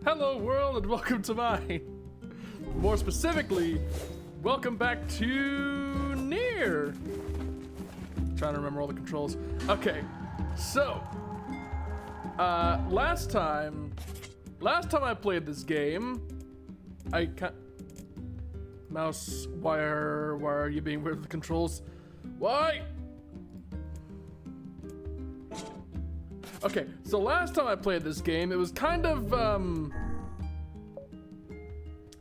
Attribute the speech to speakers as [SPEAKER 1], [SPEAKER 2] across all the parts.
[SPEAKER 1] Hello world and welcome to mine. More specifically, welcome back to NieR. Trying to remember all the controls. Okay, so last time I played this game, mouse, why are you being weird with the controls? Why? Okay, so last time I played this game, it was kind of,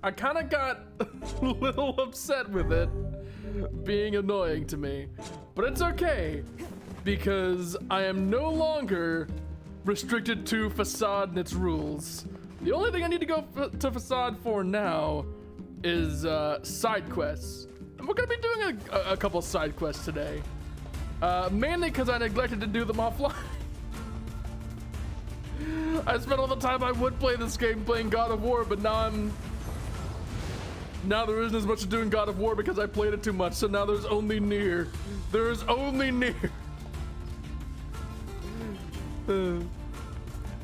[SPEAKER 1] I kind of got a little upset with it being annoying to me. But it's okay, because I am no longer restricted to Facade and its rules. The only thing I need to go to Facade for now is side quests. And we're gonna be doing a couple side quests today. Mainly because I neglected to do them offline. I spent all the time I would play this game playing God of War, but now there isn't as much doing God of War because I played it too much, so now there's only NieR. There is only NieR.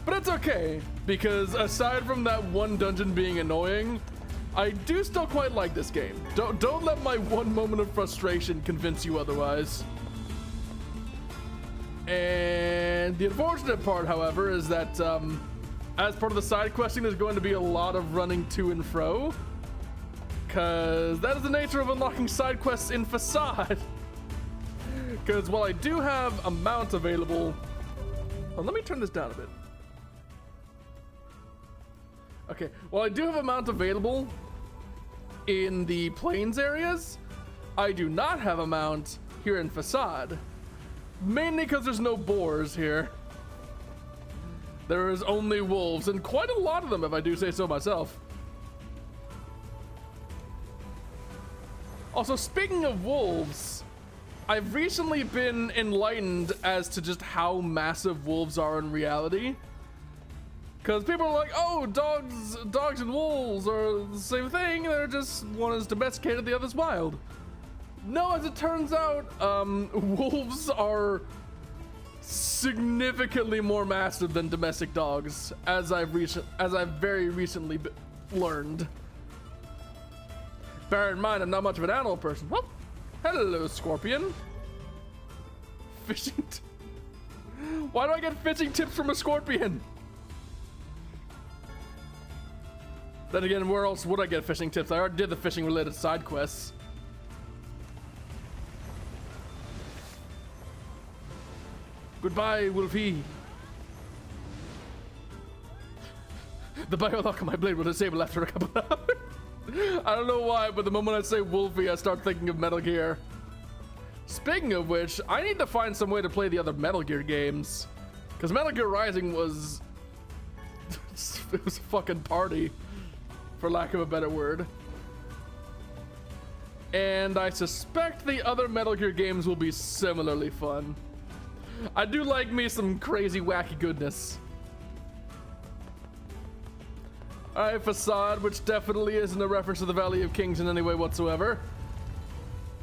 [SPEAKER 1] But it's okay, because aside from that one dungeon being annoying, I do still quite like this game. Don't let my one moment of frustration convince you otherwise. And the unfortunate part, however, is that as part of the side questing, there's going to be a lot of running to and fro, because that is the nature of unlocking side quests in Facade. Because while I do have a mount available, well, let me turn this down a bit. Okay, while I do have a mount available in the plains areas, I do not have a mount here in Facade. Mainly because there's no boars here. There is only wolves, and quite a lot of them, if I do say so myself. Also, speaking of wolves, I've recently been enlightened as to just how massive wolves are in reality. Because people are like, oh, dogs and wolves are the same thing, they're just, one is domesticated, the other's wild. No, as it turns out, wolves are significantly more massive than domestic dogs, as I've very recently learned. Bear in mind, I'm not much of an animal person. Whoop. Hello, scorpion. Fishing. Why do I get fishing tips from a scorpion? Then again, where else would I get fishing tips? I already did the fishing-related side quests. Goodbye, Wolfie. The biolock on my blade will disable after a couple of hours. I don't know why, but the moment I say Wolfie, I start thinking of Metal Gear. Speaking of which, I need to find some way to play the other Metal Gear games. Because Metal Gear Rising was... it was a fucking party, for lack of a better word. And I suspect the other Metal Gear games will be similarly fun. I do like me some crazy, wacky goodness. Alright, Facade, which definitely isn't a reference to the Valley of Kings in any way whatsoever.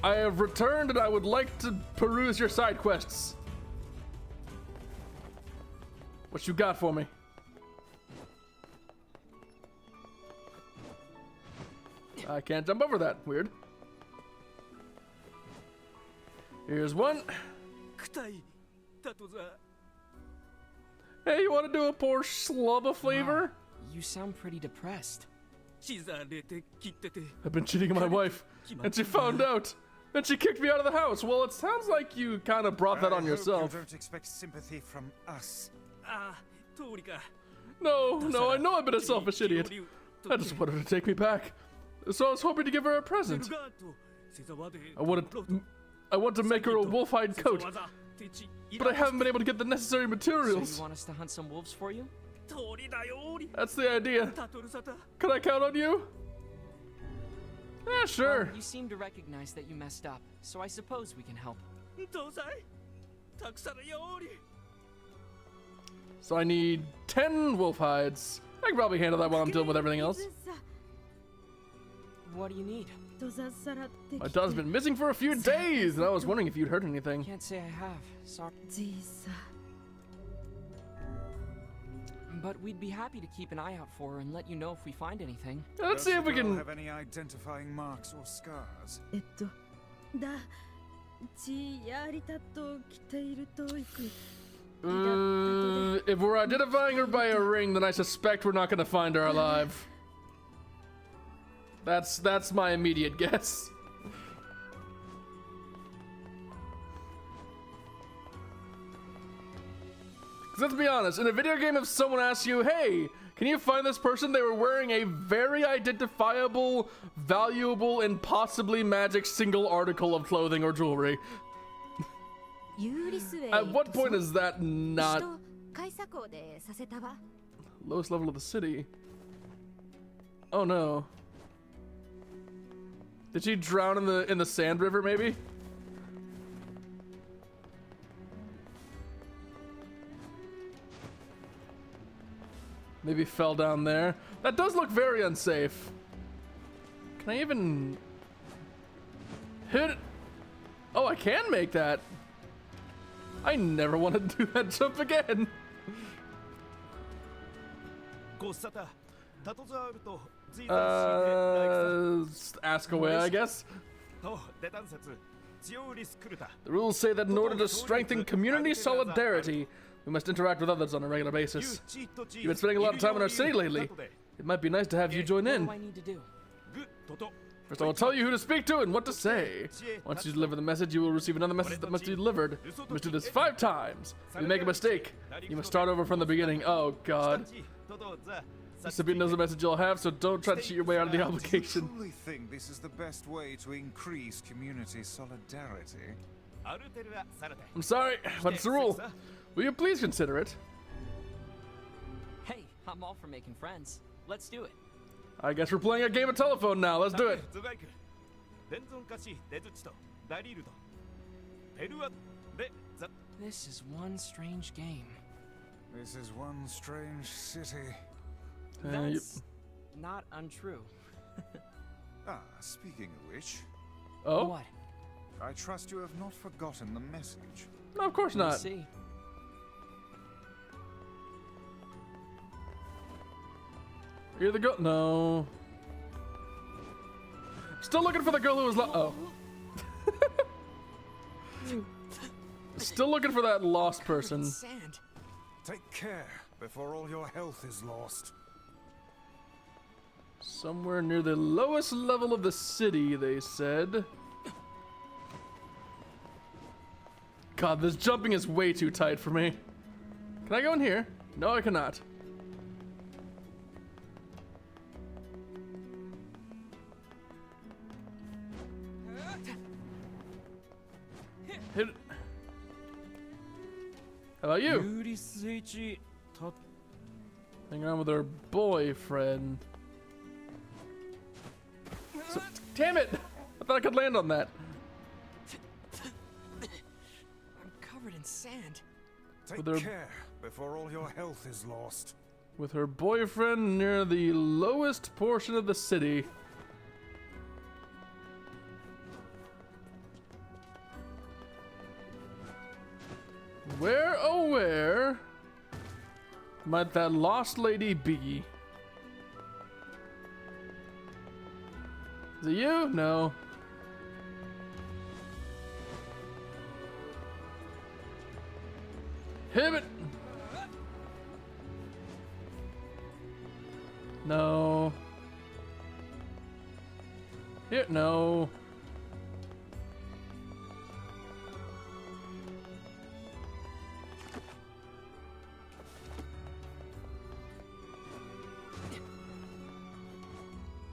[SPEAKER 1] I have returned and I would like to peruse your side quests. What you got for me? I can't jump over that. Weird. Here's one. Hey, you want to do a Porsche Slubba flavor?
[SPEAKER 2] Wow, you sound pretty depressed.
[SPEAKER 1] I've been cheating on my wife, and she found out, and she kicked me out of the house. Well, it sounds like you kind of brought that on yourself.
[SPEAKER 3] You don't expect sympathy from us.
[SPEAKER 1] No, I know I've been a selfish idiot. I just wanted her to take me back, so I was hoping to give her a present. I want to make her a wolf-hide coat, but I haven't been able to get the necessary materials.
[SPEAKER 2] So you want us to hunt some wolves for you?
[SPEAKER 1] That's the idea. Can I count on you? Yeah, sure.
[SPEAKER 2] Well, you seem to recognize that you messed up, so I suppose we can help.
[SPEAKER 1] So I need 10 wolf hides. I can probably handle that while I'm dealing with everything else.
[SPEAKER 2] What do you need?
[SPEAKER 1] My daughter's been missing for a few days, and I was wondering if you'd heard anything.
[SPEAKER 2] Can't say I have. Sorry. but we'd be happy to keep an eye out for her and let you know if we find anything.
[SPEAKER 1] Let's see if we can.
[SPEAKER 3] Have any identifying marks or scars?
[SPEAKER 4] だちやりたと来ているといく
[SPEAKER 1] If we're identifying her by a ring, then I suspect we're not gonna find her alive. That's my immediate guess. Because let's be honest, in a video game, if someone asks you, hey, can you find this person? They were wearing a very identifiable, valuable, and possibly magic single article of clothing or jewelry. At what point is that not lowest level of the city? Oh no. Did she drown in the sand river maybe? Maybe fell down there. That does look very unsafe. Can I even hit it? Oh, I can make that. I never want to do that jump again. Ask away, I guess. The rules say that in order to strengthen community solidarity, we must interact with others on a regular basis. You've been spending a lot of time in our city lately. It might be nice to have you join in.
[SPEAKER 2] What do I need to do?
[SPEAKER 1] First, I will tell you who to speak to and what to say. Once you deliver the message, you will receive another message that must be delivered. You must do this 5 times. If you make a mistake, you must start over from the beginning. Oh, God. This will be another message you'll have, so don't try to cheat your way out of the obligation.
[SPEAKER 3] I truly think this is the best way to increase community solidarity.
[SPEAKER 1] I'm sorry, but it's the rule. Will you please consider it?
[SPEAKER 2] Hey, I'm all for making friends. Let's do it.
[SPEAKER 1] I guess we're playing a game of telephone now. Let's do it.
[SPEAKER 2] This is one strange game.
[SPEAKER 3] This is one strange city.
[SPEAKER 2] That's not untrue.
[SPEAKER 3] Speaking of which,
[SPEAKER 1] Oh?
[SPEAKER 2] What?
[SPEAKER 3] I trust you have not forgotten the message.
[SPEAKER 1] No, of course
[SPEAKER 2] We'll
[SPEAKER 1] not.
[SPEAKER 2] see.
[SPEAKER 1] You're the girl. No. Still looking for the girl who was oh. Still looking for that lost person.
[SPEAKER 2] Sand.
[SPEAKER 3] Take care before all your health is lost.
[SPEAKER 1] Somewhere near the lowest level of the city, they said. God, this jumping is way too tight for me. Can I go in here? No, I cannot. Hit it. How about you? Hanging around with her boyfriend. Damn it! I thought I could land on that.
[SPEAKER 2] I'm covered in sand.
[SPEAKER 3] Take care before all your health is lost.
[SPEAKER 1] With her boyfriend near the lowest portion of the city. Where, oh where, might that lost lady be? Is it you? No. Hit it! No. Here, no.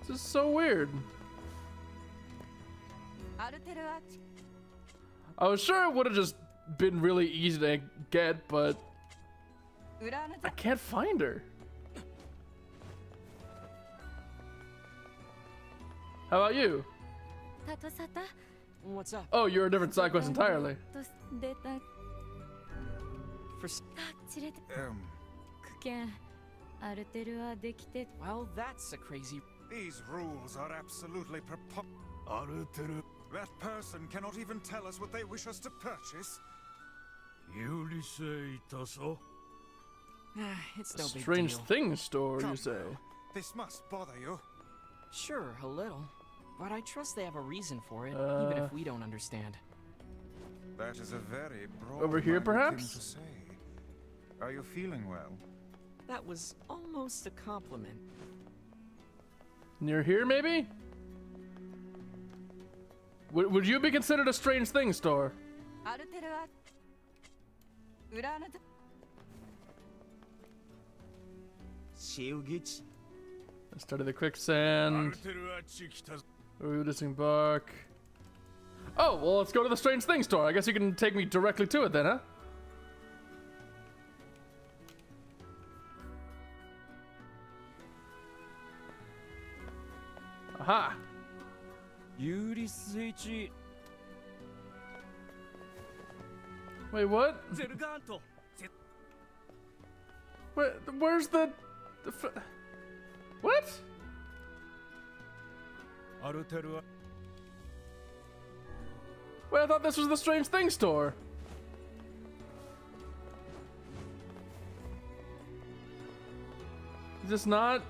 [SPEAKER 1] This is so weird. I was sure it would have just been really easy to get, but I can't find her. How about you?
[SPEAKER 2] What's up?
[SPEAKER 1] Oh, you're a different side quest entirely.
[SPEAKER 2] For well, that's a crazy.
[SPEAKER 3] These rules are absolutely preposterous. That person cannot even tell us what they wish us to purchase.
[SPEAKER 2] It's
[SPEAKER 1] A
[SPEAKER 2] no big
[SPEAKER 1] strange
[SPEAKER 2] deal.
[SPEAKER 1] things store, you
[SPEAKER 3] Come
[SPEAKER 1] say?
[SPEAKER 3] This must bother you.
[SPEAKER 2] Sure, a little. But I trust they have a reason for it, even if we don't understand.
[SPEAKER 3] That is a very broad
[SPEAKER 1] Over here,
[SPEAKER 3] thing
[SPEAKER 1] perhaps?
[SPEAKER 3] to say. Are you feeling well?
[SPEAKER 2] That was almost a compliment.
[SPEAKER 1] Near here, maybe? Would you be considered a strange thing store? Let's study the quicksand. Ooh, disembark. Oh, well, let's go to the strange thing store. I guess you can take me directly to it then, huh? Aha! Wait, what? Where's the what? Wait, I thought this was the strange thing store. Is this not?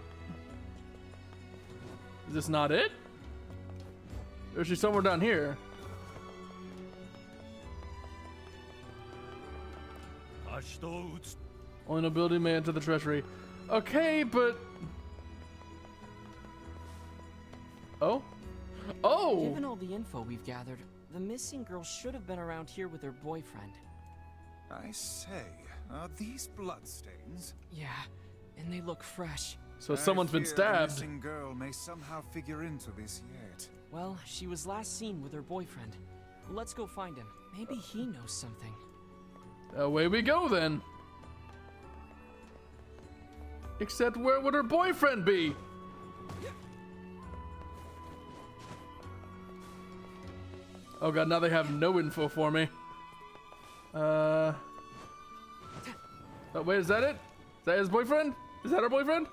[SPEAKER 1] Is this not it? Or is she somewhere down here? Only nobility may enter the treasury. Okay, but... Oh? Oh!
[SPEAKER 2] Given all the info we've gathered, the missing girl should have been around here with her boyfriend.
[SPEAKER 3] I say, are these bloodstains?
[SPEAKER 2] Yeah, and they look fresh.
[SPEAKER 1] So someone's been
[SPEAKER 3] I fear
[SPEAKER 1] stabbed.
[SPEAKER 3] The missing girl may somehow figure into this yet.
[SPEAKER 2] Well, she was last seen with her boyfriend. Let's go find him. Maybe he knows something.
[SPEAKER 1] Away we go then. Except where would her boyfriend be? Oh god, now they have no info for me. Oh, wait, is that it? Is that his boyfriend? Is that her boyfriend?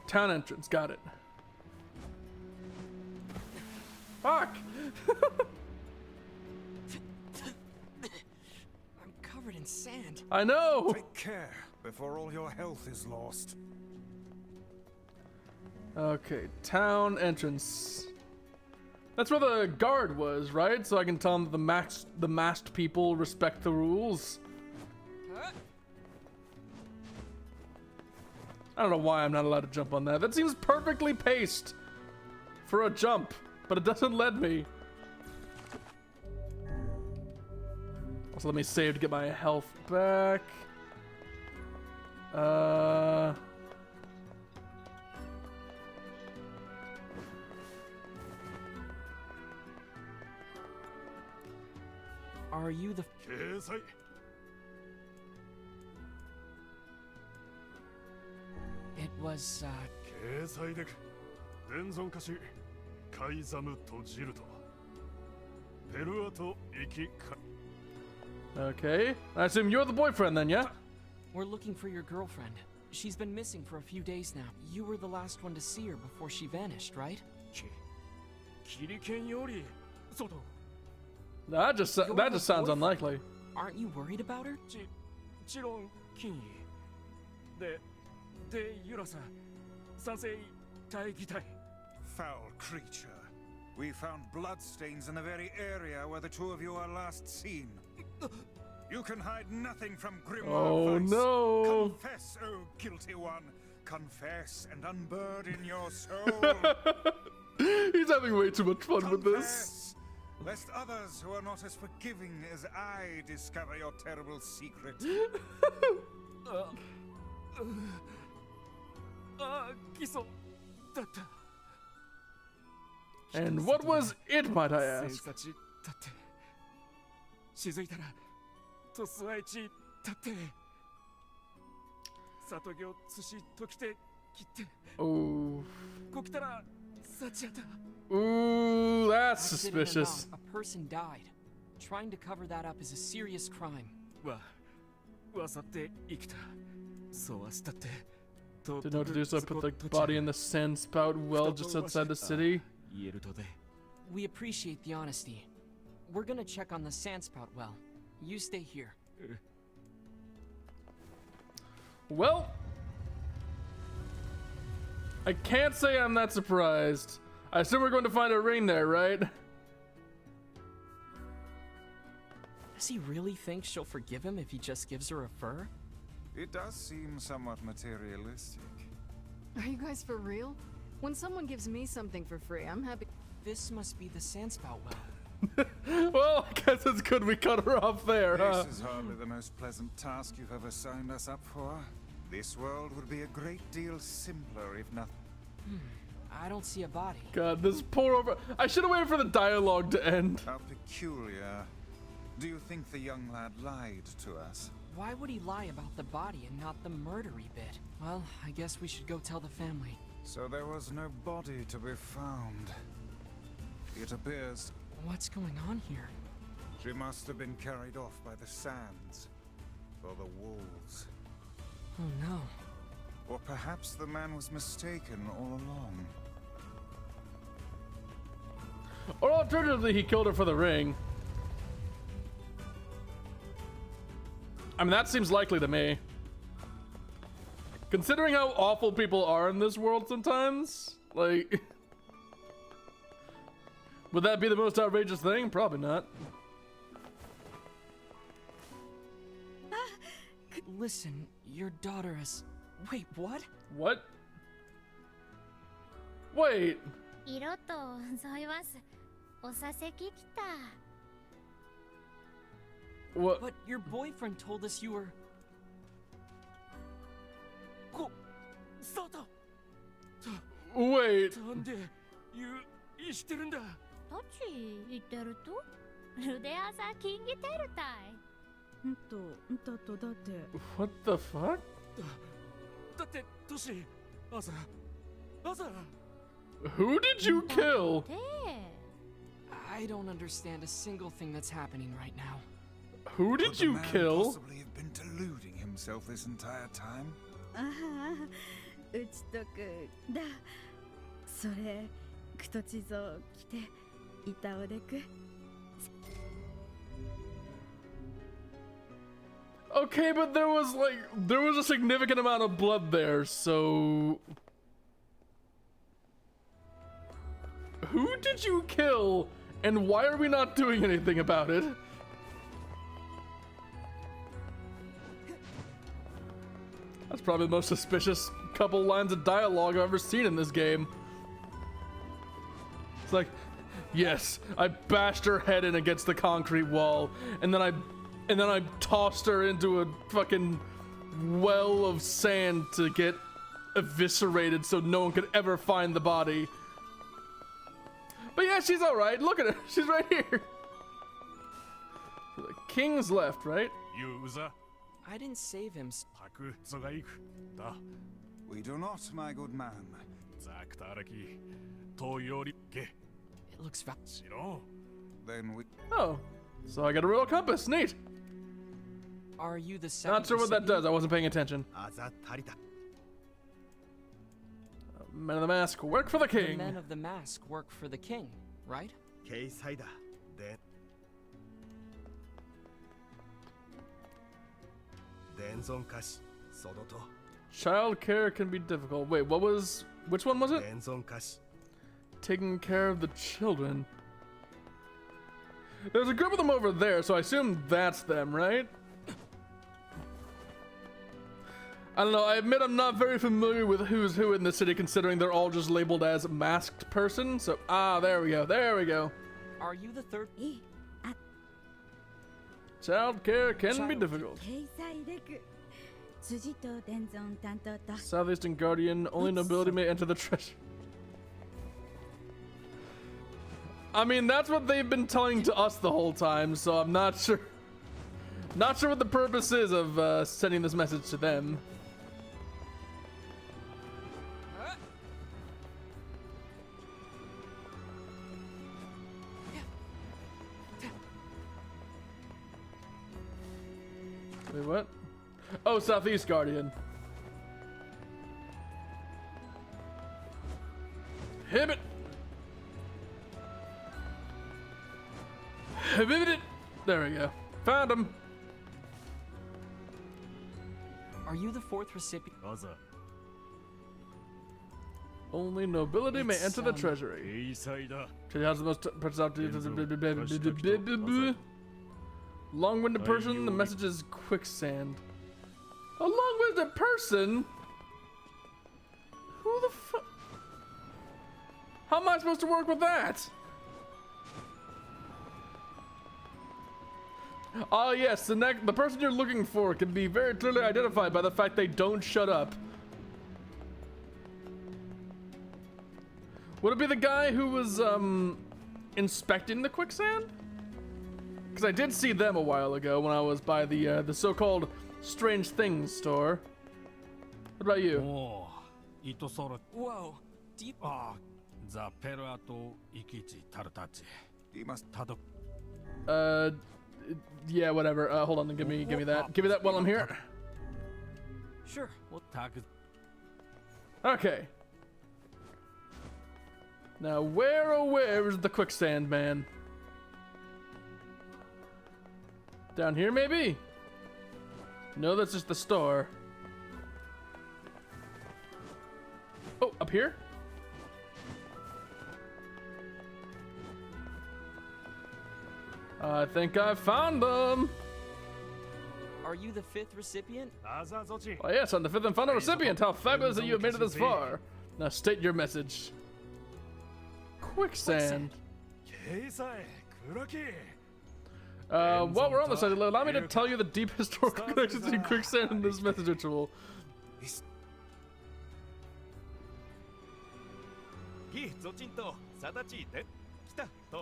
[SPEAKER 1] Town entrance, got it. Fuck!
[SPEAKER 2] I'm covered in sand.
[SPEAKER 1] I know!
[SPEAKER 3] Take care before all your health is lost.
[SPEAKER 1] Okay, town entrance. That's where the guard was, right? So I can tell him that the masked people respect the rules. I don't know why I'm not allowed to jump on that. That seems perfectly paced for a jump, but it doesn't let me. Also, let me save to get my health back.
[SPEAKER 2] Are you the... It was,
[SPEAKER 1] Okay. I assume you're the boyfriend then, yeah?
[SPEAKER 2] We're looking for your girlfriend. She's been missing for a few days now. You were the last one to see her before she vanished, right?
[SPEAKER 1] That just sounds unlikely.
[SPEAKER 2] Aren't you worried about her?
[SPEAKER 3] Foul creature. We found bloodstains in the very area where the two of you are last seen. You can hide nothing from Grimoire
[SPEAKER 1] Oh
[SPEAKER 3] Vice.
[SPEAKER 1] no!
[SPEAKER 3] Confess, oh guilty one. Confess and unburden your soul.
[SPEAKER 1] He's having way too much fun with this.
[SPEAKER 3] Confess, lest others who are not as forgiving as I discover your terrible secret.
[SPEAKER 1] And what was it, might I ask? Oh. Ooh, that's suspicious.
[SPEAKER 2] A person died. Trying to cover that up is a serious crime.
[SPEAKER 1] Didn't know what to do, so I put the body in the sand spout well just outside the city.
[SPEAKER 2] We appreciate the honesty. We're gonna check on the sandspout well. You stay here.
[SPEAKER 1] Well, I can't say I'm that surprised. I assume we're going to find a ring there, right?
[SPEAKER 2] Does he really think she'll forgive him if he just gives her a fur?
[SPEAKER 3] It does seem somewhat materialistic.
[SPEAKER 5] Are you guys for real? When someone gives me something for free, I'm happy.
[SPEAKER 2] This must be the Sandspout well.
[SPEAKER 1] Well, I guess it's good we cut her off there, huh?
[SPEAKER 3] This is hardly the most pleasant task you've ever signed us up for. This world would be a great deal simpler if not.
[SPEAKER 2] I don't see a body.
[SPEAKER 1] God, this poor over. I should have waited for the dialogue to end.
[SPEAKER 3] How peculiar. Do you think the young lad lied to us?
[SPEAKER 2] Why would he lie about the body and not the murdery bit? Well, I guess we should go tell the family.
[SPEAKER 3] So there was no body to be found. It appears
[SPEAKER 2] What's going on here?
[SPEAKER 3] she must have been carried off by the sands or the wolves.
[SPEAKER 2] Oh no.
[SPEAKER 3] Or perhaps the man was mistaken all along.
[SPEAKER 1] Or alternatively, he killed her for the ring. I mean, that seems likely to me. Considering how awful people are in this world sometimes, like... Would that be the most outrageous thing? Probably not.
[SPEAKER 2] Listen, your daughter is... Wait, what?
[SPEAKER 1] What? Wait.
[SPEAKER 6] 色と添います。おさせき来た。
[SPEAKER 1] What?
[SPEAKER 2] But your boyfriend told us you were...
[SPEAKER 1] Wait.
[SPEAKER 2] なんでしてるんだ。
[SPEAKER 6] どっち行ってると？ルデアサキンギテルタイ。
[SPEAKER 4] だって
[SPEAKER 1] What the fuck?
[SPEAKER 2] だってトシ、朝。
[SPEAKER 1] Who did you kill?
[SPEAKER 6] で、
[SPEAKER 2] I don't understand a single thing that's happening right now.
[SPEAKER 1] Who
[SPEAKER 3] Could
[SPEAKER 1] did
[SPEAKER 3] the
[SPEAKER 1] you
[SPEAKER 3] man
[SPEAKER 1] kill?
[SPEAKER 3] possibly have been deluding himself this entire time?
[SPEAKER 4] ああ打ちとくだそれくとちぞ来ていたおでく
[SPEAKER 1] Okay, but there was a significant amount of blood there, so... Who did you kill? And why are we not doing anything about it? That's probably the most suspicious couple lines of dialogue I've ever seen in this game. It's like, yes, I bashed her head in against the concrete wall, and then I tossed her into a fucking well of sand to get eviscerated so no one could ever find the body. But yeah, she's alright. Look at her. She's right here. The king's left, right?
[SPEAKER 2] I didn't save him.
[SPEAKER 3] We do not, my good man.
[SPEAKER 2] It looks
[SPEAKER 3] Then we...
[SPEAKER 1] Oh, so I got a real compass. Neat.
[SPEAKER 2] Are you the second?
[SPEAKER 1] Not sure what that
[SPEAKER 2] recipient?
[SPEAKER 1] does. I wasn't paying attention. Men of the Mask, work for the
[SPEAKER 2] The
[SPEAKER 1] king.
[SPEAKER 2] men of the mask work for the king, right?
[SPEAKER 1] Child care can be difficult. Wait, which one was it? Taking care of the children. There's a group of them over there, so I assume that's them, right? I don't know, I admit I'm not very familiar with who's who in the city, considering they're all just labeled as masked person, so, there we go.
[SPEAKER 2] Are you the third?
[SPEAKER 4] いい
[SPEAKER 1] Child care can be
[SPEAKER 2] Child-
[SPEAKER 1] difficult.
[SPEAKER 4] 掲載でく辻と伝存担当と
[SPEAKER 1] Southeastern Guardian, only nobility may enter the treasure. I mean, that's what they've been telling to us the whole time, so I'm not sure. Not sure what the purpose is of sending this message to them. Wait, what? Oh, Southeast Guardian. Hit it! Hit it! There we go. Found him.
[SPEAKER 2] Are you the fourth recipient?
[SPEAKER 1] Only nobility may
[SPEAKER 2] It's,
[SPEAKER 1] enter the treasury. Treasury has the most long-winded person. The message is quicksand. A long-winded person? Who the fuck? How am I supposed to work with that? Ah, yes, the person you're looking for can be very clearly identified by the fact they don't shut up. Would it be the guy who was, inspecting the quicksand? Because I did see them a while ago when I was by the so-called Strange Things store. What about you?
[SPEAKER 2] Whoa. Deep.
[SPEAKER 3] He must.
[SPEAKER 1] Yeah, whatever. Hold on, give me that. Give me that while I'm here.
[SPEAKER 2] Sure. Well,
[SPEAKER 1] Okay. Now, where oh where is the quicksand man? Down here, maybe? No, that's just the store. Oh, up here? I think I found them.
[SPEAKER 2] are you the fifth recipient?
[SPEAKER 1] Oh yes, I'm the fifth and final recipient. How fabulous that you have made it this far. Now state your message. Quicksand. While we're on the subject, allow me to tell you the deep historical connections between quicksand and this message ritual.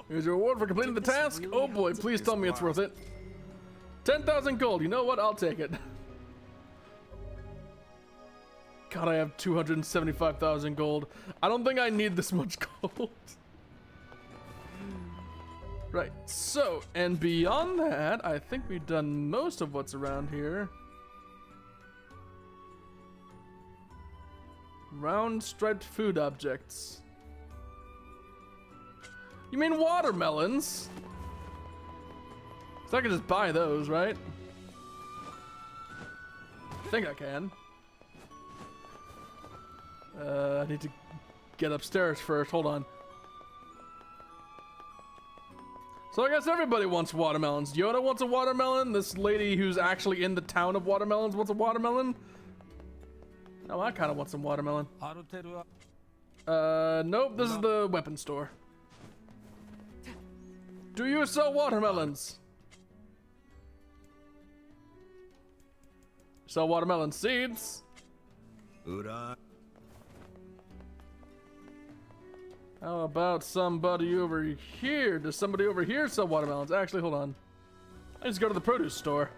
[SPEAKER 1] Here's your reward for completing the task. Oh boy, please tell me it's worth it. 10,000 gold. You know what? I'll take it. God, I have 275,000 gold. I don't think I need this much gold. Right, so, and beyond that, I think we've done most of what's around here. Round striped food objects. You mean watermelons? So I can just buy those, right? I think I can. I need to get upstairs first, hold on. So I guess everybody wants watermelons. Yoda wants a watermelon. This lady who's actually in the town of watermelons wants a watermelon. Oh, I kind of want some watermelon. Nope, this is the weapon store. Do you sell watermelons? Sell watermelon seeds. How about somebody over here? Does somebody over here sell watermelons? Actually, hold on. I just go to the produce store.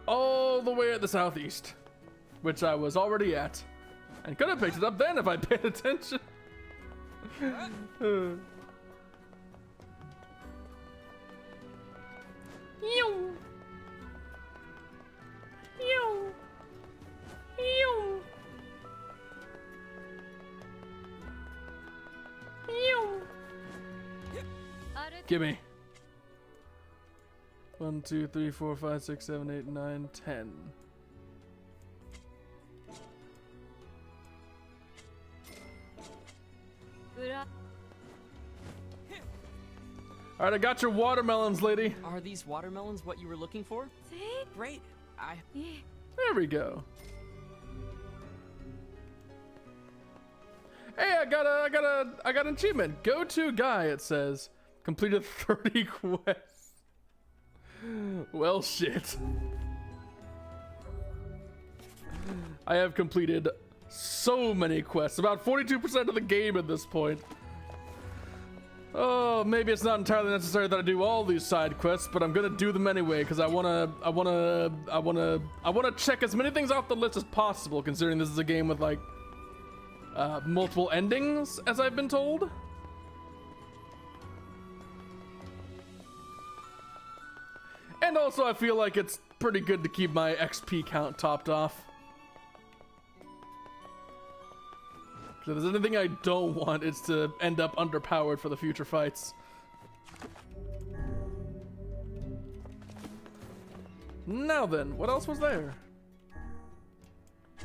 [SPEAKER 1] All the way at the southeast. Which I was already at. And could have picked it up then if I paid attention. Yo. Yo. Yo. Gimme. 1, 2, 3, 4, 5, 6, 7, 8, 9, 10. Alright, I got your watermelons, lady.
[SPEAKER 2] Are these watermelons what you were looking for? Great.
[SPEAKER 1] There we go. Hey, I got an achievement. Go to guy, it says. Completed 30 quests. Well, shit. I have completed so many quests. About 42% of the game at this point. Oh, maybe it's not entirely necessary that I do all these side quests, but I'm gonna do them anyway because I wanna check as many things off the list as possible, considering this is a game with like multiple endings, as I've been told. And also, I feel like it's pretty good to keep my XP count topped off. If there's anything I don't want, it's to end up underpowered for the future fights. Now then, what else was there?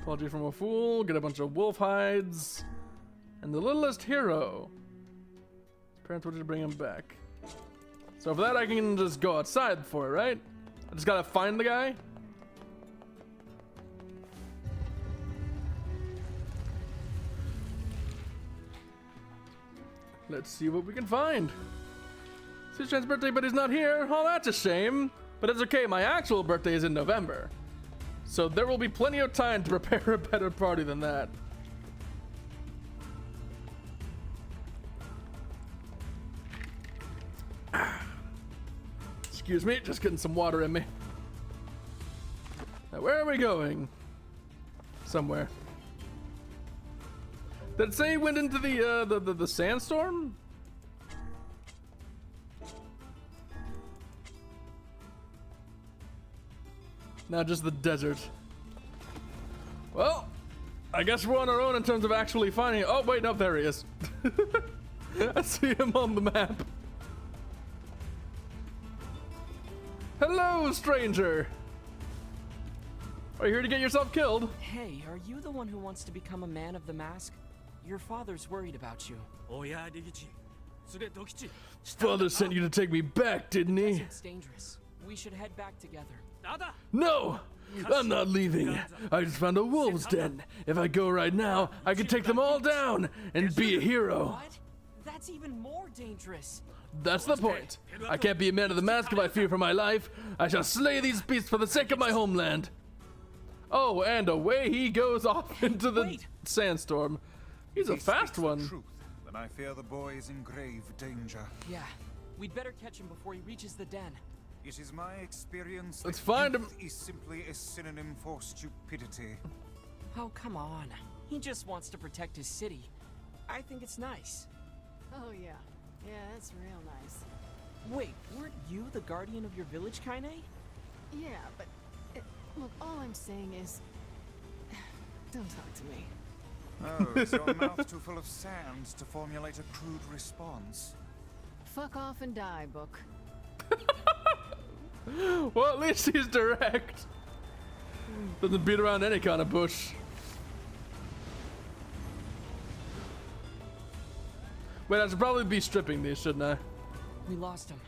[SPEAKER 1] Apology from a fool, get a bunch of wolf hides, and the littlest hero. His parents wanted to bring him back. So for that I can just go outside for it, right? I just gotta find the guy? Let's see what we can find. It's Chan's birthday, but he's not here. Oh, that's a shame. But it's okay, my actual birthday is in November. So there will be plenty of time to prepare a better party than that. Excuse me, just getting some water in me. Now, where are we going? Somewhere. Did it say he went into the sandstorm? Now just the desert. Well, I guess we're on our own in terms of actually finding it. Oh, wait, no, there he is. I see him on the map. Hello, stranger. Are you here to get yourself killed?
[SPEAKER 2] Hey, are you the one who wants to become a man of the mask? Your father's worried about you.
[SPEAKER 1] Father sent you to take me back, didn't he?
[SPEAKER 2] It's dangerous. We should head back together.
[SPEAKER 1] No! I'm not leaving. I just found a wolf's den. If I go right now, I can take them all down and be a hero.
[SPEAKER 2] What? That's even more dangerous.
[SPEAKER 1] That's the point. I can't be a man of the mask if I fear for my life. I shall slay these beasts for the sake of my homeland. Oh, and away he goes off into the sandstorm. He's a fast one.
[SPEAKER 3] Truth, then I fear the boy is in grave danger.
[SPEAKER 2] Yeah, we'd better catch him before he reaches the den.
[SPEAKER 3] It is my experience
[SPEAKER 1] Let's
[SPEAKER 3] that
[SPEAKER 1] find him.
[SPEAKER 3] youth is simply a synonym for stupidity.
[SPEAKER 2] Oh, come on. He just wants to protect his city. I think it's nice.
[SPEAKER 5] Oh, yeah. Yeah, that's real nice.
[SPEAKER 2] Wait, weren't you the guardian of your village, Kaine?
[SPEAKER 5] Yeah, but... look, all I'm saying is... Don't talk to me.
[SPEAKER 3] Oh, is your mouth too full of sand to formulate a crude response?
[SPEAKER 5] Fuck off and die, book.
[SPEAKER 1] Well, at least he's direct. Doesn't beat around any kind of bush. Wait, I should probably be stripping these, shouldn't I?
[SPEAKER 2] We lost him.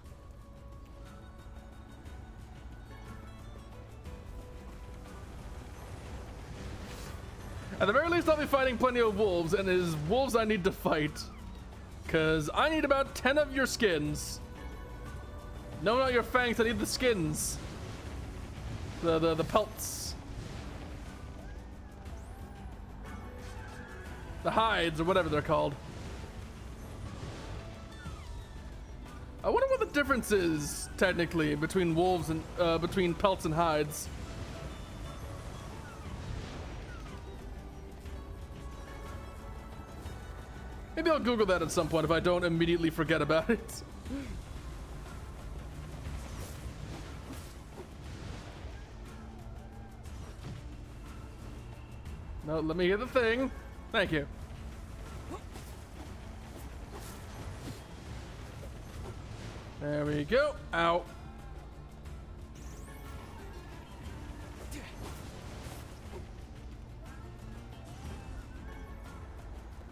[SPEAKER 1] At the very least, I'll be fighting plenty of wolves, and it is wolves I need to fight. Because I need about 10 of your skins. No, not your fangs, I need the skins. The pelts. The hides, or whatever they're called. I wonder what the difference is, technically, between wolves and, between pelts and hides. Maybe I'll Google that at some point if I don't immediately forget about it. No, let me hear the thing. Thank you. There we go. Ow.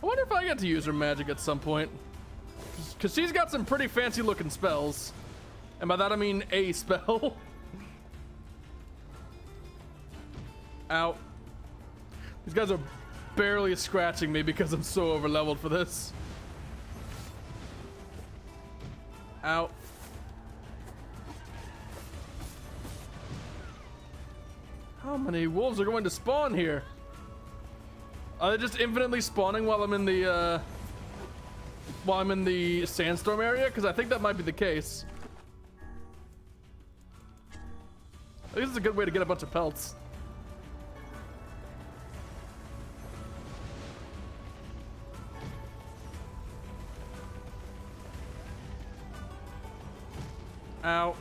[SPEAKER 1] I wonder if I get to use her magic at some point. Because she's got some pretty fancy looking spells. And by that I mean a spell. Ow. These guys are barely scratching me because I'm so over leveled for this. Ow. How many wolves are going to spawn here? Are they just infinitely spawning while I'm in the sandstorm area? Because I think that might be the case. I think this is a good way to get a bunch of pelts. Ow.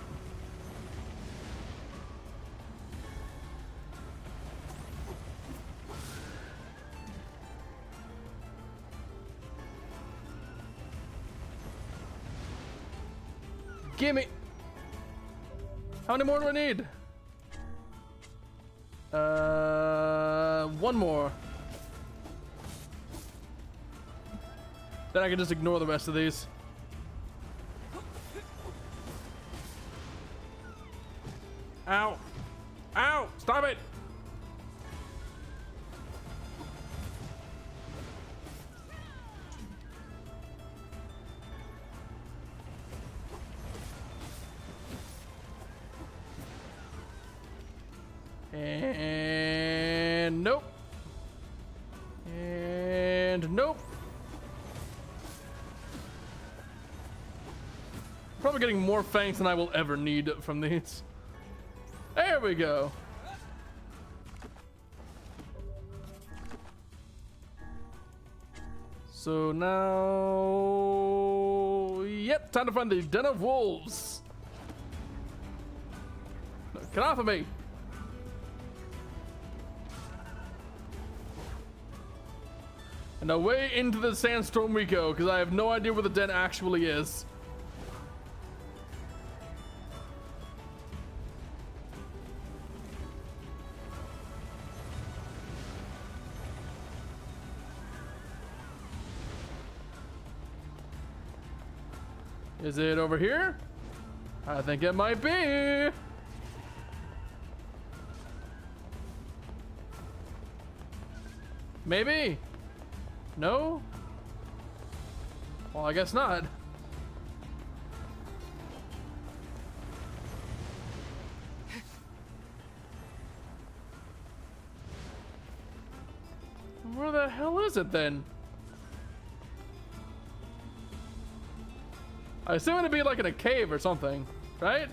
[SPEAKER 1] Gimme. How many more do I need? One more. Then I can just ignore the rest of these. Ow! Ow! Stop it! And nope. And nope. Probably getting more fangs than I will ever need from these. There we go. So now, yep, time to find the Den of Wolves. Get off of me. And away into the sandstorm we go, because I have no idea where the den actually is. Is it over here? I think it might be. Maybe. No? Well, I guess not. Where the hell is it then? I assume it'd be like in a cave or something, right?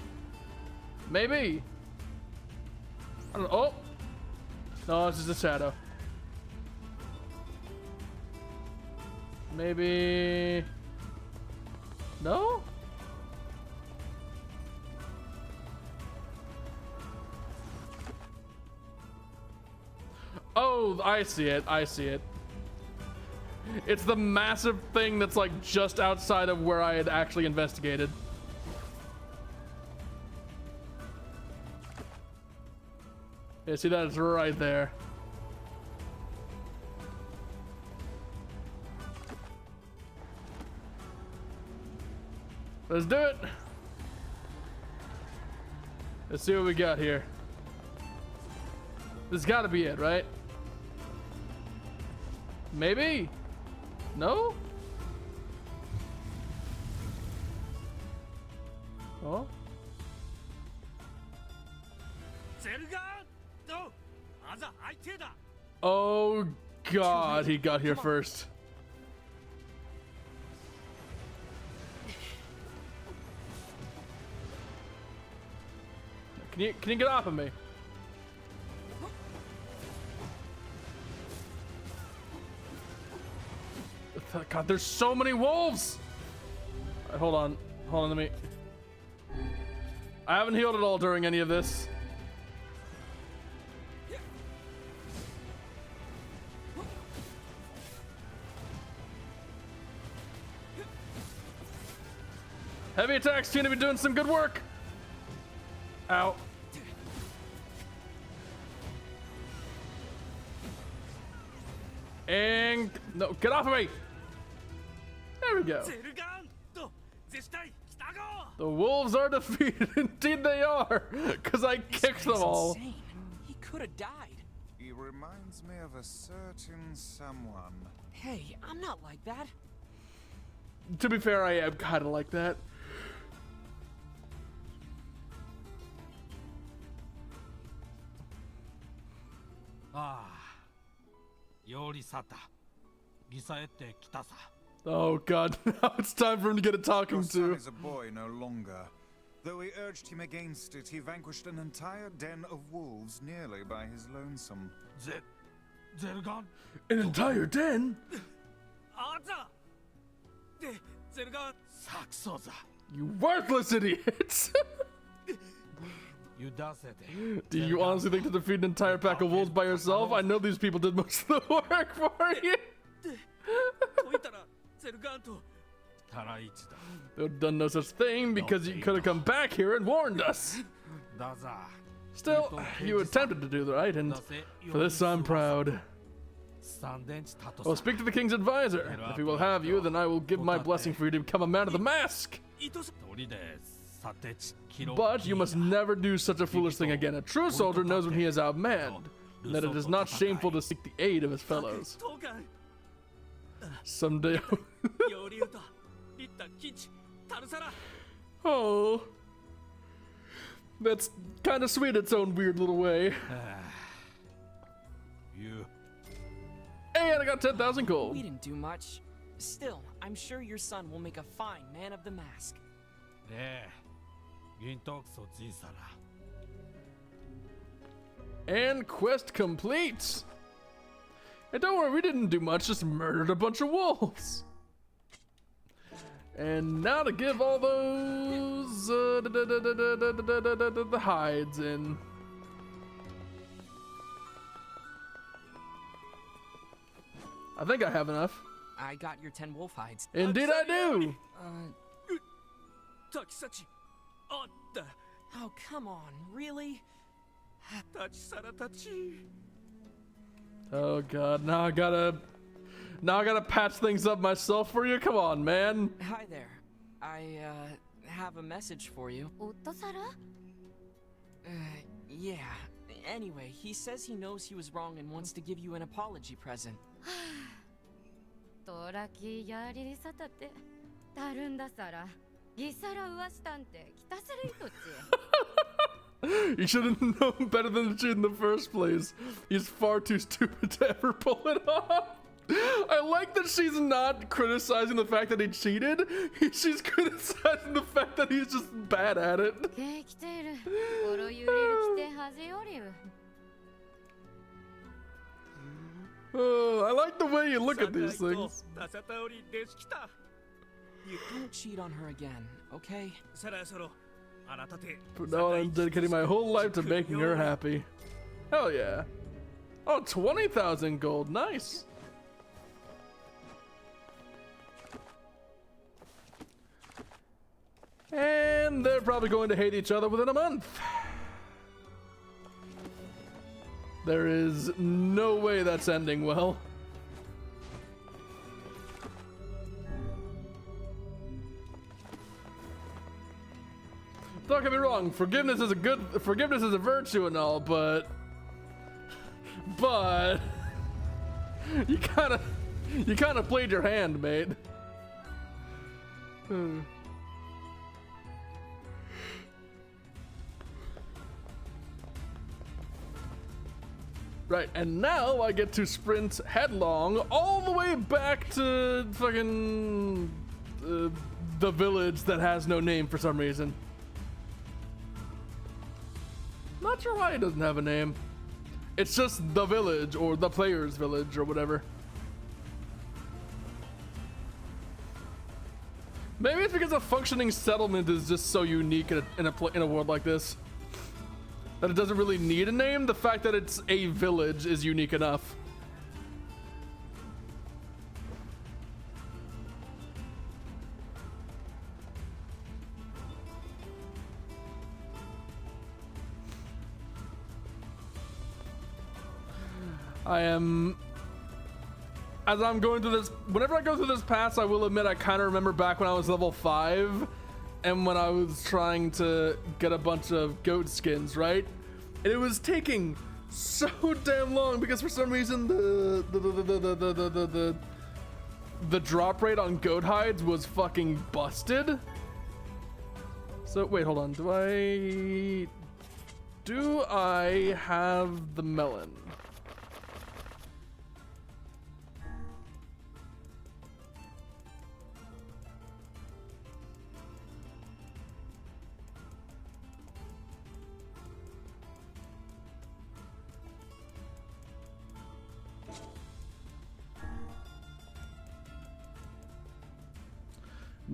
[SPEAKER 1] Maybe. I don't know. Oh! No, it's just a shadow. Maybe... No? Oh, I see it. I see it. It's the massive thing that's like just outside of where I had actually investigated. Yeah, see that? It's right there. Let's do it. Let's see what we got here. This has got to be it, right? Maybe? No? Oh? Oh God, he got here first. Can you get off of me? God, there's so many wolves. Right, hold on, let me. I haven't healed at all during any of this. Heavy attacks seem to be doing some good work. Ow. And no, get off of me. There we go. The wolves are defeated. Indeed they are, because I kicked them all.
[SPEAKER 2] Insane. He could have died.
[SPEAKER 3] He reminds me of a certain someone.
[SPEAKER 2] Hey, I'm not like that.
[SPEAKER 1] To be fair, I am kind of like that. Oh God, now it's time for him to get a talking
[SPEAKER 3] Your son
[SPEAKER 1] to.
[SPEAKER 3] is a boy no longer. Though we urged him against it, he vanquished an entire den of wolves nearly by his lonesome.
[SPEAKER 1] An entire den? You worthless idiots! Do you honestly think to defeat an entire pack of wolves by yourself? I know these people did most of the work for you. They've done no such thing because you could have come back here and warned us. Still, you attempted to do the right, and for this I'm proud. Well, speak to the king's advisor. If he will have you, then I will give my blessing for you to become a man of the mask. But you must never do such a foolish thing again. A true soldier knows when he is outmanned, and that it is not shameful to seek the aid of his fellows. Someday. Oh. That's kind of sweet its own weird little way. And I got 10,000 gold.
[SPEAKER 2] We didn't do much. Still, I'm sure your son will make a fine man of the mask.
[SPEAKER 1] And quest complete. And don't worry, we didn't do much, just murdered a bunch of wolves. And now to give all those the hides in. I think I have enough.
[SPEAKER 2] I got your 10 wolf hides.
[SPEAKER 1] Indeed I do.
[SPEAKER 2] Oh, come on, really?
[SPEAKER 1] Oh god, now I gotta patch things up myself for you. Come on, man.
[SPEAKER 2] Hi there. I have a message for you.
[SPEAKER 6] 夫サラ
[SPEAKER 2] Yeah. Anyway, he says he knows he was wrong and wants to give you an apology present.
[SPEAKER 6] トラキやりりさたってたるんださらギサラうわしたんてきたするいとち
[SPEAKER 1] You should have known better than to cheat in the first place. He's far too stupid to ever pull it off. I like that she's not criticizing the fact that he cheated. She's criticizing the fact that he's just bad at it.
[SPEAKER 6] け来ている心ゆりる来てはじよりう
[SPEAKER 1] Oh, I like the way you look at these things.
[SPEAKER 2] You don't cheat on her again, okay?
[SPEAKER 1] But now I'm dedicating my whole life to making her happy. Hell yeah. Oh, 20,000 gold. Nice. And they're probably going to hate each other within a month. There is no way that's ending well. Don't get me wrong, forgiveness is a virtue and all, but you kind of played your hand, mate. Right, and now I get to sprint headlong all the way back to fucking the village that has no name for some reason. Not sure why it doesn't have a name. It's just the village or the player's village or whatever. Maybe it's because a functioning settlement is just so unique in a world like this that it doesn't really need a name. The fact that it's a village is unique enough. As I'm going through this, whenever I go through this pass, I will admit I kind of remember back when I was level 5 and when I was trying to get a bunch of goat skins, right? And it was taking so damn long because for some reason the drop rate on goat hides was fucking busted. So wait, hold on. Do I have the melon?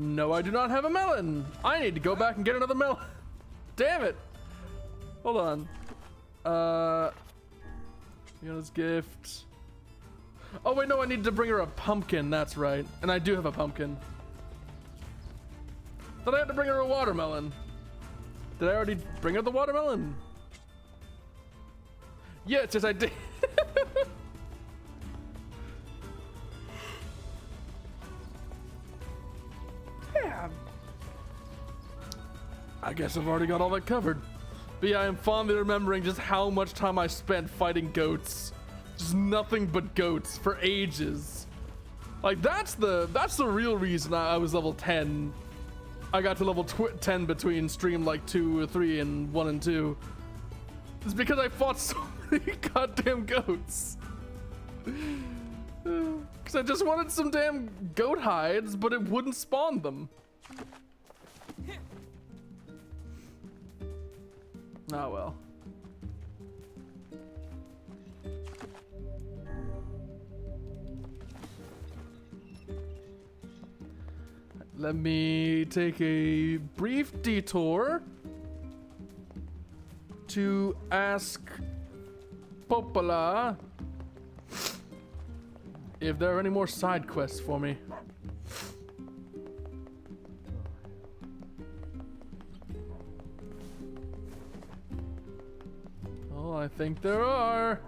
[SPEAKER 1] No, I do not have a melon. I need to go back and get another melon. Damn it. Hold on. Fiona's gift. Oh wait, no, I need to bring her a pumpkin. That's right. And I do have a pumpkin. Thought I had to bring her a watermelon. Did I already bring her the watermelon? Yes, yes, I did. Yeah. I guess I've already got all that covered. But yeah, I'm fondly remembering just how much time I spent fighting goats. Just nothing but goats for ages. Like that's the real reason I was level 10. I got to level 10 between stream like 2 or 3 and 1 and 2. It's because I fought so many goddamn goats. Because I just wanted some damn goat hides, but it wouldn't spawn them. Oh well. Let me take a brief detour to ask Popola if there are any more side quests for me. Oh, I think there are.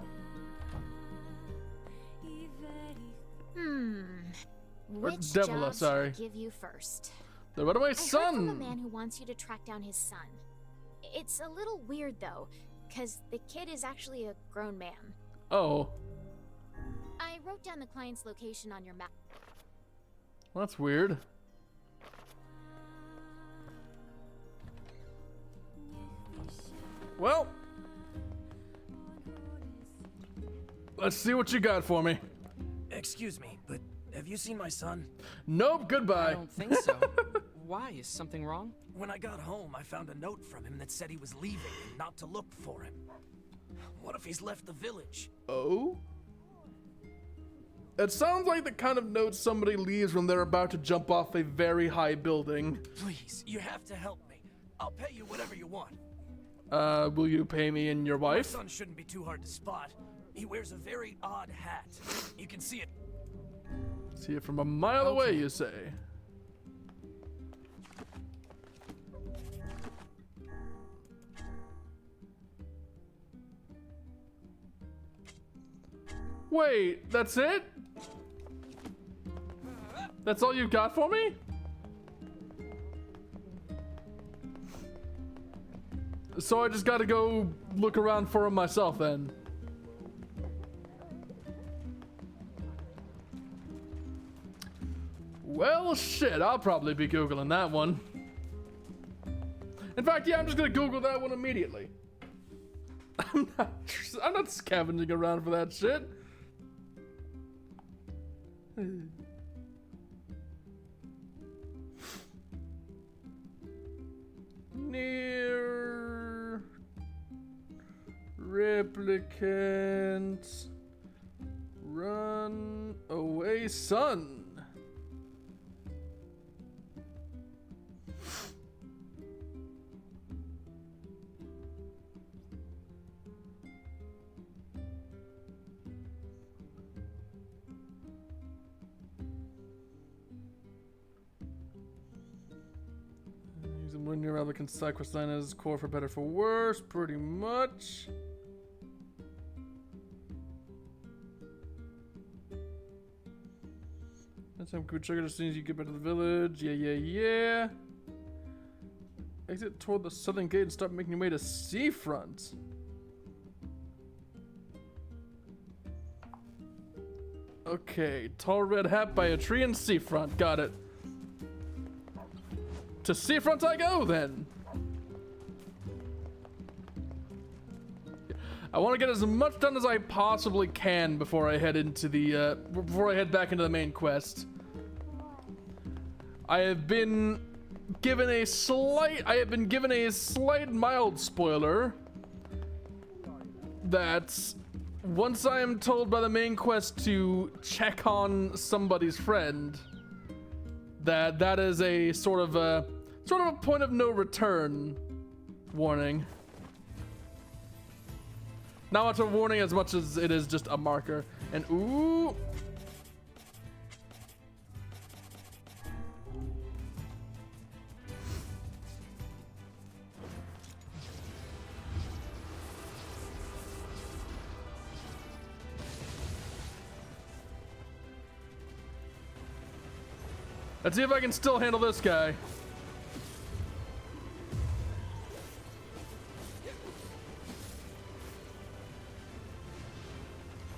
[SPEAKER 7] Which
[SPEAKER 1] Devila,
[SPEAKER 7] job
[SPEAKER 1] sorry.
[SPEAKER 7] should I give you first?
[SPEAKER 1] The runaway
[SPEAKER 7] I heard from a
[SPEAKER 1] son.
[SPEAKER 7] man who wants you to track down his son. It's a little weird though, because the kid is actually a grown man.
[SPEAKER 1] Oh,
[SPEAKER 7] I wrote down the client's location on your map.
[SPEAKER 1] well, that's weird. Well, let's see what you got for me.
[SPEAKER 8] Excuse me, but have you seen my son?
[SPEAKER 1] Nope, goodbye.
[SPEAKER 2] I don't think so. Why? Is something wrong?
[SPEAKER 8] When I got home, I found a note from him that said he was leaving and not to look for him. What if he's left the village?
[SPEAKER 1] Oh? It sounds like the kind of note somebody leaves when they're about to jump off a very high building.
[SPEAKER 8] Please, you have to help me. I'll pay you whatever you want.
[SPEAKER 1] Will you pay me and your
[SPEAKER 8] My
[SPEAKER 1] wife?
[SPEAKER 8] son shouldn't be too hard to spot. He wears a very odd hat. You can see it.
[SPEAKER 1] See it from a mile away, you say? Wait, that's it? That's all you got for me? So I just gotta go look around for him myself then. Well, shit, I'll probably be Googling that one. In fact, yeah, I'm just gonna Google that one immediately. I'm not scavenging around for that shit. NieR Replicant Run Away Son. Using when your Replicant side quest line is core for better for worse, pretty much. That's some good sugar as soon as you get back to the village. Yeah. Exit toward the southern gate and start making your way to seafront. Okay, tall red hat by a tree and seafront. Got it. To seafront I go then. I want to get as much done as I possibly can before I head into the before I head back into the main quest. I have been given a slight mild spoiler that once I am told by the main quest to check on somebody's friend, that is a sort of a point of no return warning. Not much of a warning as much as it is just a marker. And ooh. Let's see if I can still handle this guy.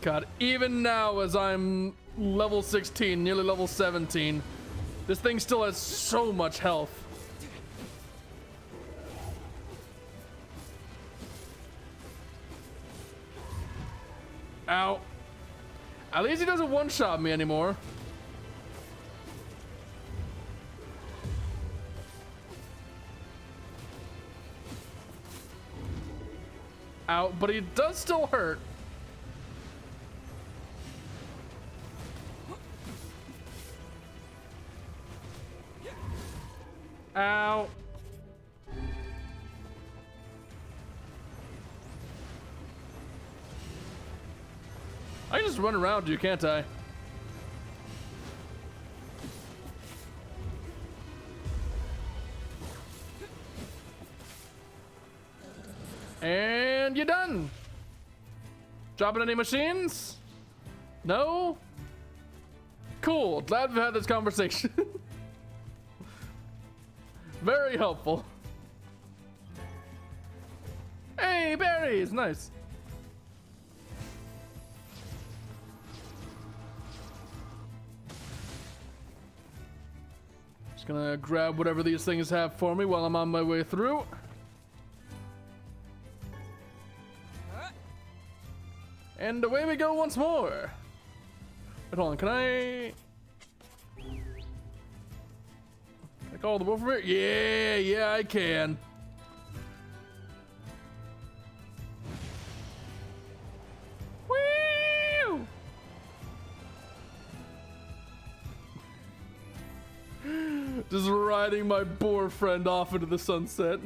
[SPEAKER 1] God, even now as I'm level 16, nearly level 17, this thing still has so much health. Ow. At least he doesn't one-shot me anymore. Ow, but he does still hurt. Ow. I can just run around you, can't I? And you're done. Dropping any machines? No? Cool. Glad we've had this conversation. Very helpful. Hey, berries. Nice. Just gonna grab whatever these things have for me while I'm on my way through. And away we go once more. Wait, hold on, can I call the wolf from here? Yeah, I can. Woo! Just riding my boar friend off into the sunset.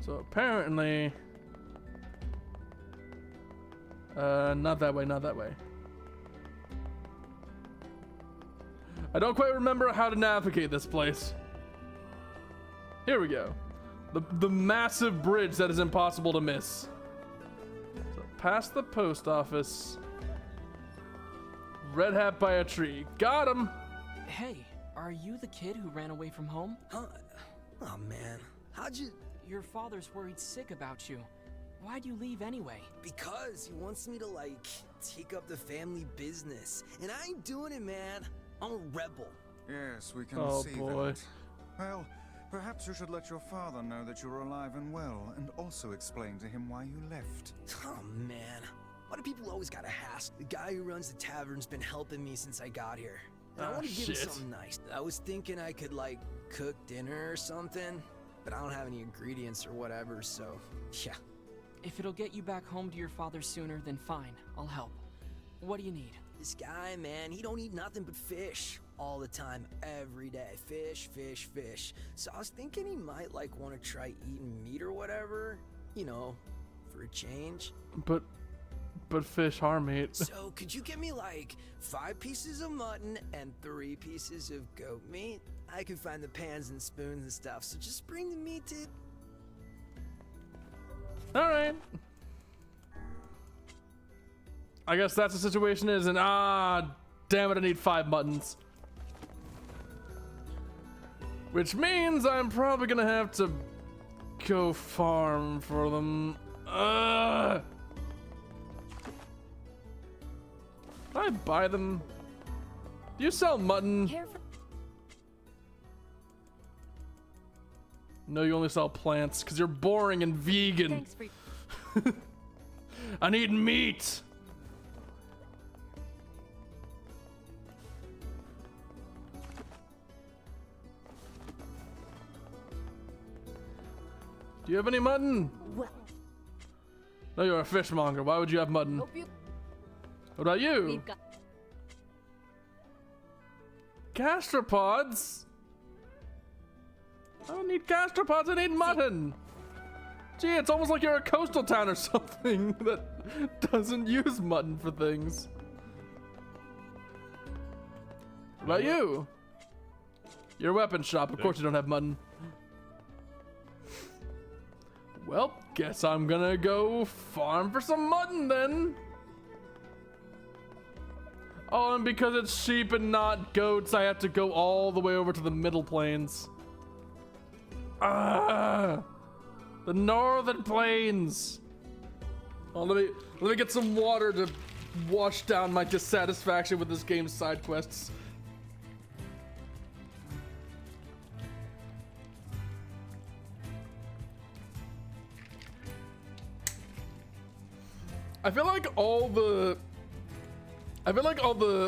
[SPEAKER 1] So apparently, not that way, not that way. I don't quite remember how to navigate this place. Here we go. The massive bridge that is impossible to miss. So past the post office. Red hat by a tree. Got him.
[SPEAKER 2] Hey, are you the kid who ran away from home?
[SPEAKER 8] Huh? Oh man, how'd you?
[SPEAKER 2] Your father's worried sick about you. Why'd you leave anyway?
[SPEAKER 8] Because he wants me to, like, take up the family business. And I ain't doing it, man. I'm a rebel.
[SPEAKER 3] Yes, we can
[SPEAKER 1] Oh,
[SPEAKER 3] see
[SPEAKER 1] boy.
[SPEAKER 3] that. Well, perhaps you should let your father know that you're alive and well, and also explain to him why you left.
[SPEAKER 8] Oh, man. Why do people always gotta ask? The guy who runs the tavern's been helping me since I got here. And I want to give him
[SPEAKER 1] shit.
[SPEAKER 8] something nice. I was thinking I could, like, cook dinner or something, but I don't have any ingredients or whatever, so, yeah.
[SPEAKER 2] If it'll get you back home to your father sooner, then fine. I'll help. What do you need?
[SPEAKER 8] This guy, man, he don't eat nothing but fish all the time, every day. Fish, fish, fish. So I was thinking he might, like, want to try eating meat or whatever, you know, for a change.
[SPEAKER 1] But fish harm meat.
[SPEAKER 8] So could you get me, like, 5 pieces of mutton and 3 pieces of goat meat? I can find the pans and spoons and stuff, so just bring the meat to...
[SPEAKER 1] All right. I guess that's the situation is, and damn it, I need 5 muttons. Which means I'm probably gonna have to go farm for them. Can I buy them? Do you sell mutton? No, you only sell plants because you're boring and vegan.
[SPEAKER 6] Thanks for
[SPEAKER 1] I need meat. Do you have any mutton? No, you're a fishmonger. Why would you have mutton? What about you? Gastropods? I don't need gastropods, I need mutton. Gee, it's almost like you're a coastal town or something that doesn't use mutton for things. What about you? Your weapon shop, of course you don't have mutton. Well, Guess I'm gonna go farm for some mutton then. Oh, and because it's sheep and not goats, I have to go all the way over to the middle plains. Ah, the northern plains. Oh, let me get some water to wash down my dissatisfaction with this game's side quests. I feel like all the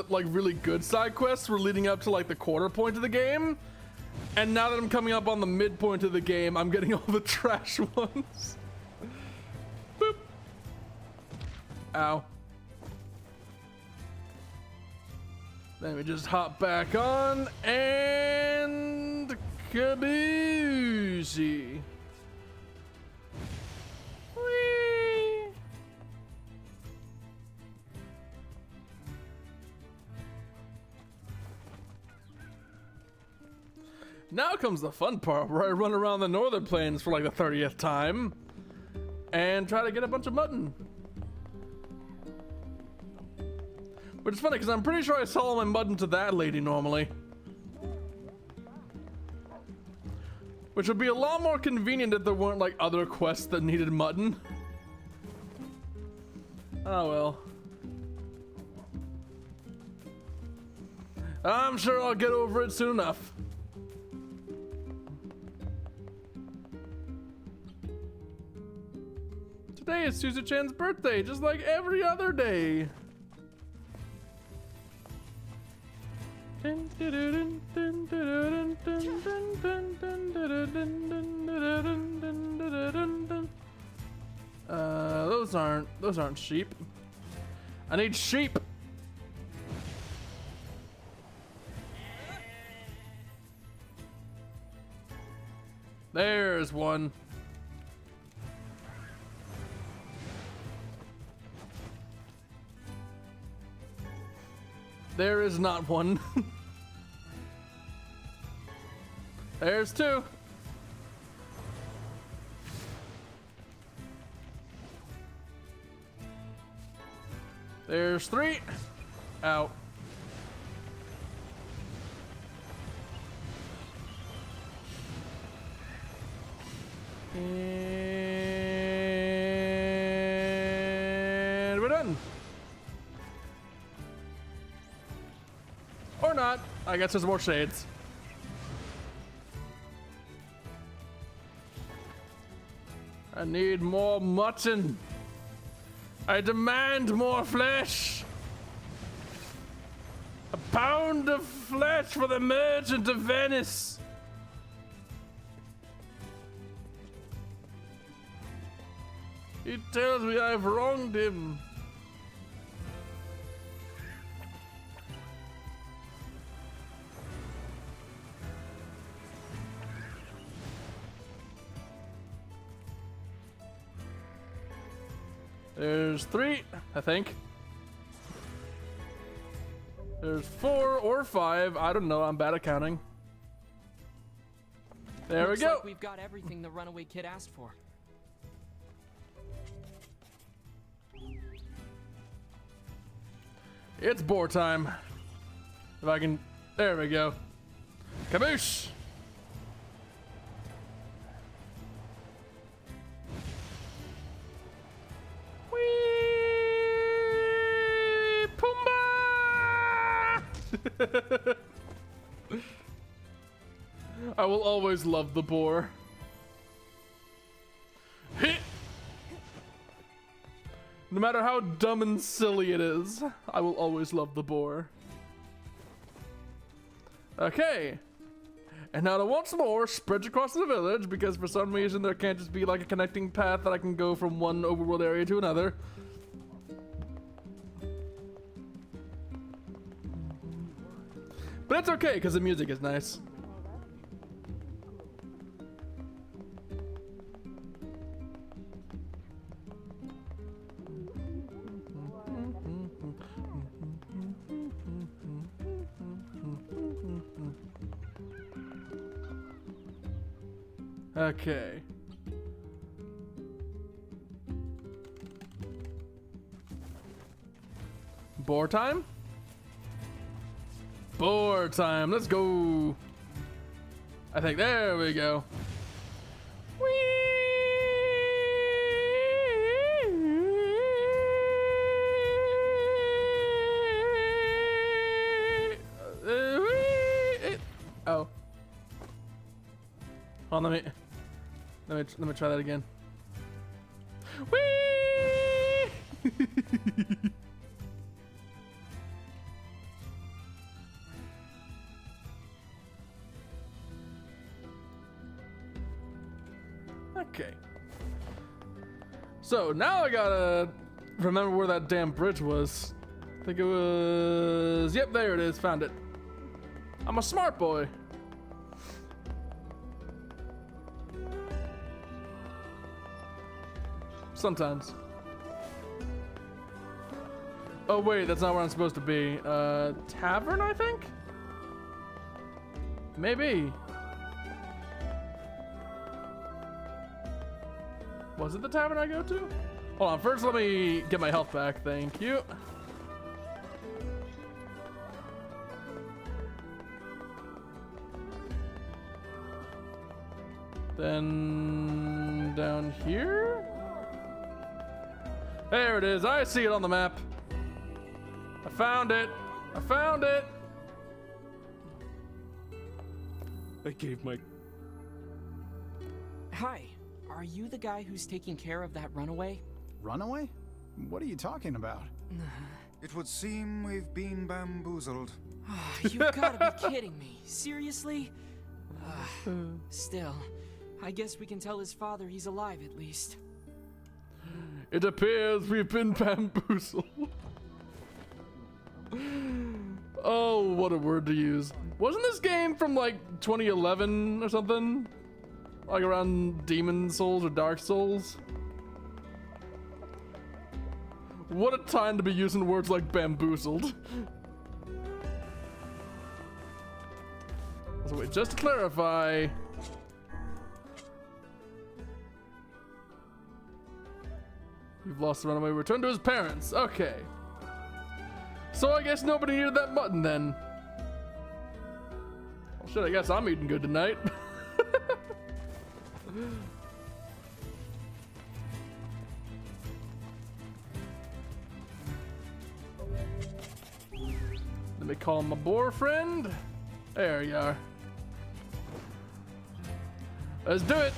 [SPEAKER 1] like really good side quests were leading up to like the quarter point of the game, and now that I'm coming up on the midpoint of the game, I'm getting all the trash ones. Boop. Ow. Let me just hop back on and kaboozy. Whee! Now comes the fun part where I run around the northern plains for like the 30th time and try to get a bunch of mutton. Which is funny because I'm pretty sure I sell all my mutton to that lady normally. Which would be a lot more convenient if there weren't like other quests that needed mutton. Oh well. I'm sure I'll get over it soon enough. Today is Suzu-chan's birthday, just like every other day. Those aren't sheep. I need sheep. There's one. There is not one. There's two. There's three. Out. And we're done. Or not. I guess there's more shades. I need more mutton. I demand more flesh. A pound of flesh for the merchant of Venice. He tells me I've wronged him. There's three, I think. There's 4 or 5. I don't know. I'm bad at counting. There
[SPEAKER 2] Looks
[SPEAKER 1] we go.
[SPEAKER 2] Like we've got everything the runaway kid asked for.
[SPEAKER 1] It's boar time. If I can. There we go. Kaboosh! Whee! Pumbaa! I will always love the boar. Hit! No matter how dumb and silly it is, I will always love the boar. Okay. And now to once more spread across the village, because for some reason there can't just be like a connecting path that I can go from one overworld area to another. But it's okay, because the music is nice. Okay. Boar time? Boar time. Let's go. I think there we go. Oh. Hold on, let me try that again. Whee! Okay. So now I gotta remember where that damn bridge was. I think it was. Yep, there it is. Found it. I'm a smart boy. Sometimes. Oh wait, that's not where I'm supposed to be. Tavern, I think? Maybe. Was it the tavern I go to? Hold on, first let me get my health back, thank you. Then down here? There it is, I see it on the map. I found it. I found it.
[SPEAKER 9] I gave my...
[SPEAKER 2] Hi, are you the guy who's taking care of that runaway?
[SPEAKER 10] Runaway? What are you talking about?
[SPEAKER 3] It would seem we've been bamboozled.
[SPEAKER 2] You've gotta be kidding me. Seriously? Still, I guess we can tell his father he's alive at least.
[SPEAKER 1] It appears we've been bamboozled. Oh, what a word to use. Wasn't this game from like 2011 or something? Like around Demon Souls or Dark Souls? What a time to be using words like bamboozled. So wait, just to clarify. You've lost the runaway. Return to his parents. Okay. So I guess nobody needed that button then. Well, shit, I guess I'm eating good tonight. Let me call my boar friend. There you are. Let's do it.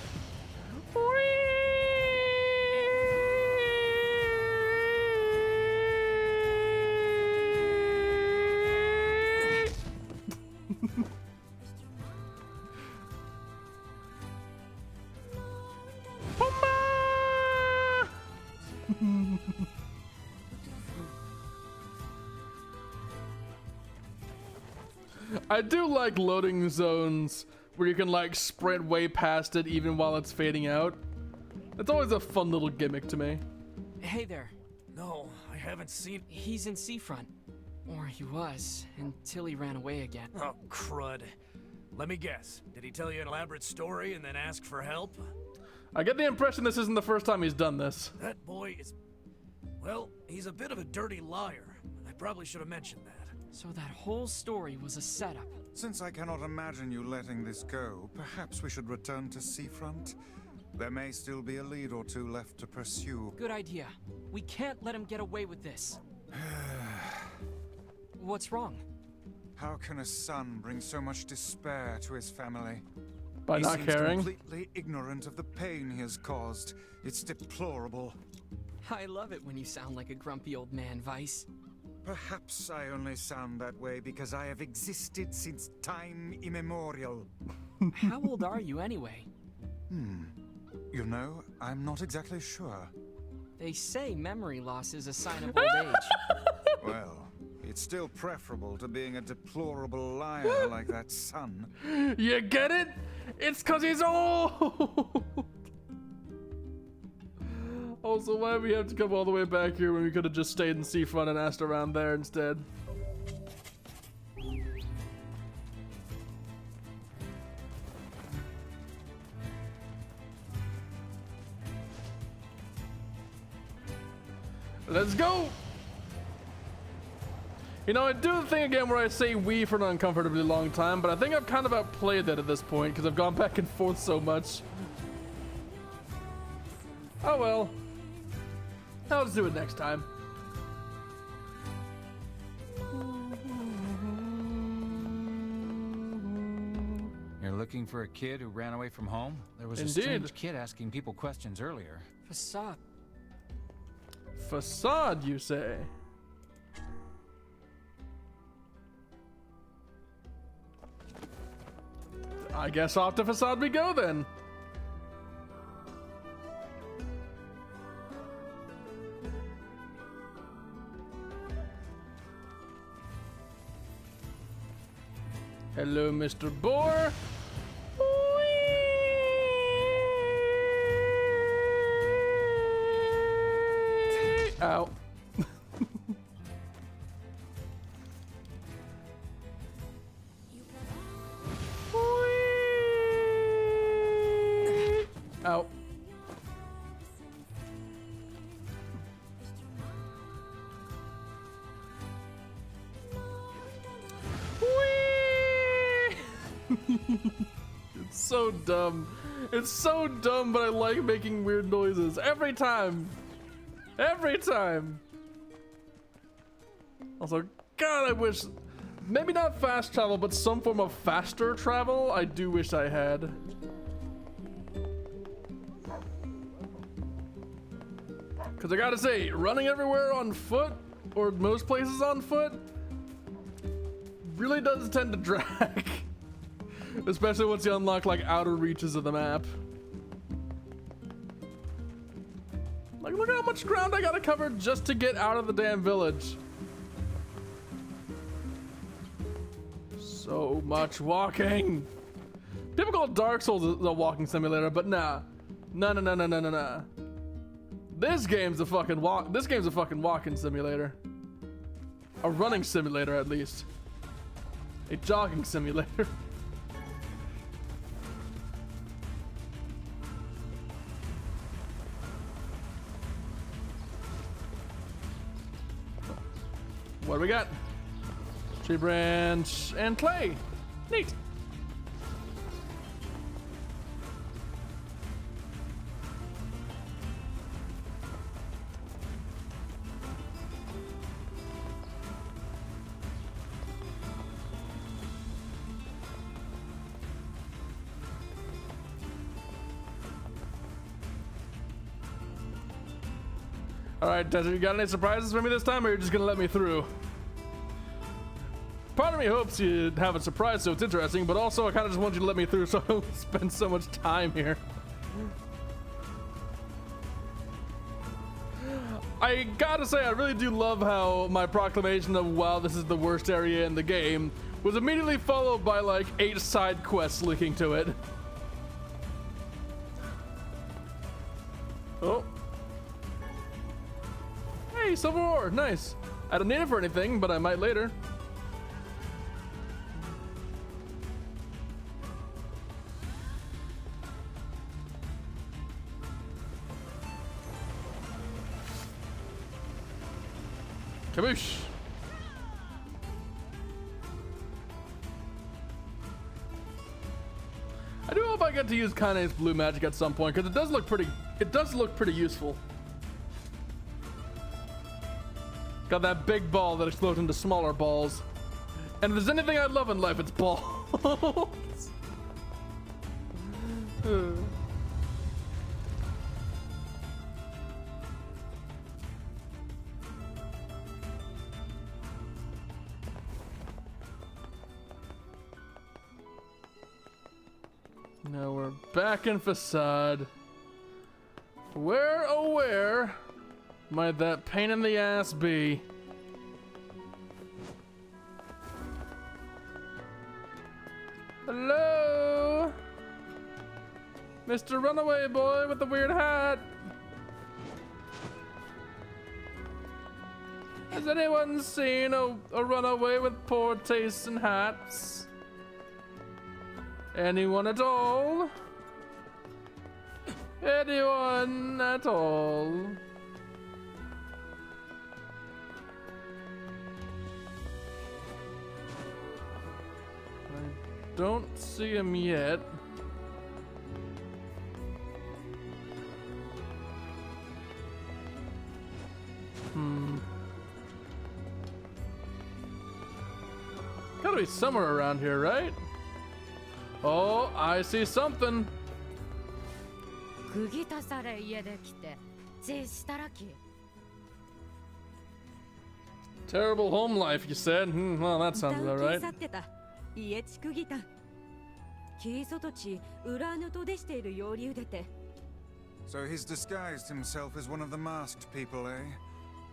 [SPEAKER 1] I do like loading zones where you can like sprint way past it even while it's fading out. It's always a fun little gimmick to me.
[SPEAKER 2] Hey there.
[SPEAKER 9] No, I haven't seen...
[SPEAKER 2] He's in Seafront. Or he was, until he ran away again.
[SPEAKER 9] Oh, crud. Let me guess. Did he tell you an elaborate story and then ask for help?
[SPEAKER 1] I get the impression this isn't the first time he's done this.
[SPEAKER 9] That boy is... Well, he's a bit of a dirty liar. I probably should have mentioned that.
[SPEAKER 2] So that whole story was a setup.
[SPEAKER 3] Since I cannot imagine you letting this go, perhaps we should return to Seafront. There may still be a lead or two left to pursue.
[SPEAKER 2] Good idea. We can't let him get away with this. What's wrong?
[SPEAKER 3] How can a son bring so much despair to his family?
[SPEAKER 1] By
[SPEAKER 3] He
[SPEAKER 1] not
[SPEAKER 3] seems
[SPEAKER 1] caring?
[SPEAKER 3] completely ignorant of the pain he has caused. It's deplorable.
[SPEAKER 2] I love it when you sound like a grumpy old man, Vice.
[SPEAKER 3] Perhaps I only sound that way because I have existed since time immemorial.
[SPEAKER 2] How old are you anyway?
[SPEAKER 3] You know, I'm not exactly sure.
[SPEAKER 2] They say memory loss is a sign of old age.
[SPEAKER 3] Well, it's still preferable to being a deplorable liar like that son.
[SPEAKER 1] You get it? It's cause he's old! Also, why do we have to come all the way back here when we could have just stayed in Seafront and asked around there instead? Let's go! You know, I do the thing again where I say we for an uncomfortably long time, but I think I've kind of outplayed that at this point because I've gone back and forth so much. Oh well. I'll just do it next time.
[SPEAKER 11] You're looking for a kid who ran away from home? There was a
[SPEAKER 1] Indeed.
[SPEAKER 11] strange kid asking people questions earlier.
[SPEAKER 2] Facade.
[SPEAKER 1] Facade, you say? I guess off to Facade we go then. Hello, Mr. Boar. Ow. Ow. It's so dumb. It's so dumb, but I like making weird noises every time. Every time. Also, God, I wish, maybe not fast travel, but some form of faster travel. I do wish I had. Because I gotta say, running everywhere on foot, or most places on foot, really does tend to drag. Especially once you unlock like outer reaches of the map. Like, look at how much ground I gotta cover just to get out of the damn village. So much walking. People call Dark Souls a walking simulator, but nah. Nah. This game's a fucking walking simulator. A running simulator, at least. A jogging simulator. What do we got? Tree branch and clay. Neat. Alright, Desert, you got any surprises for me this time, or you're just gonna let me through? Part of me hopes you have a surprise so it's interesting, but also I kind of just want you to let me through so I don't spend so much time here. I gotta say, I really do love how my proclamation of, wow, this is the worst area in the game, was immediately followed by like 8 side quests linking to it. Oh. Hey, silver ore, nice. I don't need it for anything, but I might later. Kaboosh. I do hope I get to use Kane's blue magic at some point, because it does look pretty useful. Got that big ball that explodes into smaller balls. And if there's anything I love in life, it's balls. Now we're back in Facade. Where, oh where might that pain in the ass be? Hello? Mr. Runaway Boy with the weird hat. Has anyone seen a runaway with poor taste in hats? Anyone at all? Anyone at all? don't see him yet. Gotta be somewhere around here, right? Oh, I see something.
[SPEAKER 6] 釘足され家で来て血したらき
[SPEAKER 1] Terrible home life, you said. Well, that sounds about right.
[SPEAKER 12] 去ってた家地区ギタキーソトチ裏のとでしているよりうでて
[SPEAKER 3] So he's disguised himself as one of the masked people, eh?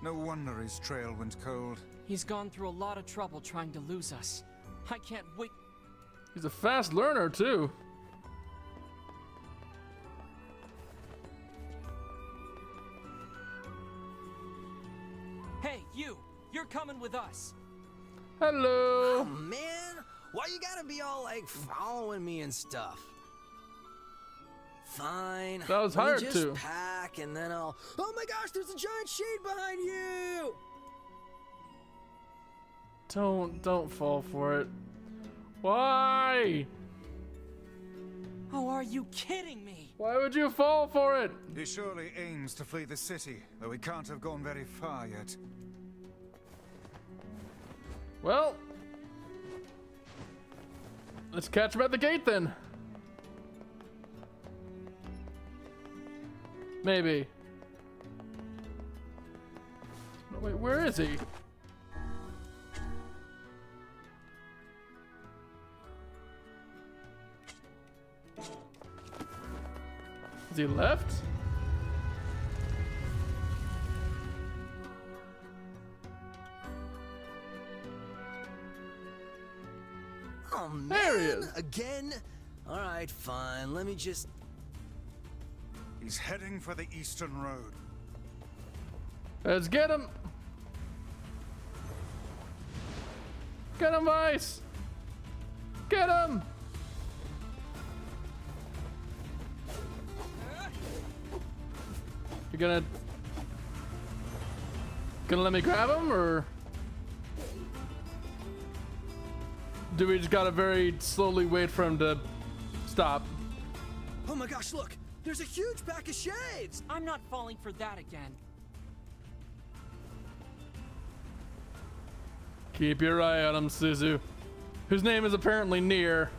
[SPEAKER 3] No wonder his trail went cold.
[SPEAKER 2] He's gone through a lot of trouble trying to lose us. I can't wait.
[SPEAKER 1] He's a fast learner, too.
[SPEAKER 2] Hey, you! You're coming with us.
[SPEAKER 1] Hello.
[SPEAKER 8] Oh, man, why you gotta be all like following me and stuff? Fine.
[SPEAKER 1] That was
[SPEAKER 8] let me
[SPEAKER 1] hired
[SPEAKER 8] just
[SPEAKER 1] to.
[SPEAKER 8] pack and then I'll. Oh my gosh, there's a giant shade behind you!
[SPEAKER 1] Don't fall for it. Why?
[SPEAKER 2] Oh, are you kidding me?
[SPEAKER 1] Why would you fall for it?
[SPEAKER 3] He surely aims to flee the city, though he can't have gone very far yet.
[SPEAKER 1] Well, let's catch him at the gate then. Maybe. No, wait, where is he? Is he left?
[SPEAKER 8] Oh man,
[SPEAKER 1] There he is.
[SPEAKER 8] Again? Alright, fine, let me just.
[SPEAKER 3] He's heading for the eastern road.
[SPEAKER 1] Let's get him. Get him, Vice. Get him. You gonna let me grab him, or do we just gotta very slowly wait for him to stop?
[SPEAKER 8] Oh my gosh, look! There's a huge pack of shades!
[SPEAKER 2] I'm not falling for that again.
[SPEAKER 1] Keep your eye on him, Suzu, whose name is apparently NieR.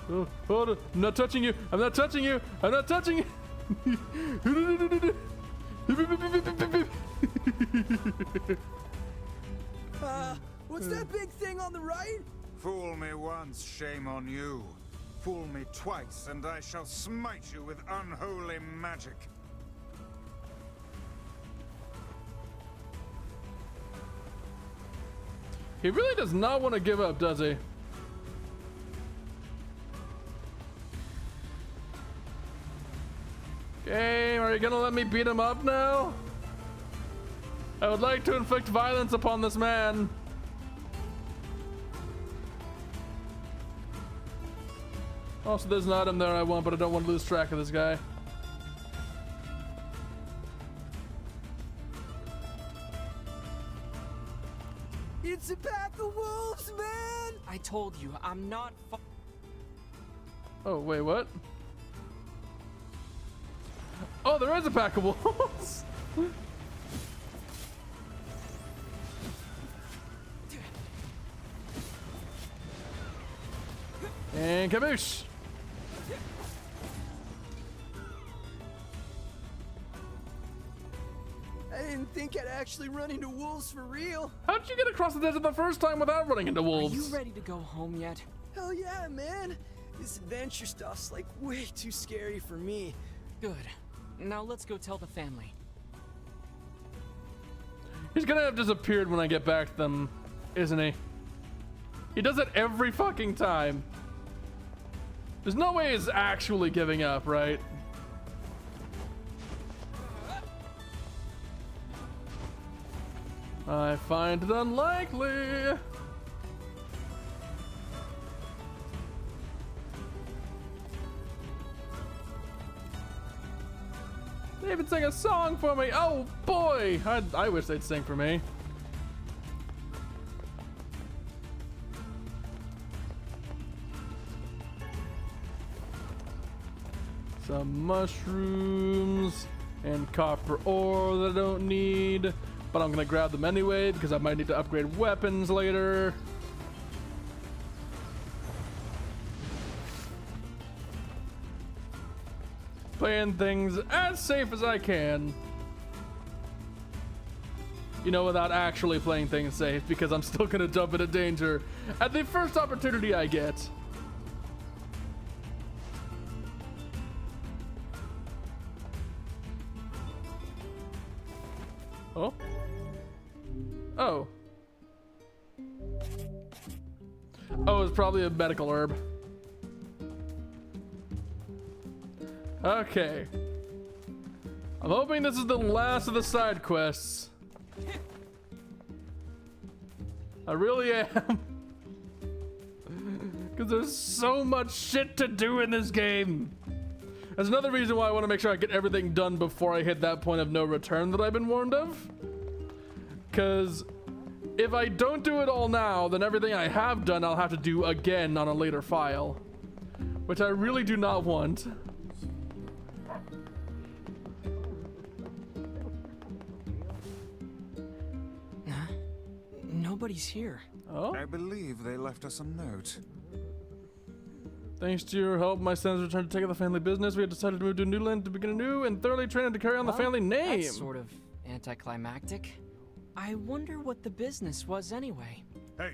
[SPEAKER 1] Oh, hold on. I'm not touching you. I'm not touching you. I'm not touching you.
[SPEAKER 8] What's that big thing on the right?
[SPEAKER 3] Fool me once, shame on you. Fool me twice, and I shall smite you with unholy magic.
[SPEAKER 1] He really does not want to give up, does he? Game, are you gonna let me beat him up now? I would like to inflict violence upon this man. Also, there's an item there I want, but I don't want to lose track of this guy.
[SPEAKER 8] It's a pack of wolves, man!
[SPEAKER 2] I told you, I'm not
[SPEAKER 1] Oh, wait, what? Oh, there is a pack of wolves! And kaboosh!
[SPEAKER 8] I didn't think I'd actually run into wolves for real.
[SPEAKER 1] How did you get across the desert the first time without running into
[SPEAKER 2] Are
[SPEAKER 1] wolves?
[SPEAKER 2] you ready to go home yet?
[SPEAKER 8] Hell yeah, man! This adventure stuff's like way too scary for me.
[SPEAKER 2] Good. Now let's go tell the family.
[SPEAKER 1] He's gonna have disappeared when I get back to them, isn't he? He does it every fucking time. There's no way he's actually giving up, right? I find it unlikely. They even sang a song for me. Oh boy, I wish they'd sing for me. Some mushrooms and copper ore that I don't need, but I'm gonna grab them anyway because I might need to upgrade weapons later. Playing things as safe as I can. You know, without actually playing things safe, because I'm still gonna jump into danger at the first opportunity I get. Oh. Oh. Oh, it's probably a medical herb. Okay. I'm hoping this is the last of the side quests. I really am. Because there's so much shit to do in this game. That's another reason why I want to make sure I get everything done before I hit that point of no return that I've been warned of. Because if I don't do it all now, then everything I have done I'll have to do again on a later file. Which I really do not want.
[SPEAKER 2] Nobody's here.
[SPEAKER 1] Oh?
[SPEAKER 3] I believe they left us a note.
[SPEAKER 1] Thanks to your help, my sons returned to take up the family business. We have decided to move to a new land to begin anew and thoroughly train to carry on the family name.
[SPEAKER 2] That's sort of anticlimactic. I wonder what the business was anyway.
[SPEAKER 13] Hey,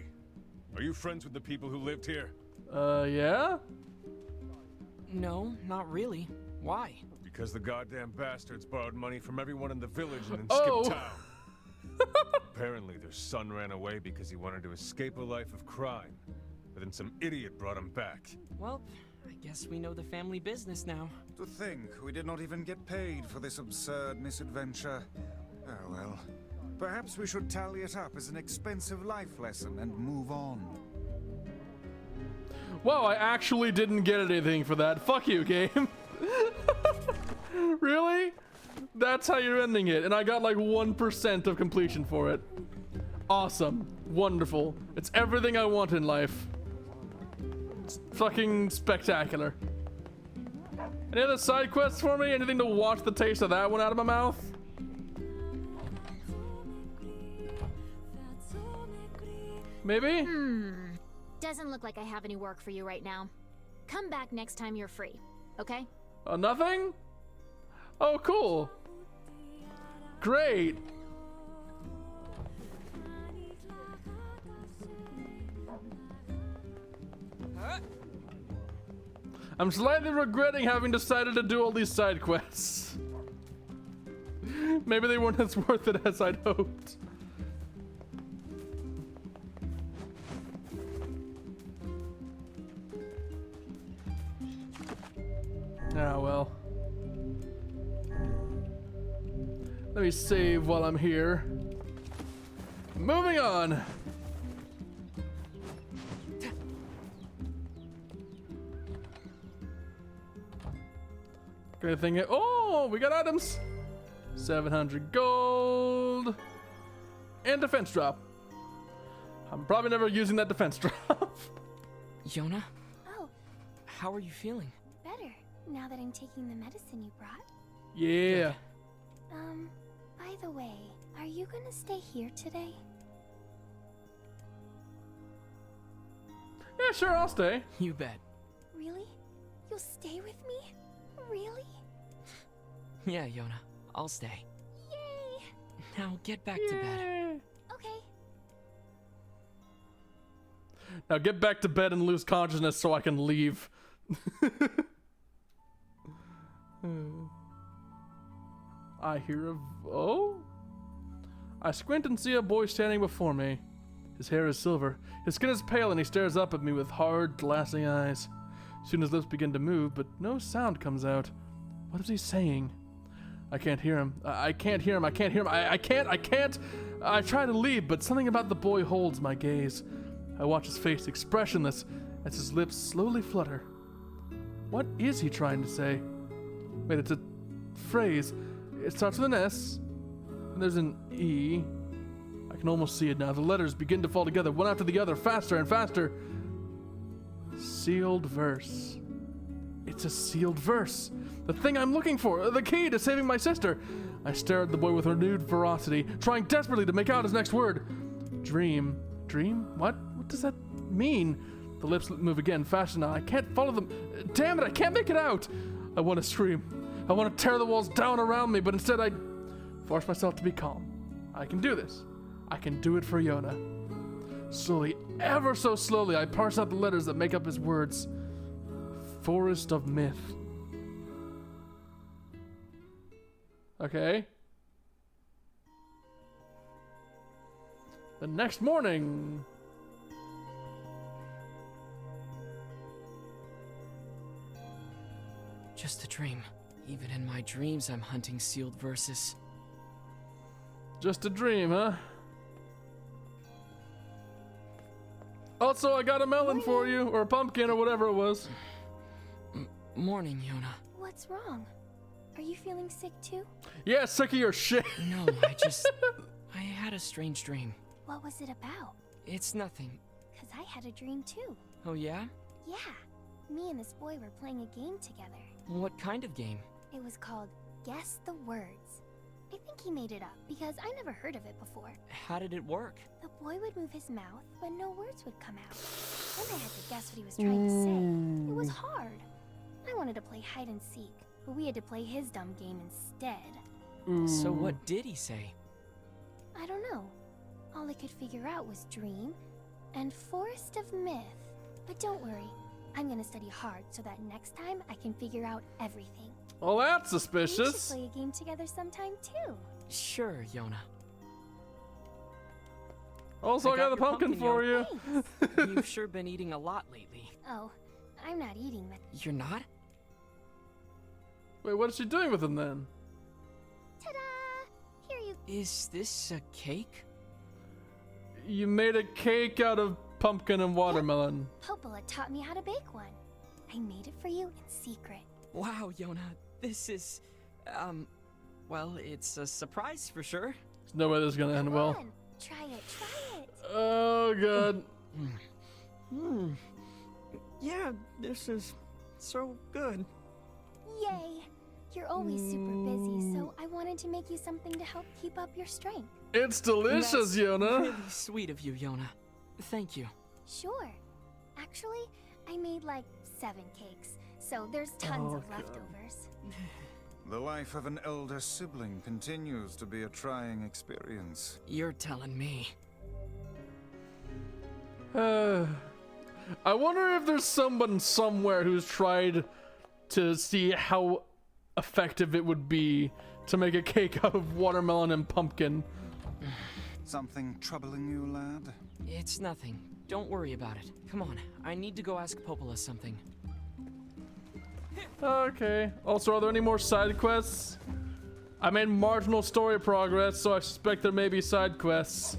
[SPEAKER 13] are you friends with the people who lived here?
[SPEAKER 1] Yeah?
[SPEAKER 2] No, not really. Why?
[SPEAKER 13] Because the goddamn bastards borrowed money from everyone in the village and then
[SPEAKER 1] Oh.
[SPEAKER 13] skipped town. Apparently their son ran away because he wanted to escape a life of crime. But then some idiot brought him back.
[SPEAKER 2] Well, I guess we know the family business now.
[SPEAKER 3] To think we did not even get paid for this absurd misadventure. Oh well. Perhaps we should tally it up as an expensive life lesson and move on.
[SPEAKER 1] Wow, I actually didn't get anything for that. Fuck you, game. Really? That's how you're ending it, and I got like 1% of completion for it. Awesome. Wonderful. It's everything I want in life. It's fucking spectacular. Any other side quests for me? Anything to wash the taste of that one out of my mouth? Maybe?
[SPEAKER 7] Doesn't look like I have any work for you right now. Come back next time you're free, okay?
[SPEAKER 1] Nothing? Oh, cool. Great. I'm slightly regretting having decided to do all these side quests. Maybe they weren't as worth it as I'd hoped. Ah, well. Let me save while I'm here. Moving on. Got anything? Oh, we got items. 700 gold. And defense drop. I'm probably never using that defense drop.
[SPEAKER 2] Yona?
[SPEAKER 5] Oh,
[SPEAKER 2] How are you feeling?
[SPEAKER 5] better now that I'm taking the medicine you brought.
[SPEAKER 1] Yeah.
[SPEAKER 5] By the way, are you gonna stay here today?
[SPEAKER 1] Yeah, sure, I'll stay.
[SPEAKER 2] You bet.
[SPEAKER 5] Really? You'll stay with me? Really?
[SPEAKER 2] Yeah, Yona. I'll stay.
[SPEAKER 5] Yay!
[SPEAKER 2] Now get back to bed.
[SPEAKER 5] Okay.
[SPEAKER 1] Now get back to bed and lose consciousness so I can leave. I hear a... Oh? I squint and see a boy standing before me. His hair is silver. His skin is pale and he stares up at me with hard, glassy eyes. Soon his lips begin to move, but no sound comes out. What is he saying? I can't hear him. I can't hear him. I can't hear him. I can't. I try to leave, but something about the boy holds my gaze. I watch his face expressionless as his lips slowly flutter. What is he trying to say? Wait, it's a phrase. It starts with an S, and there's an E. I can almost see it now. The letters begin to fall together, one after the other, faster and faster. Sealed verse. It's a sealed verse. The thing I'm looking for, the key to saving my sister. I stare at the boy with renewed ferocity, trying desperately to make out his next word. Dream. Dream? What? What does that mean? The lips move again, faster now. I can't follow them. Damn it, I can't make it out. I want to scream. I want to tear the walls down around me, but instead I force myself to be calm. I can do this. I can do it for Yona. Slowly, ever so slowly, I parse out the letters that make up his words. Forest of Myth. Okay. The next morning.
[SPEAKER 2] Just a dream. Even in my dreams, I'm hunting sealed verses.
[SPEAKER 1] Just a dream, huh? Also, I got a melon for you, or a pumpkin, or whatever it was.
[SPEAKER 2] Morning, Yona.
[SPEAKER 7] What's wrong? Are you feeling sick too?
[SPEAKER 1] Yeah, sick of your shit.
[SPEAKER 2] No, I had a strange dream.
[SPEAKER 7] What was it about?
[SPEAKER 2] It's nothing.
[SPEAKER 7] 'Cause I had a dream too.
[SPEAKER 2] Oh, yeah?
[SPEAKER 7] Yeah. Me and this boy were playing a game together.
[SPEAKER 2] What kind of game?
[SPEAKER 7] It was called Guess the Words. I think he made it up because I never heard of it before.
[SPEAKER 2] How did it work?
[SPEAKER 7] The boy would move his mouth, but no words would come out. Then I had to guess what he was trying to say. It was hard. I wanted to play hide and seek, but we had to play his dumb game instead.
[SPEAKER 2] So what did he say?
[SPEAKER 7] I don't know. All I could figure out was dream and Forest of Myth. But don't worry, I'm gonna study hard so that next time I can figure out everything.
[SPEAKER 1] Well, that's
[SPEAKER 7] We should
[SPEAKER 1] suspicious.
[SPEAKER 7] play a game together sometime too.
[SPEAKER 2] Sure, Yona.
[SPEAKER 1] Also, I got the
[SPEAKER 2] your
[SPEAKER 1] pumpkin for you.
[SPEAKER 2] You've sure been eating a lot lately.
[SPEAKER 7] Oh, I'm not eating that.
[SPEAKER 2] You're not?
[SPEAKER 1] Wait, what is she doing with him then?
[SPEAKER 7] Ta-da! Here you.
[SPEAKER 2] Is this a cake?
[SPEAKER 1] You made a cake out of pumpkin and watermelon.
[SPEAKER 7] Popola taught me how to bake one. I made it for you in secret.
[SPEAKER 2] Wow, Yona, this is, well, it's a surprise for sure.
[SPEAKER 1] There's no way this is gonna end well.
[SPEAKER 7] Come on, try it, try it.
[SPEAKER 1] Oh, God.
[SPEAKER 2] Yeah, this is so good.
[SPEAKER 7] Yay! You're always super busy, so I wanted to make you something to help keep up your strength.
[SPEAKER 1] It's delicious,
[SPEAKER 2] That's
[SPEAKER 1] Yona.
[SPEAKER 2] really sweet of you, Yona. Thank you.
[SPEAKER 7] Sure. Actually, I made like 7 cakes, so there's tons of leftovers.
[SPEAKER 3] The life of an elder sibling continues to be a trying experience.
[SPEAKER 2] You're telling me.
[SPEAKER 1] I wonder if there's someone somewhere who's tried to see how effective it would be to make a cake out of watermelon and pumpkin.
[SPEAKER 3] Something troubling you, lad?
[SPEAKER 2] It's nothing. Don't worry about it. Come on, I need to go ask Popola something.
[SPEAKER 1] Okay. Also, are there any more side quests? I made marginal story progress, so I suspect there may be side quests.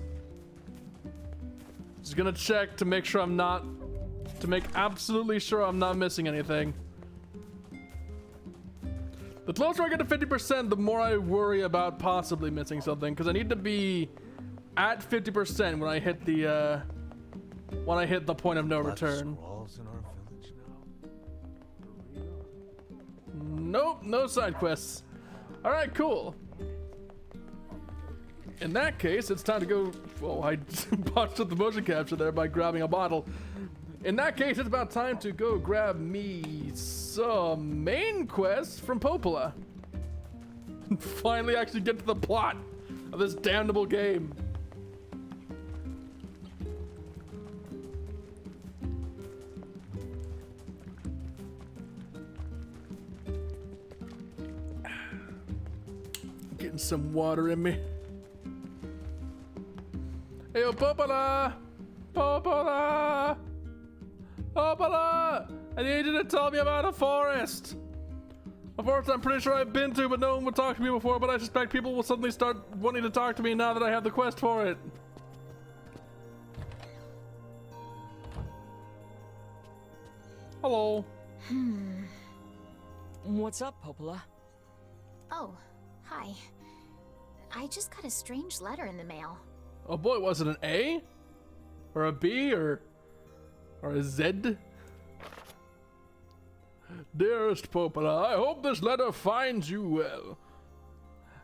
[SPEAKER 1] Just gonna check to make sure to make absolutely sure I'm not missing anything. The closer I get to 50%, the more I worry about possibly missing something, because I need to be at 50% when I hit the point of no return. Nope, no side quests. All right, cool. In that case, it's time to go. Well, I botched up the motion capture there by grabbing a bottle. In that case, it's about time to go grab me some main quests from Popola. And finally actually get to the plot of this damnable game. Getting some water in me. Hey, yo, Popola! Popola! Popola! I need you to tell me about a forest. A forest I'm pretty sure I've been to, but no one would talk to me before, but I suspect people will suddenly start wanting to talk to me now that I have the quest for it. Hello.
[SPEAKER 2] What's up, Popola?
[SPEAKER 14] Oh, hi. I just got a strange letter in the mail.
[SPEAKER 1] Oh boy, was it an A? Or a B? Or a Z? Dearest Popola, I hope this letter finds you well.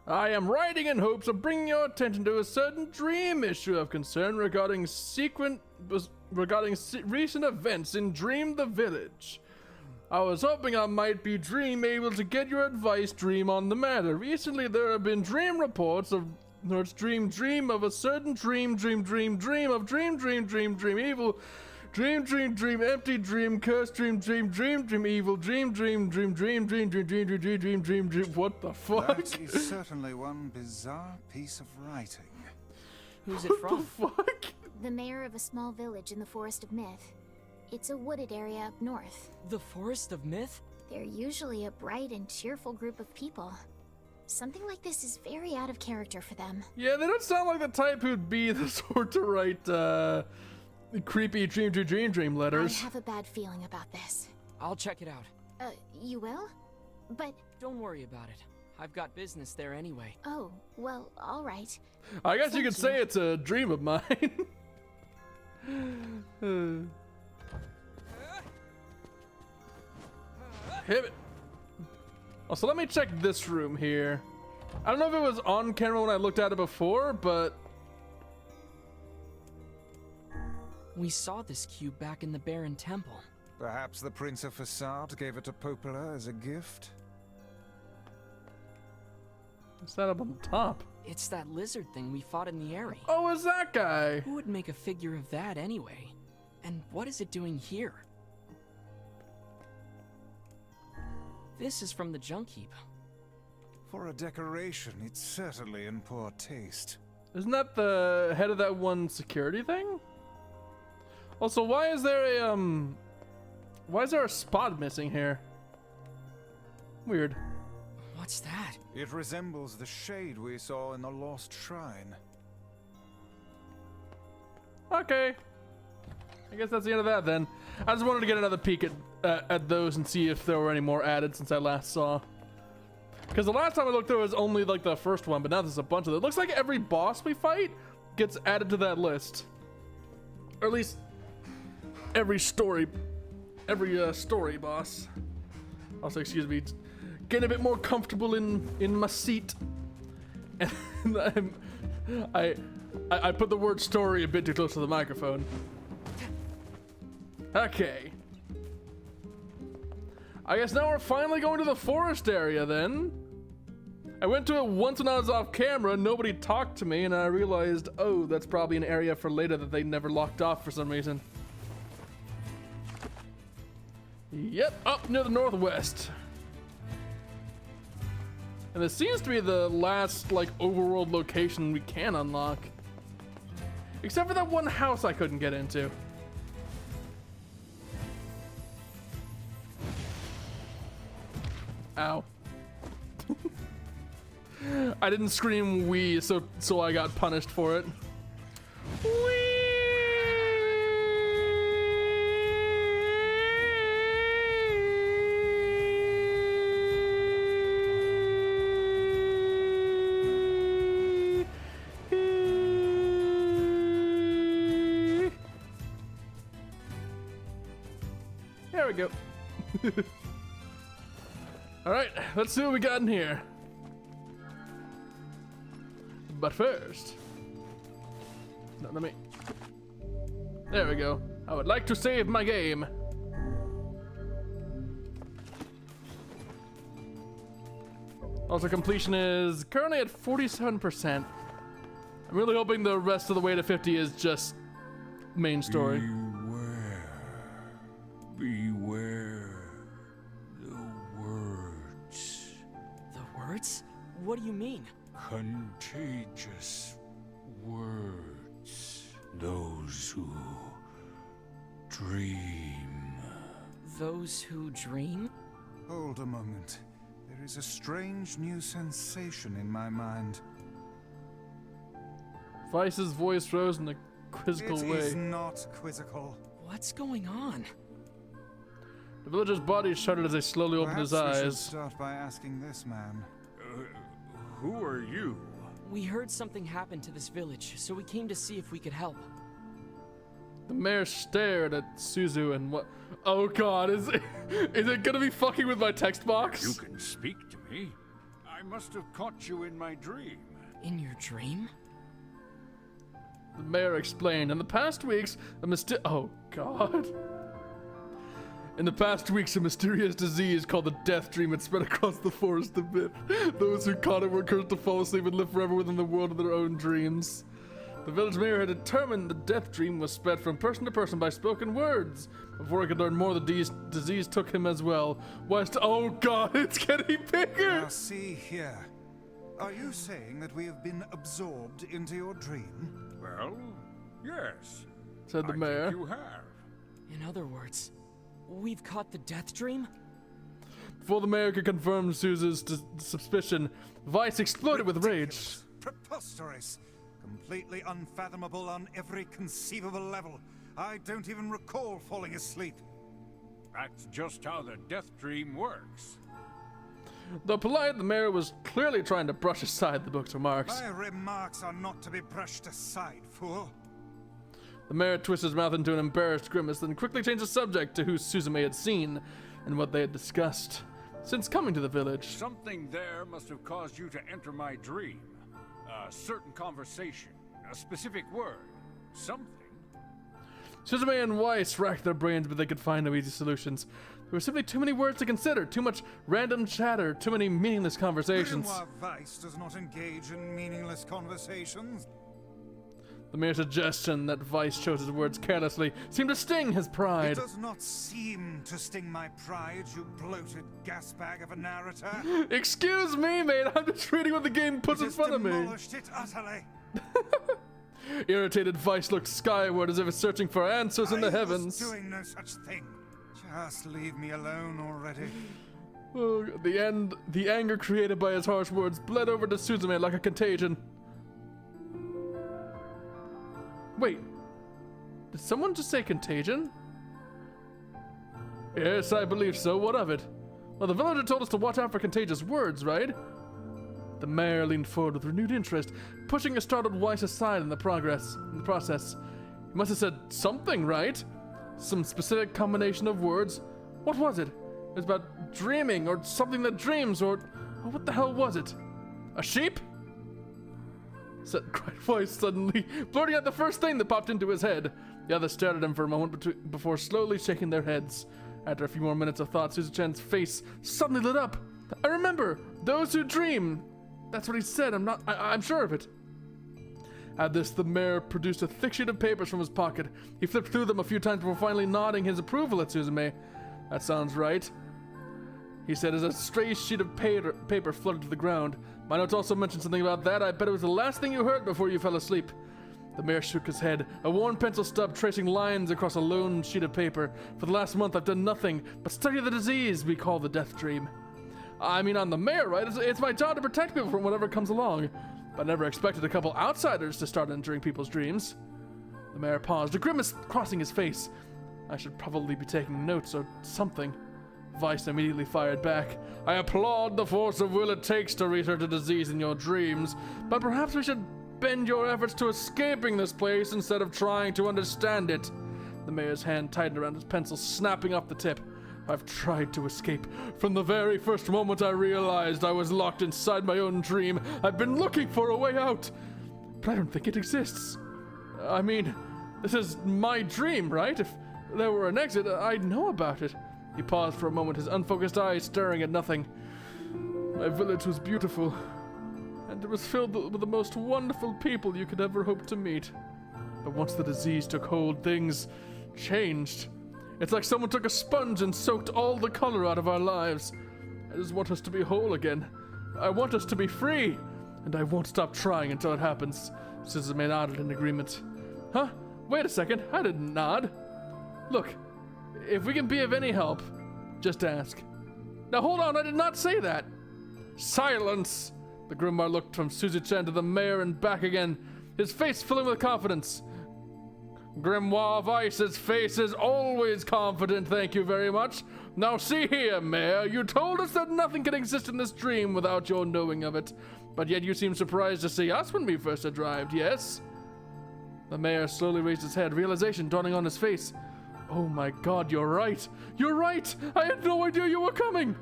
[SPEAKER 1] I am writing in hopes of bringing your attention to a certain dream issue of concern regarding recent events in Dream the Village. I was hoping I might be able to get your advice, Dream, on the matter. Recently, there have been dream reports of dream of a certain dream of dream, evil, dream, empty dream, cursed dream, evil, dream, what the fuck?
[SPEAKER 3] That is certainly one bizarre piece of writing.
[SPEAKER 14] Who's it from?
[SPEAKER 1] What the fuck?
[SPEAKER 14] The mayor of a small village in the Forest of Myth. It's a wooded area up north.
[SPEAKER 2] The Forest of Myth?
[SPEAKER 14] They're usually a bright and cheerful group of people. Something like this is very out of character for them.
[SPEAKER 1] Yeah, they don't sound like the type who'd be the sort to write, creepy dream letters.
[SPEAKER 14] I have a bad feeling about this.
[SPEAKER 2] I'll check it out.
[SPEAKER 14] You will? But...
[SPEAKER 2] Don't worry about it. I've got business there anyway.
[SPEAKER 14] Oh, well, alright.
[SPEAKER 1] I guess you could say it's a dream of mine. Hit it. Also, let me check this room here. I don't know if it was on camera when I looked at it before, but...
[SPEAKER 2] We saw this cube back in the Baron Temple.
[SPEAKER 3] Perhaps the Prince of Facade gave it to Popola as a gift?
[SPEAKER 1] What's that up on the top?
[SPEAKER 2] It's that lizard thing we fought in the area.
[SPEAKER 1] Oh, it's that guy!
[SPEAKER 2] Who would make a figure of that anyway? And what is it doing here? This is from the junk heap.
[SPEAKER 3] For a decoration, it's certainly in poor taste.
[SPEAKER 1] Isn't that the head of that one security thing? Also, why is there a spot missing here? Weird.
[SPEAKER 2] What's that?
[SPEAKER 3] It resembles the shade we saw in the Lost Shrine.
[SPEAKER 1] Okay. I guess that's the end of that then. I just wanted to get another peek at those and see if there were any more added since I last saw. Because the last time I looked there was only like the first one, but now there's a bunch of them. It looks like every boss we fight gets added to that list. Or at least every story boss. Also, excuse me, getting a bit more comfortable in my seat. And I put the word story a bit too close to the microphone. Okay. I guess now we're finally going to the forest area then. I went to it once when I was off camera, nobody talked to me, and I realized, oh, that's probably an area for later that they never locked off for some reason. Yep, up near the northwest. And this seems to be the last, like, overworld location we can unlock. Except for that one house I couldn't get into. Ow. I didn't scream wee, so I got punished for it. Wee! There we go. All right, let's see what we got in here. But first, no, let me. There we go. I would like to save my game. Also, completion is currently at 47%. I'm really hoping the rest of the way to 50 is just main story.
[SPEAKER 15] Beware the words.
[SPEAKER 2] The words? What do you mean?
[SPEAKER 15] Contagious words. Those who dream.
[SPEAKER 2] Those who dream?
[SPEAKER 3] Hold a moment. There is a strange new sensation in my mind.
[SPEAKER 1] Vice's voice rose in a quizzical way.
[SPEAKER 3] It is not quizzical.
[SPEAKER 2] What's going on?
[SPEAKER 1] The villager's body shuddered as he slowly opened his
[SPEAKER 3] Perhaps we should
[SPEAKER 1] eyes.
[SPEAKER 3] start by asking this man.
[SPEAKER 15] Who are you?
[SPEAKER 2] We heard something happened to this village, so we came to see if we could help.
[SPEAKER 1] The mayor stared at Suzu and what? Oh god, is it gonna be fucking with my text box?
[SPEAKER 15] You can speak to me. I must have caught you in my dream.
[SPEAKER 2] In your dream?
[SPEAKER 1] The mayor explained. In the past weeks, oh god. In the past weeks, a mysterious disease called the Death Dream had spread across the forest of myth. Those who caught it were cursed to fall asleep and live forever within the world of their own dreams. The village mayor had determined the Death Dream was spread from person to person by spoken words. Before he could learn more, the disease took him as well. Oh god, it's getting bigger!
[SPEAKER 3] Now see here. Are you saying that we have been absorbed into your dream?
[SPEAKER 15] Well, yes.
[SPEAKER 1] Said the mayor.
[SPEAKER 15] Think you have.
[SPEAKER 2] In other words, we've caught the Death Dream?
[SPEAKER 1] Before the mayor could confirm Suzu's suspicion, Vice exploded with rage.
[SPEAKER 3] Preposterous. Completely unfathomable on every conceivable level. I don't even recall falling asleep.
[SPEAKER 15] That's just how the Death Dream works.
[SPEAKER 1] Though polite, the mayor was clearly trying to brush aside the book's remarks.
[SPEAKER 3] My remarks are not to be brushed aside, fool.
[SPEAKER 1] The mayor twisted his mouth into an embarrassed grimace, then quickly changed the subject to who Suzume had seen and what they had discussed since coming to the village.
[SPEAKER 15] Something there must have caused you to enter my dream. A certain conversation, a specific word, something.
[SPEAKER 1] Suzume and Weiss racked their brains, but they could find no easy solutions. There were simply too many words to consider, too much random chatter, too many meaningless conversations.
[SPEAKER 3] Grimoire Weiss does not engage in meaningless conversations.
[SPEAKER 1] The mere suggestion that Weiss chose his words carelessly seemed to sting his pride.
[SPEAKER 3] It does not seem to sting my pride, you bloated gasbag of a narrator.
[SPEAKER 1] Excuse me, mate. I'm just reading what the game puts in front of me.
[SPEAKER 3] Demolished it utterly.
[SPEAKER 1] Irritated Weiss looked skyward as if searching for answers in the heavens.
[SPEAKER 3] I was doing no such thing. Just leave me alone already.
[SPEAKER 1] Oh, the anger created by his harsh words bled over to Suzume like a contagion. Wait, did someone just say contagion? Yes, I believe so. What of it? Well, the villager told us to watch out for contagious words, right? The mayor leaned forward with renewed interest, pushing a startled Weiss aside in the process. He must have said something, right? Some specific combination of words. What was it? It was about dreaming, or something that dreams, or what the hell was it? A sheep? Cried Weiss suddenly, blurting out the first thing that popped into his head. The others stared at him for a moment before slowly shaking their heads. After a few more minutes of thought, Suzu-chan's face suddenly lit up. I remember! Those who dream! That's what he said, I'm sure of it. At this, the mayor produced a thick sheet of papers from his pocket. He flipped through them a few times before finally nodding his approval at Suzume. That sounds right, he said as a stray sheet of paper fluttered to the ground. My notes also mentioned something about that. I bet it was the last thing you heard before you fell asleep. The mayor shook his head, a worn pencil stub tracing lines across a lone sheet of paper. For the last month, I've done nothing but study the disease we call the Death Dream. I mean, I'm the mayor, right? It's my job to protect people from whatever comes along. But I never expected a couple outsiders to start entering people's dreams. The mayor paused, a grimace crossing his face. I should probably be taking notes or something. Weiss immediately fired back. I applaud the force of will it takes to research a disease in your dreams, but perhaps we should bend your efforts to escaping this place instead of trying to understand it. The mayor's hand tightened around his pencil, snapping off the tip. I've tried to escape. From the very first moment I realized I was locked inside my own dream, I've been looking for a way out. But I don't think it exists. I mean, this is my dream, right? If there were an exit, I'd know about it. He paused for a moment, his unfocused eyes staring at nothing. My village was beautiful, and it was filled with the most wonderful people you could ever hope to meet. But once the disease took hold, things changed. It's like someone took a sponge and soaked all the color out of our lives. I just want us to be whole again. I want us to be free, and I won't stop trying until it happens. Suzume nodded in agreement. Huh? Wait a second, I didn't nod. Look, if we can be of any help, just ask. Now hold on, I did not say that. Silence! The Grimoire looked from Suzu-chan to the mayor and back again, his face filling with confidence. Grimoire Weiss's face is always confident, thank you very much. Now see here, Mayor, you told us that nothing can exist in this dream without your knowing of it. But yet you seem surprised to see us when we first arrived, yes? The mayor slowly raised his head, realization dawning on his face. Oh my god, you're right! You're right! I had no idea you were coming!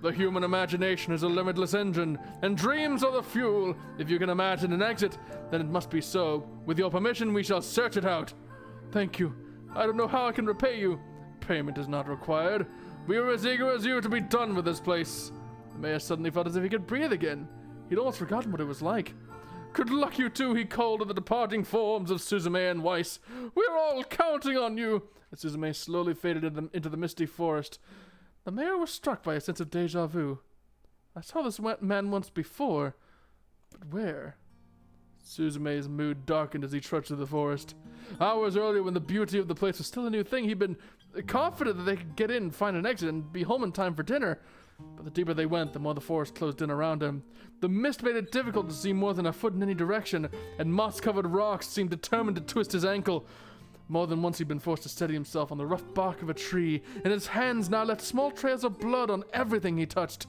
[SPEAKER 1] The human imagination is a limitless engine, and dreams are the fuel. If you can imagine an exit, then it must be so. With your permission, we shall search it out. Thank you. I don't know how I can repay you. Payment is not required. We were as eager as you to be done with this place. The mayor suddenly felt as if he could breathe again. He'd almost forgotten what it was like. Good luck, you two, he called to the departing forms of Suzume and Weiss. We're all counting on you. As Suzume slowly faded into the misty forest, the mayor was struck by a sense of deja vu. I saw this man once before, but where? Suzume's mood darkened as he trudged through the forest. Hours earlier, when the beauty of the place was still a new thing, he'd been confident that they could get in, find an exit, and be home in time for dinner. But the deeper they went, the more the forest closed in around him. The mist made it difficult to see more than a foot in any direction, and moss-covered rocks seemed determined to twist his ankle. More than once he'd been forced to steady himself on the rough bark of a tree, and his hands now left small trails of blood on everything he touched.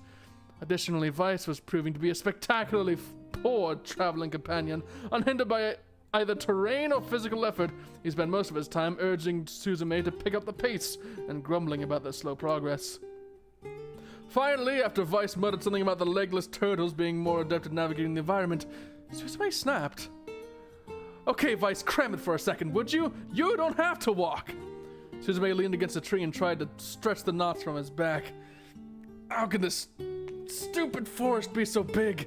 [SPEAKER 1] Additionally, Weiss was proving to be a spectacularly poor traveling companion. Unhindered by either terrain or physical effort, he spent most of his time urging Suzume to pick up the pace and grumbling about their slow progress. Finally, after Weiss muttered something about the legless turtles being more adept at navigating the environment, Suzume snapped. Okay, Weiss, cram it for a second, would you? You don't have to walk! Suzume leaned against a tree and tried to stretch the knots from his back. How can this stupid forest be so big?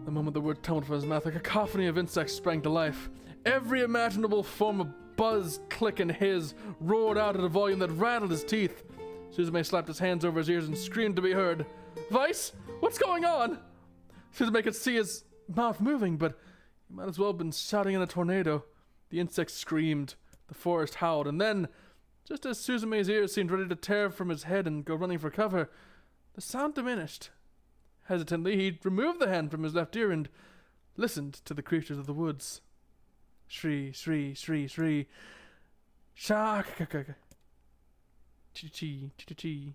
[SPEAKER 1] The moment the word tumbled from his mouth, a cacophony of insects sprang to life. Every imaginable form of buzz, click, and hiss roared out at a volume that rattled his teeth. Suzume slapped his hands over his ears and screamed to be heard. Weiss, what's going on? Suzume could see his mouth moving, but he might as well have been shouting in a tornado. The insects screamed, the forest howled, and then, just as Suzume's ears seemed ready to tear from his head and go running for cover, the sound diminished. Hesitantly, he removed the hand from his left ear and listened to the creatures of the woods. Shri, shri, shri, shri. Shak. Chi-chi, chi-chi.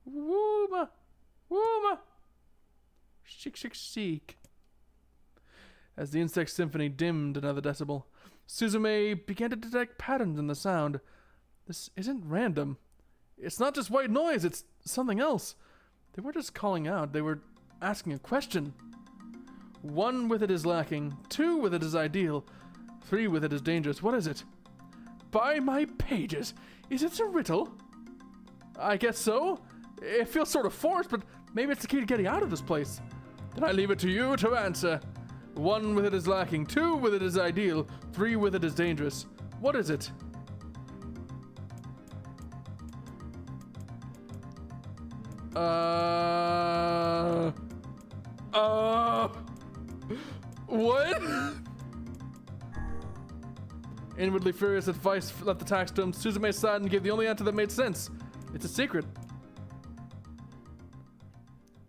[SPEAKER 1] Wooma, wooma. Shik, shik, shik. As the insect symphony dimmed another decibel, Suzume began to detect patterns in the sound. This isn't random. It's not just white noise, it's something else. They weren't just calling out, they were asking a question. 1 with it is lacking, 2 with it is ideal, 3 with it is dangerous. What is it? By my pages, is it a riddle? I guess so. It feels sort of forced, but maybe it's the key to getting out of this place. Then I leave it to you to answer. 1 with it is lacking, 2 with it is ideal, 3 with it is dangerous. What is it? What? Inwardly furious that Weiss left the taxstone, Suzume sighed and gave the only answer that made sense. It's a secret.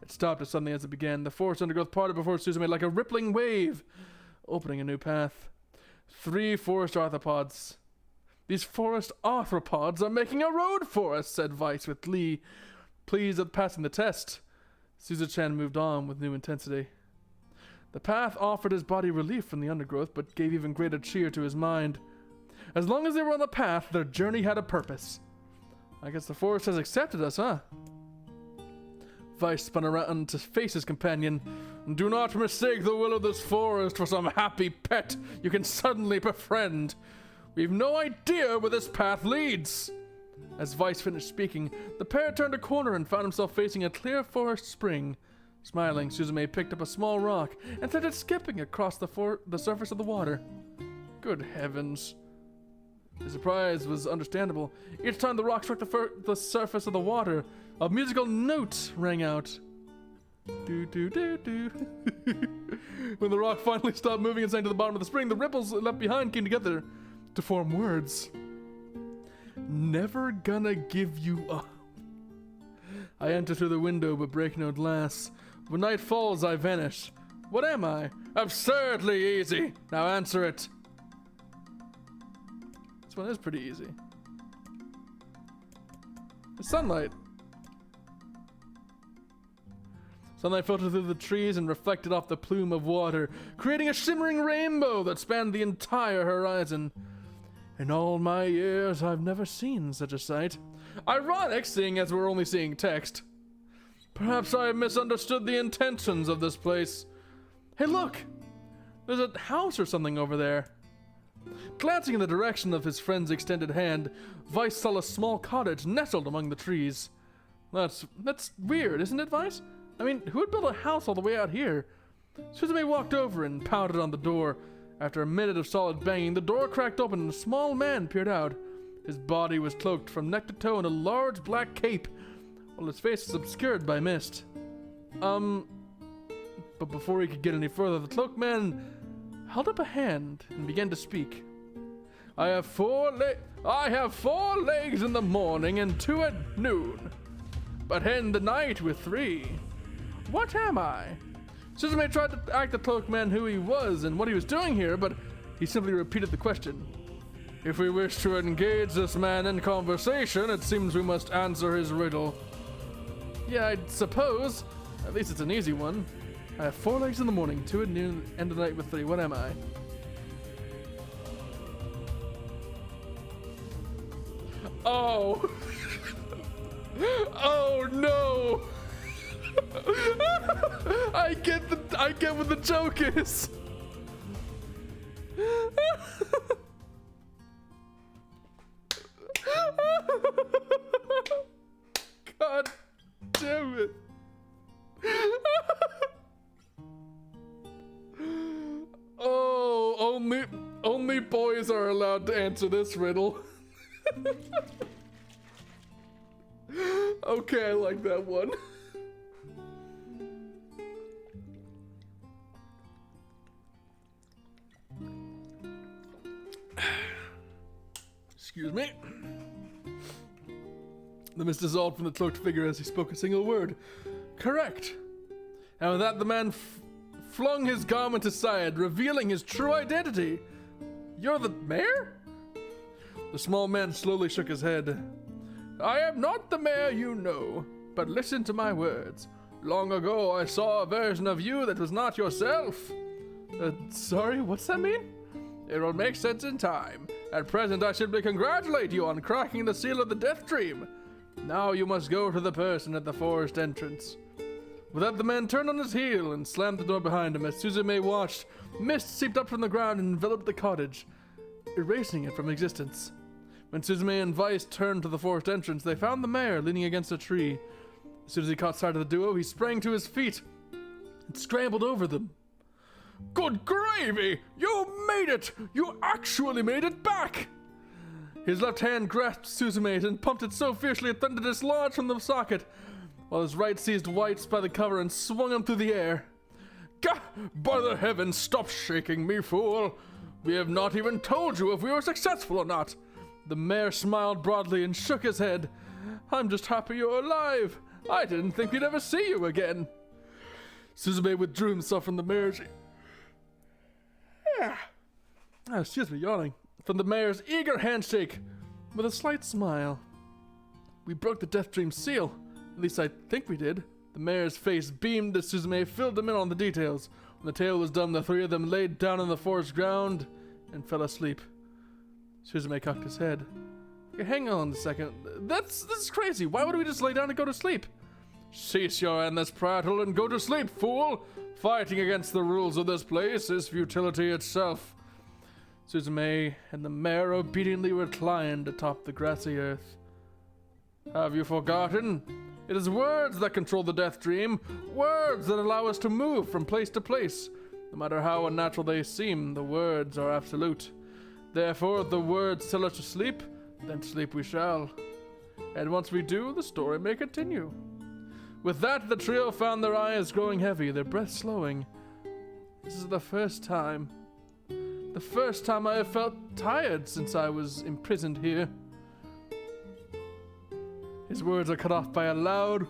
[SPEAKER 1] It stopped as suddenly as it began. The forest undergrowth parted before Suzume like a rippling wave, opening a new path. 3 forest arthropods. These forest arthropods are making a road for us, said Weiss with glee. Pleased at passing the test, Suzu-chan moved on with new intensity. The path offered his body relief from the undergrowth, but gave even greater cheer to his mind. As long as they were on the path, their journey had a purpose. I guess the forest has accepted us, huh? Weiss spun around to face his companion. Do not mistake the will of this forest for some happy pet you can suddenly befriend. We've no idea where this path leads. As Weiss finished speaking, the pair turned a corner and found himself facing a clear forest spring. Smiling, Suzume picked up a small rock and started skipping across the surface of the water. Good heavens. His surprise was understandable. Each time the rock struck the surface of the water, a musical note rang out. Do do do do. When the rock finally stopped moving and sank to the bottom of the spring, the ripples left behind came together to form words. Never gonna give you up. I enter through the window but break no glass. When night falls, I vanish. What am I? Absurdly easy. Now answer it. This one is pretty easy. The sunlight. Sunlight filtered through the trees and reflected off the plume of water, creating a shimmering rainbow that spanned the entire horizon. In all my years, I've never seen such a sight. Ironic, seeing as we're only seeing text. Perhaps I have misunderstood the intentions of this place. Hey, look! There's a house or something over there. Glancing in the direction of his friend's extended hand, Vice saw a small cottage nestled among the trees. That's weird, isn't it, Vice? I mean, who would build a house all the way out here? Suzume walked over and pounded on the door. After a minute of solid banging, the door cracked open and a small man peered out. His body was cloaked from neck to toe in a large black cape, while his face was obscured by mist. But before he could get any further, the cloaked man held up a hand and began to speak. I have four legs in the morning and 2 at noon, but end the night with 3. What am I? Suzume tried to act the cloaked man who he was and what he was doing here, but he simply repeated the question. If we wish to engage this man in conversation, it seems we must answer his riddle. Yeah, I suppose. At least it's an easy one. I have 4 legs in the morning, 2 at noon, end the night with 3. What am I? Oh! Oh no! I get what the joke is. God damn it. Oh, only boys are allowed to answer this riddle. Okay, I like that one. Excuse me. The mist dissolved from the cloaked figure as he spoke a single word. Correct. And with that, the man flung his garment aside, revealing his true identity. You're the mayor? The small man slowly shook his head. I am not the mayor you know, but listen to my words. Long ago, I saw a version of you that was not yourself. Sorry, what's that mean? It will make sense in time. At present, I simply congratulate you on cracking the seal of the Death Dream. Now you must go to the person at the forest entrance. With that, the man turned on his heel and slammed the door behind him. As Suzume watched, mist seeped up from the ground and enveloped the cottage, erasing it from existence. When Suzume and Vice turned to the forest entrance, they found the mayor leaning against a tree. As soon as he caught sight of the duo, he sprang to his feet and scrambled over them. Good gravy! You made it! You actually made it back! His left hand grasped Suzume's and pumped it so fiercely it thundered to dislodge from the socket, while his right seized White's by the cover and swung him through the air. Gah! By the heavens, stop shaking me, fool! We have not even told you if we were successful or not. The mayor smiled broadly and shook his head. I'm just happy you're alive. I didn't think we'd ever see you again. Suzume withdrew himself from the mayor's... excuse me, yawning. From the mayor's eager handshake, with a slight smile. We broke the Death Dream seal. At least I think we did. The mayor's face beamed as Suzume filled them in on the details. When the tale was done, the 3 of them laid down on the forest ground and fell asleep. Suzume cocked his head. Okay, hang on a second. This is crazy. Why would we just lay down and go to sleep? Cease your endless prattle and go to sleep, fool! Fighting against the rules of this place is futility itself. Suzume and the mayor obediently reclined atop the grassy earth. Have you forgotten? It is words that control the Death Dream, words that allow us to move from place to place. No matter how unnatural they seem, the words are absolute. Therefore, if the words tell us to sleep, then sleep we shall. And once we do, the story may continue. With that, the trio found their eyes growing heavy, their breath slowing. This is the first time I have felt tired since I was imprisoned here. His words are cut off by a loud,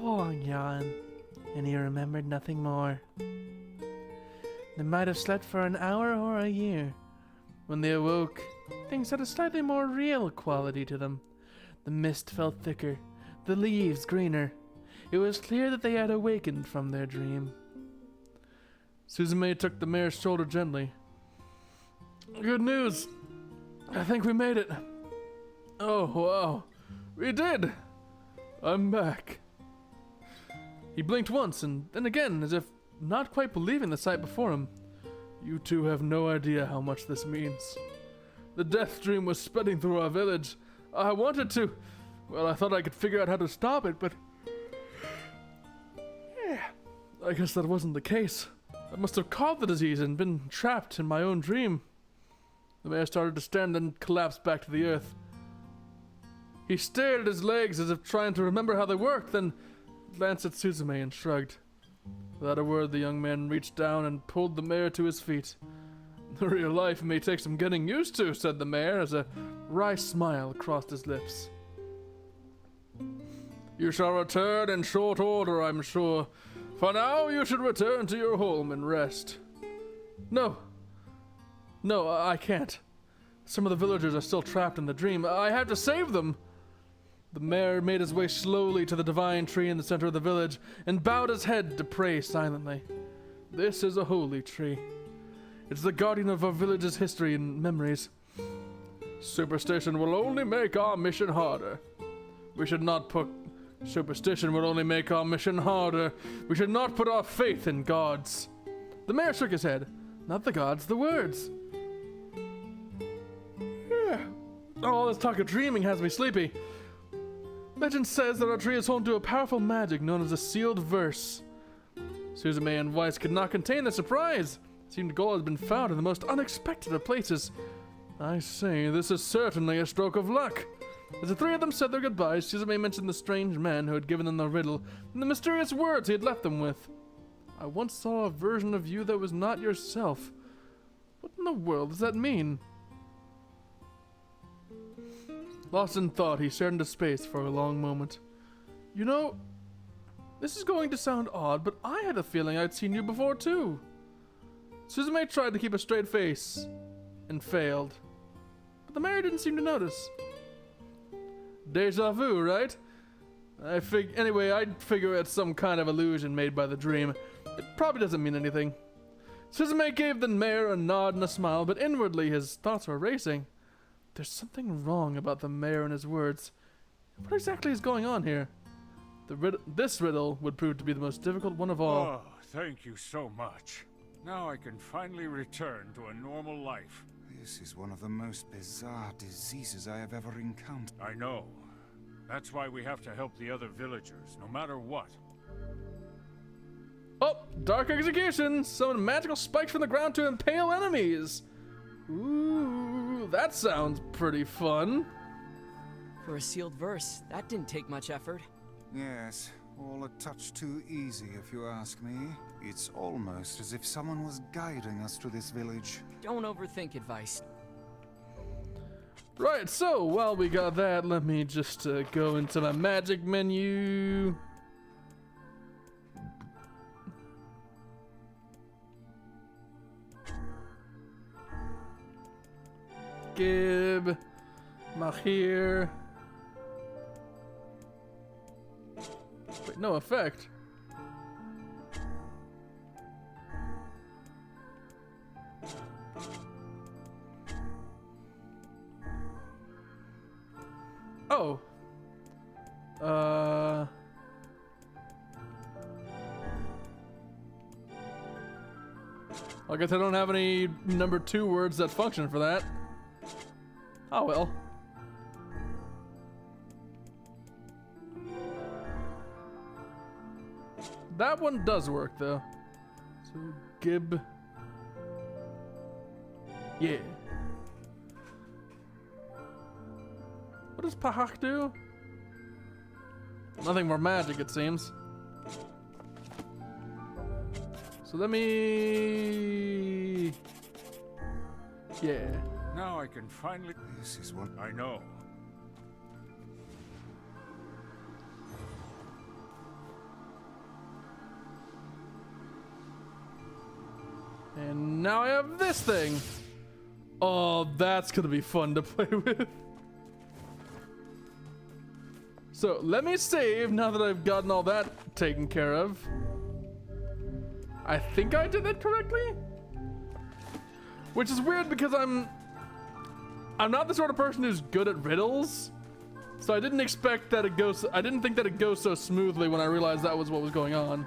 [SPEAKER 1] long yawn, and he remembered nothing more. They might have slept for an hour or a year. When they awoke, things had a slightly more real quality to them. The mist felt thicker. the leaves greener. It was clear that they had awakened from their dream. Suzume took the mare's shoulder gently. Good news. I think we made it. Oh, wow. We did. I'm back. He blinked once and then again, as if not quite believing the sight before him. You two have no idea how much this means. The death dream was spreading through our village. I wanted to. Well, I thought I could figure out how to stop it, but... yeah, I guess that wasn't the case. I must have caught the disease and been trapped in my own dream. The mayor started to stand and collapsed back to the earth. He stared at his legs as if trying to remember how they worked, then glanced at Suzume and shrugged. Without a word, the young man reached down and pulled the mayor to his feet. The real life may take some getting used to, said the mayor as a wry smile crossed his lips. You shall return in short order, I'm sure. For now, you should return to your home and rest. No, I can't. Some of the villagers are still trapped in the dream. I have to save them. The mayor made his way slowly to the divine tree in the center of the village and bowed his head to pray silently. This is a holy tree. It's the guardian of our village's history and memories. Superstition will only make our mission harder. We should not put... Superstition will only make our mission harder. We should not put our faith in gods. The mayor shook his head. Not the gods, the words. Yeah. All this talk of dreaming has me sleepy. Legend says that our tree is home to a powerful magic known as a sealed verse. Suzume and Weiss could not contain their surprise. It seemed gold had been found in the most unexpected of places. I say, this is certainly a stroke of luck. As the three of them said their goodbyes, Suzume mentioned the strange man who had given them the riddle and the mysterious words he had left them with. I once saw a version of you that was not yourself. What in the world does that mean? Lost in thought, he stared into space for a long moment. You know, this is going to sound odd, but I had a feeling I'd seen you before too. Suzume tried to keep a straight face and failed, but the mayor didn't seem to notice. Deja vu, right? Anyway, I'd figure it's some kind of illusion made by the dream. It probably doesn't mean anything. Suzume gave the mayor a nod and a smile, but inwardly his thoughts were racing. There's something wrong about the mayor and his words. What exactly is going on here? This riddle would prove to be the most difficult one of all.
[SPEAKER 15] Oh, thank you so much. Now I can finally return to a normal life.
[SPEAKER 3] This is one of the most bizarre diseases I have ever encountered.
[SPEAKER 15] I know. That's why we have to help the other villagers, no matter what.
[SPEAKER 1] Oh, dark execution! Summon magical spikes from the ground to impale enemies! Ooh, that sounds pretty fun.
[SPEAKER 2] For a sealed verse, that didn't take much effort.
[SPEAKER 3] Yes, all a touch too easy if you ask me. It's almost as if someone was guiding us to this village.
[SPEAKER 2] Don't overthink advice.
[SPEAKER 1] Right, so while we got that, let me just go into my magic menu. Gib, Mahir. Wait, no effect. Oh. I guess I don't have any number 2 words that function for that. Oh well. That one does work though. So Gib. Yeah. What does Pahak do? Nothing more magic, it seems. So let me... Yeah.
[SPEAKER 15] Now I can finally...
[SPEAKER 3] This is what
[SPEAKER 15] I know.
[SPEAKER 1] And now I have this thing. Oh, that's gonna be fun to play with. So let me save now that I've gotten all that taken care of. I think I did that correctly, which is weird because I'm not the sort of person who's good at riddles, so I didn't expect that it goes. I didn't think that it goes so smoothly when I realized that was what was going on.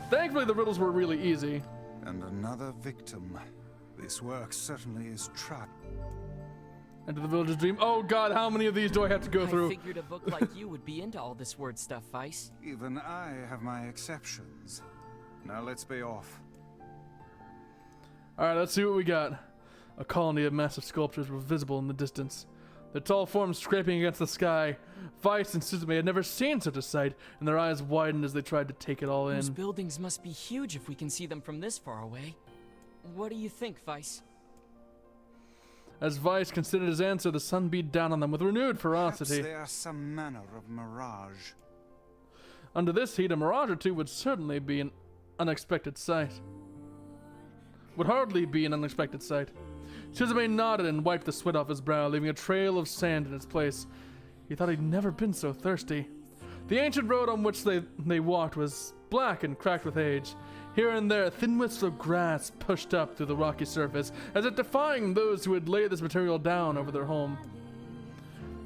[SPEAKER 1] Thankfully, the riddles were really easy.
[SPEAKER 3] And another victim. This work certainly is trapped.
[SPEAKER 1] Enter the villager's dream. Oh God, how many of these do I have to go through?
[SPEAKER 2] I figured a book like you would be into all this word stuff, Vice.
[SPEAKER 3] Even I have my exceptions. Now let's be off.
[SPEAKER 1] All right, let's see what we got. A colony of massive sculptures were visible in the distance, their tall forms scraping against the sky. Vice and Suzume had never seen such a sight, and their eyes widened as they tried to take it all in.
[SPEAKER 2] Those buildings must be huge if we can see them from this far away. What do you think, Vice?
[SPEAKER 1] As Vice considered his answer, the sun beat down on them with renewed ferocity.
[SPEAKER 3] Perhaps they are some manner of mirage.
[SPEAKER 1] Under this heat, a mirage or two would certainly be an unexpected sight. Would hardly be an unexpected sight. Suzume nodded and wiped the sweat off his brow, leaving a trail of sand in its place. He thought he'd never been so thirsty. The ancient road on which they walked was black and cracked with age. Here and there, thin wisps of grass pushed up through the rocky surface, as if defying those who had laid this material down over their home.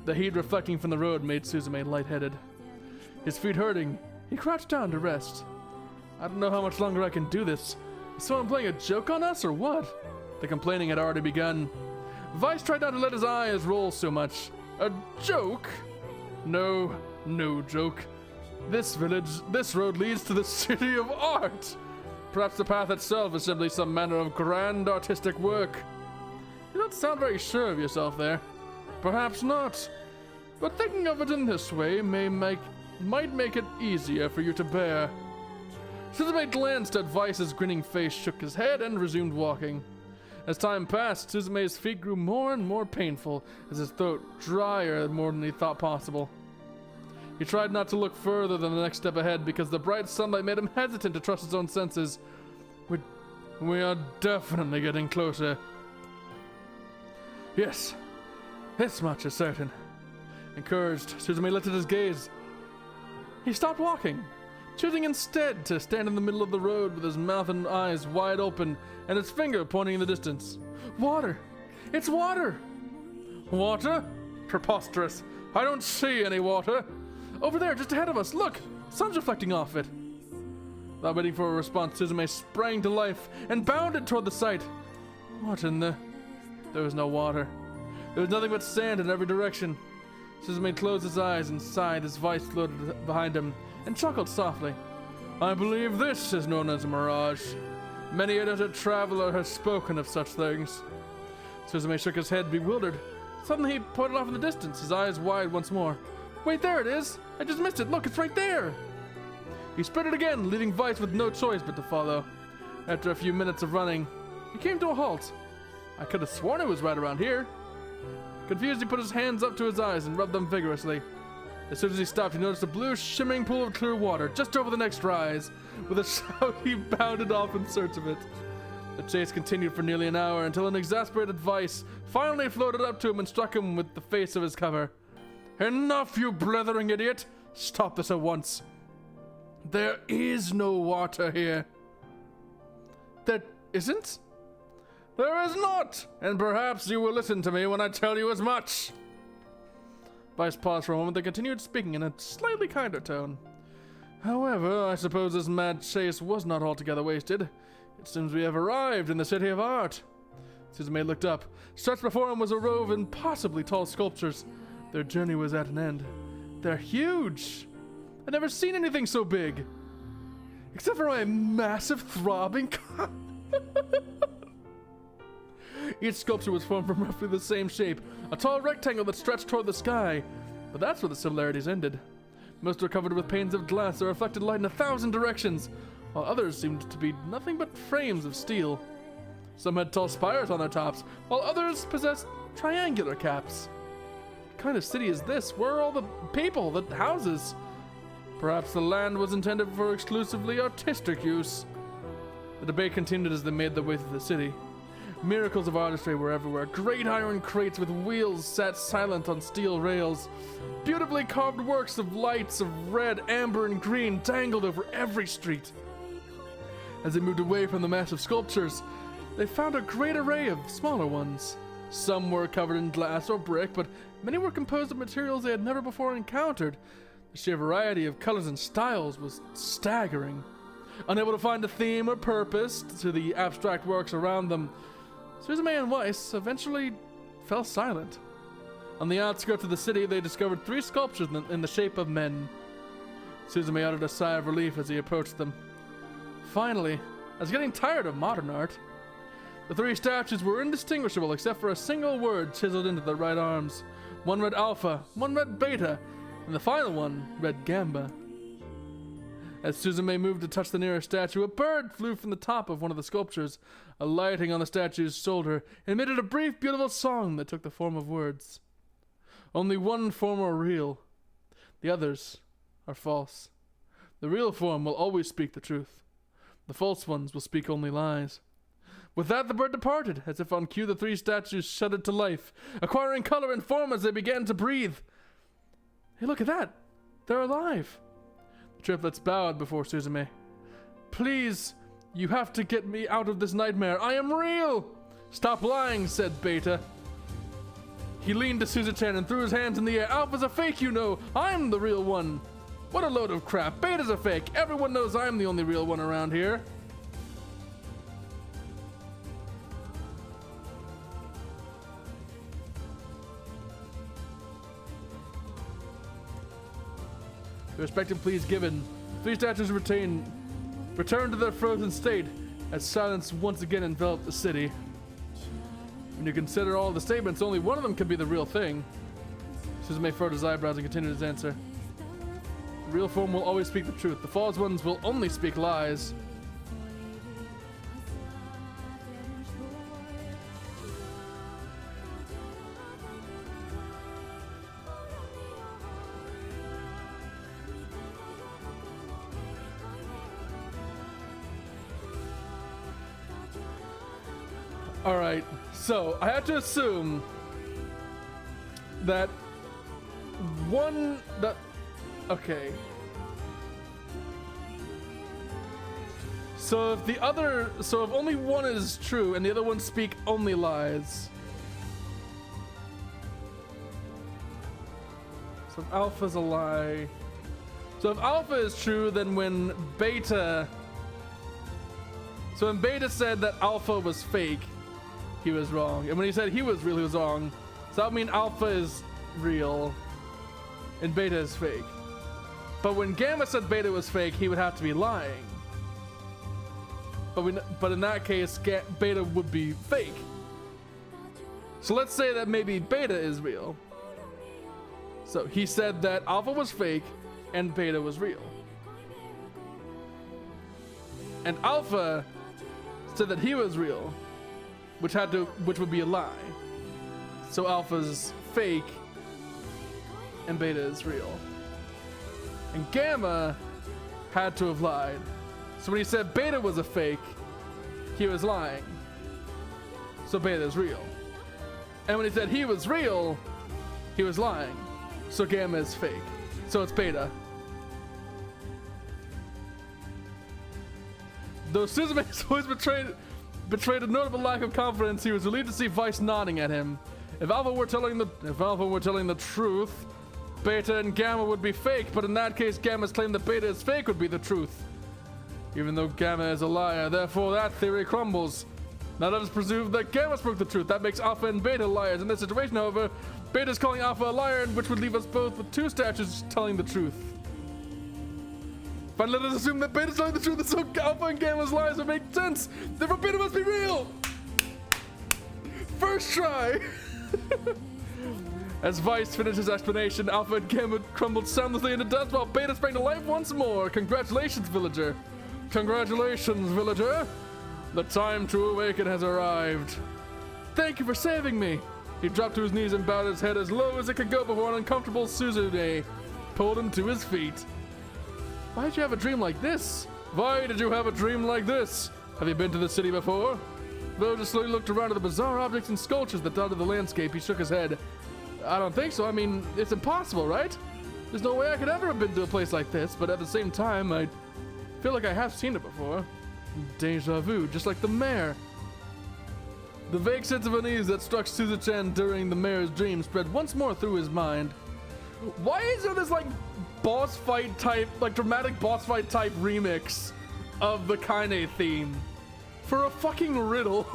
[SPEAKER 1] The heat reflecting from the road made Suzume lightheaded. His feet hurting, he crouched down to rest. I don't know how much longer I can do this. Is someone playing a joke on us, or what? The complaining had already begun. Vice tried not to let his eyes roll so much. A joke? No, no joke. This road leads to the city of art. Perhaps the path itself is simply some manner of grand artistic work. You don't sound very sure of yourself there. Perhaps not. But thinking of it in this way might make it easier for you to bear. Suzume glanced at Vice's grinning face, shook his head, and resumed walking. As time passed, Suzume's feet grew more and more painful, as his throat drier more than he thought possible. He tried not to look further than the next step ahead because the bright sunlight made him hesitant to trust his own senses. We are definitely getting closer. Yes, this much is certain. Encouraged, Suzume lifted his gaze. He stopped walking, choosing instead to stand in the middle of the road with his mouth and eyes wide open and his finger pointing in the distance. Water! It's water! Water? Preposterous. I don't see any water. Over there, just ahead of us. Look! Sun's reflecting off it. Without waiting for a response, Suzume sprang to life and bounded toward the sight. What in the... There was no water. There was nothing but sand in every direction. Suzume closed his eyes and sighed as Vice floated behind him and chuckled softly. I believe this is known as a mirage. Many a desert traveler has spoken of such things. Suzume shook his head, bewildered. Suddenly he pointed off in the distance, his eyes wide once more. Wait, there it is! I just missed it! Look, it's right there! He sprinted again, leaving Vice with no choice but to follow. After a few minutes of running, he came to a halt. I could have sworn it was right around here. Confused, he put his hands up to his eyes and rubbed them vigorously. As soon as he stopped, he noticed a blue, shimmering pool of clear water just over the next rise. With a shout, he bounded off in search of it. The chase continued for nearly an hour until an exasperated Vice finally floated up to him and struck him with the face of his cover. Enough, you blithering idiot! Stop this at once. There is no water here. There isn't? There is not, and perhaps you will listen to me when I tell you as much. Vice paused for a moment, then continued speaking in a slightly kinder tone. However, I suppose this mad chase was not altogether wasted. It seems we have arrived in the city of art. Suzume looked up. Stretched before him was a row of impossibly tall sculptures. Their journey was at an end. They're huge. I've never seen anything so big. Except for my massive throbbing Each sculpture was formed from roughly the same shape, a tall rectangle that stretched toward the sky. But that's where the similarities ended. Most were covered with panes of glass that reflected light in 1,000 directions, while others seemed to be nothing but frames of steel. Some had tall spires on their tops, while others possessed triangular caps. What kind of city is this? Where are all the people, the houses? Perhaps the land was intended for exclusively artistic use. The debate continued as they made their way through the city. Miracles of artistry were everywhere. Great iron crates with wheels sat silent on steel rails. Beautifully carved works of lights of red, amber, and green dangled over every street. As they moved away from the massive sculptures, they found a great array of smaller ones. Some were covered in glass or brick, but many were composed of materials they had never before encountered. The sheer variety of colors and styles was staggering. Unable to find a theme or purpose to the abstract works around them, Suzume and Weiss eventually fell silent. On the outskirts of the city, they discovered 3 sculptures in the shape of men. Suzume uttered a sigh of relief as he approached them. Finally, I was getting tired of modern art. The 3 statues were indistinguishable except for a single word chiseled into their right arms. One read Alpha, one read Beta, and the final one read Gamba. As Suzume moved to touch the nearest statue, a bird flew from the top of one of the sculptures. Alighting on the statue's shoulder, it emitted a brief, beautiful song that took the form of words. Only one form are real. The others are false. The real form will always speak the truth. The false ones will speak only lies. With that, the bird departed. As if on cue, the 3 statues shuddered to life, acquiring color and form as they began to breathe. Hey, look at that. They're alive. The triplets bowed before Suzume. Please, you have to get me out of this nightmare. I am real. Stop lying, said Beta. He leaned to Suzuchan and threw his hands in the air. Alpha's a fake, you know. I'm the real one. What a load of crap. Beta's a fake. Everyone knows I'm the only real one around here. Respect and please given. 3 statues returned to their frozen state as silence once again enveloped the city. When you consider all the statements, only one of them could be the real thing. Suzume furrowed his eyebrows and continued his answer. The real form will always speak the truth. The false ones will only speak lies. Alright, so I have to assume that okay. So if only one is true and the other ones speak only lies. So if Alpha's a lie. So if Alpha is true, then when Beta said that Alpha was fake, he was wrong. And when he said he was real, he was wrong. So that would mean Alpha is real and Beta is fake. But when Gamma said Beta was fake, he would have to be lying. But in that case, Beta would be fake. So let's say that maybe Beta is real. So he said that Alpha was fake and Beta was real. And Alpha said that he was real, which would be a lie. So Alpha's fake and Beta is real. And Gamma had to have lied. So when he said Beta was a fake, he was lying. So Beta is real. And when he said he was real, he was lying. So Gamma is fake. So it's Beta. Though Suzume's voice betrayed a notable lack of confidence, he was relieved to see Weiss nodding at him. If Alpha were telling the truth, Beta and Gamma would be fake, but in that case, Gamma's claim that Beta is fake would be the truth. Even though Gamma is a liar, therefore that theory crumbles. Now let us presume that Gamma spoke the truth. That makes Alpha and Beta liars. In this situation, however, Beta's calling Alpha a liar, which would leave us both with 2 statues telling the truth. Fine, let us assume that Beta's telling the truth, so Alpha and Gamma's lies would make sense. Therefore, Beta must be real. First try. As Weiss finished his explanation, Alpha and Gamma crumbled soundlessly into dust while Beta sprang to life once more. Congratulations, villager. Congratulations, villager. The time to awaken has arrived. Thank you for saving me. He dropped to his knees and bowed his head as low as it could go before an uncomfortable Suzume pulled him to his feet. Why did you have a dream like this? Why did you have a dream like this? Have you been to the city before? Villager slowly looked around at the bizarre objects and sculptures that dotted the landscape. He shook his head. I don't think so. I mean, it's impossible, right? There's no way I could ever have been to a place like this, but at the same time, I feel like I have seen it before. Deja vu, just like the mayor. The vague sense of unease that struck Suzu-chan during the mayor's dream spread once more through his mind. Why is there this, like, boss fight type, like, dramatic boss fight type remix of the Kaine theme for a fucking riddle?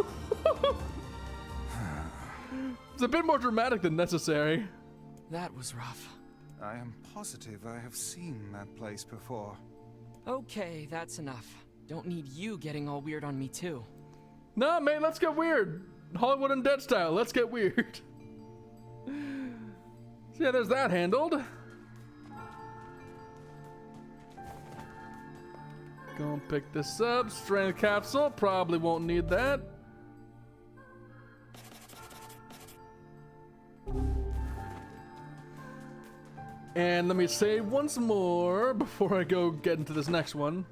[SPEAKER 1] It's a bit more dramatic than necessary.
[SPEAKER 2] That was rough.
[SPEAKER 3] I am positive I have seen that place before.
[SPEAKER 2] Okay, that's enough. Don't need you getting all weird on me too.
[SPEAKER 1] Nah, man, let's get weird. Hollywood Undead style, let's get weird. So yeah, there's that handled. Gonna pick this up. Strength capsule, probably won't need that. And let me save once more before I go get into this next one.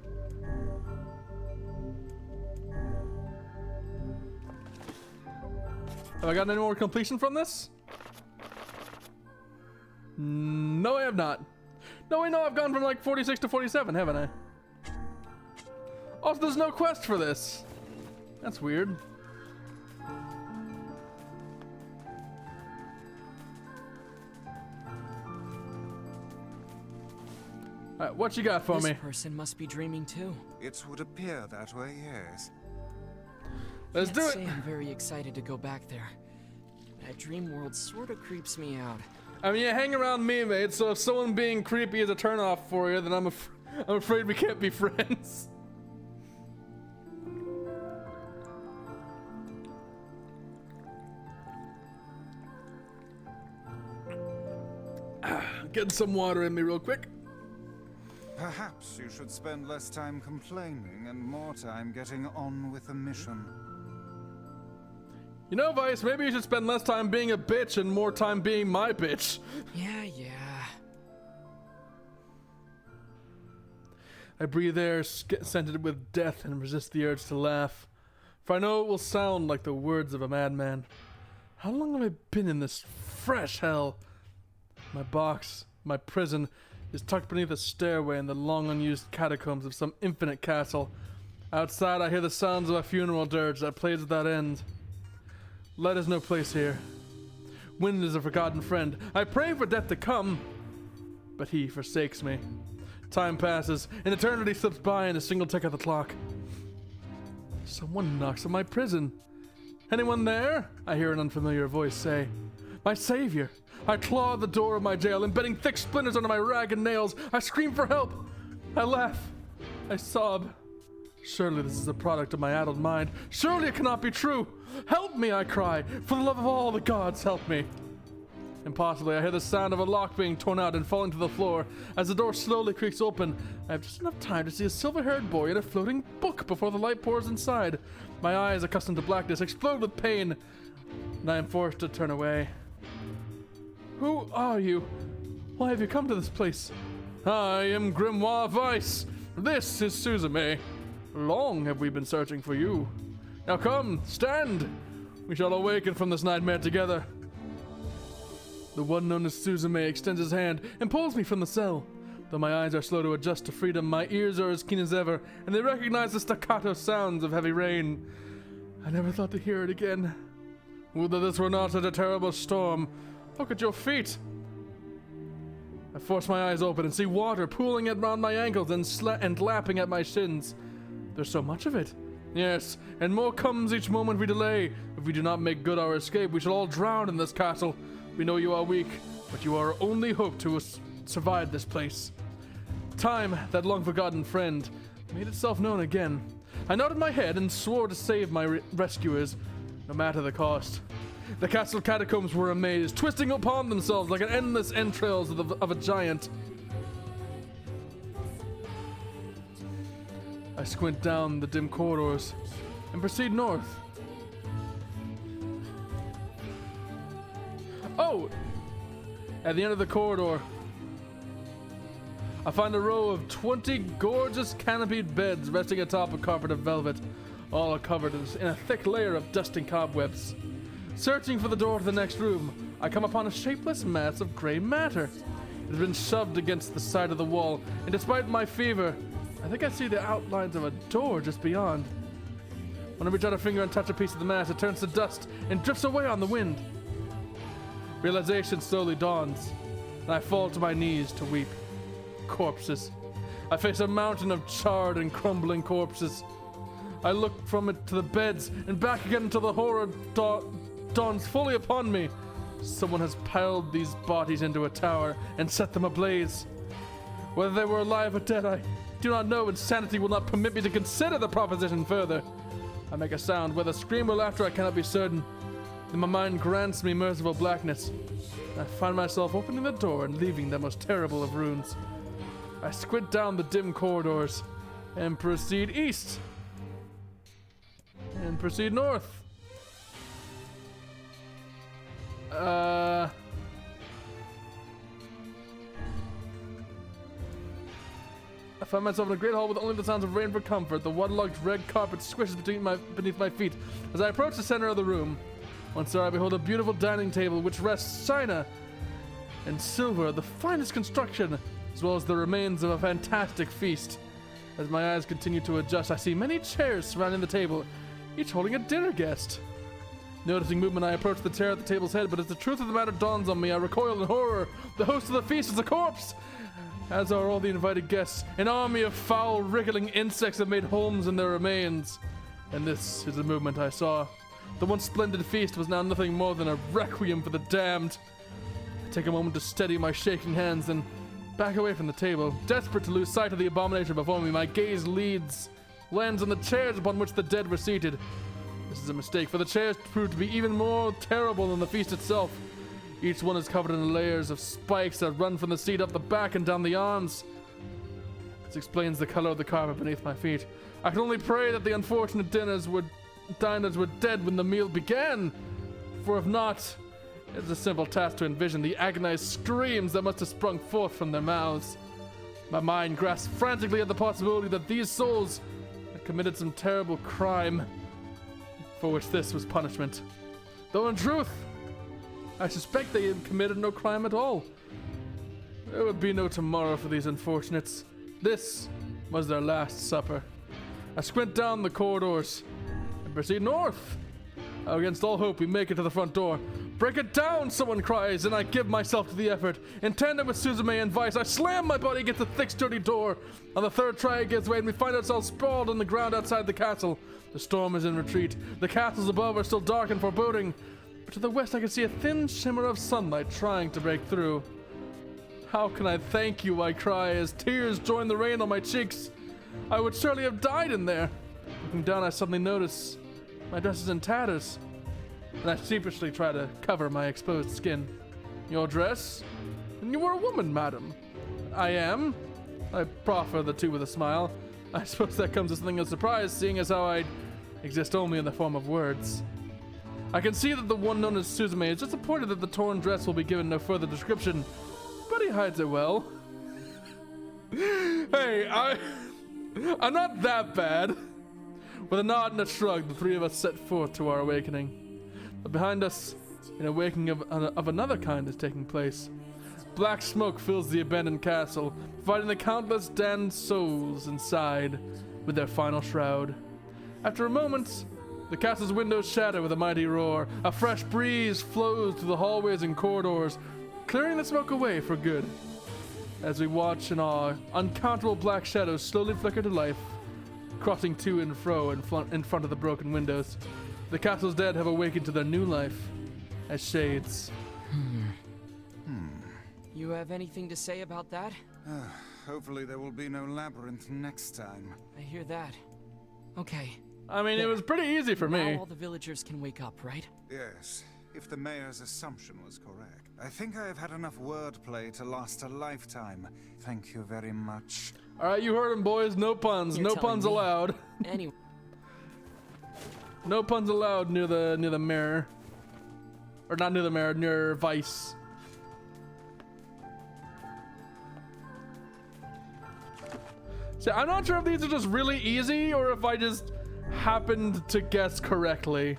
[SPEAKER 1] Have I gotten any more completion from this? No, I have not. No, I know I've gone from like 46 to 47, haven't I? Also, there's no quest for this. That's weird. Alright, what you got for me?
[SPEAKER 2] This person must be dreaming too.
[SPEAKER 3] It would appear that way, yes.
[SPEAKER 1] Let's do it.
[SPEAKER 2] I'm very excited to go back there. That dream world sort of creeps me out.
[SPEAKER 1] I mean, you hang around me, mate, so if someone being creepy is a turnoff for you, then I'm afraid we can't be friends. Getting some water in me real quick.
[SPEAKER 3] Perhaps you should spend less time complaining and more time getting on with the mission.
[SPEAKER 1] You know, Vice, maybe you should spend less time being a bitch and more time being my bitch.
[SPEAKER 2] Yeah.
[SPEAKER 1] I breathe air scented with death and resist the urge to laugh, for I know it will sound like the words of a madman. How long have I been in this fresh hell? My box, my prison, is tucked beneath a stairway in the long unused catacombs of some infinite castle. Outside I hear the sounds of a funeral dirge that plays without end. Light is no place here. Wind is a forgotten friend. I pray for death to come, but he forsakes me. Time passes, and eternity slips by in a single tick of the clock. Someone knocks on my prison. Anyone there? I hear an unfamiliar voice say. My savior! I claw at the door of my jail, embedding thick splinters under my ragged nails. I scream for help. I laugh. I sob. Surely this is the product of my addled mind. Surely it cannot be true. Help me, I cry. For the love of all the gods, help me. Impossibly, I hear the sound of a lock being torn out and falling to the floor. As the door slowly creaks open, I have just enough time to see a silver-haired boy in a floating book before the light pours inside. My eyes, accustomed to blackness, explode with pain, and I am forced to turn away. Who are you? Why have you come to this place? I am Grimoire Weiss. This is Suzume. Long have we been searching for you. Now come, stand. We shall awaken from this nightmare together. The one known as Suzume extends his hand and pulls me from the cell. Though my eyes are slow to adjust to freedom, my ears are as keen as ever, and they recognize the staccato sounds of heavy rain. I never thought to hear it again. Would that this were not such a terrible storm. Look at your feet. I force my eyes open and see water pooling around my ankles and lapping at my shins. There's so much of it. Yes, and more comes each moment we delay. If we do not make good our escape, we shall all drown in this castle. We know you are weak, but you are our only hope to survive this place. Time, that long-forgotten friend, made itself known again. I nodded my head and swore to save my rescuers, no matter the cost. The castle catacombs were a maze, twisting upon themselves like an endless entrails of a giant. I squint down the dim corridors and proceed north. Oh! At the end of the corridor, I find a row of 20 gorgeous canopied beds resting atop a carpet of velvet. all covered in a thick layer of dust and cobwebs. Searching for the door to the next room, I come upon a shapeless mass of gray matter. It has been shoved against the side of the wall, and despite my fever, I think I see the outlines of a door just beyond. When I reach out a finger and touch a piece of the mass, it turns to dust and drifts away on the wind. Realization slowly dawns, and I fall to my knees to weep. Corpses. I face a mountain of charred and crumbling corpses. I look from it to the beds and back again until the horror dawns fully upon me. Someone has piled these bodies into a tower and set them ablaze. Whether they were alive or dead, I do not know, and sanity will not permit me to consider the proposition further. I make a sound, whether scream or laughter I cannot be certain. Then my mind grants me merciful blackness. I find myself opening the door and leaving the most terrible of ruins. I squint down the dim corridors and proceed east. And proceed north. I find myself in a great hall with only the sounds of rain for comfort. The waterlogged red carpet squishes beneath my feet. As I approach the center of the room, once there I behold a beautiful dining table which rests china and silver, the finest construction, as well as the remains of a fantastic feast. As my eyes continue to adjust, I see many chairs surrounding the table, each holding a dinner guest. Noticing movement, I approach the chair at the table's head, but as the truth of the matter dawns on me, I recoil in horror. The host of the feast is a corpse, as are all the invited guests. An army of foul, wriggling insects have made homes in their remains. And this is the movement I saw. The once splendid feast was now nothing more than a requiem for the damned. I take a moment to steady my shaking hands and back away from the table. Desperate to lose sight of the abomination before me, my gaze lands on the chairs upon which the dead were seated. This is a mistake, for the chairs proved to be even more terrible than the feast itself. Each one is covered in layers of spikes that run from the seat up the back and down the arms. This explains the color of the carpet beneath my feet. I can only pray that the unfortunate diners were dead when the meal began, for if not, it's a simple task to envision the agonized screams that must have sprung forth from their mouths. My mind grasps frantically at the possibility that these souls had committed some terrible crime, for which this was punishment. Though in truth, I suspect they had committed no crime at all. There would be no tomorrow for these unfortunates. This was their last supper. I squint down the corridors and proceed north. Against all hope, we make it to the front door. "Break it down," someone cries, and I give myself to the effort. In tandem with Suzume and Vice, I slam my body against the thick, sturdy door. On the third try, it gives way, and we find ourselves sprawled on the ground outside the castle. The storm is in retreat. The castles above are still dark and foreboding. But to the west, I can see a thin shimmer of sunlight trying to break through. "How can I thank you?" I cry as tears join the rain on my cheeks. I would surely have died in there. Looking down, I suddenly notice my dress is in tatters, and I sheepishly try to cover my exposed skin. "Your dress? And you are a woman, madam." "I am." I proffer the two with a smile. I suppose that comes as something of a surprise, seeing as how I exist only in the form of words. I can see that the one known as Suzume is disappointed that the torn dress will be given no further description, but he hides it well. Hey, I'm not that bad. With a nod and a shrug, the three of us set forth to our awakening. But behind us, an awakening of another kind is taking place. Black smoke fills the abandoned castle, providing the countless damned souls inside with their final shroud. After a moment, the castle's windows shatter with a mighty roar. A fresh breeze flows through the hallways and corridors, clearing the smoke away for good. As we watch in awe, uncountable black shadows slowly flicker to life, crossing to and fro in front of the broken windows. The castle's dead have awakened to their new life as shades.
[SPEAKER 2] You have anything to say about that?
[SPEAKER 3] Hopefully there will be no labyrinth next time.
[SPEAKER 2] I hear that. Okay.
[SPEAKER 1] I mean, it was pretty easy for me.
[SPEAKER 2] Now all the villagers can wake up, right?
[SPEAKER 3] Yes, if the mayor's assumption was correct. I think I have had enough wordplay to last a lifetime. Thank you very much.
[SPEAKER 1] All right, you heard him, boys. No puns. No puns allowed.
[SPEAKER 2] Anyway.
[SPEAKER 1] No puns allowed near the mirror. Or not near the mirror, near Vice. See, I'm not sure if these are just really easy or if I just happened to guess correctly.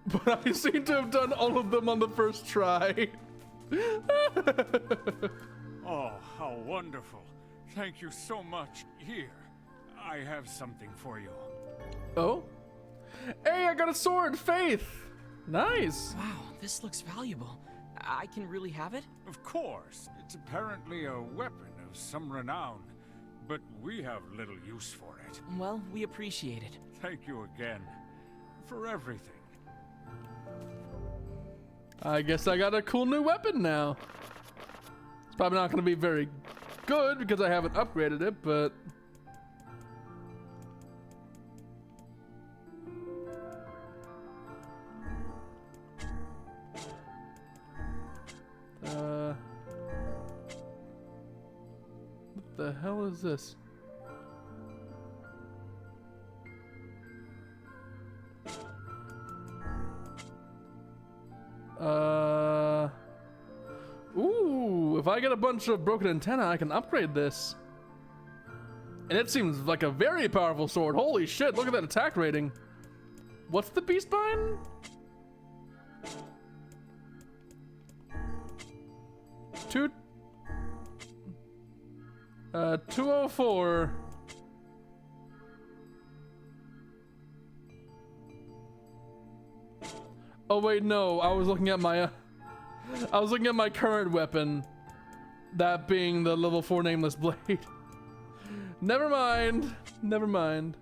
[SPEAKER 1] But I seem to have done all of them on the first try.
[SPEAKER 15] Oh, how wonderful. Thank you so much. Here, I have something for you.
[SPEAKER 1] Oh? Hey, I got a sword, Faith! Nice!
[SPEAKER 2] Wow, this looks valuable. I can really have it?
[SPEAKER 15] Of course. It's apparently a weapon of some renown, but we have little use for it.
[SPEAKER 2] Well, we appreciate it.
[SPEAKER 15] Thank you again for everything.
[SPEAKER 1] I guess I got a cool new weapon now. It's probably not going to be very good because I haven't upgraded it, but... what the hell is this? Ooh, if I get a bunch of broken antenna, I can upgrade this. And it seems like a very powerful sword. Holy shit, look at that attack rating. What's the Beastbind? Two... 204. Oh wait, no, I was looking at my current weapon. That being the level 4 Nameless Blade. Never mind. Never mind.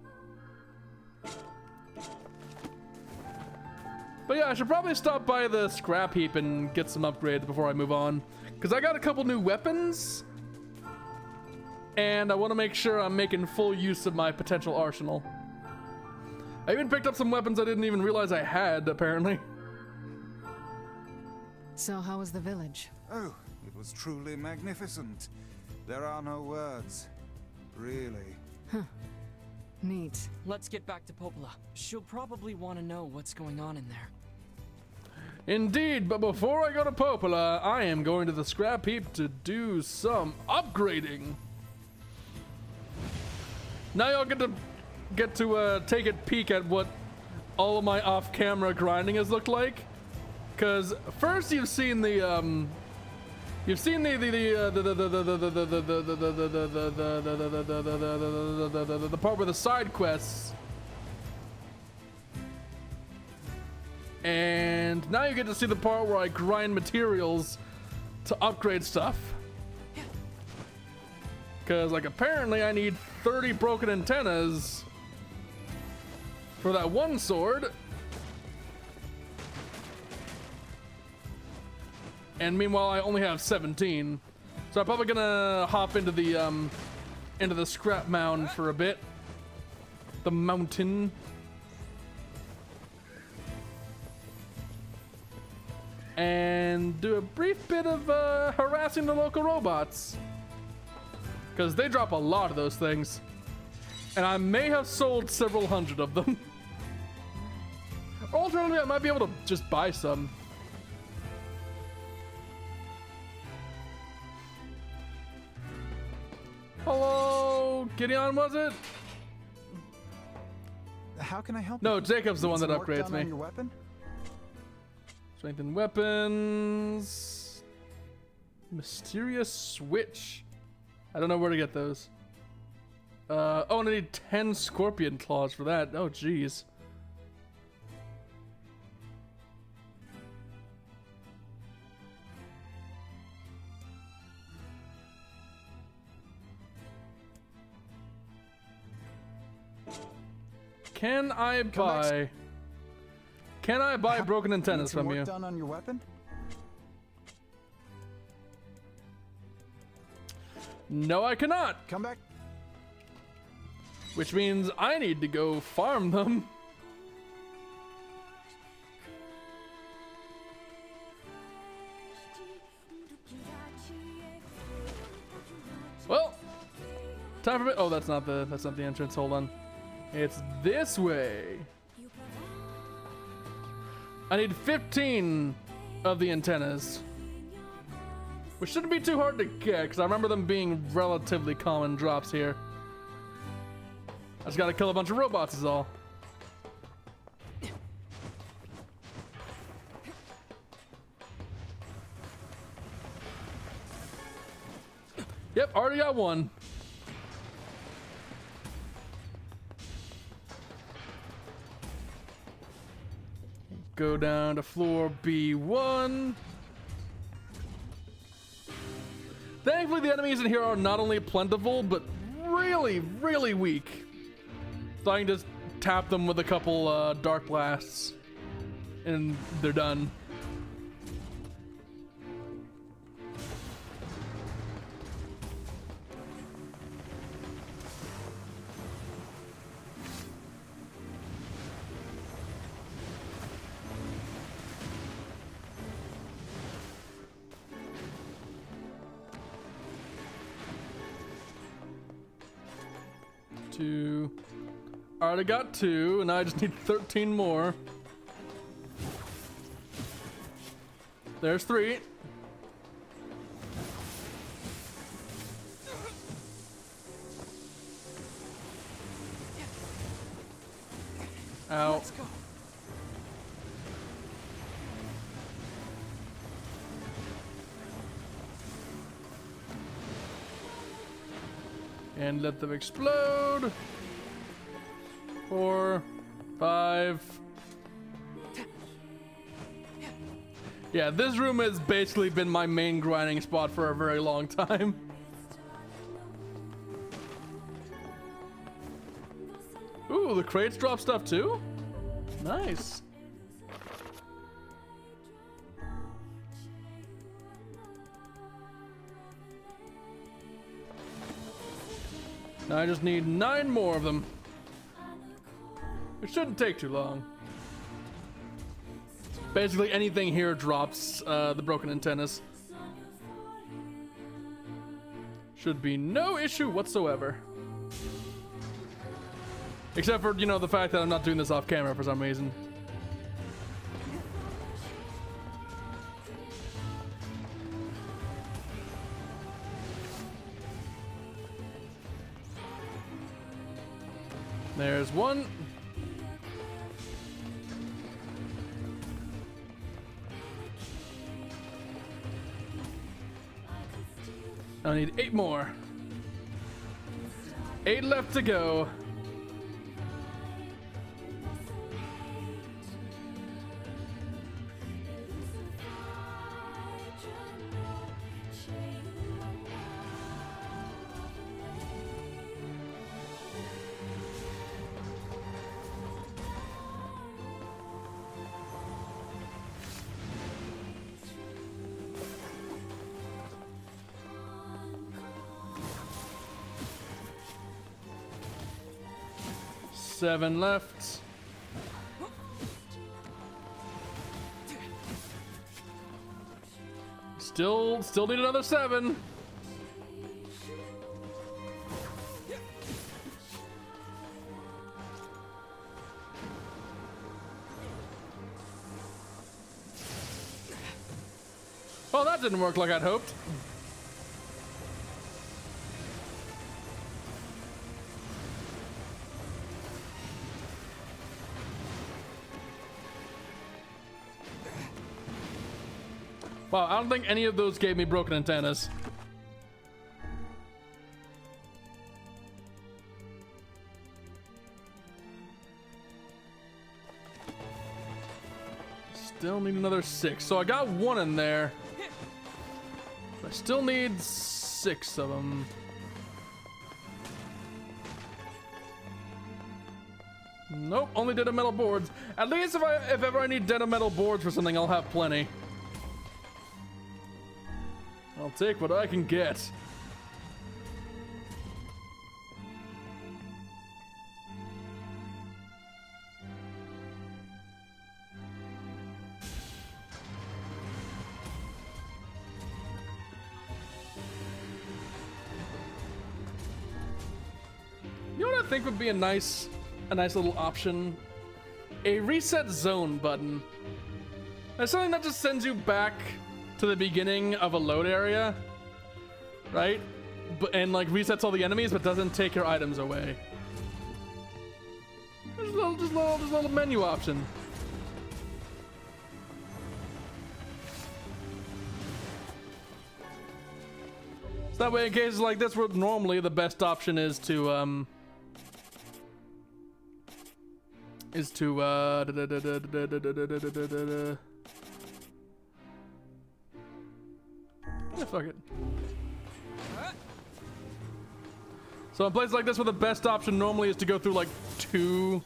[SPEAKER 1] But yeah, I should probably stop by the scrap heap and get some upgrades before I move on. Because I got a couple new weapons. And I want to make sure I'm making full use of my potential arsenal. I even picked up some weapons I didn't even realize I had, apparently.
[SPEAKER 5] So how was the village?
[SPEAKER 3] Oh, it was truly magnificent. There are no words. Really.
[SPEAKER 5] Huh. Neat.
[SPEAKER 2] Let's get back to Popola. She'll probably want to know what's going on in there.
[SPEAKER 1] Indeed, but before I go to Popola, I am going to the scrap heap to do some upgrading. Now y'all get to take a peek at what all of my off-camera grinding has looked like. Cause first you've seen the part with the side quests, and now you get to see the part where I grind materials to upgrade stuff. Cause like apparently I need 30 broken antennas for that one sword. And meanwhile, I only have 17, so I'm probably gonna hop into the scrap mound for a bit. The mountain. And do a brief bit of harassing the local robots, because they drop a lot of those things, and I may have sold several hundred of them. Or alternatively, I might be able to just buy some. Hello, Gideon, was it?
[SPEAKER 10] How can I help
[SPEAKER 1] No,
[SPEAKER 10] you?
[SPEAKER 1] Jacob's the
[SPEAKER 10] Need
[SPEAKER 1] one that
[SPEAKER 10] some work
[SPEAKER 1] upgrades
[SPEAKER 10] done
[SPEAKER 1] me.
[SPEAKER 10] on your weapon?
[SPEAKER 1] Strengthen weapons. Mysterious switch. I don't know where to get those. Oh, and I need 10 scorpion claws for that. Oh, jeez. Can I buy broken antennas from you?
[SPEAKER 10] Done on your weapon?
[SPEAKER 1] No, I cannot.
[SPEAKER 10] Come back.
[SPEAKER 1] Which means I need to go farm them. Well, time for it. Oh, that's not the entrance. Hold on. It's this way. I need 15 of the antennas, which shouldn't be too hard to get because I remember them being relatively common drops here. I just gotta kill a bunch of robots is all. Yep, already got one. Go down to floor B1. Thankfully, the enemies in here are not only plentiful, but really, really weak. So I can just tap them with a couple dark blasts, and they're done. Two. Already got 2, and now I just need 13 more. There's 3. Ow.
[SPEAKER 2] Let's go.
[SPEAKER 1] And let them explode. 4, 5. Yeah, this room has basically been my main grinding spot for a very long time. Ooh, the crates drop stuff too? Nice. Now I just need 9 more of them. It shouldn't take too long. Basically anything here drops the broken antennas. Should be no issue whatsoever. Except for, you know, the fact that I'm not doing this off camera for some reason. There's one. I need 8 more. 8 left to go. Seven left. Still need another 7. Well, that didn't work like I'd hoped. Wow, I don't think any of those gave me broken antennas. Still need another 6. So I got 1 in there. I still need 6 of them. Nope, only dead metal boards. At least if ever I need dead metal boards for something, I'll have plenty. I'll take what I can get. You know what I think would be a nice little option? A reset zone button. That's something that just sends you back to the beginning of a load area, right? And like resets all the enemies, but doesn't take your items away. Just a little menu option. So that way, in cases like this, where normally the best option is to yeah, fuck it. So in places like this where the best option normally is to go through like 2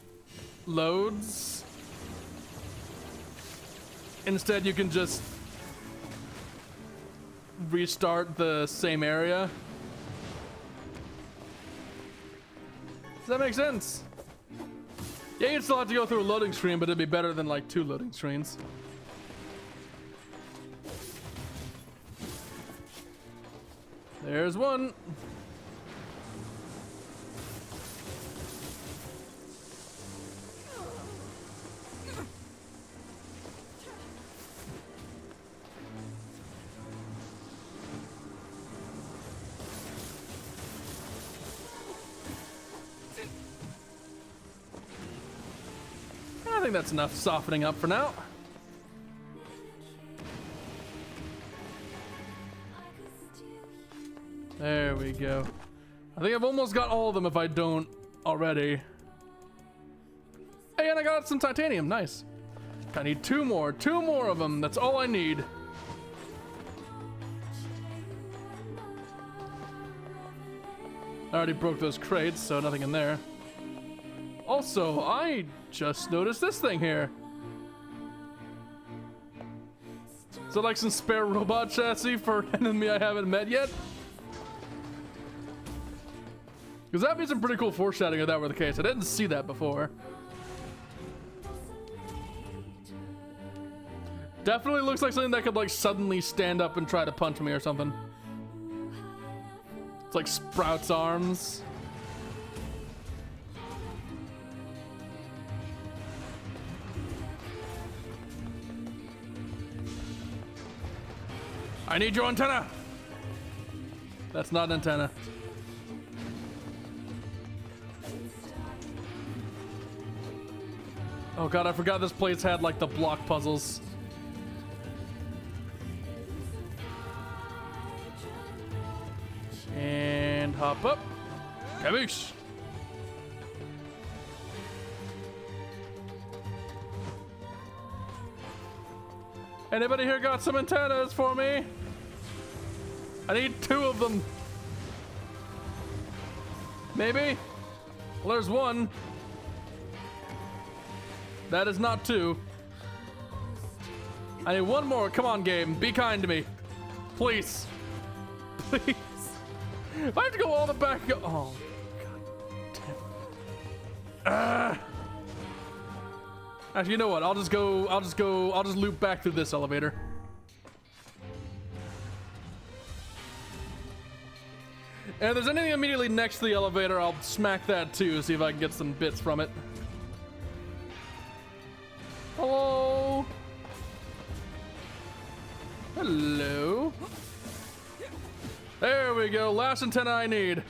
[SPEAKER 1] loads, instead you can just restart the same area. Does that make sense? Yeah, you'd still have to go through a loading screen, but it'd be better than like 2 loading screens. There's one. I think that's enough softening up for now. There we go. I think I've almost got all of them if I don't already. Hey, and I got some titanium. Nice. I need 2 more. 2 more of them. That's all I need. I already broke those crates, so nothing in there. Also, I just noticed this thing here. Is it like some spare robot chassis for an enemy I haven't met yet? Because that'd be some pretty cool foreshadowing if that were the case. I didn't see that before. Definitely looks like something that could like suddenly stand up and try to punch me or something. It's like Sprout's arms. I need your antenna. That's not an antenna. Oh god, I forgot this place had like the block puzzles. And hop up. Kaboosh. Anybody here got some antennas for me? I need 2 of them. Maybe? Well, there's 1. That is not 2. I need 1 more. Come on, game. Be kind to me. Please. Please. If I have to go all the back. Oh, god damn. Actually, you know what? I'll just loop back through this elevator. And if there's anything immediately next to the elevator, I'll smack that too, see if I can get some bits from it. Hello? Hello? There we go, last antenna I need.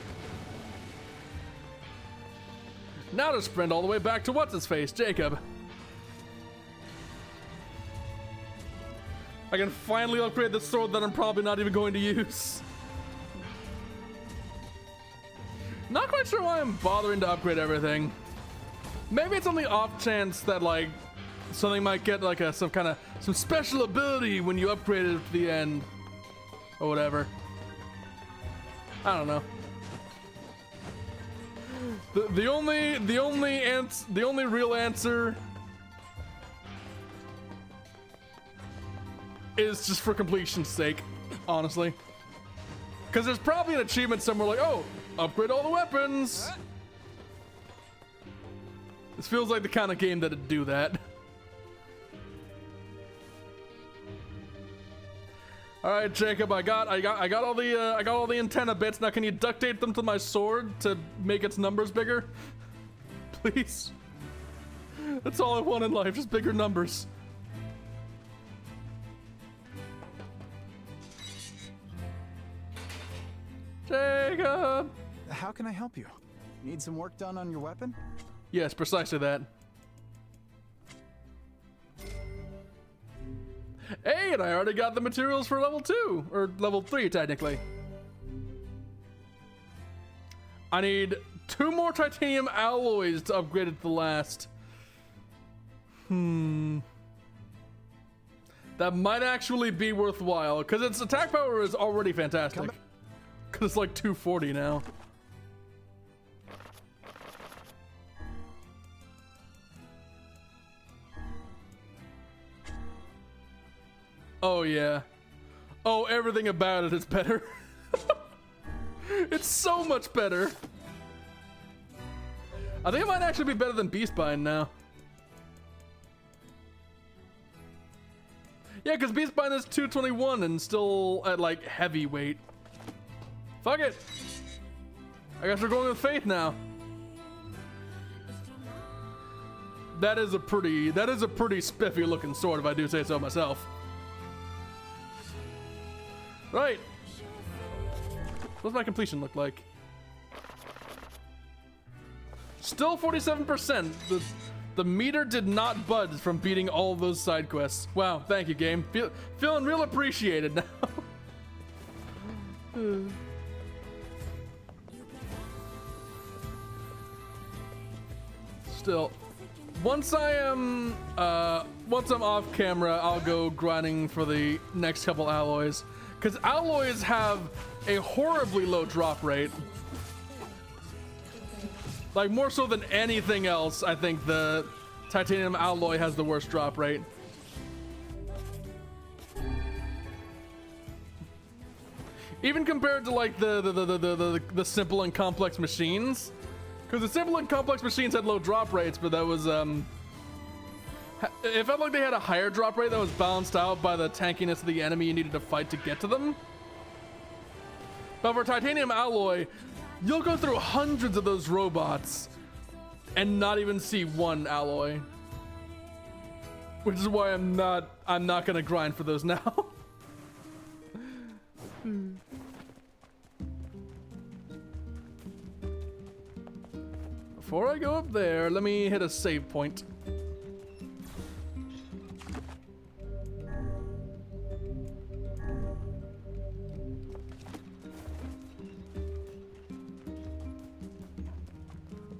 [SPEAKER 1] Now to sprint all the way back to what's-his-face, Jacob. I can finally upgrade the sword that I'm probably not even going to use. Not quite sure why I'm bothering to upgrade everything. Maybe it's on the off chance that like something might get like some special ability when you upgrade it to the end, or whatever. I don't know. The only real answer is just for completion's sake, honestly. Because there's probably an achievement somewhere like, oh, upgrade all the weapons. This feels like the kind of game that'd do that. All right, Jacob, I got all the antenna bits. Now, can you duct tape them to my sword to make its numbers bigger? Please. That's all I want in life, just bigger numbers. Jacob!
[SPEAKER 10] How can I help you? Need some work done on your weapon?
[SPEAKER 1] Yes, precisely that. Hey, and I already got the materials for level 2, or level 3 technically. I need 2 more titanium alloys to upgrade it to the last. That might actually be worthwhile, because its attack power is already fantastic. Because it's like 240 now. Oh yeah. Oh, everything about it is better. It's so much better. I think it might actually be better than Beastbind now. Yeah, because Beastbind is 221 and still at like heavyweight. Fuck it. I guess we're going with Faith now. That is a pretty spiffy looking sword, if I do say so myself. Right. What's my completion look like? Still 47%. The meter did not budge from beating all those side quests. Wow, thank you, game. Feeling real appreciated now. Still, once I'm off camera, I'll go grinding for the next couple alloys. Because alloys have a horribly low drop rate. Like, more so than anything else, I think the titanium alloy has the worst drop rate. Even compared to, like, the simple and complex machines. Because the simple and complex machines had low drop rates, but that was, it felt like they had a higher drop rate that was balanced out by the tankiness of the enemy you needed to fight to get to them. But for titanium alloy, you'll go through hundreds of those robots and not even see one alloy. Which is why I'm not gonna grind for those now. Before I go up there, let me hit a save point.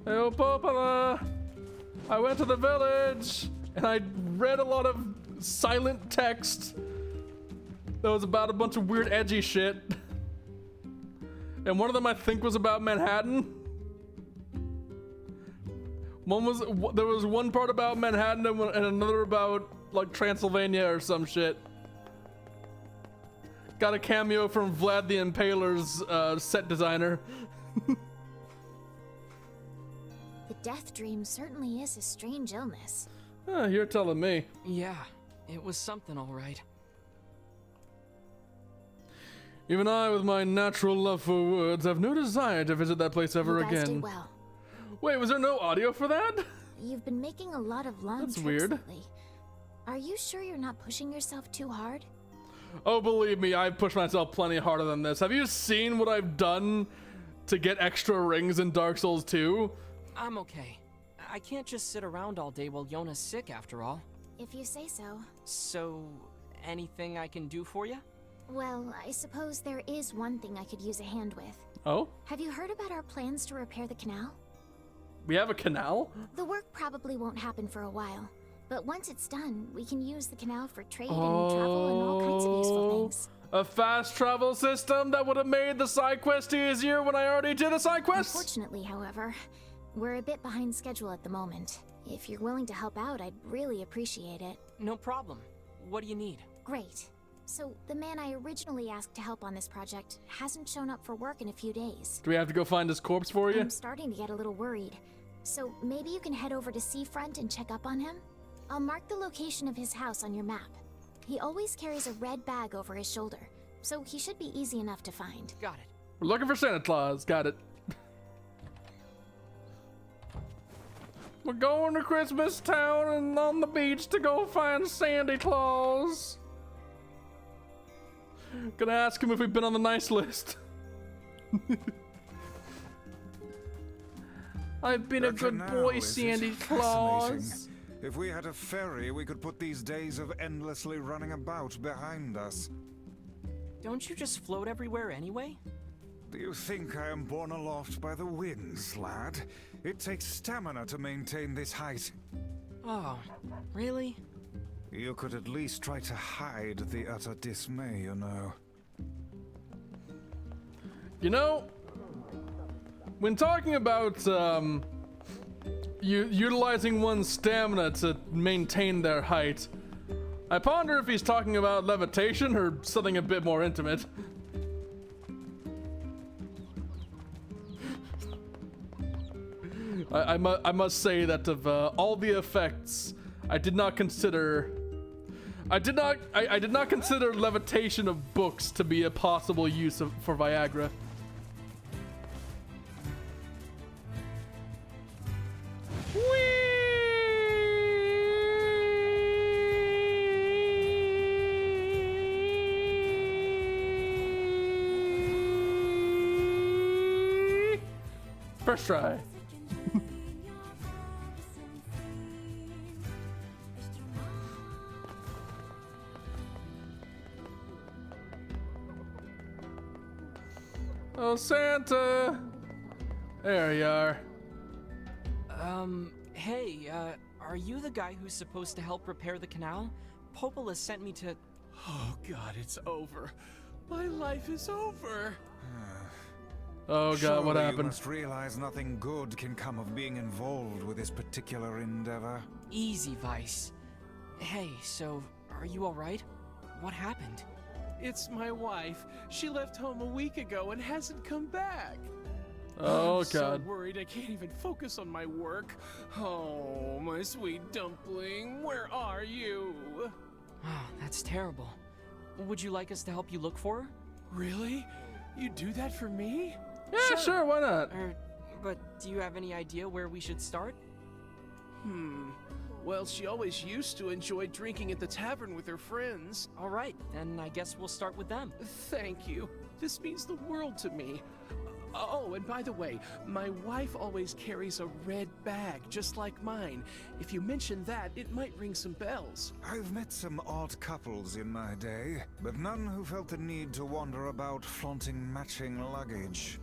[SPEAKER 1] Hey, Popala! I went to the village and I read a lot of silent text that was about a bunch of weird edgy shit. And one of them I think was about Manhattan. There was one part about Manhattan and another about like Transylvania or some shit. Got a cameo from Vlad the Impaler's set designer.
[SPEAKER 14] The death dream certainly is a strange illness.
[SPEAKER 1] You're telling me.
[SPEAKER 2] Yeah, it was something all right.
[SPEAKER 1] Even I, with my natural love for woods, have no desire to visit that place ever
[SPEAKER 14] You guys
[SPEAKER 1] again.
[SPEAKER 14] did well.
[SPEAKER 1] Wait, was there no audio for that?
[SPEAKER 14] You've been making a lot of long
[SPEAKER 1] That's
[SPEAKER 14] trips
[SPEAKER 1] weird.
[SPEAKER 14] lately. Are you sure you're not pushing yourself too hard?
[SPEAKER 1] Oh, believe me, I've pushed myself plenty harder than this. Have you seen what I've done to get extra rings in Dark Souls 2?
[SPEAKER 2] I'm okay. I can't just sit around all day while Yona's sick, after all.
[SPEAKER 14] If you say so.
[SPEAKER 2] So, anything I can do for you?
[SPEAKER 14] Well, I suppose there is one thing I could use a hand with.
[SPEAKER 1] Oh?
[SPEAKER 14] Have you heard about our plans to repair the canal?
[SPEAKER 1] We have a canal?
[SPEAKER 14] The work probably won't happen for a while, but once it's done, we can use the canal for trade and travel and all kinds of useful things.
[SPEAKER 1] A fast travel system that would have made the side quest easier when I already did a side quest?
[SPEAKER 14] Unfortunately, however, we're a bit behind schedule at the moment. If you're willing to help out, I'd really appreciate it.
[SPEAKER 2] No problem. What do you need?
[SPEAKER 14] Great. So, the man I originally asked to help on this project hasn't shown up for work in a few days.
[SPEAKER 1] Do we have to go find his corpse for you?
[SPEAKER 14] I'm starting to get a little worried. So, maybe you can head over to Seafront and check up on him? I'll mark the location of his house on your map. He always carries a red bag over his shoulder, so he should be easy enough to find.
[SPEAKER 2] Got it.
[SPEAKER 1] We're looking for Santa Claus. Got it. We're going to Christmas Town and on the beach to go find Santa Claus. Gonna ask him if we've been on the nice list. I've been a good
[SPEAKER 3] now,
[SPEAKER 1] boy,
[SPEAKER 3] is it?
[SPEAKER 1] Sandy
[SPEAKER 3] Fascinating.
[SPEAKER 1] Claus.
[SPEAKER 3] If we had a ferry, we could put these days of endlessly running about behind us.
[SPEAKER 2] Don't you just float everywhere anyway?
[SPEAKER 3] Do you think I am borne aloft by the winds, lad? It takes stamina to maintain this height.
[SPEAKER 2] Oh, really?
[SPEAKER 3] You could at least try to hide the utter dismay, you know.
[SPEAKER 1] You know, when talking about utilizing one's stamina to maintain their height, I ponder if he's talking about levitation or something a bit more intimate. I must say that of all the effects, I did not consider levitation of books to be a possible use for Viagra. First try. Oh, Santa! There you are.
[SPEAKER 2] Hey, are you the guy who's supposed to help repair the canal? Popola sent me to...
[SPEAKER 16] Oh god, it's over. My life is over.
[SPEAKER 1] Oh god, what
[SPEAKER 3] Surely
[SPEAKER 1] happened?
[SPEAKER 3] You must realize nothing good can come of being involved with this particular endeavor.
[SPEAKER 2] Easy, Vice. Hey, so, are you alright? What happened?
[SPEAKER 16] It's my wife. She left home a week ago and hasn't come back.
[SPEAKER 1] Oh
[SPEAKER 16] I'm
[SPEAKER 1] god.
[SPEAKER 16] so worried I can't even focus on my work. Oh, my sweet dumpling, where are you?
[SPEAKER 2] Oh, that's terrible. Would you like us to help you look for her?
[SPEAKER 16] Really? You do that for me?
[SPEAKER 1] Yeah, sure, why not?
[SPEAKER 2] But do you have any idea where we should start?
[SPEAKER 16] Well, she always used to enjoy drinking at the tavern with her friends.
[SPEAKER 2] Alright, then I guess we'll start with them.
[SPEAKER 16] Thank you. This means the world to me. Oh, and by the way, my wife always carries a red bag, just like mine. If you mention that, it might ring some bells.
[SPEAKER 3] I've met some odd couples in my day, but none who felt the need to wander about flaunting matching luggage.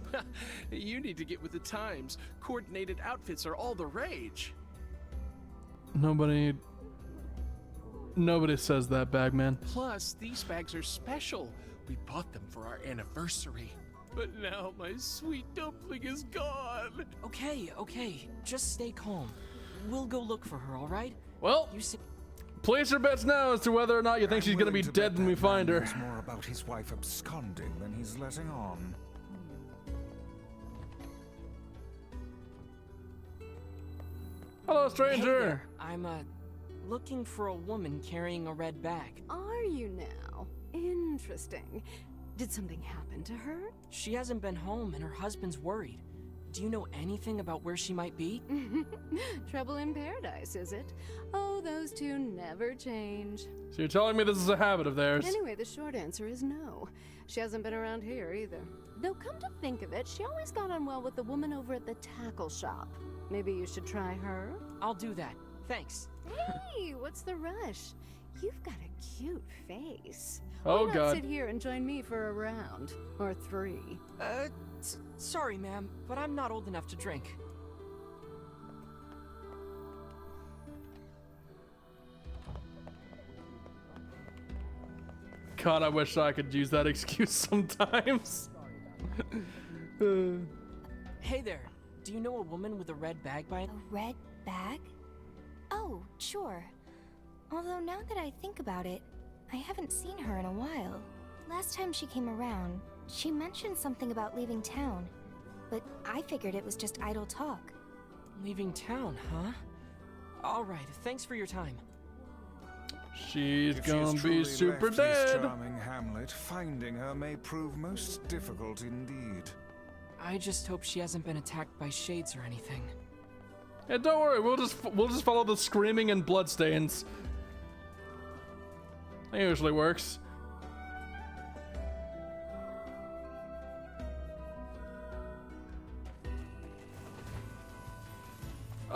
[SPEAKER 16] You need to get with the times. Coordinated outfits are all the rage.
[SPEAKER 1] Nobody says that, Bagman.
[SPEAKER 16] Plus, these bags are special. We bought them for our anniversary. But now my sweet dumpling is gone.
[SPEAKER 2] Okay, just stay calm. We'll go look for her, alright?
[SPEAKER 1] Well, place your bets now as to whether or not you think she's gonna be dead when we find her.
[SPEAKER 3] Knows more about his wife absconding than he's letting on.
[SPEAKER 1] Hello,
[SPEAKER 2] Hey
[SPEAKER 1] stranger.
[SPEAKER 2] there. I'm, looking for a woman carrying a red bag.
[SPEAKER 5] Are you now? Interesting. Did something happen to her?
[SPEAKER 2] She hasn't been home and her husband's worried. Do you know anything about where she might be?
[SPEAKER 5] Trouble in paradise, is it? Oh, those two never change.
[SPEAKER 1] So you're telling me this is a habit of theirs?
[SPEAKER 5] Anyway, the short answer is no. She hasn't been around here either. Though come to think of it, she always got on well with the woman over at the tackle shop. Maybe you should try her?
[SPEAKER 2] I'll do that. Thanks.
[SPEAKER 5] Hey, what's the rush? You've got a cute face.
[SPEAKER 1] Oh,
[SPEAKER 5] Why not
[SPEAKER 1] God.
[SPEAKER 5] sit here and join me for a round? Or three?
[SPEAKER 2] Sorry, ma'am, but I'm not old enough to drink.
[SPEAKER 1] God, I wish I could use that excuse sometimes.
[SPEAKER 2] Hey there. Do you know a woman with a red bag by...
[SPEAKER 7] A red bag? Oh, sure. Although now that I think about it, I haven't seen her in a while. Last time she came around, she mentioned something about leaving town, but I figured it was just idle talk.
[SPEAKER 2] Leaving town, huh? Alright, thanks for your time.
[SPEAKER 1] She's
[SPEAKER 3] If
[SPEAKER 1] gonna
[SPEAKER 3] she's
[SPEAKER 1] be
[SPEAKER 3] truly
[SPEAKER 1] super
[SPEAKER 3] left this
[SPEAKER 1] dead.
[SPEAKER 3] charming hamlet, finding her may prove most difficult indeed.
[SPEAKER 2] I just hope she hasn't been attacked by shades or anything.
[SPEAKER 1] Yeah, don't worry. We'll just follow the screaming and bloodstains. That usually works.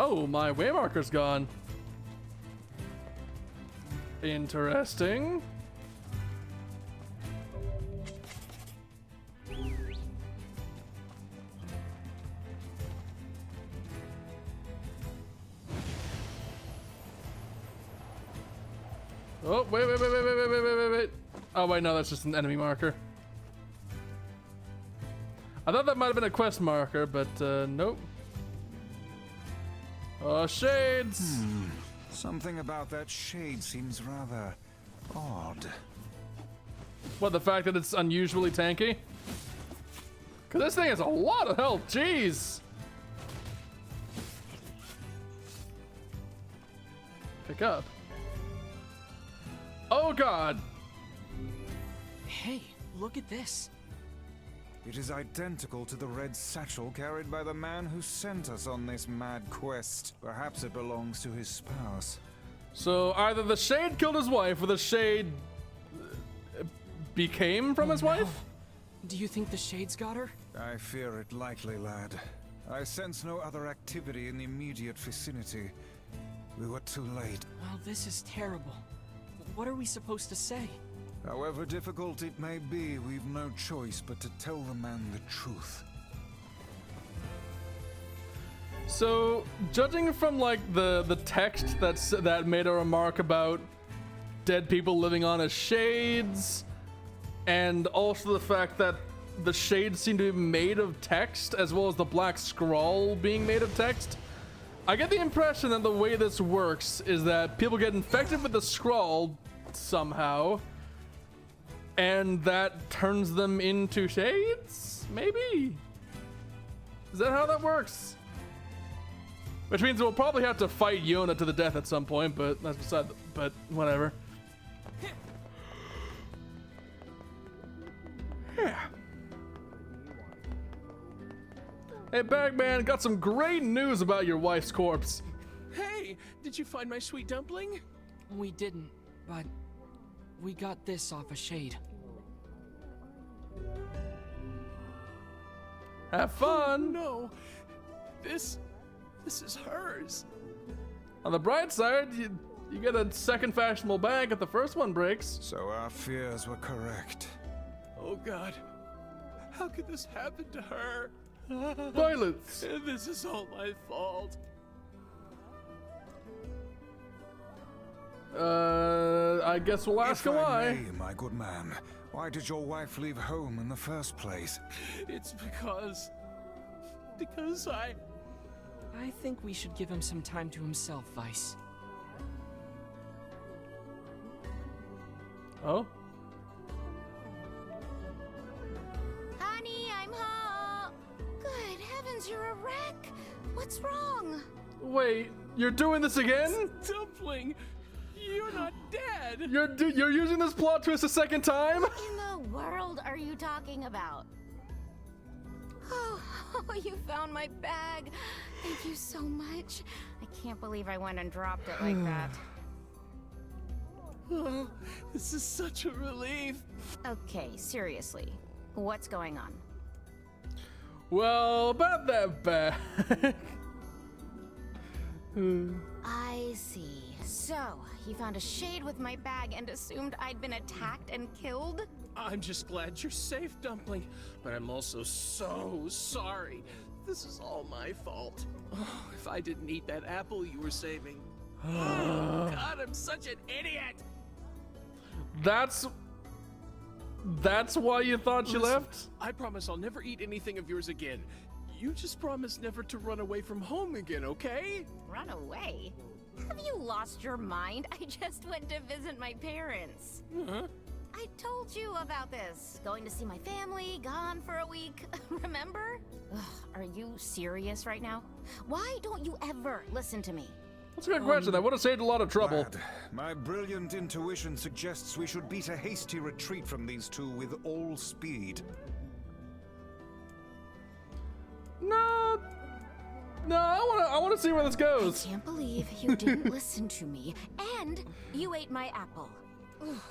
[SPEAKER 1] Oh, my way marker's gone. Interesting. Oh, wait. Oh, wait, no, that's just an enemy marker. I thought that might have been a quest marker, but nope. Oh, shades!
[SPEAKER 3] Something about that shade seems rather odd.
[SPEAKER 1] What, the fact that it's unusually tanky? Because this thing has a lot of health, jeez! Pick up. Oh god!
[SPEAKER 2] Hey, look at this.
[SPEAKER 3] It is identical to the red satchel carried by the man who sent us on this mad quest. Perhaps it belongs to his spouse.
[SPEAKER 1] So either the Shade killed his wife, or the Shade became from his wife?
[SPEAKER 2] Do you think the Shades got her?
[SPEAKER 3] I fear it likely, lad. I sense no other activity in the immediate vicinity. We were too late.
[SPEAKER 2] Well, this is terrible. What are we supposed to say?
[SPEAKER 3] However difficult it may be, we've no choice but to tell the man the truth.
[SPEAKER 1] So, judging from like the text that made a remark about dead people living on as shades, and also the fact that the shades seem to be made of text, as well as the black scroll being made of text, I get the impression that the way this works is that people get infected with the scroll somehow, and that turns them into shades? Maybe? Is that how that works? Which means we'll probably have to fight Yona to the death at some point, but that's beside but whatever. Yeah. Hey, Bagman, got some great news about your wife's corpse.
[SPEAKER 16] Hey, did you find my sweet dumpling?
[SPEAKER 2] We didn't, but we got this off a Shade.
[SPEAKER 1] Have fun!
[SPEAKER 16] Oh, no, this is hers.
[SPEAKER 1] On the bright side, you get a second fashionable bag if the first one breaks.
[SPEAKER 3] So our fears were correct.
[SPEAKER 16] Oh God, how could this happen to her?
[SPEAKER 1] Violence!
[SPEAKER 16] This is all my fault.
[SPEAKER 1] I guess we'll ask her why.
[SPEAKER 3] If I may, my good man, why did your wife leave home in the first place?
[SPEAKER 16] It's because
[SPEAKER 2] I think we should give him some time to himself, Vice.
[SPEAKER 1] Oh?
[SPEAKER 14] Honey, I'm home. Good heavens, you're a wreck. What's wrong?
[SPEAKER 1] Wait, you're doing this again?
[SPEAKER 16] Dumpling, you're not dead.
[SPEAKER 1] You're using this plot twist a second time?
[SPEAKER 14] What in the world are you talking about? Oh, you found my bag. Thank you so much. I can't believe I went and dropped it like that.
[SPEAKER 16] Oh, this is such a relief.
[SPEAKER 14] Okay, seriously. What's going on?
[SPEAKER 1] Well, about that bag.
[SPEAKER 14] I see. So, you found a Shade with my bag and assumed I'd been attacked and killed?
[SPEAKER 16] I'm just glad you're safe, Dumpling, but I'm also so sorry. This is all my fault. Oh, if I didn't eat that apple you were saving. Oh, God, I'm such an idiot.
[SPEAKER 1] That's why you thought you left?
[SPEAKER 16] I promise I'll never eat anything of yours again. You just promise never to run away from home again, okay?
[SPEAKER 14] Run away? Have you lost your mind? I just went to visit my parents.
[SPEAKER 16] Uh-huh.
[SPEAKER 14] I told you about this. Going to see my family, gone for a week. Remember? Ugh, are you serious right now? Why don't you ever listen to me?
[SPEAKER 1] That's a good question. That would have saved a lot of trouble.
[SPEAKER 3] Lad, my brilliant intuition suggests we should beat a hasty retreat from these two with all speed.
[SPEAKER 1] No, I want to see where this goes.
[SPEAKER 14] I can't believe you didn't listen to me, and you ate my apple. Ugh,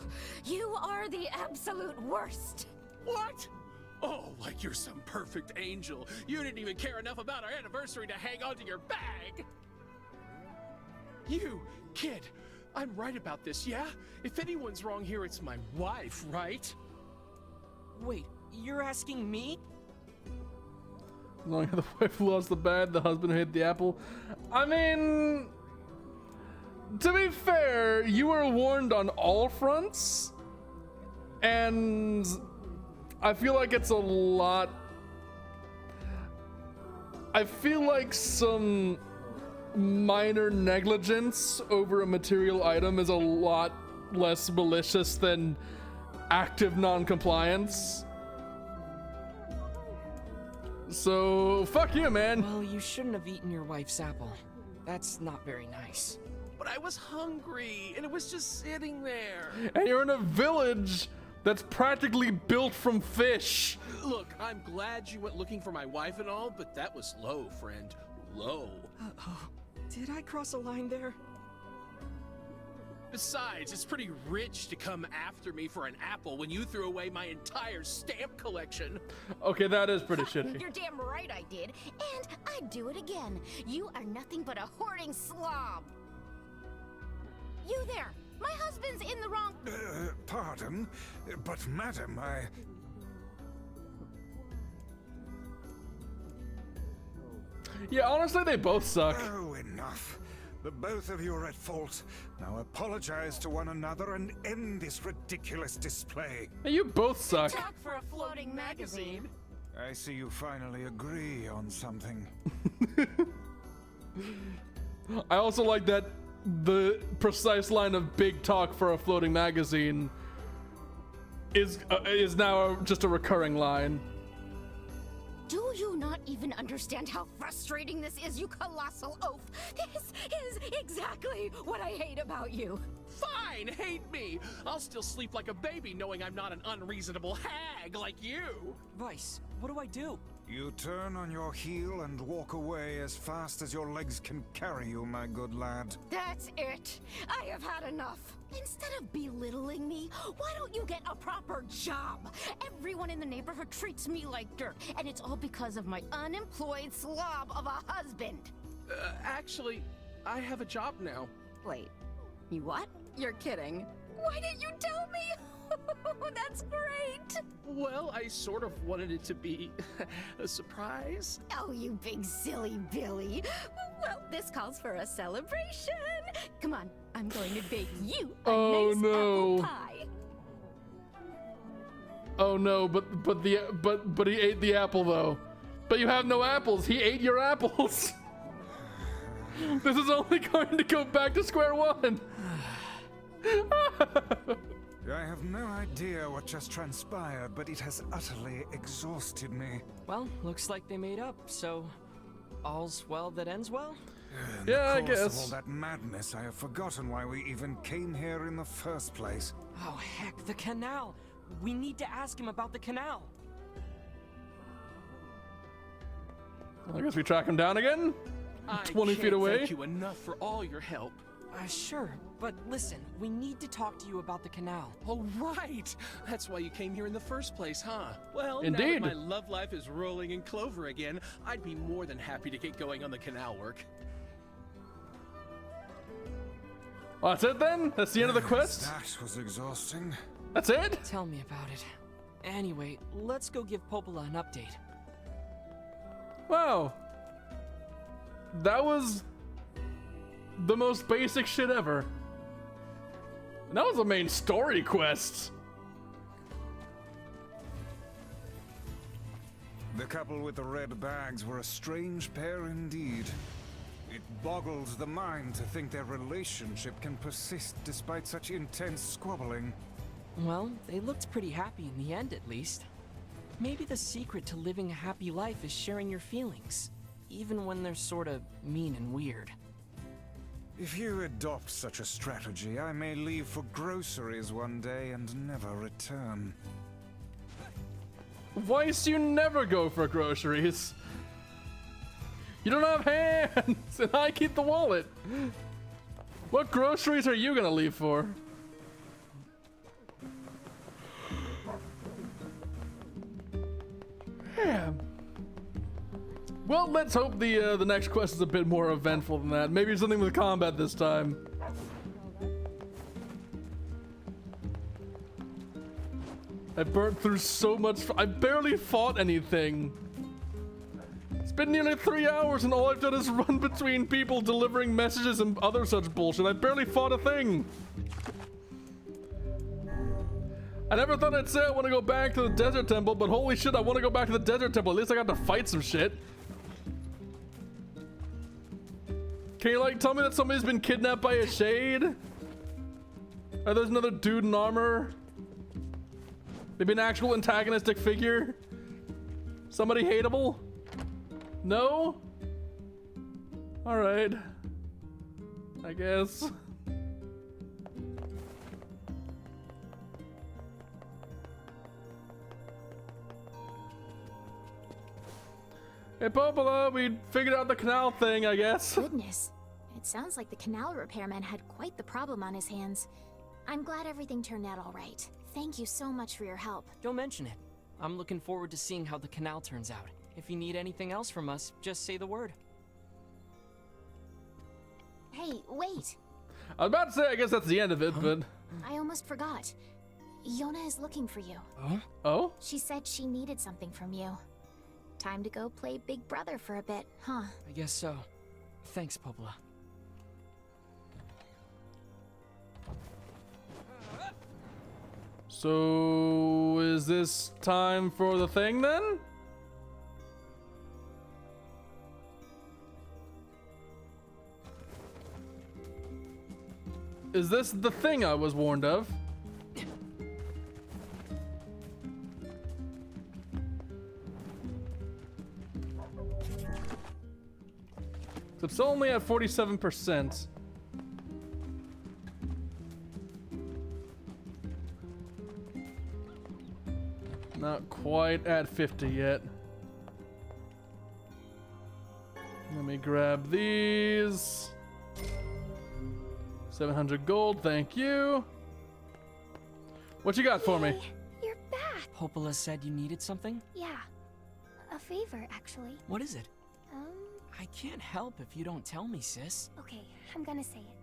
[SPEAKER 14] you are the absolute worst.
[SPEAKER 16] What? Oh, like you're some perfect angel. You didn't even care enough about our anniversary to hang on to your bag. You, kid, I'm right about this, yeah? If anyone's wrong here, it's my wife, right?
[SPEAKER 2] Wait, you're asking me?
[SPEAKER 1] As long as the wife who lost the bad, the husband who hit the apple. I mean, to be fair, you were warned on all fronts, and I feel like it's a lot. I feel like some minor negligence over a material item is a lot less malicious than active non-compliance. So, fuck you, man.
[SPEAKER 2] Well, you shouldn't have eaten your wife's apple. That's not very nice.
[SPEAKER 16] But I was hungry, and it was just sitting there.
[SPEAKER 1] And you're in a village that's practically built from fish.
[SPEAKER 16] Look, I'm glad you went looking for my wife and all, but that was low, friend. Low.
[SPEAKER 2] Did I cross a line there?
[SPEAKER 16] Besides, it's pretty rich to come after me for an apple when you threw away my entire stamp collection.
[SPEAKER 1] Okay, that is pretty shitty.
[SPEAKER 14] You're damn right I did, and I'd do it again. You are nothing but a hoarding slob. You there! My husband's in the wrong...
[SPEAKER 3] Pardon, but madam,
[SPEAKER 1] Yeah, honestly, they both suck.
[SPEAKER 3] Oh, enough. The both of you are at fault. Now apologize to one another and end this ridiculous display.
[SPEAKER 1] Hey, you both suck.
[SPEAKER 14] Talk for a floating magazine.
[SPEAKER 3] I see you finally agree on something.
[SPEAKER 1] I also like that the precise line of big talk for a floating magazine is now just a recurring line.
[SPEAKER 14] Do you not even understand how frustrating this is, you colossal oaf? This is exactly what I hate about you.
[SPEAKER 16] Fine, hate me. I'll still sleep like a baby knowing I'm not an unreasonable hag like you.
[SPEAKER 2] Vice, what do I do?
[SPEAKER 3] You turn on your heel and walk away as fast as your legs can carry you, my good lad.
[SPEAKER 14] That's it. I have had enough. Instead of belittling me, why don't you get a proper job? Everyone in the neighborhood treats me like dirt, and it's all because of my unemployed slob of a husband.
[SPEAKER 16] Actually, I have a job now.
[SPEAKER 4] Wait, you what? You're kidding.
[SPEAKER 14] Why didn't you tell me? That's great.
[SPEAKER 16] Well, I sort of wanted it to be a surprise.
[SPEAKER 14] Oh, you big silly Billy. Well, this calls for a celebration. Come on, I'm going to bake you a nice apple pie.
[SPEAKER 1] Oh no, but he ate the apple though. But you have no apples. He ate your apples. This is only going to go back to square one.
[SPEAKER 3] I have no idea what just transpired, but it has utterly exhausted me.
[SPEAKER 2] Well, looks like they made up, so all's well that ends well?
[SPEAKER 1] Yeah, I
[SPEAKER 3] In the course of
[SPEAKER 1] guess.
[SPEAKER 3] all that madness, I have forgotten why we even came here in the first place.
[SPEAKER 2] Oh, heck, the canal. We need to ask him about the canal.
[SPEAKER 1] I guess we track him down again. 20 feet away.
[SPEAKER 16] Thank you enough for all your help.
[SPEAKER 2] Sure, but listen, we need to talk to you about the canal.
[SPEAKER 16] Oh, right! That's why you came here in the first place, huh? Well,
[SPEAKER 1] Indeed.
[SPEAKER 16] now that my love life is rolling in clover again, I'd be more than happy to get going on the canal work.
[SPEAKER 1] Well, that's it then? That's the end of the quest?
[SPEAKER 3] That was exhausting.
[SPEAKER 1] That's it?
[SPEAKER 2] Tell me about it. Anyway, let's go give Popola an update.
[SPEAKER 1] Wow. That was the most basic shit ever. And that was the main story quest.
[SPEAKER 3] The couple with the red bags were a strange pair indeed. It boggles the mind to think their relationship can persist despite such intense squabbling.
[SPEAKER 2] Well, they looked pretty happy in the end, at least. Maybe the secret to living a happy life is sharing your feelings, even when they're sorta mean and weird.
[SPEAKER 3] If you adopt such a strategy, I may leave for groceries one day and never return.
[SPEAKER 1] Weiss, you never go for groceries. You don't have hands, and I keep the wallet. What groceries are you gonna leave for? Man. Well, let's hope the next quest is a bit more eventful than that. Maybe something with combat this time. I burnt through so much. I barely fought anything. It's been nearly 3 hours and all I've done is run between people delivering messages and other such bullshit. I barely fought a thing. I never thought I'd say I want to go back to the desert temple, but holy shit, I want to go back to the desert temple. At least I got to fight some shit. Can you like tell me that somebody's been kidnapped by a shade? Or there's another dude in armor? Maybe an actual antagonistic figure? Somebody hateable? No? Alright. I guess. Hey Popola, we figured out the canal thing, I guess.
[SPEAKER 14] Goodness. It sounds like the canal repairman had quite the problem on his hands. I'm glad everything turned out all right. Thank you so much for your help.
[SPEAKER 2] Don't mention it. I'm looking forward to seeing how the canal turns out. If you need anything else from us, just say the word.
[SPEAKER 14] Hey, wait.
[SPEAKER 1] I was about to say, I guess that's the end of it, but...
[SPEAKER 14] I almost forgot. Yona is looking for you.
[SPEAKER 1] Huh? Oh?
[SPEAKER 14] She said she needed something from you. Time to go play Big Brother for a bit, huh?
[SPEAKER 2] I guess so. Thanks, Popola.
[SPEAKER 1] So, is this time for the thing then? Is this the thing I was warned of? It's only at 47%. Not quite at 50 yet. Let me grab these. 700 gold, thank you. What you got for me?
[SPEAKER 14] You're back.
[SPEAKER 2] Popola said you needed something?
[SPEAKER 14] Yeah. A favor, actually.
[SPEAKER 2] What is it? I can't help if you don't tell me, sis.
[SPEAKER 14] Okay, I'm gonna say it.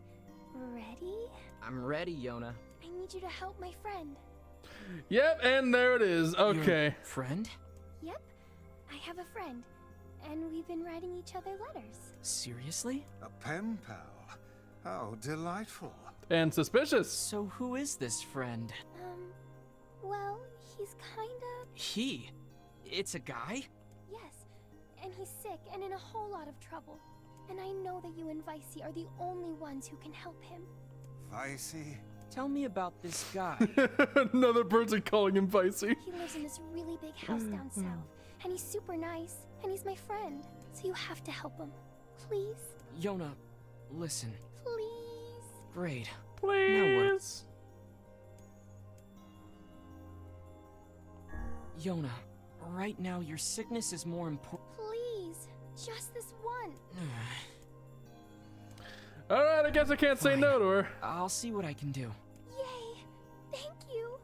[SPEAKER 14] Ready?
[SPEAKER 2] I'm ready, Yona.
[SPEAKER 14] I need you to help my friend.
[SPEAKER 1] Yep, and there it is. Okay.
[SPEAKER 2] Your friend?
[SPEAKER 14] Yep. I have a friend. And we've been writing each other letters.
[SPEAKER 2] Seriously?
[SPEAKER 3] A pen pal. How delightful.
[SPEAKER 1] And suspicious.
[SPEAKER 2] So who is this friend?
[SPEAKER 14] Well, he's kinda...
[SPEAKER 2] He? It's a guy?
[SPEAKER 14] Yes. And he's sick and in a whole lot of trouble. And I know that you and Vicey are the only ones who can help him.
[SPEAKER 3] Vicey?
[SPEAKER 2] Tell me about this guy.
[SPEAKER 1] Another person calling him Vicey.
[SPEAKER 14] He lives in this really big house down south. And he's super nice. And he's my friend. So you have to help him. Please?
[SPEAKER 2] Yona, listen.
[SPEAKER 14] Please?
[SPEAKER 2] Great.
[SPEAKER 1] Please?
[SPEAKER 2] Now what? Yona, right now your sickness is more important.
[SPEAKER 14] Please. Just this one.
[SPEAKER 1] Alright, I guess I can't say no to her.
[SPEAKER 2] I'll see what I can do.
[SPEAKER 14] Yay! Thank you!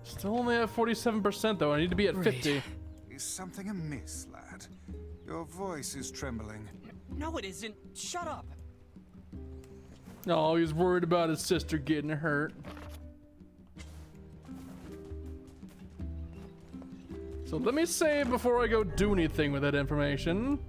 [SPEAKER 1] Still only at 47% though. I need to be at 50.
[SPEAKER 3] Is something amiss, lad? Your voice is trembling.
[SPEAKER 2] No, it isn't. Shut up.
[SPEAKER 1] Oh, he's worried about his sister getting hurt. So let me save before I go do anything with that information.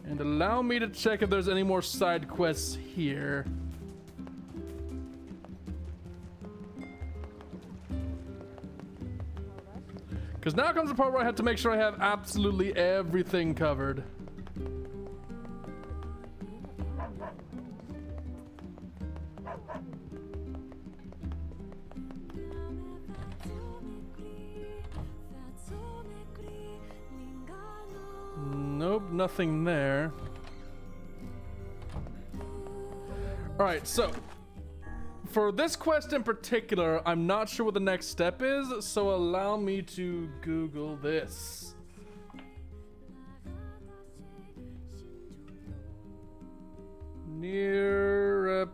[SPEAKER 1] And allow me to check if there's any more side quests here. Because now comes the part where I have to make sure I have absolutely everything covered. Nope, nothing there. Alright, so for this quest in particular, I'm not sure what the next step is, so allow me to Google this. NieR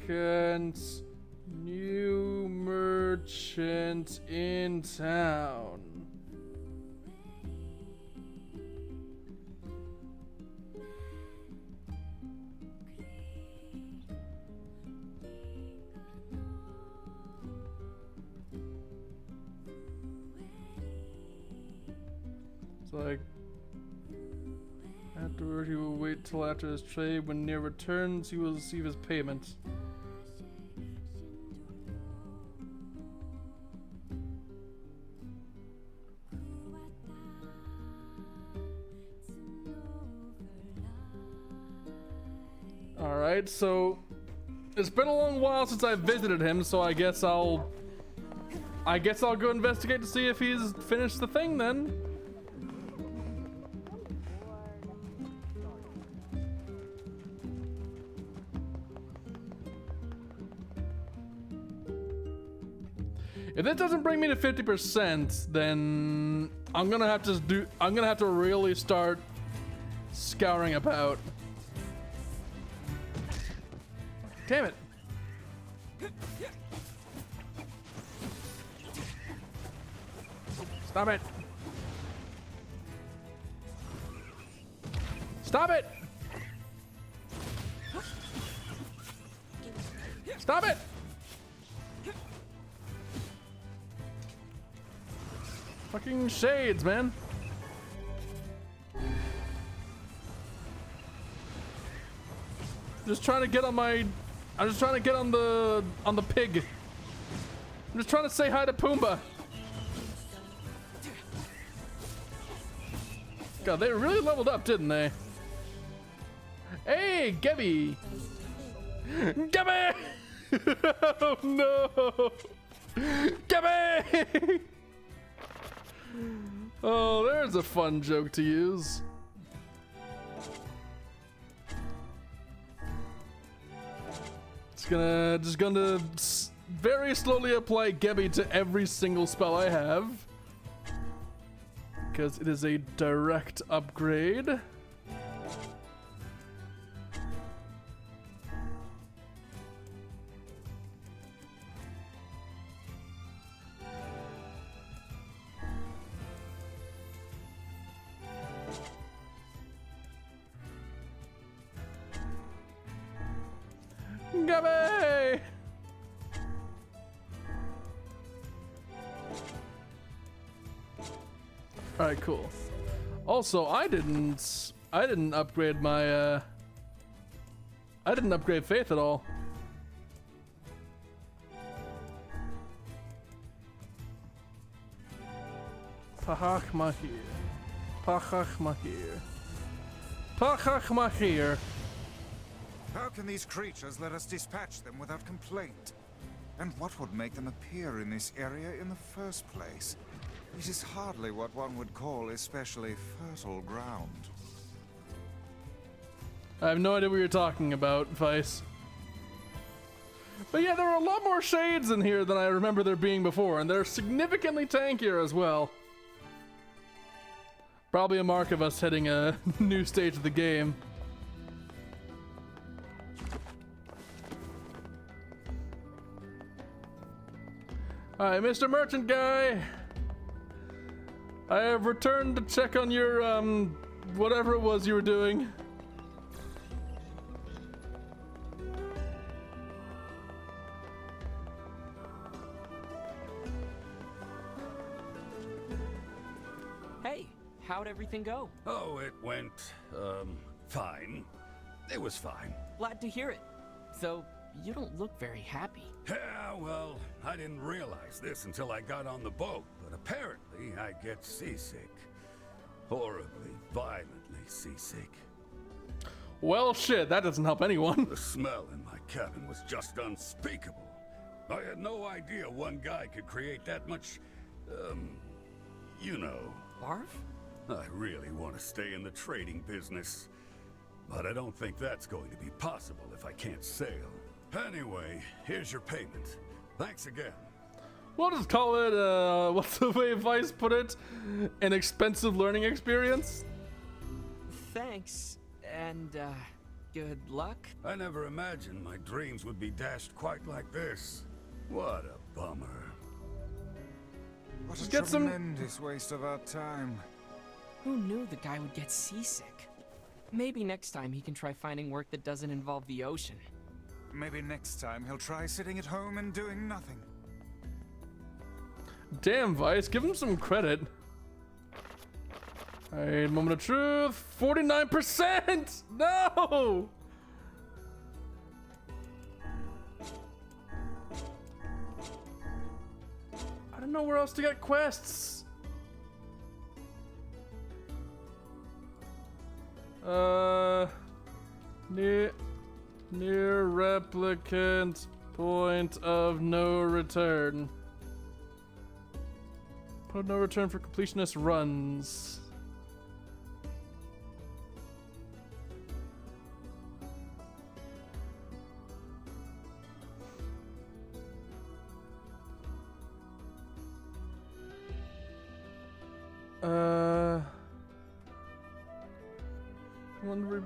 [SPEAKER 1] Replicant, new merchant in town. It's like, afterward he will wait till after his trade. When NieR returns, he will receive his payment. Alright, so it's been a long while since I visited him, so I guess I'll go investigate to see if he's finished the thing then. If this doesn't bring me to 50%, then I'm gonna have to really start scouring about. Damn it. Stop it. Stop it. Stop it. Fucking shades, man. Just trying to get on my... I'm just trying to get on the pig. I'm just trying to say hi to Pumbaa. God, they really leveled up, didn't they? Hey, Gebby! Gebby! Oh no! Gebby! Oh, there's a fun joke to use. Just gonna very slowly apply Gebby to every single spell I have, because it is a direct upgrade. Gebby! Alright, cool. Also, I didn't upgrade my I didn't upgrade Faith at all. Pahach Mahir. Pahach Mahir. Pahach Mahir.
[SPEAKER 3] How can these creatures let us dispatch them without complaint? And what would make them appear in this area in the first place? It is hardly what one would call especially fertile ground.
[SPEAKER 1] I have no idea what you're talking about, Vice. But yeah, there are a lot more shades in here than I remember there being before, and they're significantly tankier as well. Probably a mark of us hitting a new stage of the game. Alright, Mr. Merchant Guy. I have returned to check on your, whatever it was you were doing.
[SPEAKER 2] Hey, how'd everything go?
[SPEAKER 15] Oh, it went, fine. It was fine.
[SPEAKER 2] Glad to hear it. Though, you don't look very happy.
[SPEAKER 15] Yeah, well, I didn't realize this until I got on the boat, but apparently I get seasick. Horribly, violently seasick.
[SPEAKER 1] Well, shit, that doesn't help anyone.
[SPEAKER 15] The smell in my cabin was just unspeakable. I had no idea one guy could create that much, you know.
[SPEAKER 2] Barf?
[SPEAKER 15] I really want to stay in the trading business, but I don't think that's going to be possible if I can't sail. Anyway, here's your payment. Thanks again.
[SPEAKER 1] We'll just call it, what's the way Vice put it? An expensive learning experience?
[SPEAKER 2] Thanks, and good luck.
[SPEAKER 15] I never imagined my dreams would be dashed quite like this. What a bummer.
[SPEAKER 3] What a
[SPEAKER 1] Get some-
[SPEAKER 3] tremendous waste of our time.
[SPEAKER 2] Who knew the guy would get seasick? Maybe next time he can try finding work that doesn't involve the ocean.
[SPEAKER 3] Maybe next time he'll try sitting at home and doing nothing.
[SPEAKER 1] Damn, Vice, give him some credit. Alright, moment of truth. 49%! No! I don't know where else to get quests. NieR Replicant, point of no return. Point of no return for completionist runs. Wonder.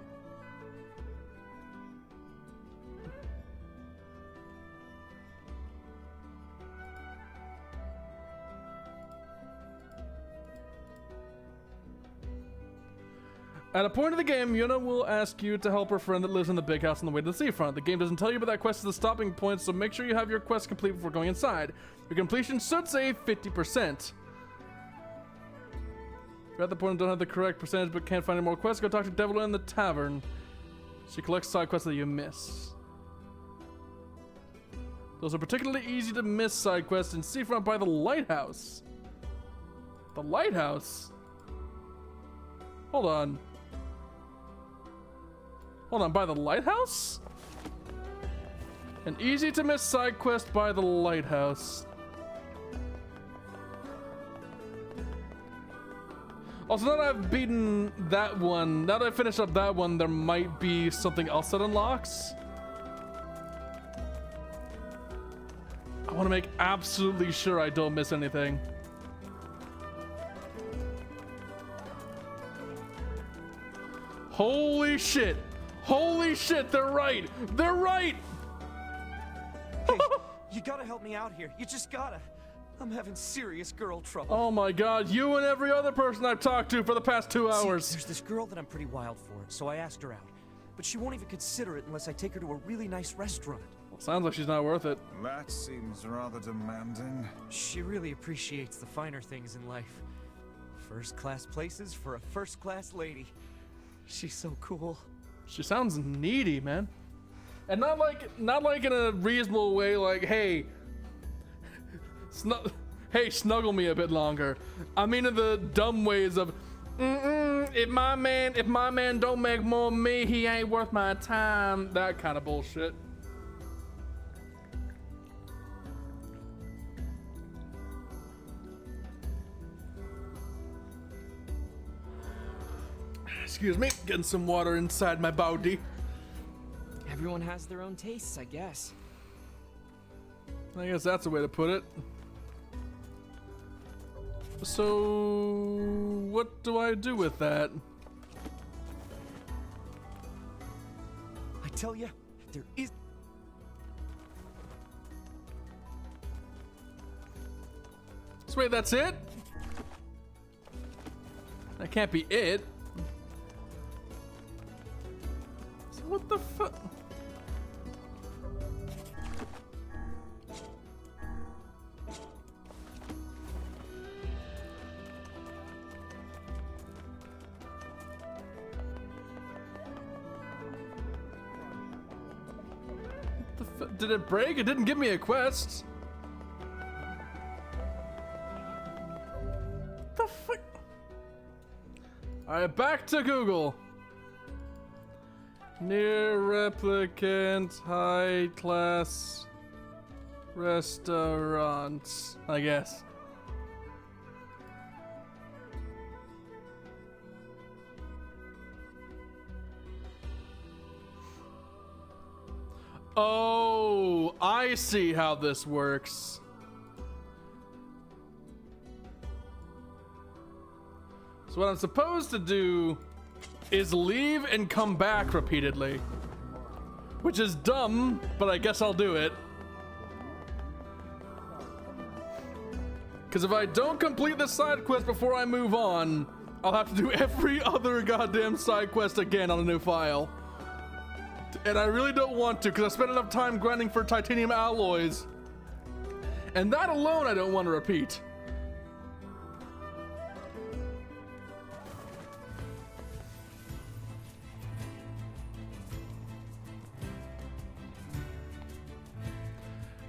[SPEAKER 1] At a point of the game, Yuna will ask you to help her friend that lives in the big house on the way to the seafront. The game doesn't tell you, but that quest is the stopping point, so make sure you have your quest complete before going inside. Your completion should say 50%. If you're at the point and don't have the correct percentage but can't find any more quests, go talk to Devil in the tavern. She collects side quests that you miss. Those are particularly easy to miss side quests in Seafront by the lighthouse. The lighthouse? Hold on. Hold on, by the lighthouse? An easy to miss side quest by the lighthouse. Also, now that I've beaten that one, now that I finished up that one, there might be something else that unlocks. I want to make absolutely sure I don't miss anything. Holy shit! Holy shit, they're right! They're right!
[SPEAKER 17] Hey, you gotta help me out here. You just gotta. I'm having serious girl trouble.
[SPEAKER 1] Oh my god, you and every other person I've talked to for the past 2 hours.
[SPEAKER 17] See, there's this girl that I'm pretty wild for, so I asked her out. But she won't even consider it unless I take her to a really nice restaurant.
[SPEAKER 1] Well, sounds like she's not worth it.
[SPEAKER 3] That seems rather demanding.
[SPEAKER 17] She really appreciates the finer things in life. First-class places for a first-class lady. She's so cool.
[SPEAKER 1] She sounds needy, man. And not like in a reasonable way, like, hey, snuggle me a bit longer. I mean in the dumb ways of, if my man don't make more than me, he ain't worth my time. That kind of bullshit. Excuse me, getting some water inside my body.
[SPEAKER 2] Everyone has their own tastes, I guess.
[SPEAKER 1] I guess that's a way to put it. So, what do I do with that?
[SPEAKER 17] I tell you, there is...
[SPEAKER 1] So wait, that's it? That can't be it. So what the fuck? Did it break? It didn't give me a quest. The fuck? Alright, back to Google. NieR Replicant high class restaurants, I guess. Oh, I see how this works. So what I'm supposed to do is leave and come back repeatedly. Which is dumb, but I guess I'll do it. Because if I don't complete this side quest before I move on, I'll have to do every other goddamn side quest again on a new file. And I really don't want to, because I spent enough time grinding for titanium alloys. And that alone I don't want to repeat.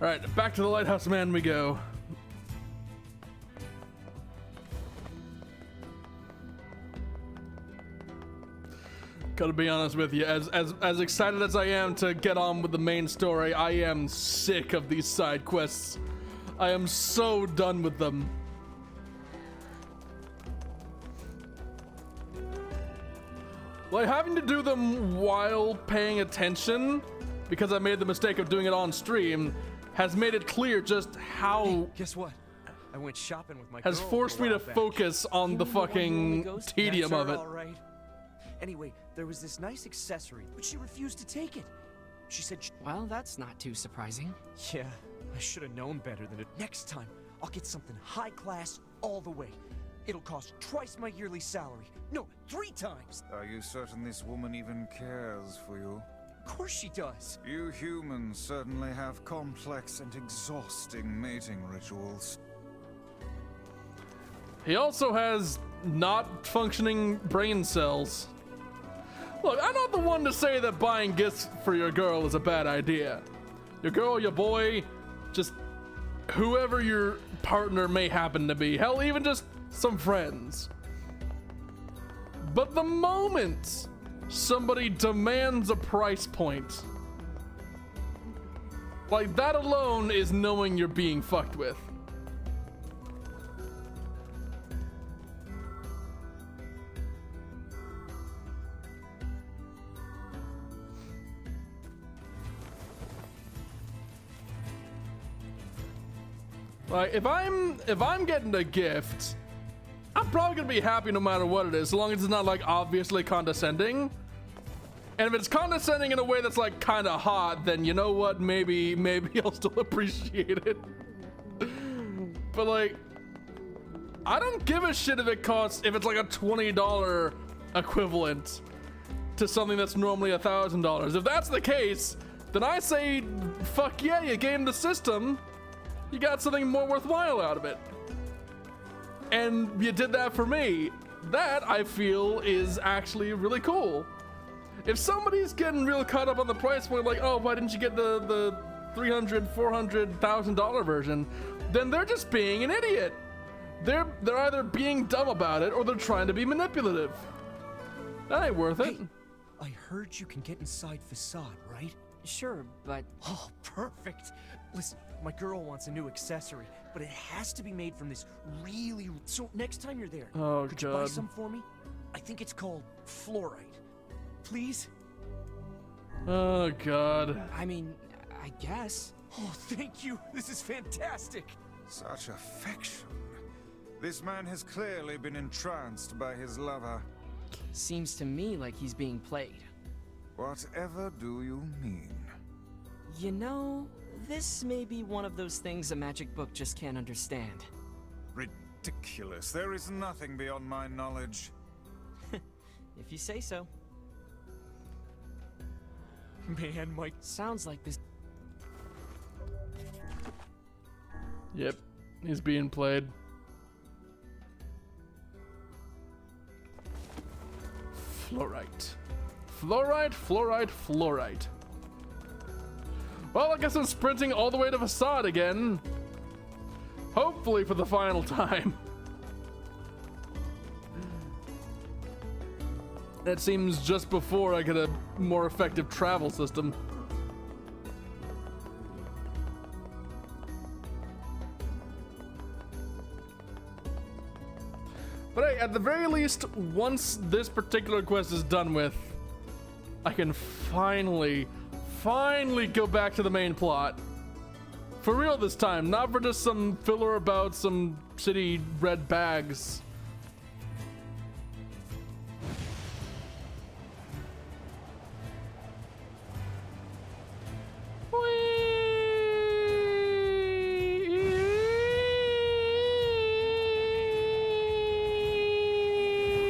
[SPEAKER 1] Alright, back to the lighthouse man we go. Gotta be honest with you, as excited as I am to get on with the main story, I am sick of these side quests. I am so done with them. Like, having to do them while paying attention, because I made the mistake of doing it on stream, has made it clear just how...
[SPEAKER 17] Hey, guess what? I went shopping with my
[SPEAKER 1] has
[SPEAKER 17] girl
[SPEAKER 1] forced me to
[SPEAKER 17] back.
[SPEAKER 1] focus on the fucking tedium
[SPEAKER 17] That's
[SPEAKER 1] of
[SPEAKER 17] her,
[SPEAKER 1] it.
[SPEAKER 17] all right. Anyway, there was this nice accessory, but she refused to take it. She said,
[SPEAKER 2] well, that's not too surprising.
[SPEAKER 17] Yeah, I should have known better than it. Next time, I'll get something high class all the way. It'll cost twice my yearly salary. No, 3 times.
[SPEAKER 3] Are you certain this woman even cares for you?
[SPEAKER 17] Of course she does.
[SPEAKER 3] You humans certainly have complex and exhausting mating rituals.
[SPEAKER 1] He also has not functioning brain cells. Look, I'm not the one to say that buying gifts for your girl is a bad idea. Your girl, your boy, just whoever your partner may happen to be. Hell, even just some friends. But the moment somebody demands a price point, like that alone is knowing you're being fucked with. Like, if I'm getting a gift, I'm probably gonna be happy no matter what it is, as long as it's not like obviously condescending. And if it's condescending in a way that's like kind of hot, then you know what? Maybe I'll still appreciate it. But like, I don't give a shit if it's like a $20 equivalent to something that's normally $1,000. If that's the case, then I say, fuck yeah, you gamed the system. You got something more worthwhile out of it. And you did that for me. That, I feel, is actually really cool. If somebody's getting real caught up on the price point, like, oh, why didn't you get the $300,000, $400,000 version? Then they're just being an idiot. They're either being dumb about it or they're trying to be manipulative. That ain't worth it.
[SPEAKER 17] Hey, I heard you can get inside Facade, right?
[SPEAKER 2] Sure, but...
[SPEAKER 17] Oh, perfect. Listen, my girl wants a new accessory, but it has to be made from this really... So next time you're there,
[SPEAKER 1] oh,
[SPEAKER 17] could you buy some for me? I think it's called fluorite. Please?
[SPEAKER 1] Oh, God.
[SPEAKER 2] I mean, I guess.
[SPEAKER 17] Oh, thank you. This is fantastic.
[SPEAKER 3] Such affection. This man has clearly been entranced by his lover.
[SPEAKER 2] Seems to me like he's being played.
[SPEAKER 3] Whatever do you mean?
[SPEAKER 2] You know, this may be one of those things a magic book just can't understand.
[SPEAKER 3] Ridiculous. There is nothing beyond my knowledge.
[SPEAKER 2] If you say so.
[SPEAKER 17] Man, Mike.
[SPEAKER 2] Sounds like this.
[SPEAKER 1] Yep, he's being played. Fluorite. Fluorite, fluorite, fluorite. Well, I guess I'm sprinting all the way to Facade again. Hopefully for the final time. That seems just before I get a more effective travel system. But hey, at the very least, once this particular quest is done with, I can finally go back to the main plot. For real this time, not for just some filler about some shitty red bags.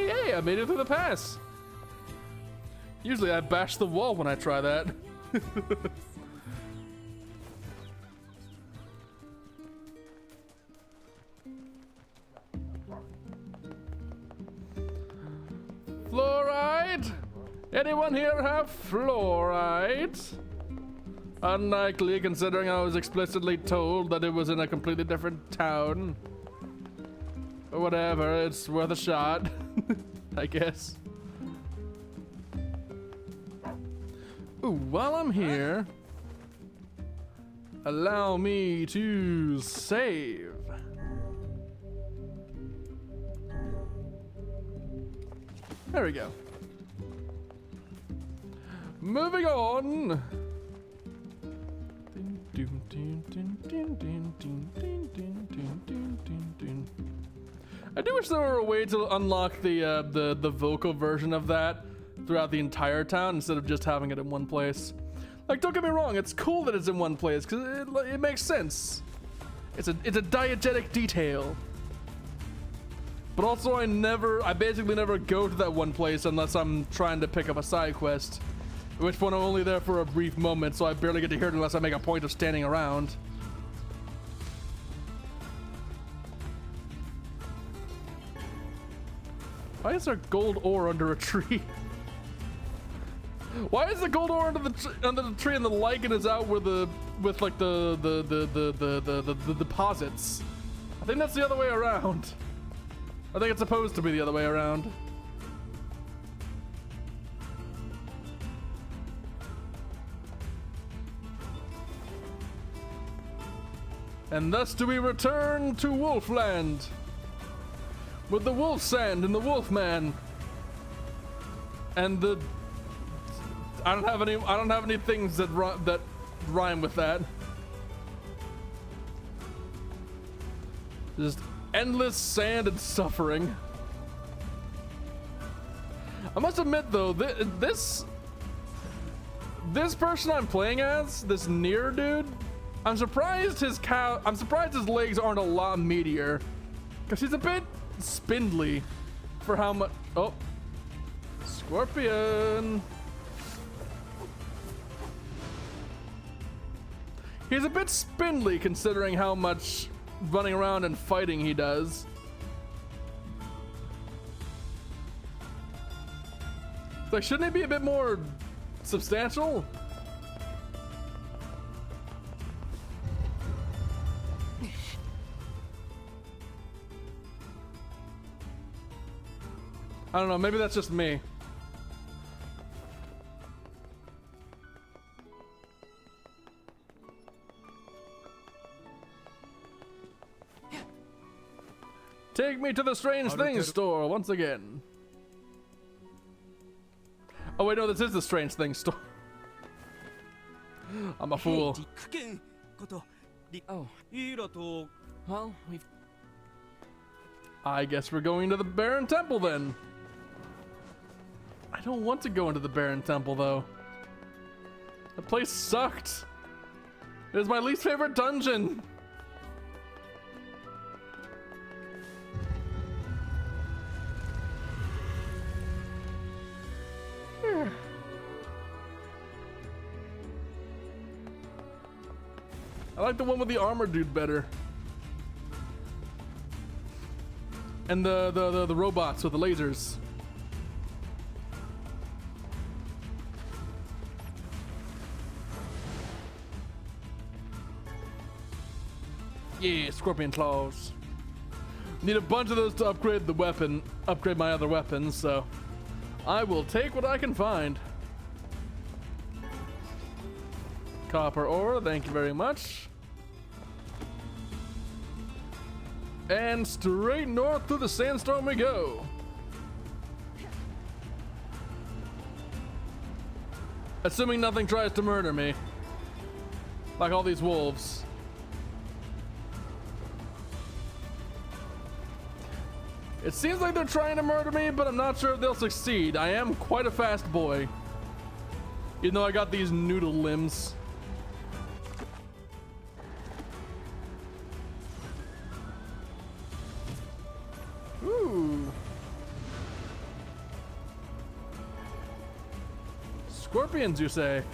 [SPEAKER 1] Hey, I made it through the pass. Usually I bash the wall when I try that. Fluoride? Anyone here have fluoride? Unlikely, considering I was explicitly told that it was in a completely different town. But whatever, it's worth a shot, I guess. Ooh, while I'm here, allow me to save. There we go. Moving on. I do wish there were a way to unlock the vocal version of that throughout the entire town instead of just having it in one place. Like, don't get me wrong, it's cool that it's in one place because it makes sense. It's a diegetic detail. But also I basically never go to that one place unless I'm trying to pick up a side quest. At which point I'm only there for a brief moment, so I barely get to hear it unless I make a point of standing around. Why is there gold ore under a tree? Why is the gold ore under the tree and the lichen is out with the deposits? I think that's the other way around. I think it's supposed to be the other way around. And thus do we return to Wolfland with the wolf sand and the wolfman and the I don't have any things that rhyme with that. Just endless sand and suffering. I must admit though, this person I'm playing as, this NieR dude, I'm surprised his legs aren't a lot meatier, because he's a bit spindly for how much. Oh, scorpion. He's a bit spindly considering how much running around and fighting he does. Like, shouldn't he be a bit more substantial? I don't know, maybe that's just me. Take me to the Strange Things store once again. Oh wait, no, this is the Strange Things store. I'm a fool.
[SPEAKER 2] Oh. Well, we've...
[SPEAKER 1] I guess we're going to the Baron Temple then. I don't want to go into the Baron Temple though. That place sucked. It was my least favorite dungeon. I like the one with the armor dude better. And the robots with the lasers. Yeah, scorpion claws. Need a bunch of those to upgrade the weapon, upgrade my other weapons, so I will take what I can find. Copper ore, thank you very much. And straight north through the sandstorm we go. Assuming nothing tries to murder me. Like all these wolves. It seems like they're trying to murder me, but I'm not sure if they'll succeed. I am quite a fast boy. Even though I got these noodle limbs. Ooh. Scorpions, you say?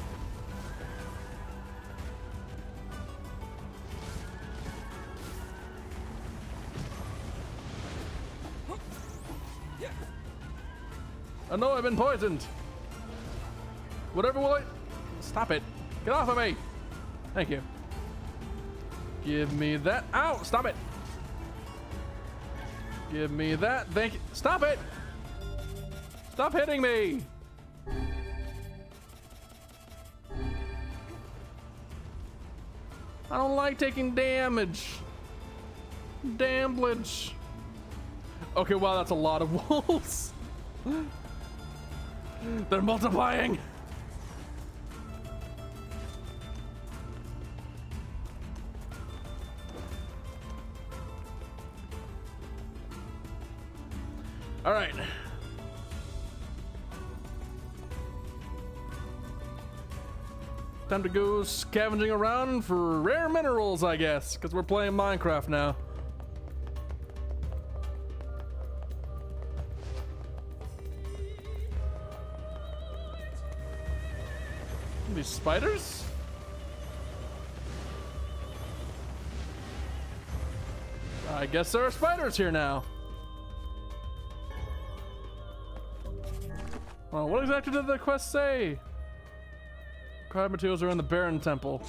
[SPEAKER 1] Oh no, I've been poisoned. Whatever will I... Stop it. Get off of me. Thank you. Give me that. Ow, stop it. Give me that. Thank you. Stop it. Stop hitting me. I don't like taking damage. Damblage. Okay, wow, that's a lot of wolves. They're multiplying. All right. Time to go scavenging around for rare minerals, I guess, because we're playing Minecraft now. These spiders? I guess there are spiders here now. Well, what exactly did the quest say? Crab materials are in the Baron Temple.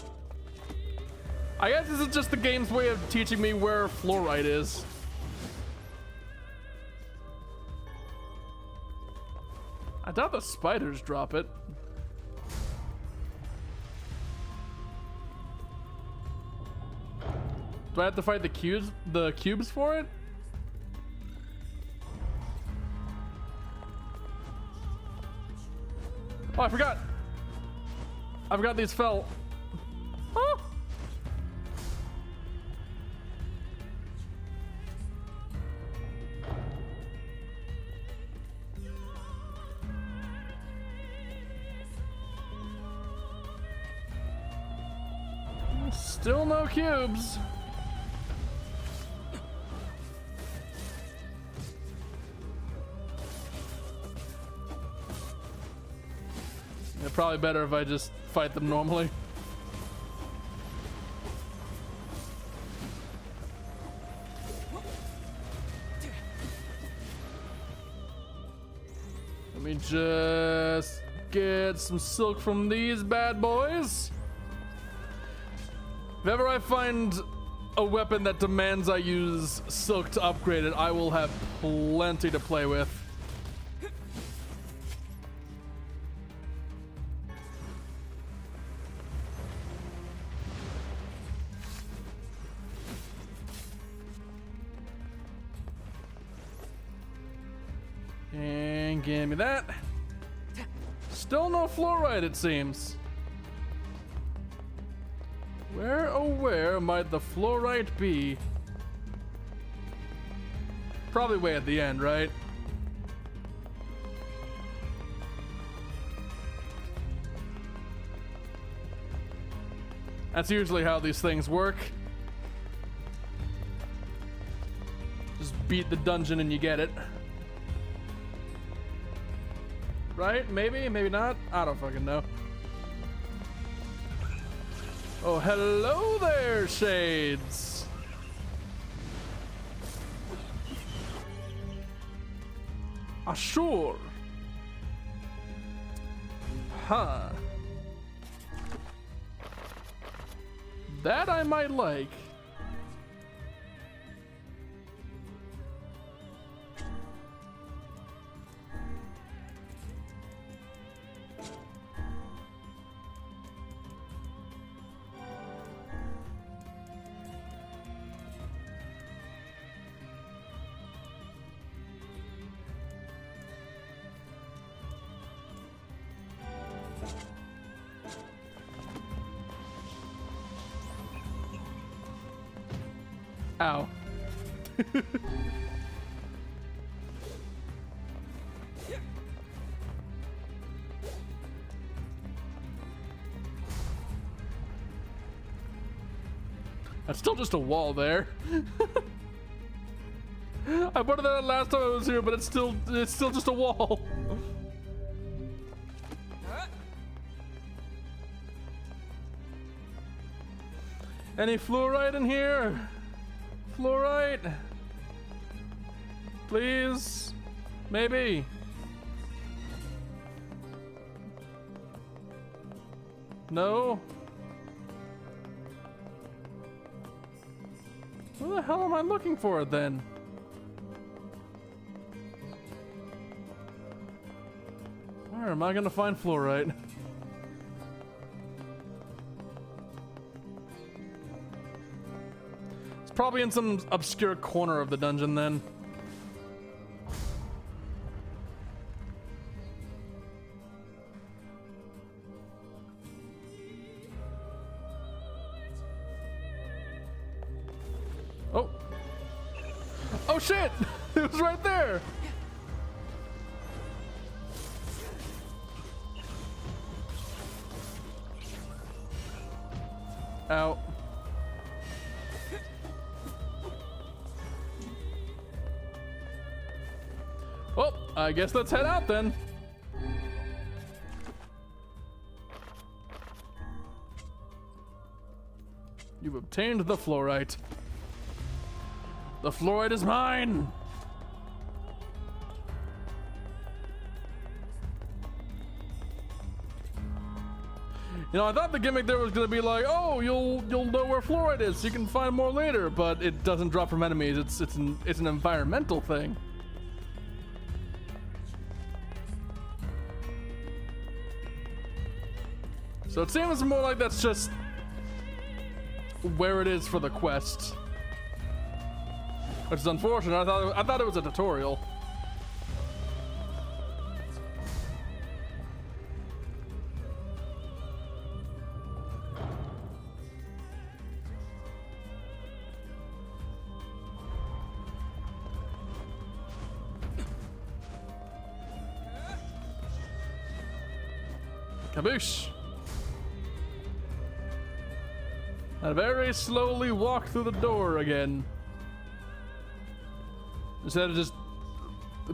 [SPEAKER 1] I guess this is just the game's way of teaching me where fluorite is. I doubt the spiders drop it. Do I have to fight the cubes for it? Oh, I forgot. I forgot these fell. Oh. Still no cubes. Probably better if I just fight them normally. Let me just get some silk from these bad boys. If ever I find a weapon that demands I use silk to upgrade it, I will have plenty to play with. And give me that. Still no fluorite, it seems. Where, oh where might the fluorite be? Probably way at the end, right? That's usually how these things work. Just beat the dungeon and you get it. Right? Maybe, maybe not. I don't fucking know. Oh, hello there, Shades. Sure. Huh. That I might like. Ow. That's still just a wall there. I pointed that out last time I was here, but it's still just a wall. Any fluorite in here? Fluorite? Please? Maybe. No? Where the hell am I looking for it then? Where am I gonna find fluorite? It's probably in some obscure corner of the dungeon then. Oh. Oh shit! It was right there! Out. Well, I guess let's head out then. You've obtained the fluorite. The fluorite is mine! You know, I thought the gimmick there was gonna be like, oh, you'll know where fluorite is, so you can find more later, but it doesn't drop from enemies. It's an environmental thing. So it seems more like that's just where it is for the quest, which is unfortunate. I thought it was a tutorial. Kaboosh! I very slowly walk through the door again, instead of just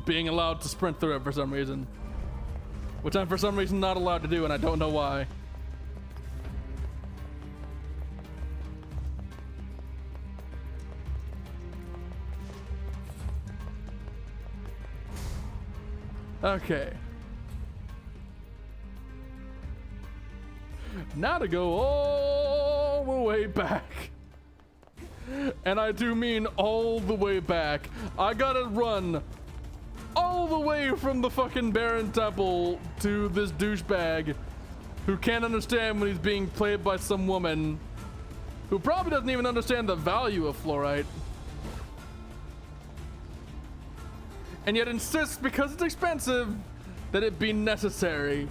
[SPEAKER 1] being allowed to sprint through it for some reason, which I'm for some reason not allowed to do, and I don't know why. Okay. Now to go all the way back. And I do mean all the way back. I gotta run all the way from the fucking Baron Temple to this douchebag who can't understand when he's being played by some woman who probably doesn't even understand the value of fluorite, and yet insists, because it's expensive, that it be necessary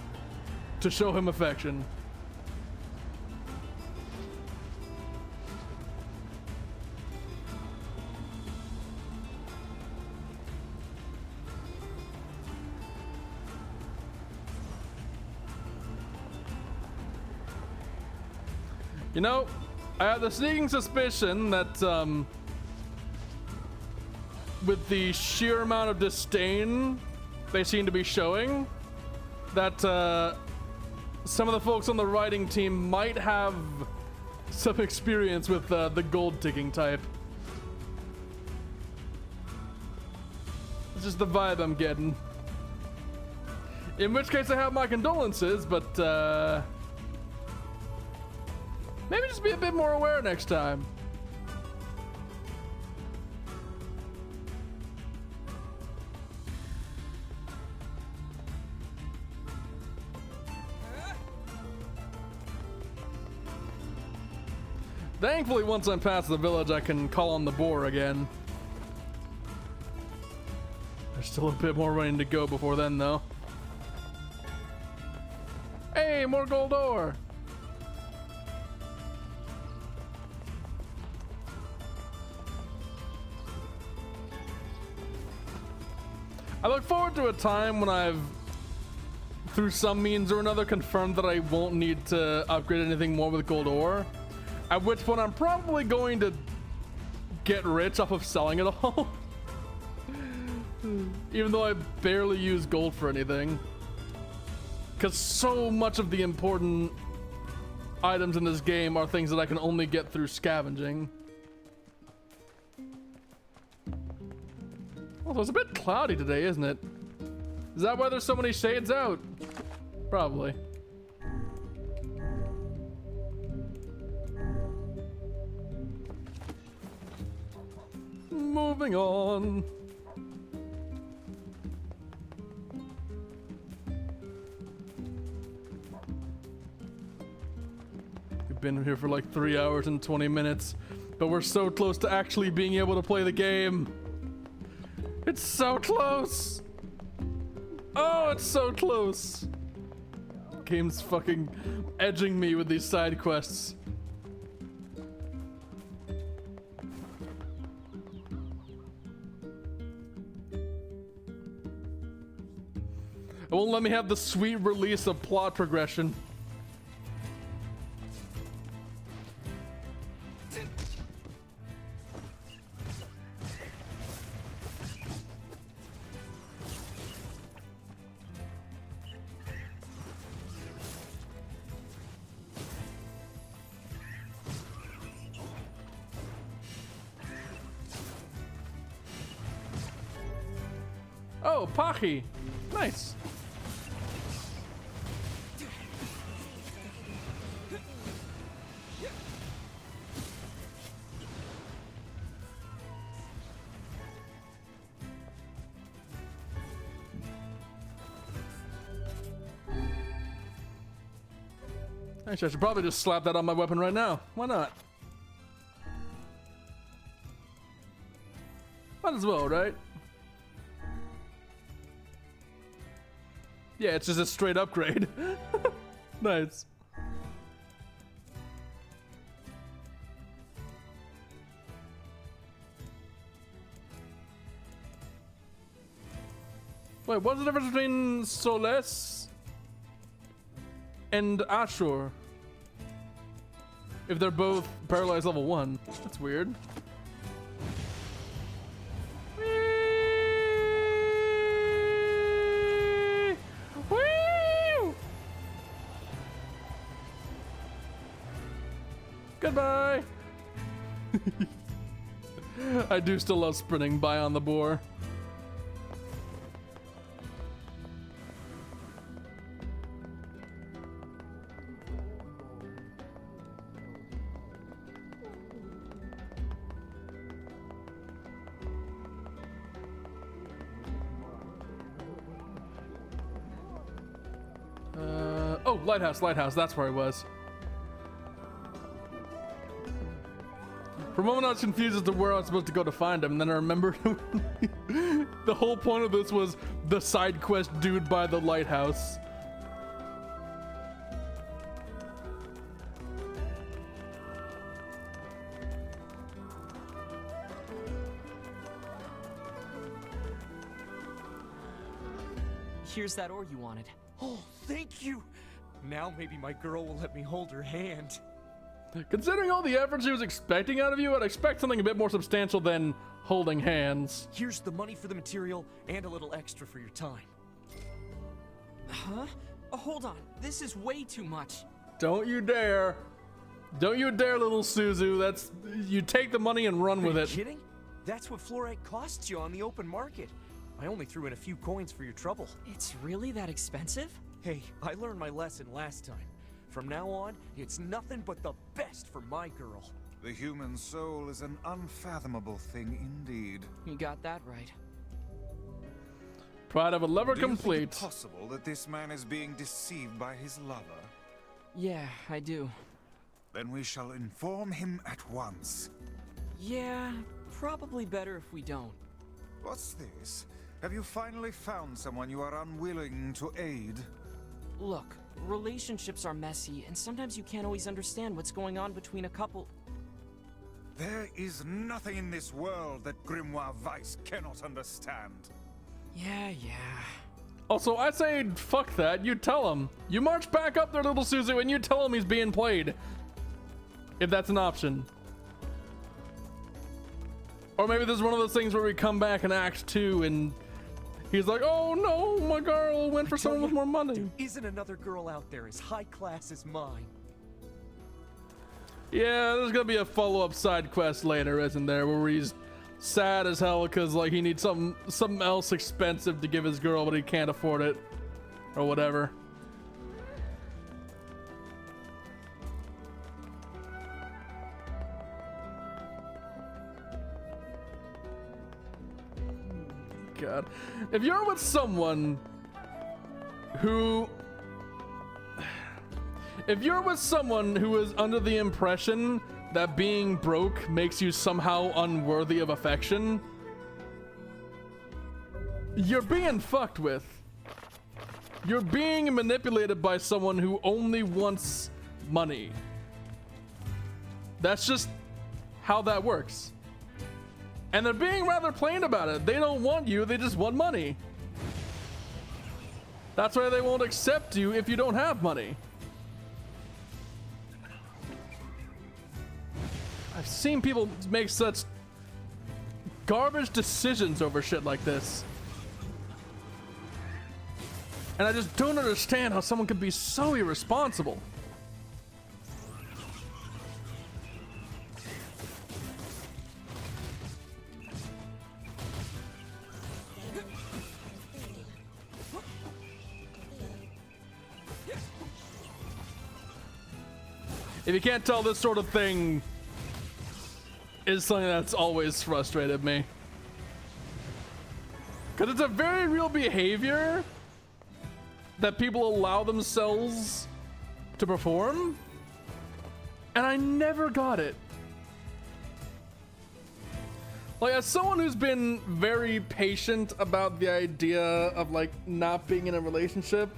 [SPEAKER 1] to show him affection. You know, I have the sneaking suspicion that, with the sheer amount of disdain they seem to be showing, that, some of the folks on the writing team might have some experience with, the gold digging type. It's just the vibe I'm getting. In which case I have my condolences, but, maybe just be a bit more aware next time. Thankfully, once I'm past the village, I can call on the boar again. There's still a bit more running to go before then, though. Hey, more gold ore! I look forward to a time when I've, through some means or another, confirmed that I won't need to upgrade anything more with gold ore. At which point I'm probably going to get rich off of selling it all. Even though I barely use gold for anything. Because so much of the important items in this game are things that I can only get through scavenging. Also, it's a bit cloudy today, isn't it? Is that why there's so many shades out? Probably. Moving on. We've been here for like 3 hours and 20 minutes, but we're so close to actually being able to play the game. It's so close. Oh, it's so close. Game's fucking edging me with these side quests. It won't let me have the sweet release of plot progression. Oh, Pachi. Nice. Actually, I should probably just slap that on my weapon right now. Why not? Might as well, right? Yeah, it's just a straight upgrade. Nice. Wait, what's the difference between Soles and Ashur? If they're both paralyzed level 1. That's weird. Goodbye! I do still love sprinting by on the boar. Oh, lighthouse, that's where I was. For a moment I was confused as to where I was supposed to go to find him, and then I remembered the whole point of this was the side quest dude by the lighthouse.
[SPEAKER 17] Here's that ore you wanted. Oh, thank you! Now maybe my girl will let me hold her hand.
[SPEAKER 1] Considering all the effort she was expecting out of you, I'd expect something a bit more substantial than holding hands.
[SPEAKER 17] Here's the money for the material and a little extra for your time. Huh? Oh, hold on. This is way too much.
[SPEAKER 1] Don't you dare. Don't you dare, little Suzu. That's... You take the money and run with it.
[SPEAKER 17] Are you kidding? That's what fluorite costs you on the open market. I only threw in a few coins for your trouble.
[SPEAKER 2] It's really that expensive?
[SPEAKER 17] Hey, I learned my lesson last time. From now on, it's nothing but the best for my girl.
[SPEAKER 3] The human soul is an unfathomable thing indeed.
[SPEAKER 2] You got that right.
[SPEAKER 1] Pride of a lover complete.
[SPEAKER 3] Do you think it's possible that this man is being deceived by his lover?
[SPEAKER 2] Yeah, I do.
[SPEAKER 3] Then we shall inform him at once.
[SPEAKER 2] Yeah, probably better if we don't.
[SPEAKER 3] What's this? Have you finally found someone you are unwilling to aid?
[SPEAKER 2] Look, relationships are messy, and sometimes you can't always understand what's going on between a couple.
[SPEAKER 3] There is nothing in this world that Grimoire Weiss cannot understand.
[SPEAKER 2] Yeah.
[SPEAKER 1] Also, I say fuck that. You tell him. You march back up there, little Suzu, and you tell him he's being played. if that's an option. Or maybe this is one of those things where we come back in Act 2 and he's like, oh no, my girl went for someone with more money.
[SPEAKER 17] There isn't another girl out there as high class as mine.
[SPEAKER 1] Yeah, there's gonna be a follow-up side quest later, isn't there, where he's sad as hell because like he needs something else expensive to give his girl, but he can't afford it, or whatever. God, if you're with someone who is under the impression that being broke makes you somehow unworthy of affection, you're being fucked with. You're being manipulated by someone who only wants money. That's just how that works. And they're being rather plain about it. They don't want you, they just want money. That's why they won't accept you if you don't have money. I've seen people make such garbage decisions over shit like this. And I just don't understand how someone could be so irresponsible. If you can't tell, this sort of thing is something that's always frustrated me. Because it's a very real behavior that people allow themselves to perform, and I never got it. Like, as someone who's been very patient about the idea of like not being in a relationship,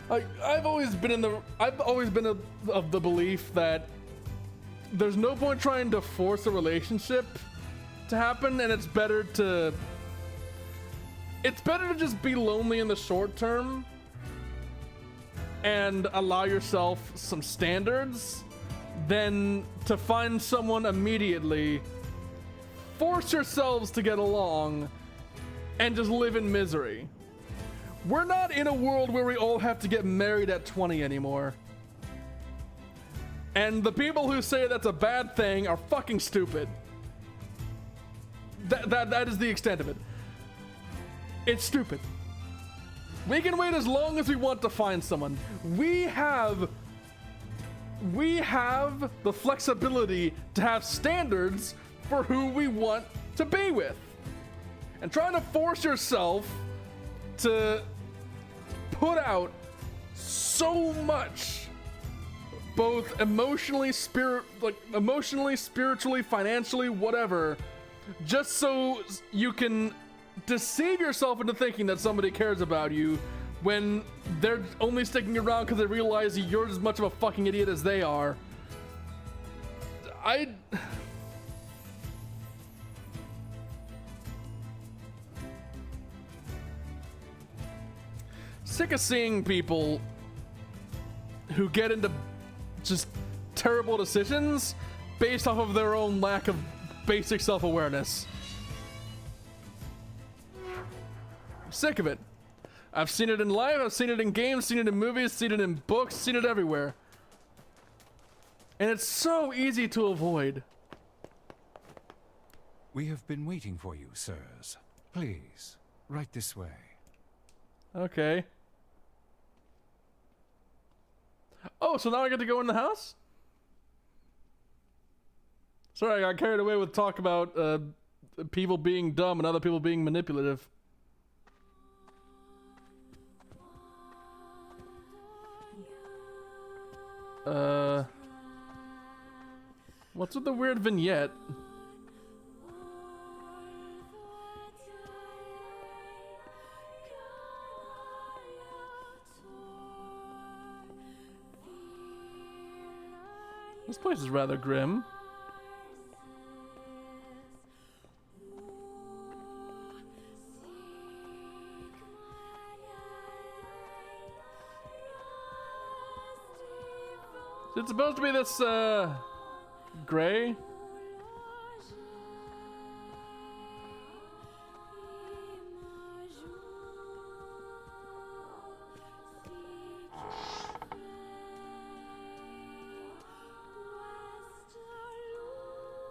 [SPEAKER 1] like I've always been of the belief that there's no point trying to force a relationship to happen, and it's better to just be lonely in the short term and allow yourself some standards than to find someone immediately, force yourselves to get along, and just live in misery. We're not in a world where we all have to get married at 20 anymore. And the people who say that's a bad thing are fucking stupid. That is the extent of it. It's stupid. We can wait as long as we want to find someone. We have the flexibility to have standards for who we want to be with. And trying to force yourself to put out so much, both emotionally, spiritually, financially, whatever, just so you can deceive yourself into thinking that somebody cares about you when they're only sticking around because they realize you're as much of a fucking idiot as they are. Sick of seeing people who get into just terrible decisions based off of their own lack of basic self-awareness. I'm sick of it. I've seen it in life, I've seen it in games, seen it in movies, seen it in books, seen it everywhere. And it's so easy to avoid.
[SPEAKER 11] We have been waiting for you, sirs. Please, right this way.
[SPEAKER 1] Okay. Oh, so now I get to go in the house? Sorry, I got carried away with talk about people being dumb and other people being manipulative. What's with the weird vignette? This place is rather grim. It's supposed to be this, gray?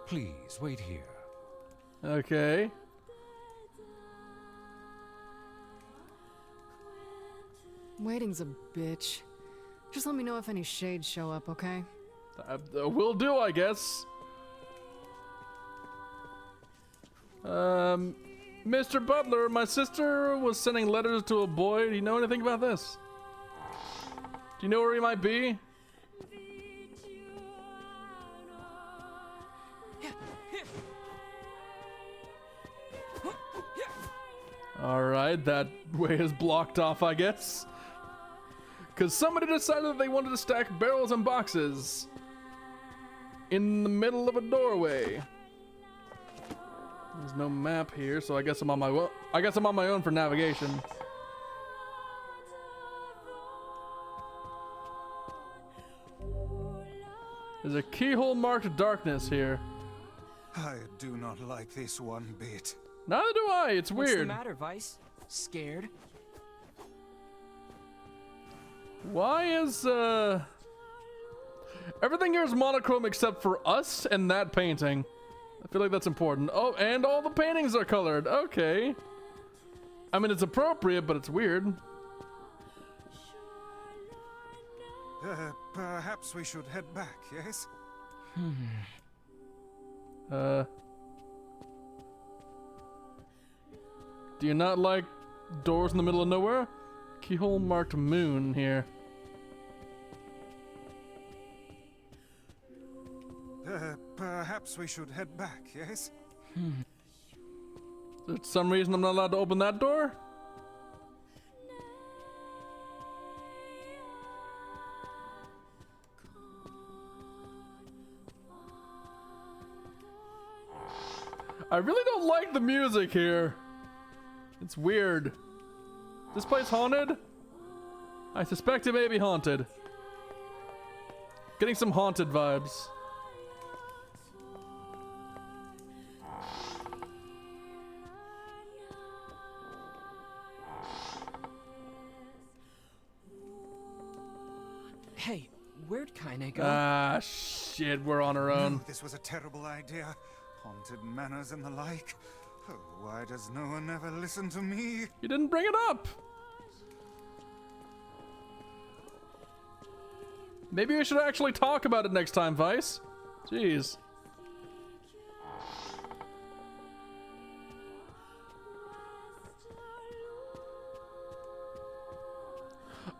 [SPEAKER 11] Please, wait here.
[SPEAKER 1] Okay.
[SPEAKER 5] Waiting's a bitch. Just let me know if any shades show up, okay?
[SPEAKER 1] Will do, I guess. Mr. Butler, my sister was sending letters to a boy. Do you know anything about this? Do you know where he might be? Alright, that way is blocked off, I guess. Because somebody decided that they wanted to stack barrels and boxes in the middle of a doorway. There's no map here, so I guess I'm on my own for navigation. There's a keyhole marked darkness here.
[SPEAKER 3] I do not like this one bit.
[SPEAKER 1] Neither do I. It's weird.
[SPEAKER 2] What's the matter, Vice? Scared?
[SPEAKER 1] Why is everything here is monochrome except for us and that painting? I feel like that's important. Oh, and all the paintings are colored. Okay. I mean, it's appropriate, but it's weird.
[SPEAKER 3] Perhaps we should head back, yes?
[SPEAKER 1] Do you not like doors in the middle of nowhere? Keyhole marked moon here.
[SPEAKER 3] Perhaps we should head back, yes?
[SPEAKER 1] Is there some reason I'm not allowed to open that door? I really don't like the music here. It's weird. This place haunted? I suspect it may be haunted. Getting some haunted vibes.
[SPEAKER 2] Hey, where'd Kaine go?
[SPEAKER 1] Ah, shit, we're on our own.
[SPEAKER 3] No, this was a terrible idea. Haunted manors and the like. Oh, why does no one ever listen to me?
[SPEAKER 1] You didn't bring it up. Maybe we should actually talk about it next time, Vice. Jeez.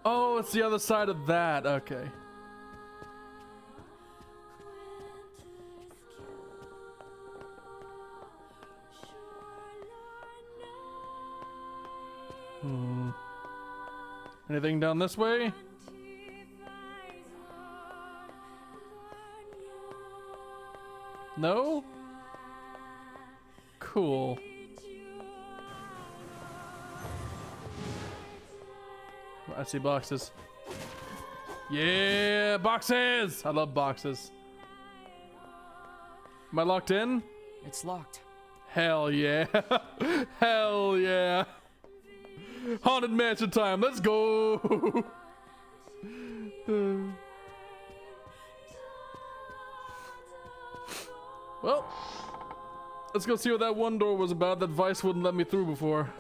[SPEAKER 1] Oh, it's the other side of that. Okay. Anything down this way? No? Cool. I see boxes. Yeah, boxes! I love boxes. Am I locked in?
[SPEAKER 2] It's locked.
[SPEAKER 1] Hell yeah. Hell yeah. Haunted mansion time. Let's go. Well, let's go see what that one door was about that Vice wouldn't let me through before.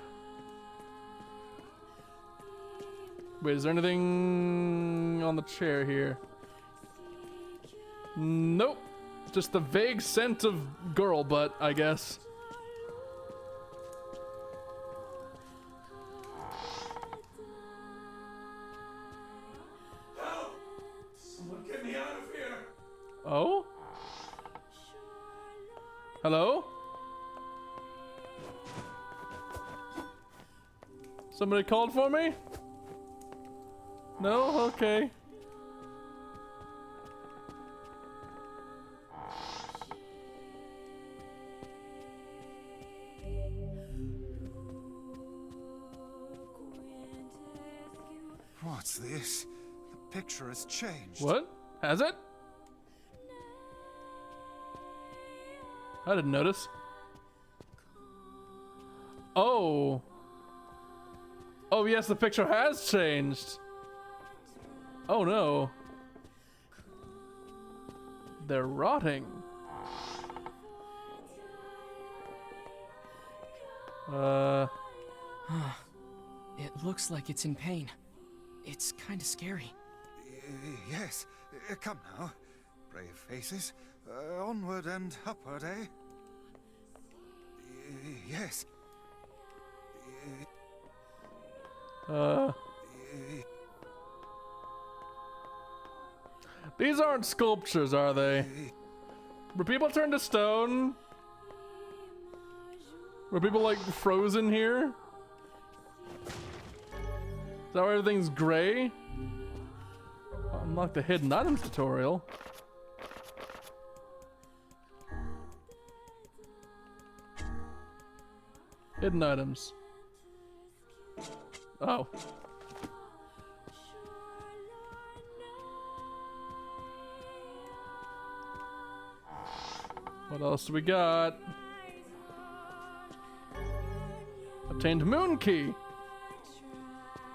[SPEAKER 1] Wait, is there anything on the chair here? Nope. Just the vague scent of girl butt, I guess.
[SPEAKER 15] Help! Someone get me out of here!
[SPEAKER 1] Oh? Hello? Somebody called for me? No? Okay.
[SPEAKER 3] What's this? The picture has changed.
[SPEAKER 1] What? Has it? I didn't notice. Oh. Oh yes, the picture has changed. Oh no. They're rotting.
[SPEAKER 2] It looks like it's in pain. It's kind of scary.
[SPEAKER 3] Yes, come now. Brave faces. Onward and upward, eh? Yes.
[SPEAKER 1] These aren't sculptures, are they? Were people turned to stone? Were people like frozen here? Is that why everything's gray? Unlock the hidden items tutorial. Hidden items. Oh. What else do we got? Obtained moon key.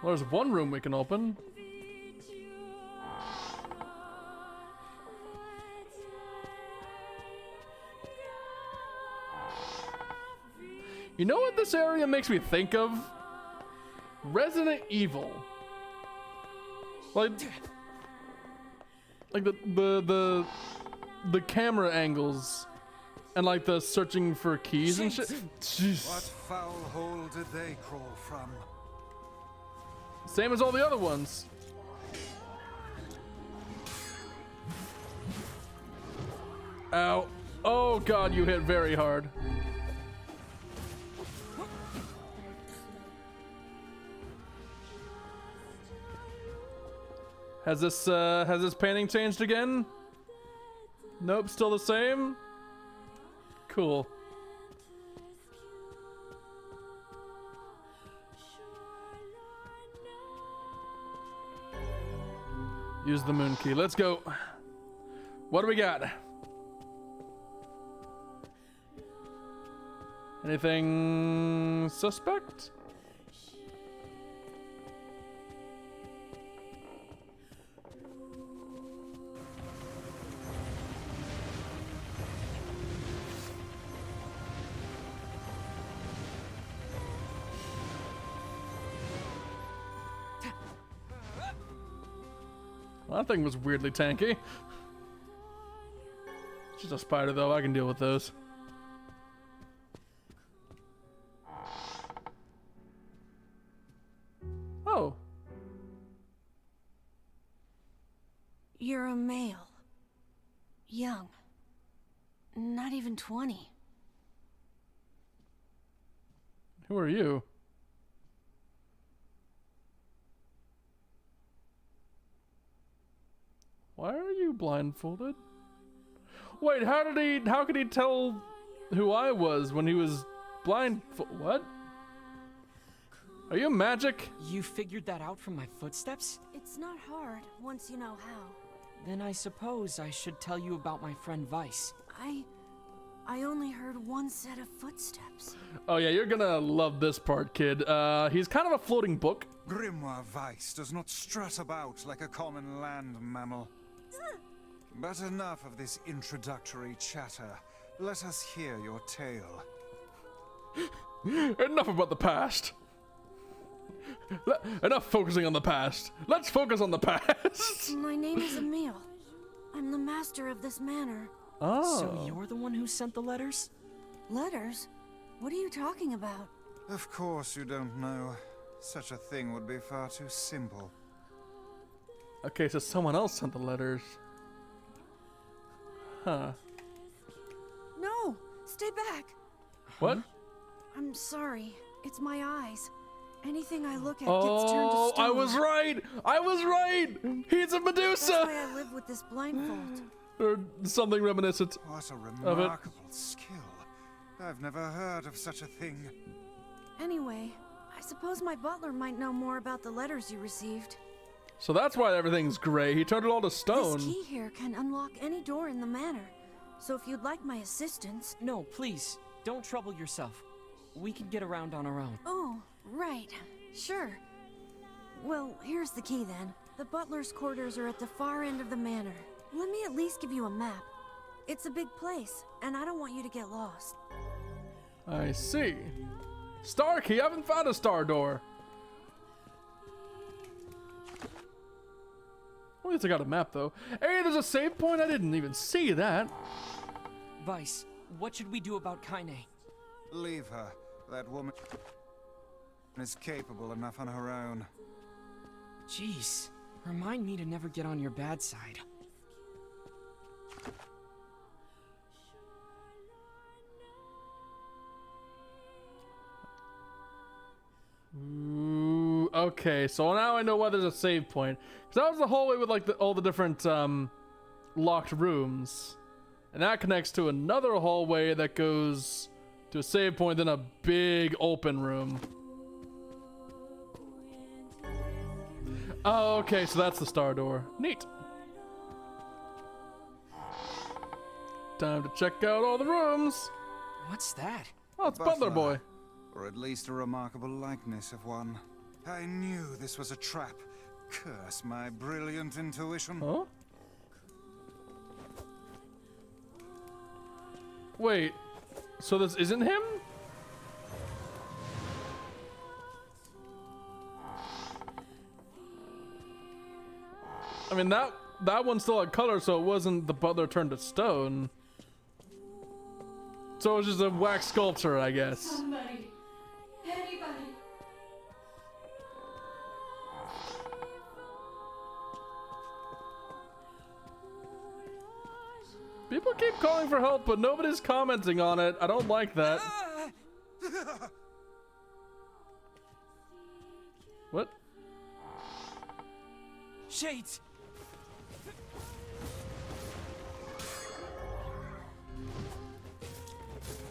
[SPEAKER 1] Well, there's one room we can open. You know what this area makes me think of? Resident Evil. Like the camera angles and like the searching for keys and shit. Jeez.
[SPEAKER 3] What foul hole did they crawl from?
[SPEAKER 1] Same as all the other ones. Ow. Oh god, you hit very hard. Has this painting changed again? Nope, still the same? Cool. Use the moon key. Let's go. What do we got? Anything suspect? Well, that thing was weirdly tanky. It's just a spider though, I can deal with those. Oh.
[SPEAKER 18] You're a male. Young. Not even 20.
[SPEAKER 1] Who are you? Why are you blindfolded? Wait, how could he tell who I was when he was blindfolded? What? Are you magic?
[SPEAKER 2] You figured that out from my footsteps?
[SPEAKER 18] It's not hard once you know how.
[SPEAKER 2] Then I suppose I should tell you about my friend Vice.
[SPEAKER 18] I only heard one set of footsteps.
[SPEAKER 1] Oh yeah, you're gonna love this part, kid. He's kind of a floating book.
[SPEAKER 3] Grimoire Vice does not strut about like a common land mammal. But enough of this introductory chatter. Let us hear your tale.
[SPEAKER 1] Enough about the past. Enough focusing on the past. Let's focus on the past.
[SPEAKER 18] My name is Emil. I'm the master of this manor.
[SPEAKER 1] Oh.
[SPEAKER 2] So you're the one who sent the letters?
[SPEAKER 18] Letters? What are you talking about?
[SPEAKER 3] Of course you don't know. Such a thing would be far too simple.
[SPEAKER 1] Okay, so someone else sent the letters. Huh.
[SPEAKER 18] No! Stay back!
[SPEAKER 1] What?
[SPEAKER 18] I'm sorry. It's my eyes. Anything I look at gets turned to stone.
[SPEAKER 1] I was right! I was right! He's a Medusa!
[SPEAKER 18] That's why I live with this blindfold.
[SPEAKER 1] Or something reminiscent.
[SPEAKER 3] What a remarkable skill. I've never heard of such a thing.
[SPEAKER 18] Anyway, I suppose my butler might know more about the letters you received.
[SPEAKER 1] So that's why everything's gray. He turned it all to stone.
[SPEAKER 18] This key here can unlock any door in the manor. So if you'd like my assistance...
[SPEAKER 2] No, please, don't trouble yourself. We can get around on our own.
[SPEAKER 18] Oh, right. Sure. Well, here's the key then. The butler's quarters are at the far end of the manor. Let me at least give you a map. It's a big place, and I don't want you to get lost.
[SPEAKER 1] I see. Star key? I haven't found a star door. Well, at least I got a map, though. Hey, there's a save point? I didn't even see that.
[SPEAKER 2] Vice, what should we do about Kaine?
[SPEAKER 3] Leave her. That woman is capable enough on her own.
[SPEAKER 2] Jeez, remind me to never get on your bad side.
[SPEAKER 1] Ooh, okay, so now I know why there's a save point. Because that was the hallway with like all the different locked rooms. And that connects to another hallway that goes to a save point, then a big open room. Oh, okay, so that's the star door. Neat. Time to check out all the rooms.
[SPEAKER 2] What's that?
[SPEAKER 1] Oh, it's Butler Boy.
[SPEAKER 3] Or at least a remarkable likeness of one. I knew this was a trap. Curse my brilliant intuition.
[SPEAKER 1] Huh? Wait, so this isn't him? I mean, that one still had color, so it wasn't the butler turned to stone. So it was just a wax sculpture, I guess.
[SPEAKER 19] Somebody. Anybody.
[SPEAKER 1] People keep calling for help, but nobody's commenting on it. I don't like that. What?
[SPEAKER 2] Shades!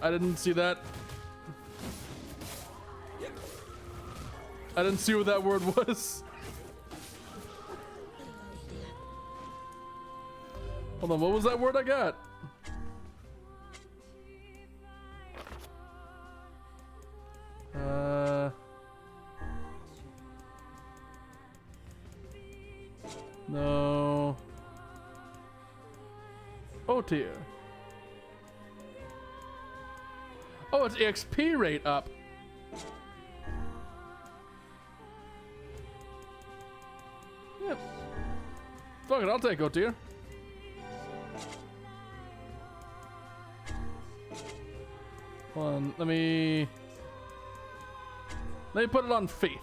[SPEAKER 1] I didn't see that. I didn't see what that word was. Hold on, what was that word I got? No. Oh dear. Oh, it's XP rate up. Yep. Fuck it, I'll take O tier. Hold on, let me put it on faith.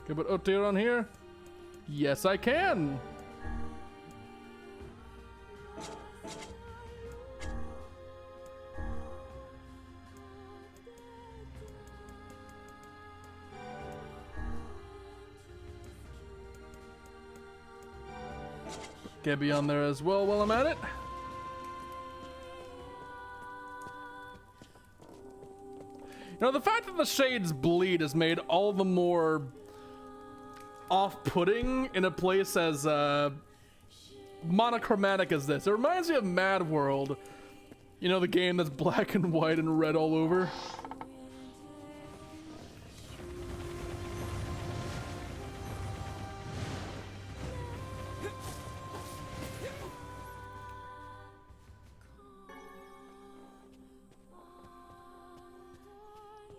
[SPEAKER 1] Can I put O tier on here? Yes, I can. Gabby on there as well while I'm at it. You know, the fact that the shades bleed has made all the more off-putting in a place as monochromatic as this. It reminds me of Mad World. You know, the game that's black and white and red all over.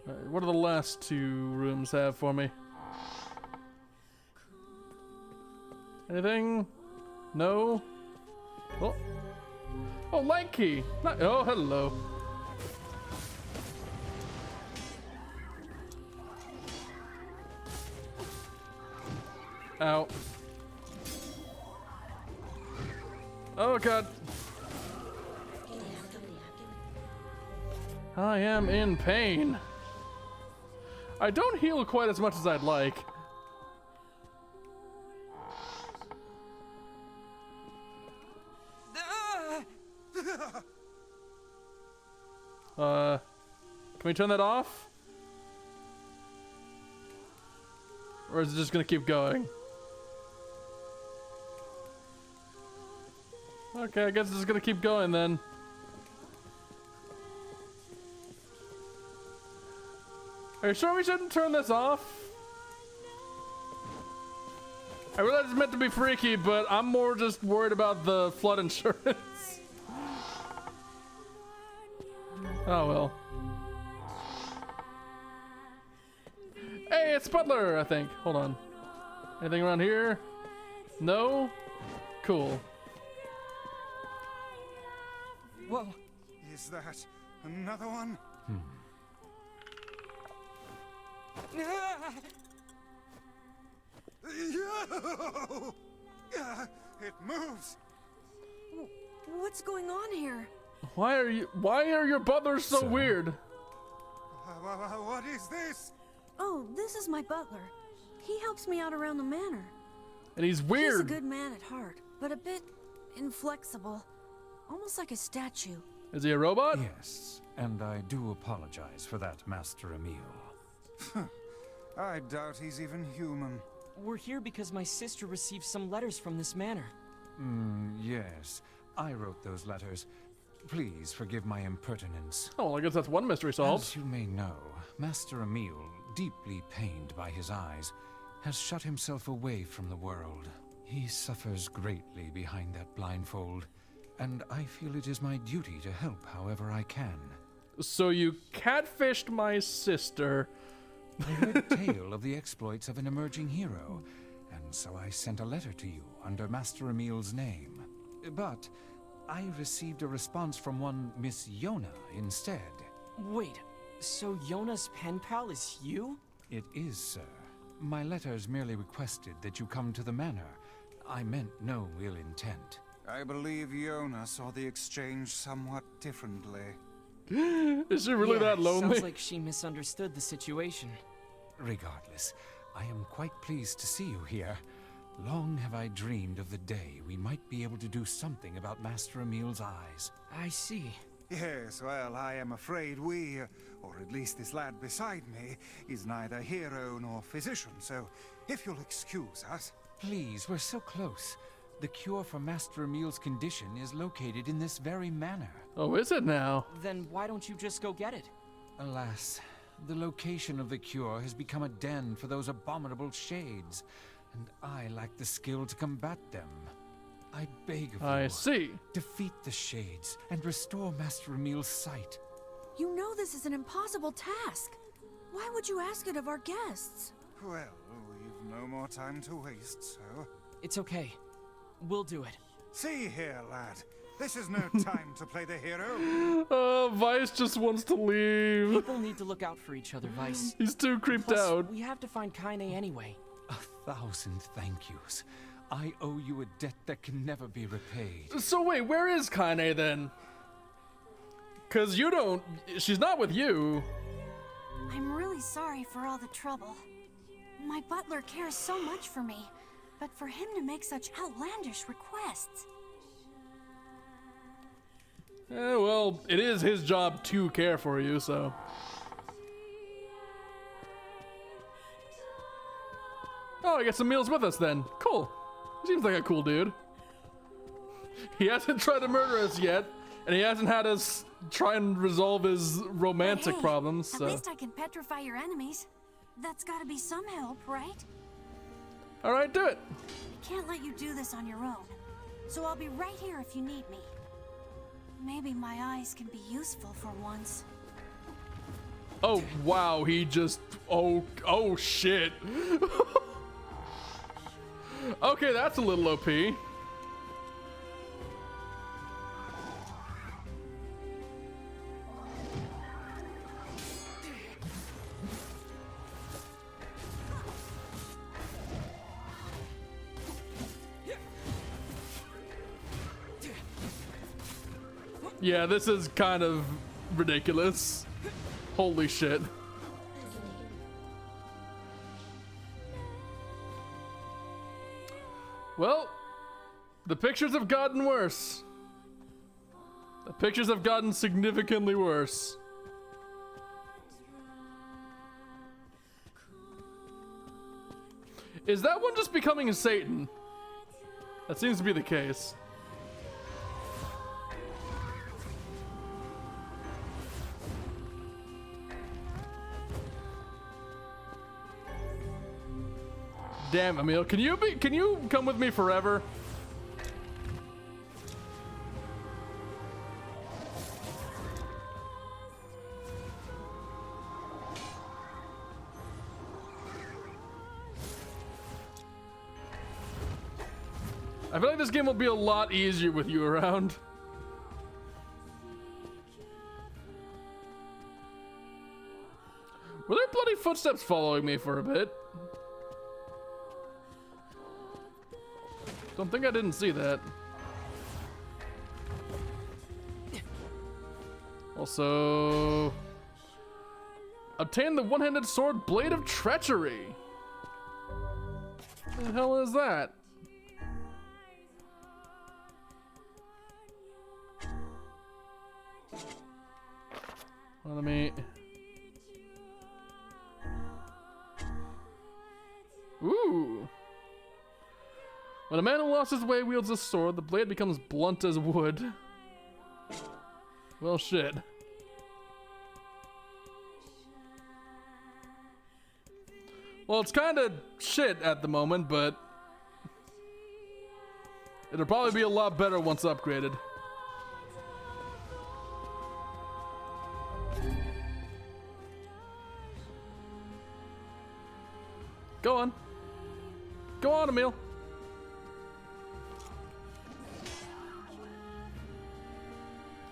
[SPEAKER 1] Alright, what do the last two rooms have for me? Anything? No? Oh, oh, light key. Oh, hello. Ow. Oh, God. I am in pain. I don't heal quite as much as I'd like. Can we turn that off? Or is it just gonna keep going? Okay, I guess it's gonna keep going then. Are you sure we shouldn't turn this off? I realize it's meant to be freaky, but I'm more just worried about the flood insurance. Oh well. Hey, it's Butler, I think. Hold on. Anything around here? No? Cool.
[SPEAKER 3] Whoa. Is that another one? It moves.
[SPEAKER 18] What's going on here?
[SPEAKER 1] Why are your butlers so weird?
[SPEAKER 3] What is this?
[SPEAKER 18] Oh, this is my butler. He helps me out around the manor.
[SPEAKER 1] And he's weird.
[SPEAKER 18] He's a good man at heart, but a bit inflexible. Almost like a statue.
[SPEAKER 1] Is he a robot?
[SPEAKER 11] Yes, and I do apologize for that, Master Emil.
[SPEAKER 3] I doubt he's even human.
[SPEAKER 2] We're here because my sister received some letters from this manor.
[SPEAKER 11] Yes, I wrote those letters. Please forgive my impertinence.
[SPEAKER 1] Oh, well, I guess that's one mystery solved.
[SPEAKER 11] As you may know, Master Emil, deeply pained by his eyes, has shut himself away from the world. He suffers greatly behind that blindfold, and I feel it is my duty to help however I can.
[SPEAKER 1] So you catfished my sister.
[SPEAKER 11] I heard a tale of the exploits of an emerging hero, and so I sent a letter to you under Master Emil's name. But I received a response from one Miss Yona instead.
[SPEAKER 2] Wait, so Yona's pen pal is you?
[SPEAKER 11] It is, sir. My letters merely requested that you come to the manor. I meant no ill intent.
[SPEAKER 3] I believe Yona saw the exchange somewhat differently.
[SPEAKER 1] Is she really that lonely?
[SPEAKER 2] Sounds like she misunderstood the situation.
[SPEAKER 11] Regardless, I am quite pleased to see you here. Long have I dreamed of the day we might be able to do something about Master Emil's eyes.
[SPEAKER 2] I see.
[SPEAKER 3] Yes, well, I am afraid we, or at least this lad beside me, is neither hero nor physician, so if you'll excuse us...
[SPEAKER 11] Please, we're so close. The cure for Master Emil's condition is located in this very manor.
[SPEAKER 1] Oh, is it now?
[SPEAKER 2] Then why don't you just go get it?
[SPEAKER 11] Alas, the location of the cure has become a den for those abominable shades, and I lack the skill to combat them. I beg of you.
[SPEAKER 1] I see.
[SPEAKER 11] Defeat the shades and restore Master Emil's sight.
[SPEAKER 18] You know this is an impossible task. Why would you ask it of our guests?
[SPEAKER 3] Well, we've no more time to waste, so...
[SPEAKER 2] It's okay. We'll do it.
[SPEAKER 3] See here, lad. This is no time to play the hero.
[SPEAKER 1] Vice just wants to leave.
[SPEAKER 2] People need to look out for each other, Vice.
[SPEAKER 1] He's too creeped
[SPEAKER 2] Plus,
[SPEAKER 1] out.
[SPEAKER 2] We have to find Kaine anyway.
[SPEAKER 11] 1,000 thank yous. I owe you a debt that can never be repaid.
[SPEAKER 1] So wait, where is Kaine then? Cause you don't... She's not with you.
[SPEAKER 18] I'm really sorry for all the trouble. My butler cares so much for me, but for him to make such outlandish requests...
[SPEAKER 1] Well, it is his job to care for you, so... Oh, I guess Emil's with us then. Cool. Seems like a cool dude. He hasn't tried to murder us yet, and he hasn't had us try and resolve his romantic
[SPEAKER 18] Hey,
[SPEAKER 1] problems, so...
[SPEAKER 18] At least I can petrify your enemies. That's gotta be some help, right?
[SPEAKER 1] Alright, do it!
[SPEAKER 18] I can't let you do this on your own, so I'll be right here if you need me. Maybe my eyes can be useful for once.
[SPEAKER 1] Oh, wow, he just... Oh shit. Okay, that's a little OP. Yeah, this is kind of ridiculous. Holy shit. Well, the pictures have gotten worse. The pictures have gotten significantly worse. Is that one just becoming a Satan? That seems to be the case. Damn, Emil, can you come with me forever? I feel like this game will be a lot easier with you around. Were there bloody footsteps following me for a bit? Don't think I didn't see that. Also, obtain the one-handed sword Blade of Treachery. What the hell is that? Let me. Ooh. When a man who lost his way wields a sword, the blade becomes blunt as wood. Well, shit. Well, it's kind of shit at the moment, but it'll probably be a lot better once upgraded. Go on. Go on, Emil.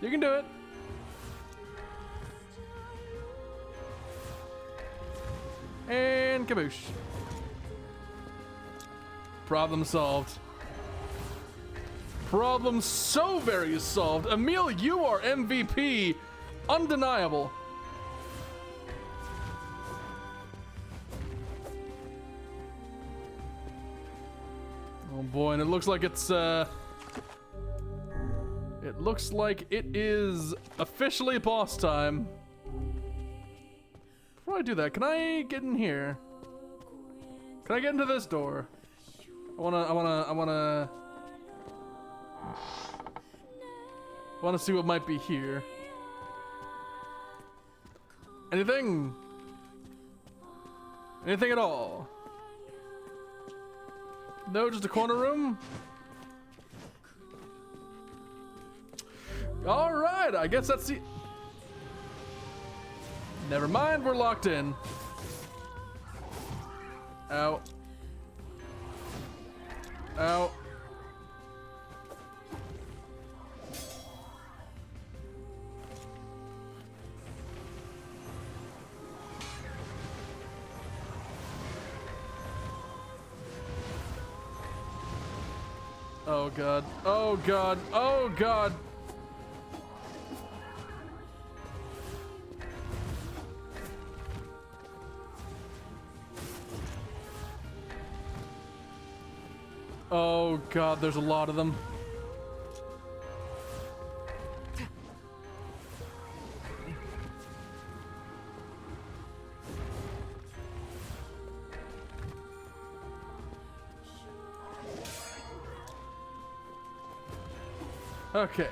[SPEAKER 1] You can do it. And kaboosh. Problem solved. Problem so very solved. Emil, you are MVP. Undeniable. Oh boy, and it looks like it's it looks like it is officially boss time. Before I do that, can I get in here? Can I get into this door? I wanna see what might be here. Anything? Anything at all? No, just a corner room? Alright, I guess that's the... Never mind, we're locked in. Ow. Ow. Oh god. Oh god. Oh god. Oh god, there's a lot of them. Okay.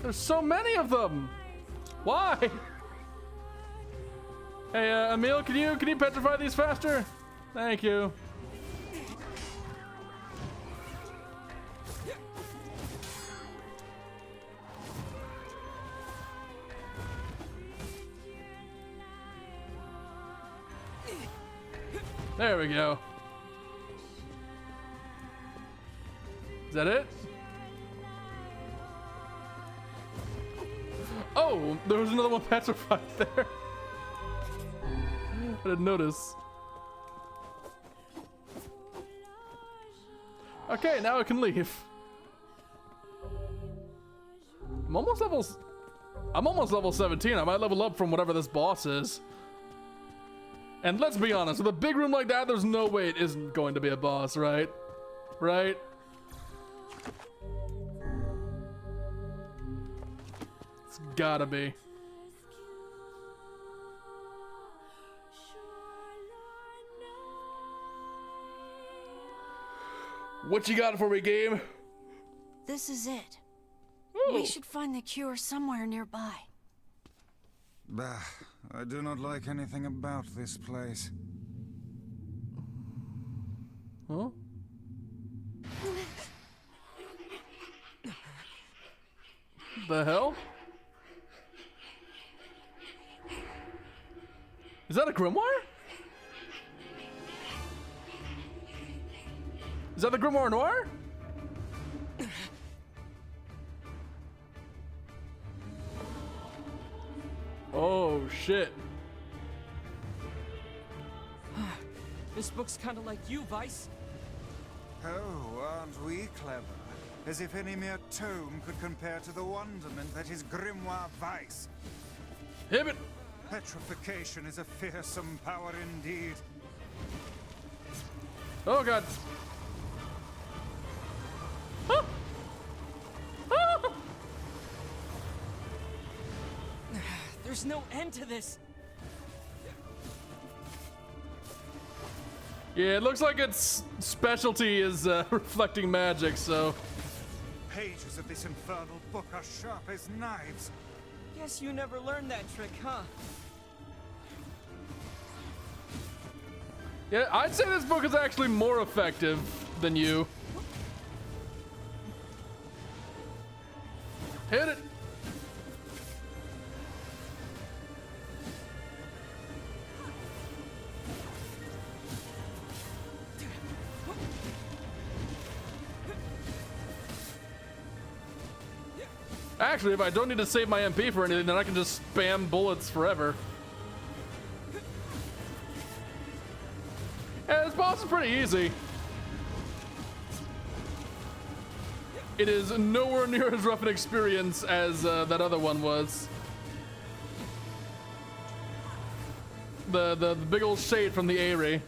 [SPEAKER 1] There's so many of them. Why? Hey, Emil, can you petrify these faster? Thank you. There we go. Is that it? Oh, there was another one petrified there. I didn't notice. Okay, now I can leave. I'm almost level 17. I might level up from whatever this boss is. And let's be honest, with a big room like that, there's no way it isn't going to be a boss, right? Right? It's gotta be. What you got for me, game?
[SPEAKER 18] This is it.
[SPEAKER 1] Ooh.
[SPEAKER 18] We should find the cure somewhere nearby.
[SPEAKER 3] Bah, I do not like anything about this place.
[SPEAKER 1] Huh? The hell? Is that a grimoire? Is that the Grimoire Noir? Oh shit.
[SPEAKER 2] This book's kind of like you, Vice.
[SPEAKER 3] Oh, aren't we clever? As if any mere tome could compare to the wonderment that is Grimoire Vice.
[SPEAKER 1] Hit it!
[SPEAKER 3] Petrification is a fearsome power indeed.
[SPEAKER 1] Oh god. Ah! Ah!
[SPEAKER 2] There's no end to this.
[SPEAKER 1] Yeah, it looks like its specialty is reflecting magic, so.
[SPEAKER 3] Pages of this infernal book are sharp as knives.
[SPEAKER 2] Guess you never learned that trick, huh?
[SPEAKER 1] Yeah, I'd say this book is actually more effective than you. Hit it! Actually, if I don't need to save my MP for anything, then I can just spam bullets forever. Yeah, this boss is pretty easy. It is nowhere near as rough an experience as that other one was. The big old shade from the A-ray.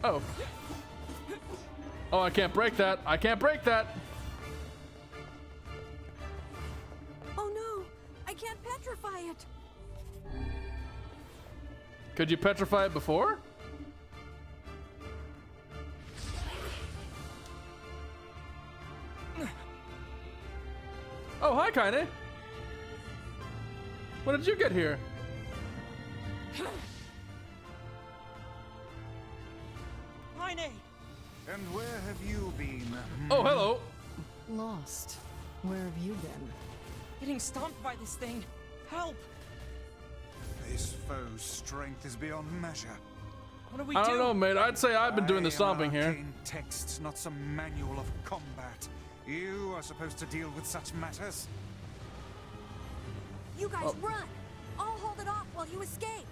[SPEAKER 1] Oh. Oh, I can't break that. I can't break that.
[SPEAKER 18] Oh no, I can't petrify it.
[SPEAKER 1] Could you petrify it before? Oh, hi, Kaine. When did you get here?
[SPEAKER 2] Kaine!
[SPEAKER 3] And where have you been?
[SPEAKER 1] Oh, hello.
[SPEAKER 2] Lost. Where have you been? Getting stomped by this thing. Help!
[SPEAKER 3] This foe's strength is beyond measure.
[SPEAKER 2] What do we
[SPEAKER 1] I
[SPEAKER 2] do?
[SPEAKER 1] don't know, mate. I'd say I've been doing the stomping here.
[SPEAKER 3] Arcane texts, not some manual of combat. You are supposed to deal with such matters.
[SPEAKER 18] You guys run! I'll hold it off while you escape!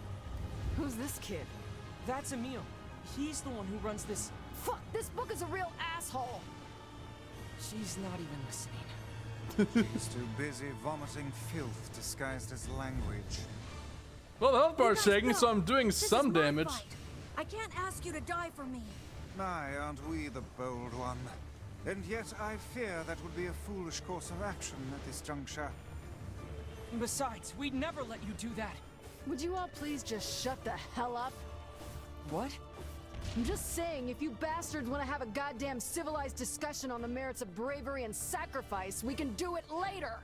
[SPEAKER 2] Who's this kid? That's Emil. He's the one who runs this.
[SPEAKER 5] Fuck, this book is a real asshole!
[SPEAKER 2] She's not even listening.
[SPEAKER 3] She's too busy vomiting filth disguised as language.
[SPEAKER 1] Well, the health bar's shaking, so I'm doing
[SPEAKER 18] This
[SPEAKER 1] some
[SPEAKER 18] is my
[SPEAKER 1] damage.
[SPEAKER 18] fight. I can't ask you to die for me.
[SPEAKER 3] My, aren't we the bold one? And yet I fear that would be a foolish course of action at this juncture.
[SPEAKER 2] Besides, we'd never let you do that.
[SPEAKER 5] Would you all please just shut the hell up?
[SPEAKER 2] What?
[SPEAKER 5] I'm just saying, if you bastards want to have a goddamn civilized discussion on the merits of bravery and sacrifice, we can do it later!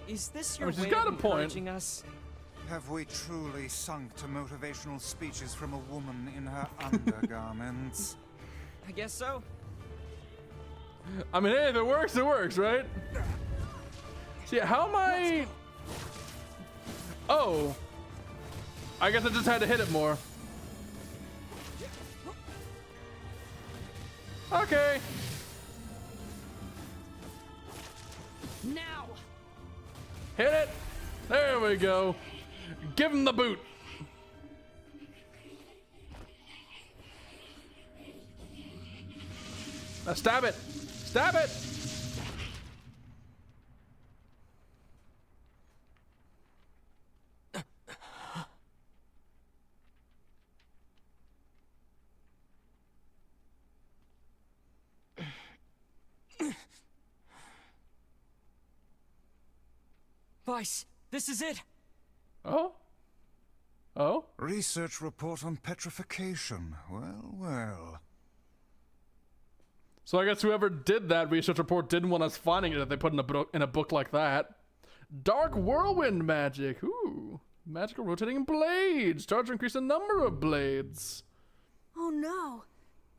[SPEAKER 2] Is this your
[SPEAKER 1] She's
[SPEAKER 2] way
[SPEAKER 1] got
[SPEAKER 2] of
[SPEAKER 1] a point.
[SPEAKER 2] encouraging us?
[SPEAKER 3] Have we truly sunk to motivational speeches from a woman in her undergarments?
[SPEAKER 2] I guess so.
[SPEAKER 1] I mean, hey, if it works, right? See, how am I... Oh. I guess I just had to hit it more. Okay.
[SPEAKER 5] Now!
[SPEAKER 1] Hit it. There we go. Give him the boot. Now stab it. Stab it.
[SPEAKER 2] Vice, this is it.
[SPEAKER 1] Oh? Oh?
[SPEAKER 3] Research report on petrification. Well, well.
[SPEAKER 1] So I guess whoever did that research report didn't want us finding it if they put in a book like that. Dark whirlwind magic. Ooh. Magical rotating blades. Charge to increase the number of blades.
[SPEAKER 18] Oh no.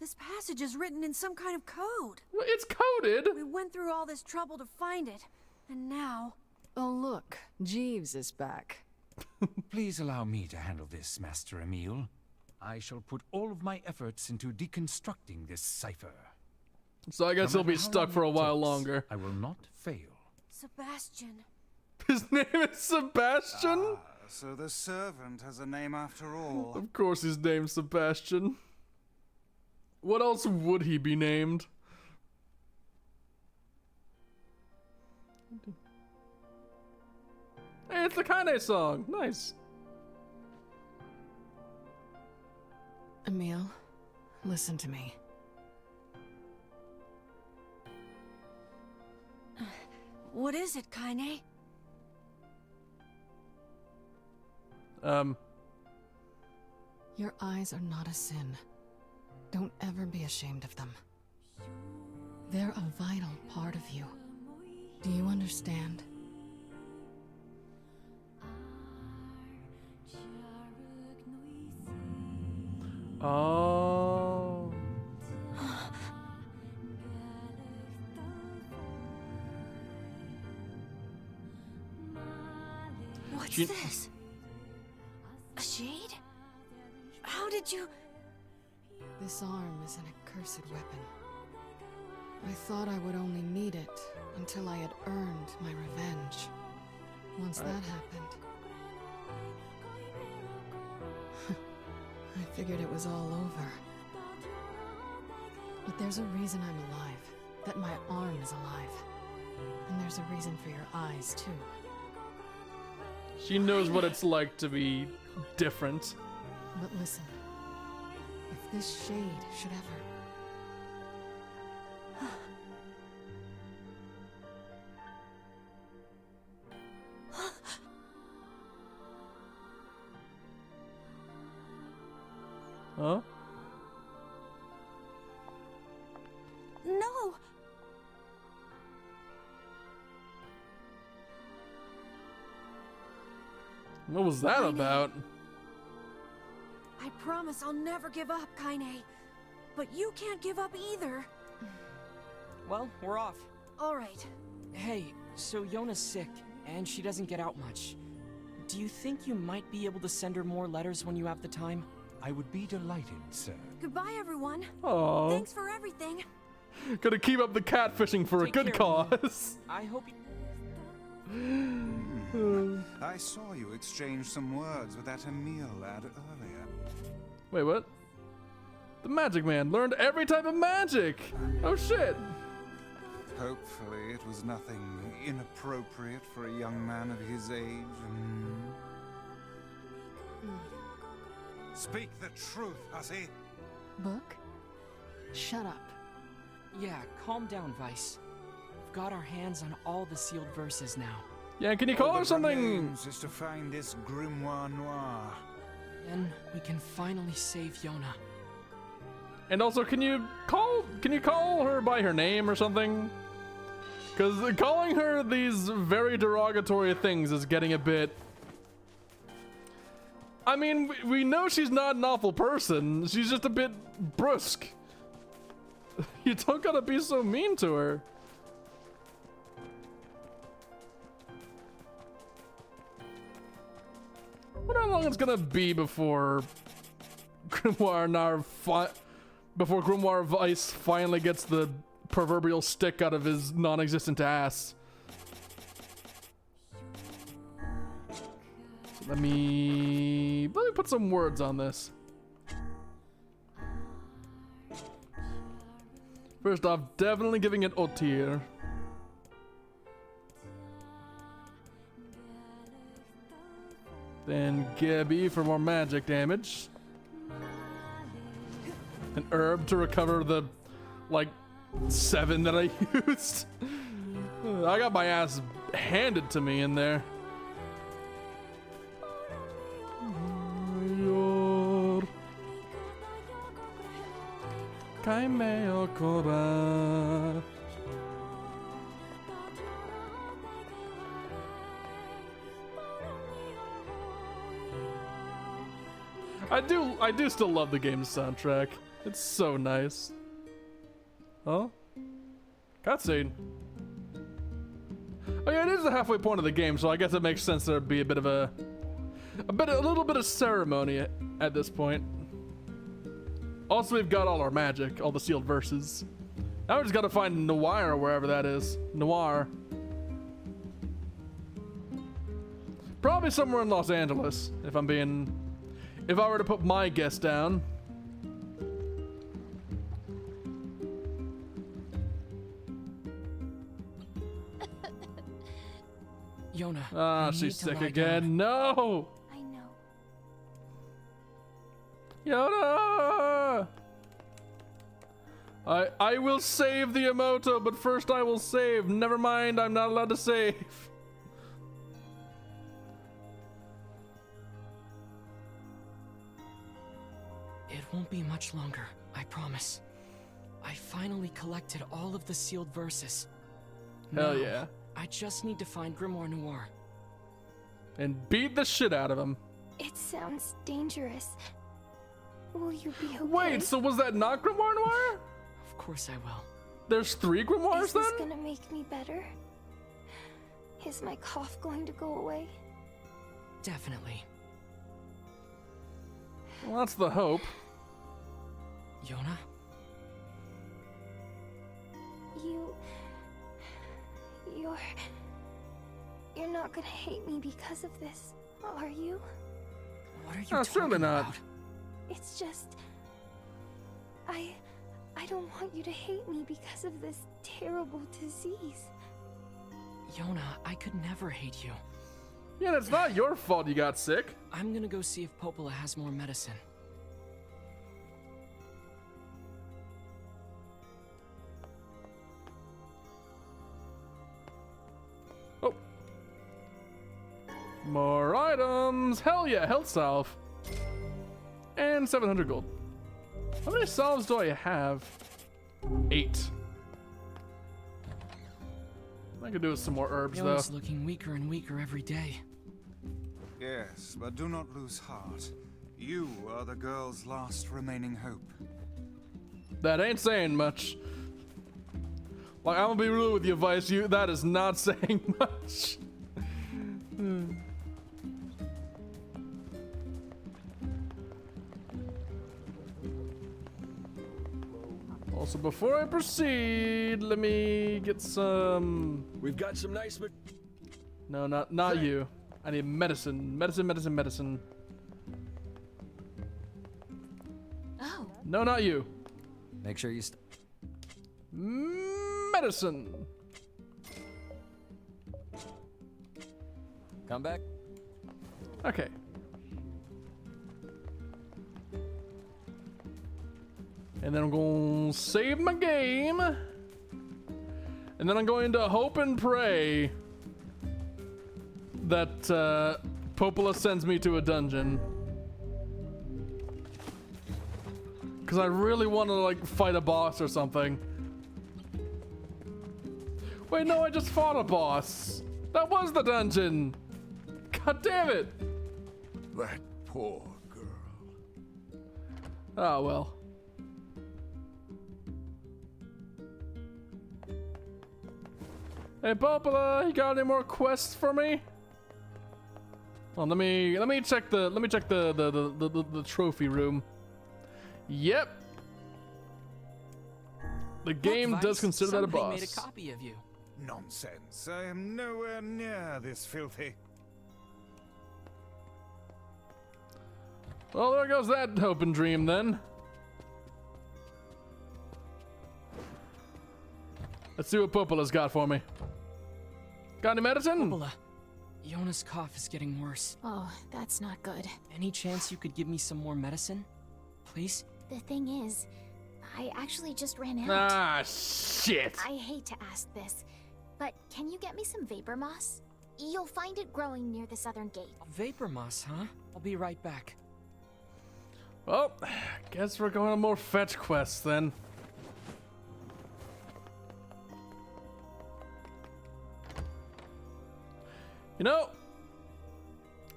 [SPEAKER 18] This passage is written in some kind of code.
[SPEAKER 1] Well, it's coded.
[SPEAKER 18] We went through all this trouble to find it. And now...
[SPEAKER 2] Oh look, Jeeves is back.
[SPEAKER 11] Please allow me to handle this, Master Emile. I shall put all of my efforts into deconstructing this cipher.
[SPEAKER 1] So I guess he'll be stuck for a while longer.
[SPEAKER 11] I will not fail.
[SPEAKER 18] Sebastian.
[SPEAKER 1] His name is Sebastian?
[SPEAKER 3] So the servant has a name after all.
[SPEAKER 1] Of course his name's Sebastian. What else would he be named? Hey, it's the Kane song. Nice.
[SPEAKER 2] Emile, listen to me.
[SPEAKER 18] What is it, Kaine?
[SPEAKER 2] Your eyes are not a sin. Don't ever be ashamed of them. They're a vital part of you. Do you understand?
[SPEAKER 1] Oh.
[SPEAKER 18] What's this? A shade? How did you...
[SPEAKER 2] This arm is an accursed weapon. I thought I would only need it until I had earned my revenge. Once that happened, I figured it was all over. But there's a reason I'm alive, that my arm is alive. And there's a reason for your eyes, too.
[SPEAKER 1] She knows what it's like to be different.
[SPEAKER 2] But listen, if this shade should ever...
[SPEAKER 1] Huh?
[SPEAKER 18] No!
[SPEAKER 1] What was that about?
[SPEAKER 18] I promise I'll never give up, Kaine. But you can't give up either.
[SPEAKER 2] Well, we're off.
[SPEAKER 18] All right.
[SPEAKER 2] Hey, so Yona's sick, and she doesn't get out much. Do you think you might be able to send her more letters when you have the time?
[SPEAKER 11] I would be delighted, sir.
[SPEAKER 18] Goodbye, everyone.
[SPEAKER 1] Aww.
[SPEAKER 18] Thanks for everything.
[SPEAKER 1] Gotta keep up the catfishing for a good cause.
[SPEAKER 2] I hope
[SPEAKER 3] you... I saw you exchange some words with that Emile lad earlier.
[SPEAKER 1] Wait, what? The Magic Man learned every type of magic! Oh shit!
[SPEAKER 3] Hopefully it was nothing inappropriate for a young man of his age. Speak the truth, hussy!
[SPEAKER 2] Book? Shut up. Yeah, calm down, Vice. We've got our hands on all the sealed verses now.
[SPEAKER 1] Yeah, can you call her something?
[SPEAKER 3] Is to find this grimoire noir.
[SPEAKER 2] Then we can finally save Yona.
[SPEAKER 1] And also, can you call her by her name or something? Because calling her these very derogatory things is getting a bit... I mean, we know she's not an awful person. She's just a bit brusque. You don't gotta be so mean to her. I wonder how long it's gonna be before Grimoire Vice finally gets the proverbial stick out of his non-existent ass. So let me put some words on this. First off, definitely giving it Otir. Then Gibby for more magic damage. An herb to recover the, like, 7 that I used. I got my ass handed to me in there. Kaime Okoba. I do still love the game's soundtrack. It's so nice. Huh? Cutscene. Oh yeah, it is the halfway point of the game, so I guess it makes sense there'd be a bit of a little bit of ceremony at this point. Also, we've got all our magic, all the sealed verses. Now we just gotta find NieR, wherever that is. NieR. Probably somewhere in Los Angeles, if I were to put my guess down.
[SPEAKER 17] Yona.
[SPEAKER 1] Ah, she's sick again. No!
[SPEAKER 14] I know.
[SPEAKER 1] Yona! I will save the Emoto, but first I will save. Never mind, I'm not allowed to save.
[SPEAKER 17] It won't be much longer, I promise. I finally collected all of the sealed verses.
[SPEAKER 1] Hell
[SPEAKER 17] Now,
[SPEAKER 1] yeah.
[SPEAKER 17] I just need to find Grimoire Noir.
[SPEAKER 1] And beat the shit out of him.
[SPEAKER 14] It sounds dangerous. Will you be okay?
[SPEAKER 1] Wait, so was that not Grimoire Noir?
[SPEAKER 17] Of course I will.
[SPEAKER 1] There's 3 Grimoires
[SPEAKER 14] Is
[SPEAKER 1] then?
[SPEAKER 14] this gonna make me better? Is my cough going to go away?
[SPEAKER 17] Definitely.
[SPEAKER 1] Well, that's the hope.
[SPEAKER 17] Yona?
[SPEAKER 14] You're not gonna hate me because of this, are you?
[SPEAKER 17] What are you
[SPEAKER 1] No,
[SPEAKER 17] talking
[SPEAKER 1] certainly not.
[SPEAKER 17] about?
[SPEAKER 14] It's just... I don't want you to hate me because of this terrible disease.
[SPEAKER 17] Yona, I could never hate you.
[SPEAKER 1] Yeah, it's not your fault you got sick.
[SPEAKER 17] I'm gonna go see if Popola has more medicine.
[SPEAKER 1] Oh. More items. Hell yeah, health salve. And 700 gold. How many salves do I have? 8. I could do with some more herbs, though.
[SPEAKER 17] Yona's looking weaker and weaker every day.
[SPEAKER 3] Yes, but do not lose heart. You are the girl's last remaining hope.
[SPEAKER 1] That ain't saying much. Like, I'm gonna be real with you, Vice. That is not saying much. Also, before I proceed, let me get some.
[SPEAKER 9] We've got some nice.
[SPEAKER 1] No, not you. I need medicine. Medicine.
[SPEAKER 2] Oh.
[SPEAKER 1] No, not you.
[SPEAKER 20] Make sure you
[SPEAKER 1] Medicine.
[SPEAKER 20] come back.
[SPEAKER 1] Okay. And then I'm going to save my game. And then I'm going to hope and pray that Popola sends me to a dungeon. Because I really want to, like, fight a boss or something. Wait, no, I just fought a boss. That was the dungeon. God damn it.
[SPEAKER 15] That poor girl.
[SPEAKER 1] Oh, well. Hey, Popola, you got any more quests for me? Well, let me check the trophy room. Yep. The game
[SPEAKER 17] Look,
[SPEAKER 1] does
[SPEAKER 17] Vice,
[SPEAKER 1] consider that a
[SPEAKER 17] somebody
[SPEAKER 1] boss.
[SPEAKER 17] made a copy of you.
[SPEAKER 3] Nonsense. I am nowhere near this filthy.
[SPEAKER 1] Well, there goes that hope and dream then. Let's see what Popola's got for me. Got any medicine?
[SPEAKER 17] Popola, Yona's cough is getting worse.
[SPEAKER 14] Oh, that's not good.
[SPEAKER 17] Any chance you could give me some more medicine? Please?
[SPEAKER 14] The thing is, I actually just ran out.
[SPEAKER 1] Ah, shit.
[SPEAKER 14] I hate to ask this, but can you get me some vapor moss? You'll find it growing near the southern gate.
[SPEAKER 17] Vapor moss, huh? I'll be right back.
[SPEAKER 1] Well, guess we're going on more fetch quests then. You know,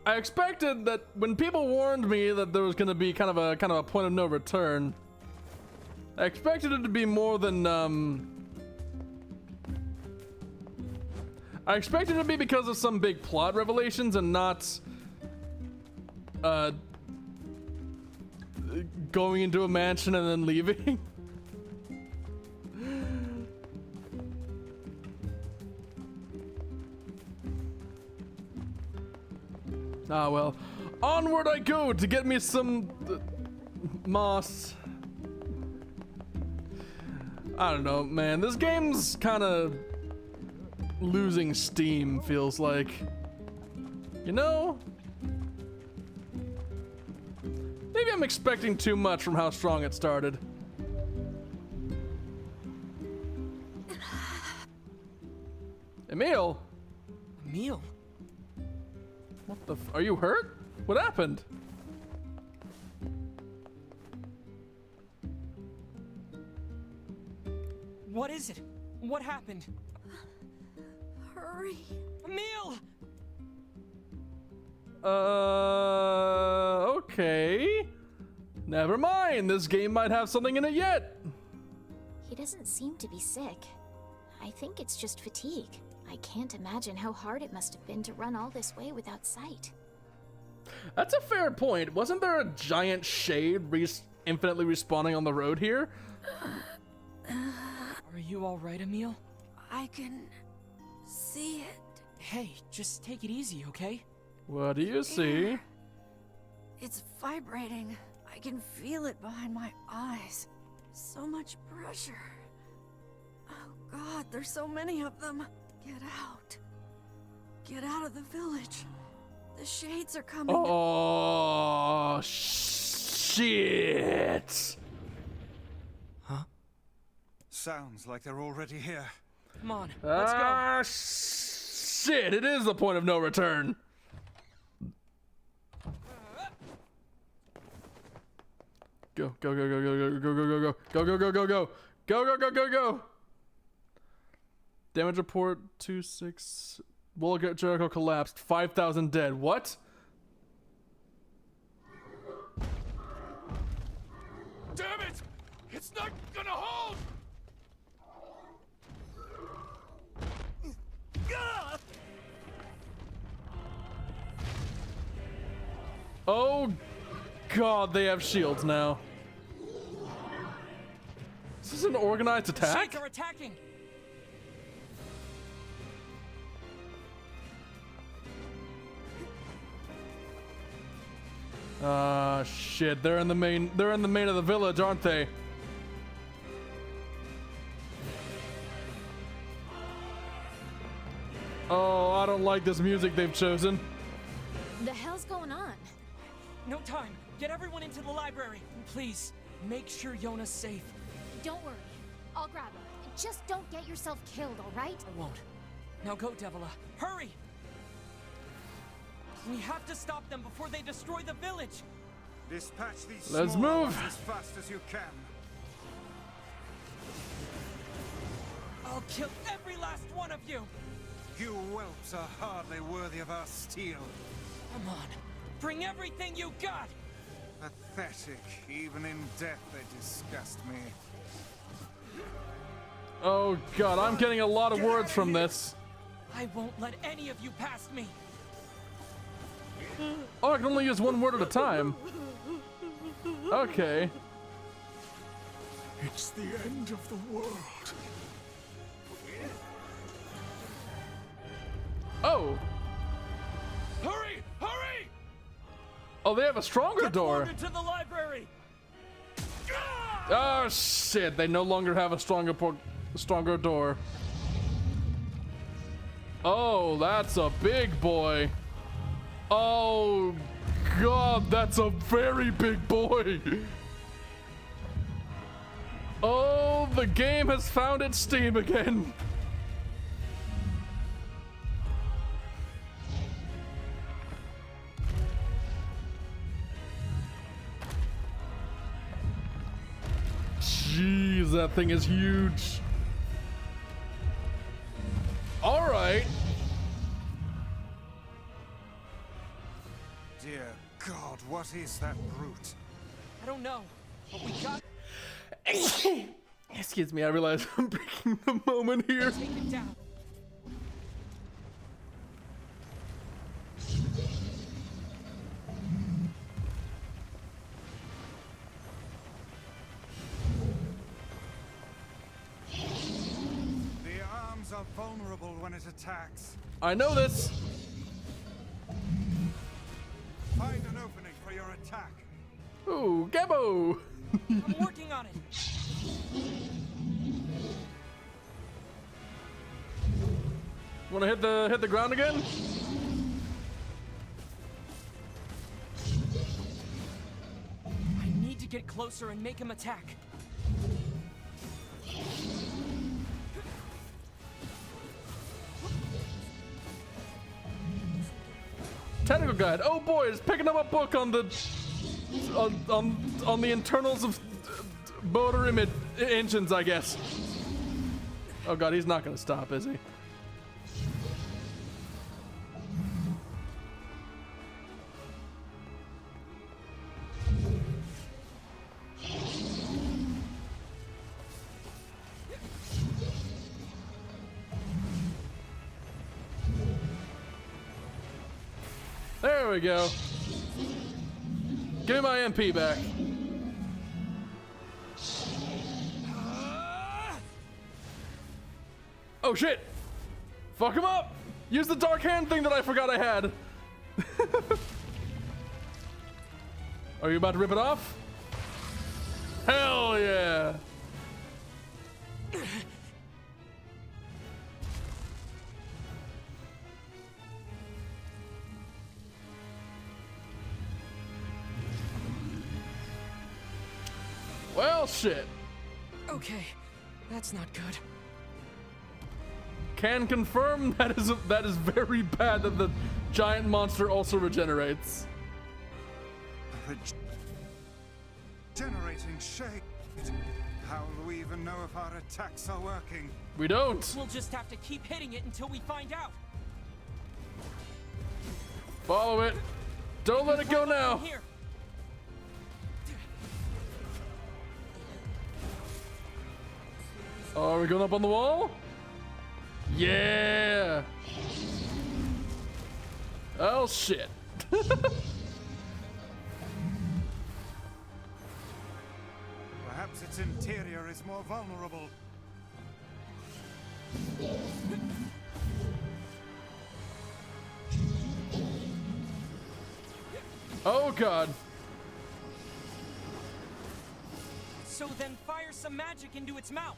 [SPEAKER 1] I expected that when people warned me that there was going to be kind of a point of no return, I expected it to be more than I expected it to be because of some big plot revelations and not going into a mansion and then leaving. Ah, well, onward I go to get me some moss. I don't know, man. This game's kind of losing steam, feels like. You know? Maybe I'm expecting too much from how strong it started. Emil?
[SPEAKER 17] Emil?
[SPEAKER 1] What the are you hurt? What happened?
[SPEAKER 17] What is it? What happened?
[SPEAKER 18] Hurry.
[SPEAKER 17] Emil!
[SPEAKER 1] Okay. Never mind. This game might have something in it yet.
[SPEAKER 14] He doesn't seem to be sick. I think it's just fatigue. I can't imagine how hard it must have been to run all this way without sight.
[SPEAKER 1] That's a fair point. Wasn't there a giant shade infinitely respawning on the road here?
[SPEAKER 17] Are you alright, Emil?
[SPEAKER 18] I can see it.
[SPEAKER 17] Hey, just take it easy, okay?
[SPEAKER 1] What do you see?
[SPEAKER 18] It's vibrating. I can feel it behind my eyes. So much pressure. Oh God, there's so many of them. Get out. Get out of the village. The shades are coming.
[SPEAKER 1] Oh, shit.
[SPEAKER 17] Huh?
[SPEAKER 3] Sounds like they're already here.
[SPEAKER 17] Come on, let's go.
[SPEAKER 1] Shit, it is the point of no return. Go, go, go, go, go, go, go, go, go, go, go, go, go, go, go, go, go, go, go. Damage report 2-6. Wall of Jericho collapsed. 5,000 dead. What?
[SPEAKER 15] Damn it! It's not gonna hold!
[SPEAKER 1] Oh God, they have shields now. Is this an organized attack?
[SPEAKER 17] Shades are attacking.
[SPEAKER 1] Shit, they're in the main of the village, aren't they? Oh, I don't like this music they've chosen.
[SPEAKER 14] The hell's going on?
[SPEAKER 17] No time. Get everyone into the library. Please, make sure Yona's safe.
[SPEAKER 14] Don't worry. I'll grab her. Just don't get yourself killed, all right?
[SPEAKER 17] I won't. Now go, Devila. Hurry! We have to stop them before they destroy the village.
[SPEAKER 3] Dispatch these
[SPEAKER 1] Let's
[SPEAKER 3] smaller
[SPEAKER 1] move.
[SPEAKER 3] ones as fast as you can.
[SPEAKER 17] I'll kill every last one of you.
[SPEAKER 3] You whelps are hardly worthy of our steel.
[SPEAKER 17] Come on, bring everything you got.
[SPEAKER 3] Pathetic. Even in death, they disgust me.
[SPEAKER 1] Oh God, I'm getting a lot of words from this.
[SPEAKER 17] I won't let any of you past me.
[SPEAKER 1] Oh, I can only use one word at a time. Okay.
[SPEAKER 15] It's the end of the world.
[SPEAKER 1] Oh.
[SPEAKER 15] Hurry! Hurry!
[SPEAKER 1] Oh, they have a stronger door.
[SPEAKER 17] Get to the library.
[SPEAKER 1] Oh shit! They no longer have a stronger door. Oh, that's a big boy. Oh God, that's a very big boy. Oh, the game has found its steam again. Jeez, that thing is huge. All right.
[SPEAKER 3] What is that brute?
[SPEAKER 17] I don't know, but we got.
[SPEAKER 1] Excuse me, I realize I'm breaking the moment here.
[SPEAKER 17] Take it down.
[SPEAKER 3] The arms are vulnerable when it attacks.
[SPEAKER 1] I know this.
[SPEAKER 3] Find an opening for your attack.
[SPEAKER 1] Ooh, Gabbo!
[SPEAKER 17] I'm working on it.
[SPEAKER 1] Wanna hit the ground again?
[SPEAKER 17] I need to get closer and make him attack.
[SPEAKER 1] Technical guide. Oh boy, it's picking up a book on the on the internals of motor engines, I guess. Oh god, he's not gonna stop, is he? There we go. Give me my MP back. Oh shit! Fuck him up! Use the dark hand thing that I forgot I had. Are you about to rip it off? Hell yeah! Well, shit.
[SPEAKER 17] Okay, that's not good.
[SPEAKER 1] Can confirm that is very bad that the giant monster also regenerates.
[SPEAKER 3] Generating shade. How will we even know if our attacks are working?
[SPEAKER 1] We don't.
[SPEAKER 17] We'll just have to keep hitting it until we find out.
[SPEAKER 1] Follow it. Don't let it go now.
[SPEAKER 17] Here.
[SPEAKER 1] Oh, are we going up on the wall? Yeah. Oh shit.
[SPEAKER 3] Perhaps its interior is more vulnerable.
[SPEAKER 1] Oh god.
[SPEAKER 17] So then fire some magic into its mouth.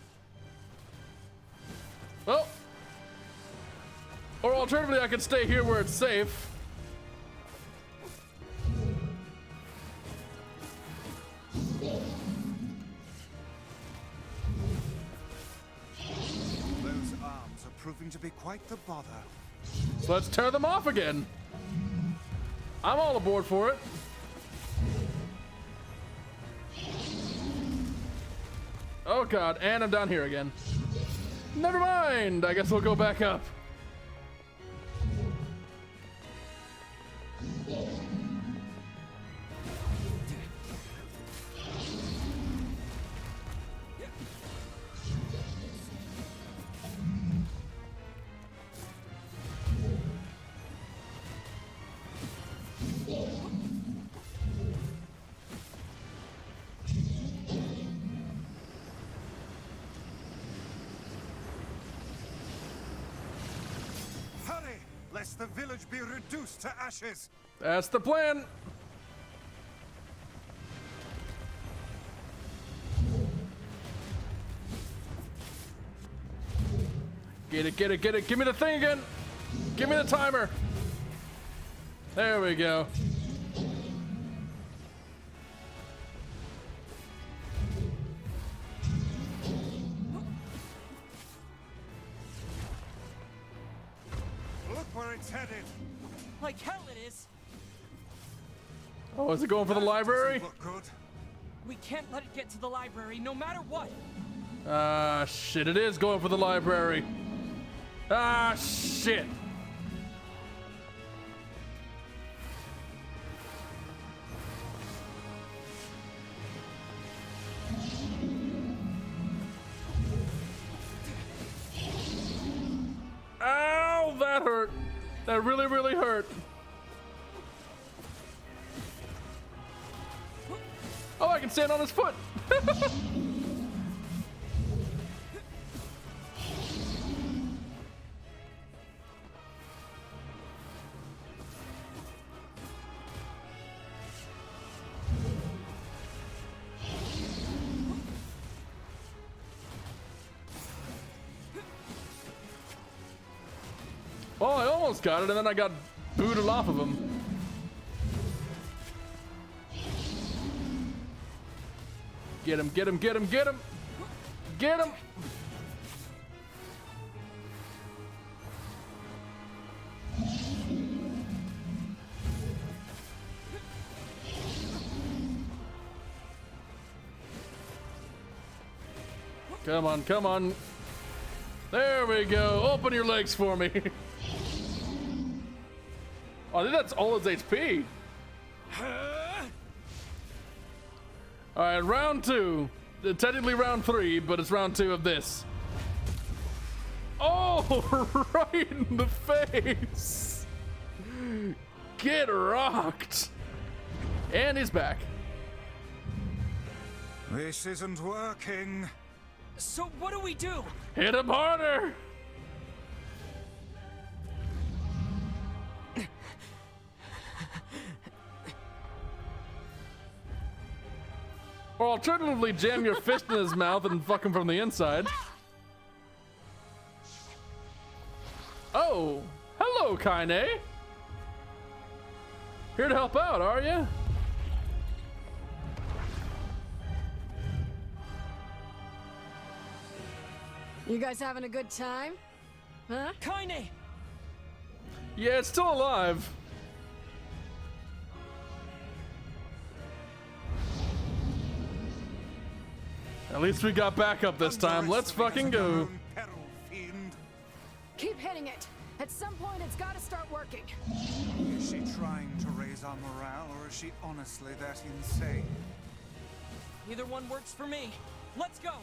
[SPEAKER 1] Well. Or alternatively, I could stay here where it's safe.
[SPEAKER 3] Those arms are proving to be quite the bother.
[SPEAKER 1] So let's tear them off again. I'm all aboard for it. Oh god, and I'm down here again. Never mind, I guess we'll go back up.
[SPEAKER 3] Lest the village be reduced to ashes.
[SPEAKER 1] That's the plan. Get it, get it, get it. Give me the thing again. Give me the timer. There we go.
[SPEAKER 3] Look where it's headed.
[SPEAKER 17] Like hell it is.
[SPEAKER 1] Oh, is it going for the library?
[SPEAKER 3] Look good.
[SPEAKER 17] We can't let it get to the library, no matter what.
[SPEAKER 1] Ah, shit, it is going for the library. Ah, shit. that hurt. That really, really hurt. Oh, I can stand on his foot. Oh, I almost got it, and then I got booted off of him. Get him, get him, get him, get him! Get him! Come on, come on. There we go. Open your legs for me. Oh, I think that's all his HP. All right, round 2. Technically round 3, but it's round 2 of this. Oh, right in the face. Get rocked. And he's back.
[SPEAKER 3] This isn't working.
[SPEAKER 17] So what do we do?
[SPEAKER 1] Hit him harder. Or alternatively, jam your fist in his mouth and fuck him from the inside. Oh, hello, Kaine. Here to help out, are you?
[SPEAKER 2] You guys having a good time? Huh?
[SPEAKER 17] Kaine!
[SPEAKER 1] Yeah, it's still alive. At least we got backup this time. Let's fucking go.
[SPEAKER 2] Keep hitting it. At some point, it's got to start working.
[SPEAKER 3] Is she trying to raise our morale, or is she honestly that insane?
[SPEAKER 17] Either one works for me. Let's go!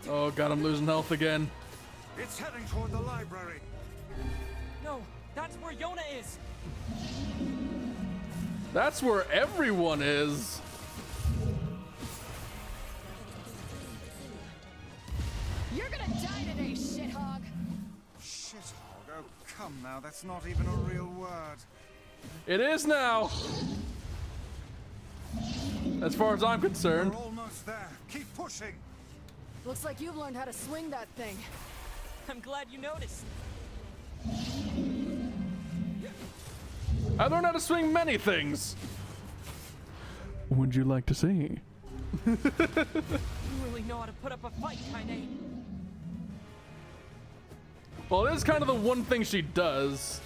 [SPEAKER 1] Oh god, I'm losing health again.
[SPEAKER 3] It's heading toward the library.
[SPEAKER 17] No, that's where Yona is.
[SPEAKER 1] That's where everyone is.
[SPEAKER 2] You're gonna die today, shithog.
[SPEAKER 3] Shithog? Oh, come now, that's not even a real word.
[SPEAKER 1] It is now. As far as I'm concerned.
[SPEAKER 3] We're almost there. Keep pushing.
[SPEAKER 2] Looks like you've learned how to swing that thing.
[SPEAKER 17] I'm glad you noticed.
[SPEAKER 1] I learned how to swing many things. Would you like to see?
[SPEAKER 17] You really know how to put up a fight, Kaine.
[SPEAKER 1] Well, it is kind of the one thing she does.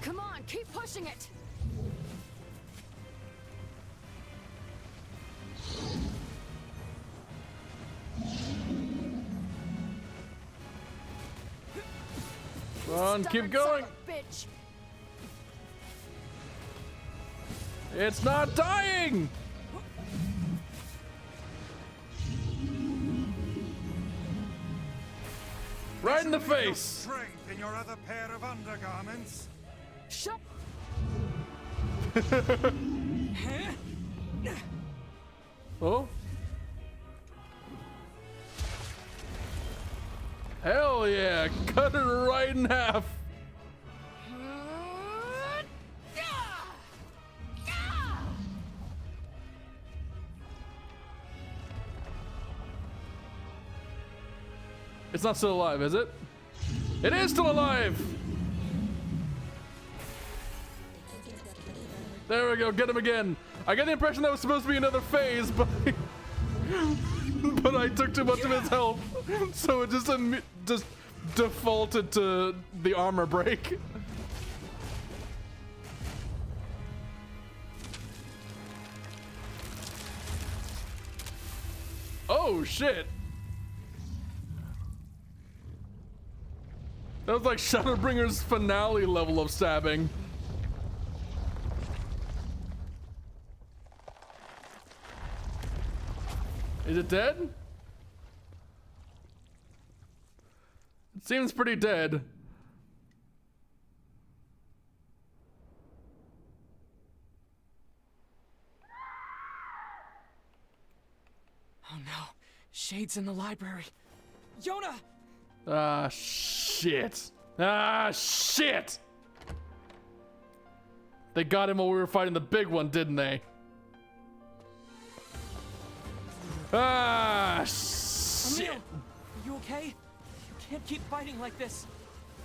[SPEAKER 2] Come on, keep pushing it.
[SPEAKER 1] Come on, keep going.
[SPEAKER 2] Bitch.
[SPEAKER 1] It's not dying. Right in the face.
[SPEAKER 3] Strength in your other pair of undergarments.
[SPEAKER 2] Shut.
[SPEAKER 1] Oh. Hell yeah, cut it right in half. It's not still alive, is it? It is still alive! There we go, get him again. I get the impression that was supposed to be another phase, but but I took too much of his health, so it just defaulted to the armor break. Oh shit! That was like Shadowbringer's finale level of stabbing. Is it dead? It seems pretty dead.
[SPEAKER 17] Oh no, Shade's in the library. Yona!
[SPEAKER 1] Ah, shit. Ah, shit! They got him while we were fighting the big one, didn't they? Ah, shit.
[SPEAKER 17] Emil, are you okay? You can't keep fighting like this.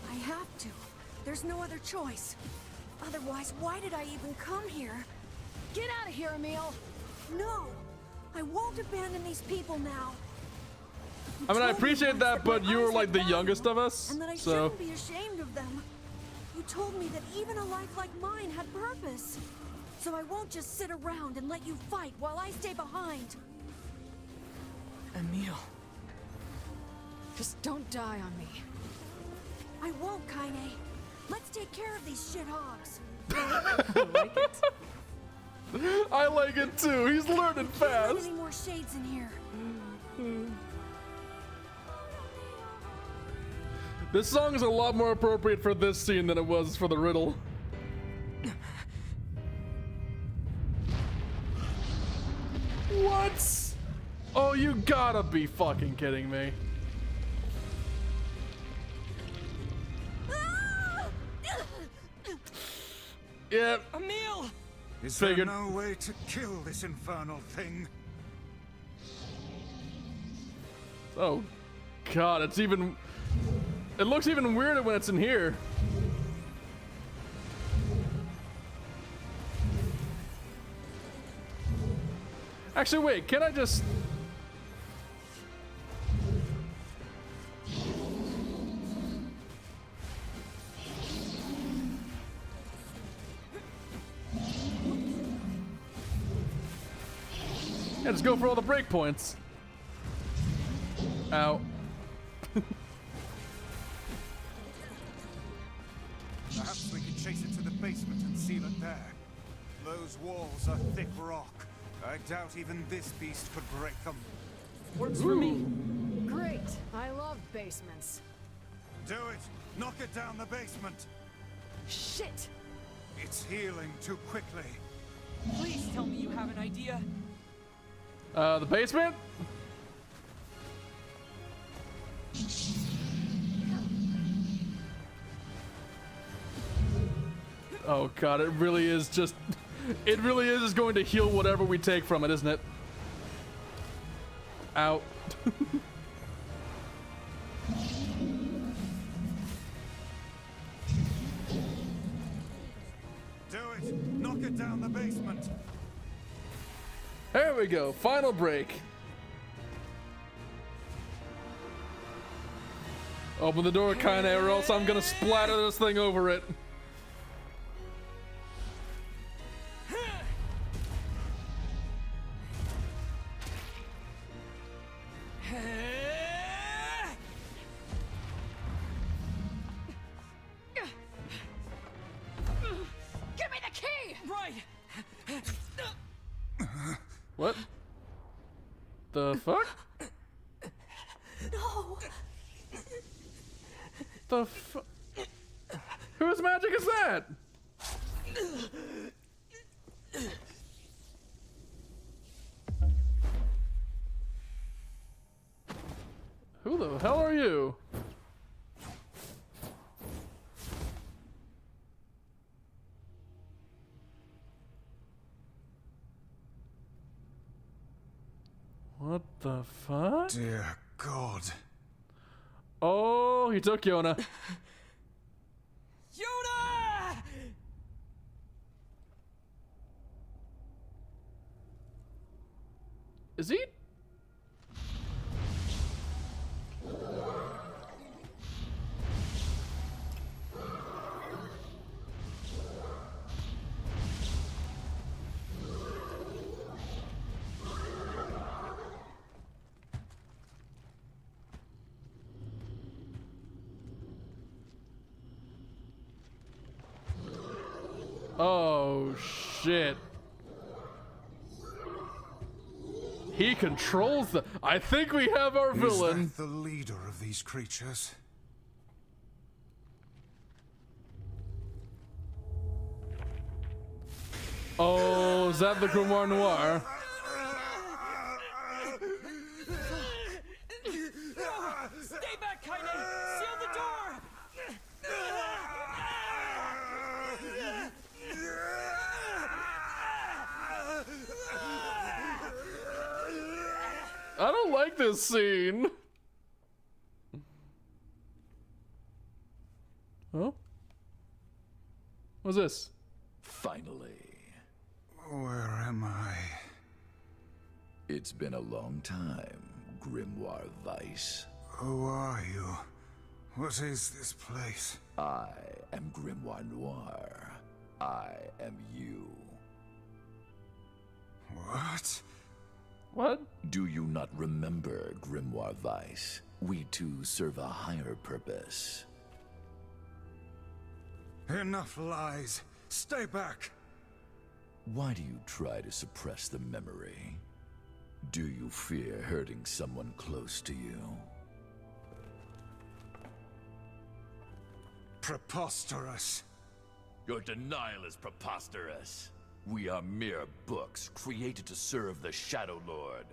[SPEAKER 18] I have to. There's no other choice. Otherwise, why did I even come here? Get out of here, Emil! No! I won't abandon these people now.
[SPEAKER 1] I mean, I appreciate that, but you were like the youngest of us,
[SPEAKER 18] And that I
[SPEAKER 1] so...
[SPEAKER 18] shouldn't be ashamed of them. You told me that even a life like mine had purpose. So I won't just sit around and let you fight while I stay behind.
[SPEAKER 17] Emil.
[SPEAKER 2] Just don't die on me.
[SPEAKER 18] I won't, Kaine. Let's take care of these shit hogs.
[SPEAKER 17] I like it.
[SPEAKER 1] I like it too. He's learning
[SPEAKER 18] Can't let
[SPEAKER 1] fast.
[SPEAKER 18] any more shades in here.
[SPEAKER 1] This song is a lot more appropriate for this scene than it was for the riddle. What? Oh, you gotta be fucking kidding me. Yep.
[SPEAKER 17] Emil!
[SPEAKER 3] Is
[SPEAKER 1] Figured.
[SPEAKER 3] there no way to kill this infernal thing?
[SPEAKER 1] Oh, God, it's even... It looks even weirder when it's in here. Actually, wait, can I just... Yeah, just go for all the breakpoints. Ow.
[SPEAKER 3] Perhaps we could chase it to the basement and seal it there. Those walls are thick rock. I doubt even this beast could break them.
[SPEAKER 17] Works for me.
[SPEAKER 2] Great. I love basements.
[SPEAKER 3] Do it! Knock it down the basement!
[SPEAKER 2] Shit!
[SPEAKER 3] It's healing too quickly.
[SPEAKER 17] Please tell me you have an idea.
[SPEAKER 1] The basement? Oh God, it really is just... It really is just going to heal whatever we take from it, isn't it? Ow.
[SPEAKER 3] Do it! Knock it down the basement!
[SPEAKER 1] There we go, final break. Open the door, kinda, or else I'm gonna splatter this thing over it.
[SPEAKER 18] Give me the key!
[SPEAKER 17] Right!
[SPEAKER 1] What? The fuck?
[SPEAKER 18] No!
[SPEAKER 1] The fuck? Whose magic is that? Who the hell are you? What the fuck?
[SPEAKER 3] Dear God.
[SPEAKER 1] Oh, he took Yona.
[SPEAKER 17] Yona!
[SPEAKER 1] Is he? Oh shit. He controls the... I think we have our villain.
[SPEAKER 3] Is that the leader of these creatures?
[SPEAKER 1] Oh, is that the Grimoire Noir?
[SPEAKER 17] Stay back, Kaine! Seal the door!
[SPEAKER 1] I don't like this scene. Huh? What's this?
[SPEAKER 20] Finally.
[SPEAKER 3] Where am I?
[SPEAKER 20] It's been a long time, Grimoire Weiss.
[SPEAKER 3] Who are you? What is this place?
[SPEAKER 20] I am Grimoire Noir. I am you.
[SPEAKER 3] What?
[SPEAKER 1] What?
[SPEAKER 20] Do you not remember, Grimoire Weiss? We two serve a higher purpose.
[SPEAKER 3] Enough lies. Stay back.
[SPEAKER 20] Why do you try to suppress the memory? Do you fear hurting someone close to you?
[SPEAKER 3] Preposterous.
[SPEAKER 20] Your denial is preposterous. We are mere books created to serve the Shadow Lord.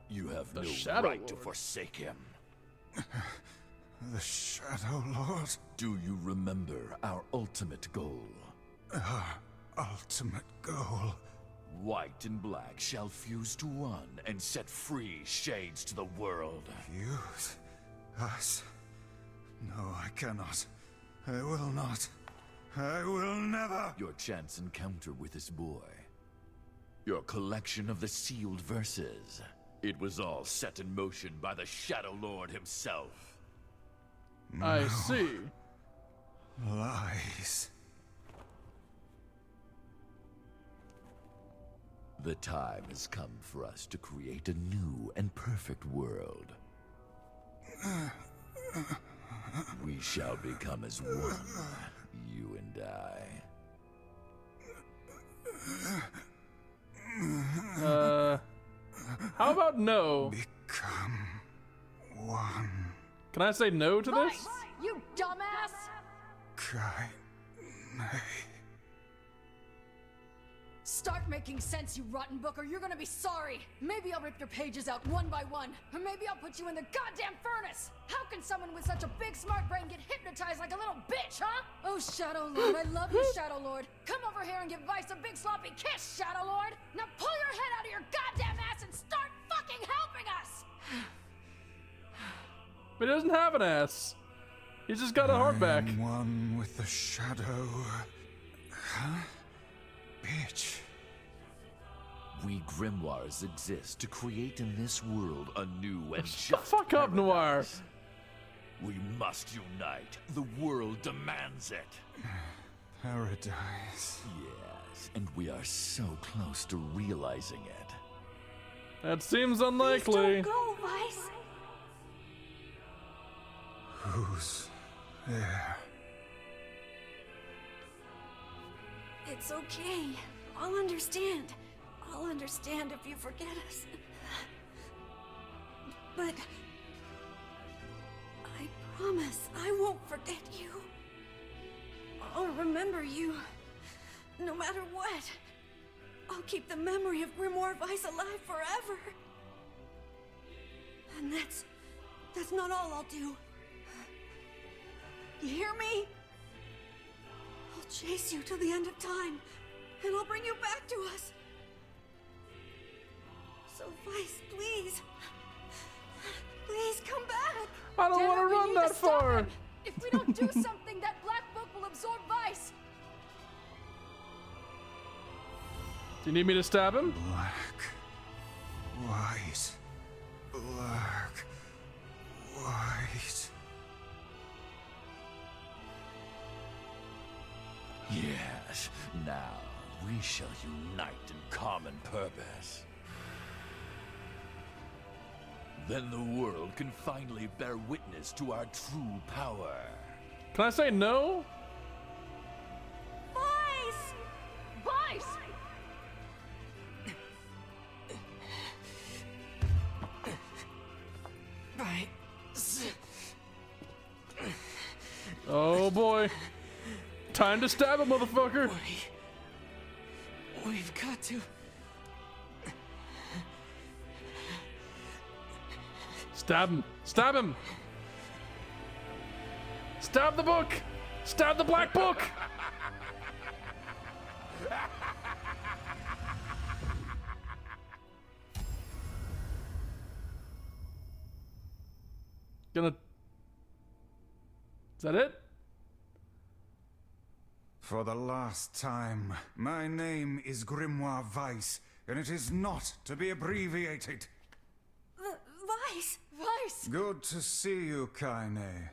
[SPEAKER 20] You have no right to forsake him.
[SPEAKER 3] The Shadow Lord?
[SPEAKER 20] Do you remember our ultimate goal?
[SPEAKER 3] Our ultimate goal?
[SPEAKER 20] White and black shall fuse to one and set free shades to the world.
[SPEAKER 3] Fuse? Us? No, I cannot. I will not. I will never.
[SPEAKER 20] Your chance encounter with this boy. Your collection of the sealed verses. It was all set in motion by the Shadow Lord himself.
[SPEAKER 1] I see.
[SPEAKER 3] Lies.
[SPEAKER 20] The time has come for us to create a new and perfect world. We shall become as one, you and
[SPEAKER 1] I. How about no?
[SPEAKER 3] Become one.
[SPEAKER 1] Can I say no to this?
[SPEAKER 18] Vice, you dumbass!
[SPEAKER 3] Kai.
[SPEAKER 18] Start making sense, you rotten book, or you're gonna be sorry. Maybe I'll rip your pages out one by one, or maybe I'll put you in the goddamn furnace. How can someone with such a big smart brain get hypnotized like a little bitch, huh? Oh, Shadow Lord, I love you, Shadow Lord. Come over here and give Vice a big sloppy kiss, Shadow Lord. Now pull your head out of your goddamn ass and start fucking helping us.
[SPEAKER 1] But he doesn't have an ass. He's just got a hardback.
[SPEAKER 3] I am one with the Shadow. Huh? Bitch.
[SPEAKER 20] We grimoires exist to create in this world a new and just
[SPEAKER 1] the fuck up, Noir.
[SPEAKER 20] We must unite. The world demands it.
[SPEAKER 3] Paradise.
[SPEAKER 20] Yes, and we are so close to realizing it.
[SPEAKER 1] That seems unlikely.
[SPEAKER 18] Please don't go, Vice.
[SPEAKER 3] Who's there?
[SPEAKER 18] It's okay. I'll understand. I'll understand if you forget us. But I promise I won't forget you. I'll remember you, no matter what. I'll keep the memory of Grimoire Weiss alive forever. And that's not all I'll do. You hear me? I'll chase you till the end of time, and I'll bring you back to us. So, Weiss, please. Please come back.
[SPEAKER 1] I don't want to run that far.
[SPEAKER 18] If we don't do something, that black book will absorb Weiss.
[SPEAKER 1] Do you need me to stab him?
[SPEAKER 3] Black. White. Black. White.
[SPEAKER 20] Yes, now we shall unite in common purpose. Then the world can finally bear witness to our true power.
[SPEAKER 1] Can I say no?
[SPEAKER 18] Weiss! Weiss!
[SPEAKER 1] boy. Time to stab a motherfucker.
[SPEAKER 17] We've got to.
[SPEAKER 1] Stab him. Stab him. Stab the book. Stab the black book. Gonna. Is that it?
[SPEAKER 3] For the last time, my name is Grimoire Weiss, and it is not to be abbreviated.
[SPEAKER 18] Weiss!
[SPEAKER 3] Weiss! Good to see you, Kaine.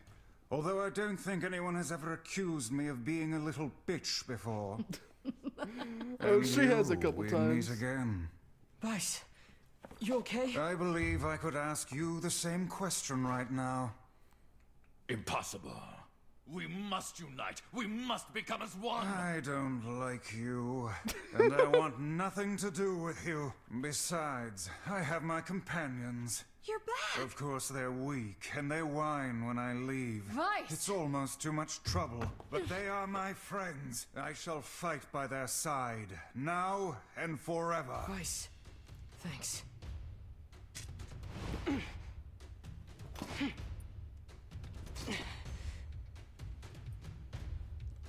[SPEAKER 3] Although I don't think anyone has ever accused me of being a little bitch before.
[SPEAKER 1] Oh, she has a couple
[SPEAKER 3] we
[SPEAKER 1] times.
[SPEAKER 3] Meet again.
[SPEAKER 17] Weiss, you okay?
[SPEAKER 3] I believe I could ask you the same question right now.
[SPEAKER 20] Impossible. We must unite. We must become as one.
[SPEAKER 3] I don't like you, and I want nothing to do with you. Besides, I have my companions.
[SPEAKER 18] You're back!
[SPEAKER 3] Of course, they're weak, and they whine when I leave.
[SPEAKER 18] Weiss!
[SPEAKER 3] It's almost too much trouble, but they are my friends. I shall fight by their side, now and forever.
[SPEAKER 17] Weiss, thanks.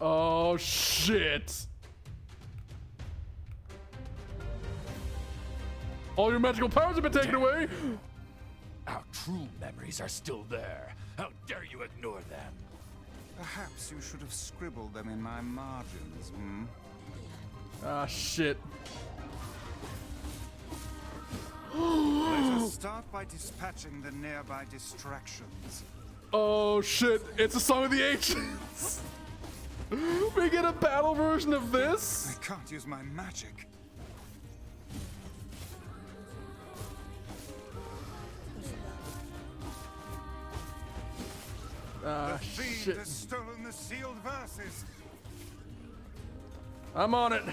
[SPEAKER 1] Oh, shit. All your magical powers have been taken away.
[SPEAKER 20] Our true memories are still there. How dare you ignore them?
[SPEAKER 3] Perhaps you should have scribbled them in my margins, hmm?
[SPEAKER 1] Ah, shit.
[SPEAKER 3] Let us start by dispatching the nearby distractions.
[SPEAKER 1] Oh, shit. It's a Song of the Ancients. We get a battle version of this?
[SPEAKER 3] I can't use my magic.
[SPEAKER 1] Ah,
[SPEAKER 3] the fiend
[SPEAKER 1] shit.
[SPEAKER 3] has stolen the sealed verses.
[SPEAKER 1] I'm on it.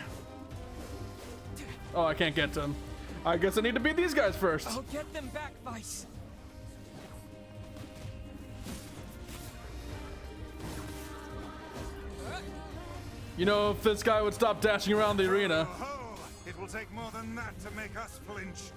[SPEAKER 1] Oh, I can't get to him. I guess I need to beat these guys first.
[SPEAKER 17] I'll get them back, Weiss.
[SPEAKER 1] You know, if this guy would stop dashing around the arena.
[SPEAKER 3] Oh, it will take more than that to make us flinch.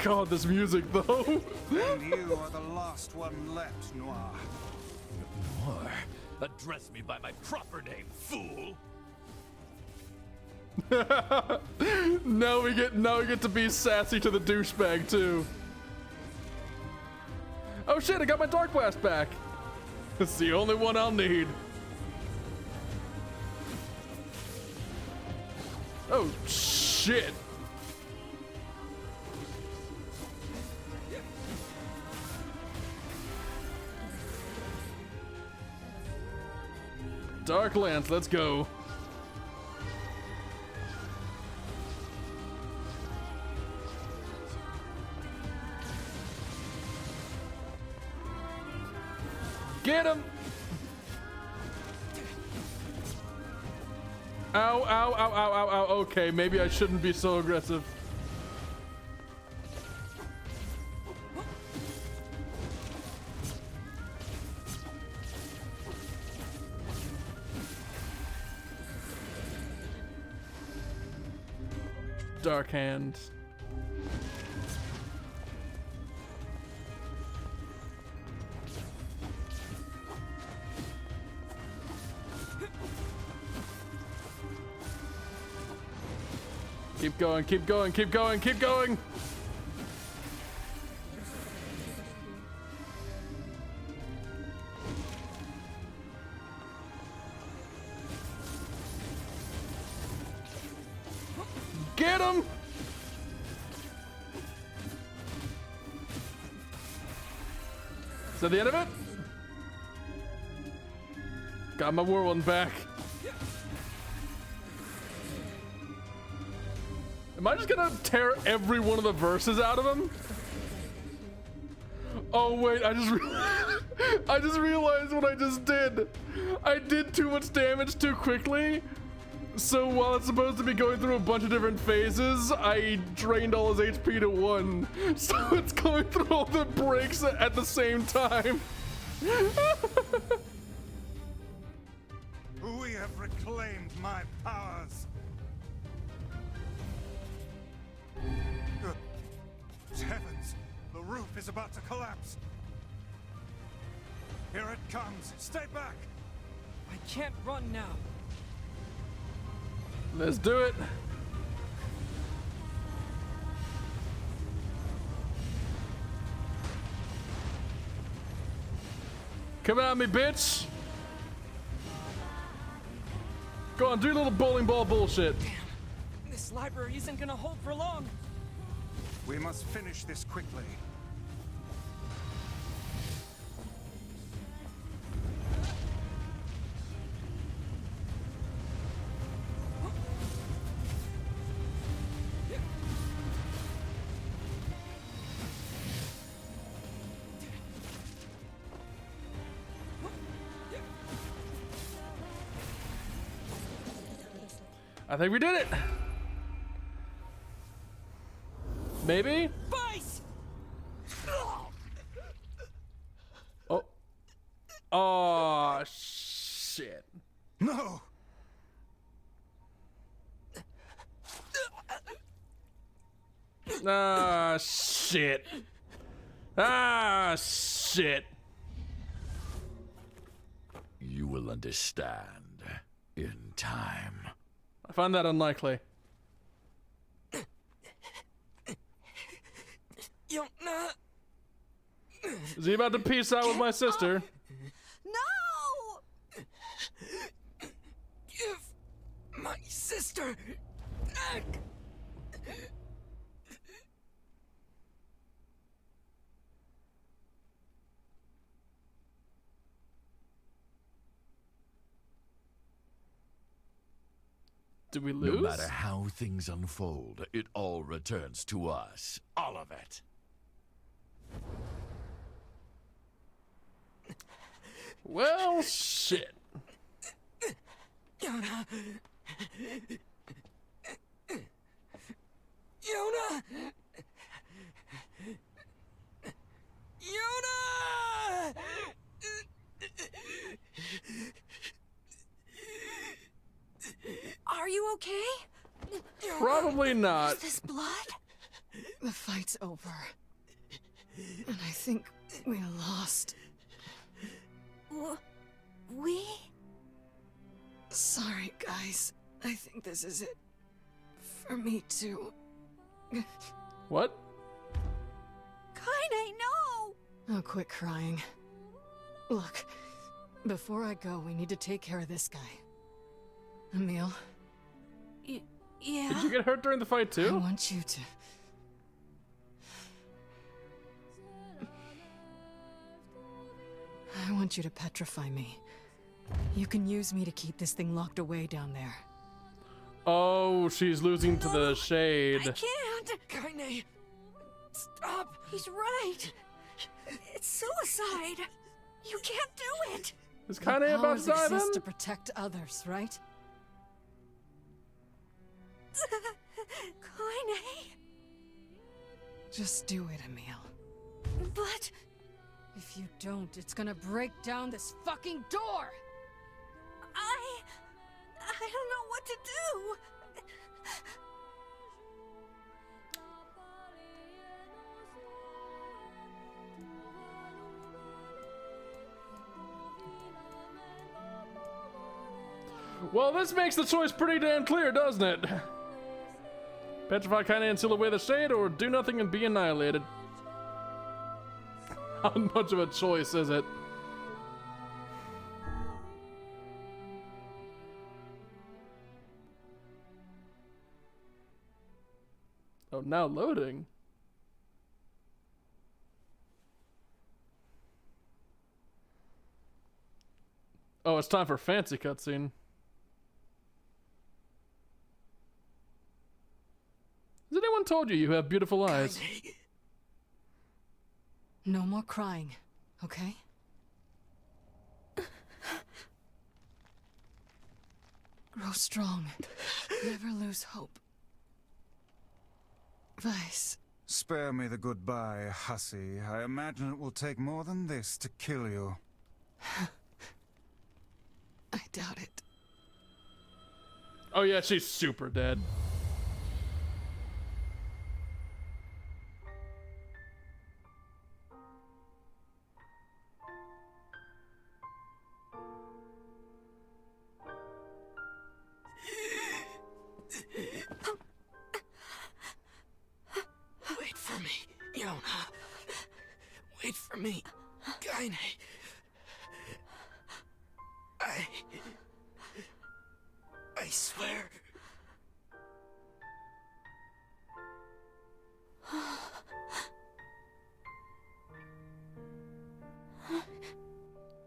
[SPEAKER 1] God, this music, though.
[SPEAKER 3] And you are the last one left, Noir.
[SPEAKER 20] Noir? Address me by my proper name, fool!
[SPEAKER 1] now we get to be sassy to the douchebag too. Oh shit, I got my Dark Blast back. It's the only one I'll need. Oh shit. Dark Lance, let's go. Get him! Ow, ow, ow, ow, ow, ow. Okay, maybe I shouldn't be so aggressive. Dark Hand. Keep going, keep going, keep going, keep going! Get him! Is that the end of it? Got my whirlwind back. Am I just gonna tear every one of the verses out of him? Oh wait, I just I just realized what I just did. I did too much damage too quickly. So while it's supposed to be going through a bunch of different phases, I drained all his HP to 1. So it's going through all the breaks at the same time.
[SPEAKER 3] We have reclaimed my powers. Good heavens, the roof is about to collapse. Here it comes. Stay back.
[SPEAKER 17] I can't run now.
[SPEAKER 1] Let's do it. Come at me, bitch. Go on, do a little bowling ball bullshit.
[SPEAKER 17] Damn, this library isn't gonna hold for long.
[SPEAKER 3] We must finish this quickly.
[SPEAKER 1] I think we did it. Maybe?
[SPEAKER 17] Vice!
[SPEAKER 1] Oh. Oh, shit.
[SPEAKER 3] No.
[SPEAKER 1] Ah, shit. Ah, shit.
[SPEAKER 20] You will understand in time.
[SPEAKER 1] I find that unlikely. Is he about to peace out with my sister?
[SPEAKER 18] No!
[SPEAKER 17] Give my sister back!
[SPEAKER 1] Did we lose?
[SPEAKER 20] No matter how things unfold, it all returns to us. All of it.
[SPEAKER 1] Well, shit.
[SPEAKER 17] Yona! Yona! Yona!
[SPEAKER 18] Are you okay?
[SPEAKER 1] Probably not.
[SPEAKER 18] Is this blood?
[SPEAKER 2] The fight's over. And I think we lost.
[SPEAKER 18] We?
[SPEAKER 2] Sorry, guys. I think this is it. For me, too.
[SPEAKER 1] What?
[SPEAKER 18] Kaine, no!
[SPEAKER 2] Oh, quit crying. Look, before I go, we need to take care of this guy. Emil?
[SPEAKER 18] Yeah?
[SPEAKER 1] Did you get hurt during the fight, too?
[SPEAKER 2] I want you to... I want you to petrify me. You can use me to keep this thing locked away down there.
[SPEAKER 1] Oh, she's losing to the shade.
[SPEAKER 18] I can't!
[SPEAKER 17] Kaine! Stop!
[SPEAKER 18] He's right! It's suicide! You can't do it!
[SPEAKER 1] Is Kaine about to die then?
[SPEAKER 2] To protect others, right?
[SPEAKER 18] Kaine!
[SPEAKER 2] Just do it, Emil.
[SPEAKER 18] But...
[SPEAKER 2] If you don't, it's gonna break down this fucking door!
[SPEAKER 18] I don't know what to do!
[SPEAKER 1] Well, this makes the choice pretty damn clear, doesn't it? Petrify Kaine and seal away the shade, or do nothing and be annihilated. How much of a choice is it? Oh, now loading. Oh, it's time for fancy cutscene. Has anyone told you you have beautiful eyes?
[SPEAKER 2] No more crying, okay? Grow strong. Never lose hope. Vice.
[SPEAKER 3] Spare me the goodbye, hussy. I imagine it will take more than this to kill you.
[SPEAKER 2] I doubt it.
[SPEAKER 1] Oh yeah, she's super dead.
[SPEAKER 16] Wait for me, Yona. Wait for me, Kaine. I swear.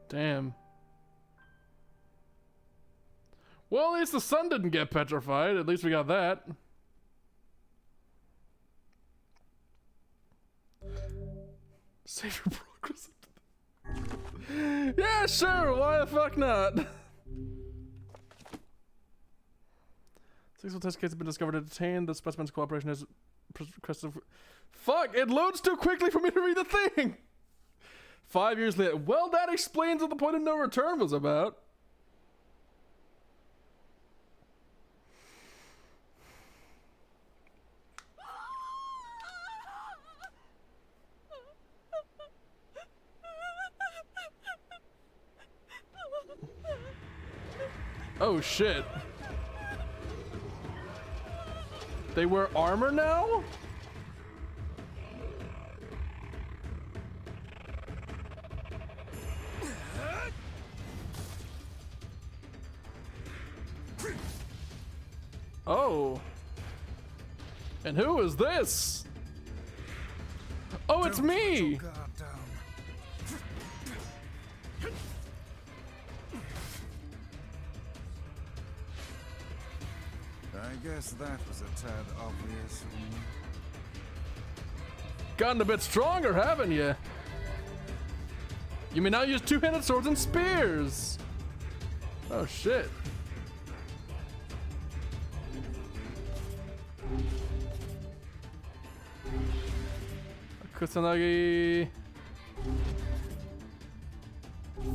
[SPEAKER 1] Damn. Well, at least the sun didn't get petrified. At least we got that. Save your progress. Yeah, sure. Why the fuck not? Successful test kits have been discovered and detained. The specimen's cooperation is requested. Fuck! It loads too quickly for me to read the thing. 5 years later. Well, that explains what the point of no return was about. Oh shit. They wear armor now? Oh. And who is this? Oh, it's me!
[SPEAKER 3] I guess that was a tad obvious.
[SPEAKER 1] Gotten a bit stronger, haven't you? You may now use two-handed swords and spears. Oh shit. Kusanagi.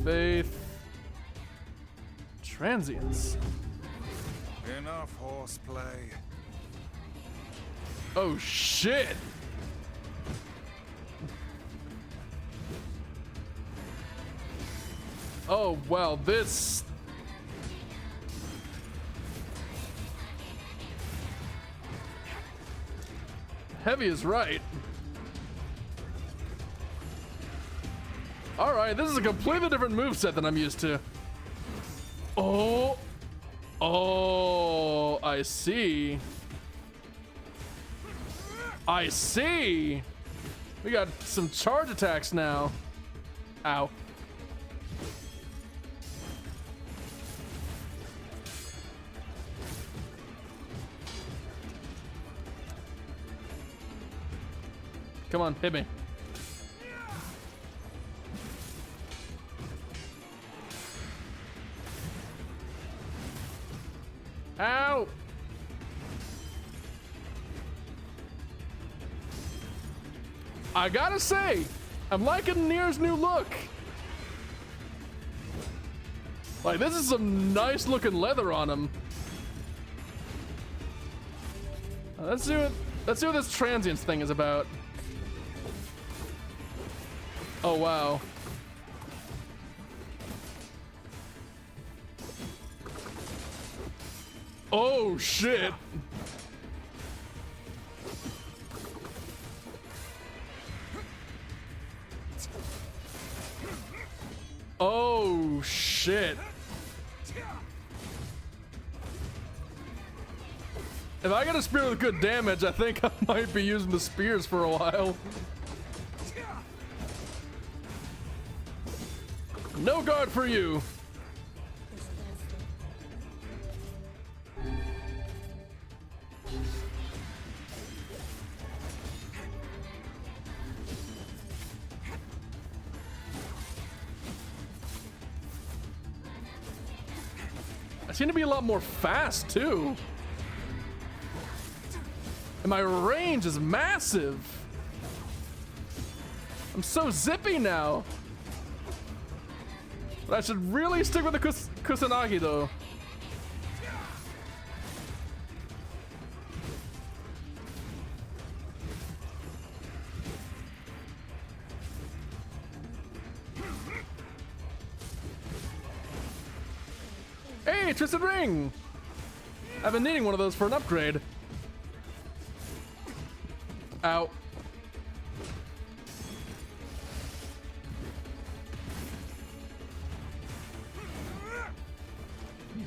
[SPEAKER 1] Faith. Transience.
[SPEAKER 3] Enough horseplay.
[SPEAKER 1] Oh shit. Oh wow, this. Heavy is right. Alright, this is a completely different moveset than I'm used to. Oh. Oh, I see. I see. We got some charge attacks now. Ow. Come on, hit me. Ow! I gotta say, I'm liking NieR's new look. Like, this is some nice looking leather on him. Let's see what this transience thing is about. Oh wow. Oh shit. Oh shit. If I get a spear with good damage, I think I might be using the spears for a while. No guard for you. I seem to be a lot more fast too. And my range is massive. I'm so zippy now. But I should really stick with the Kusanagi though. Hey, Twisted Ring! I've been needing one of those for an upgrade. Ow.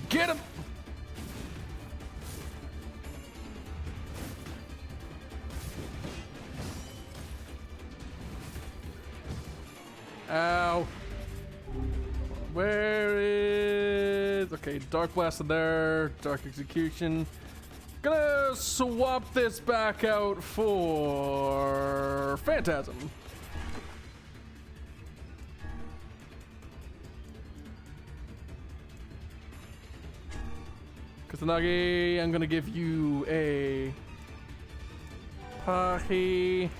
[SPEAKER 1] Get him! Ow. Where is... Okay, Dark Blast in there. Dark Execution. Gonna swap this back out for... Phantasm. Kusanagi, I'm gonna give you a... Pahi.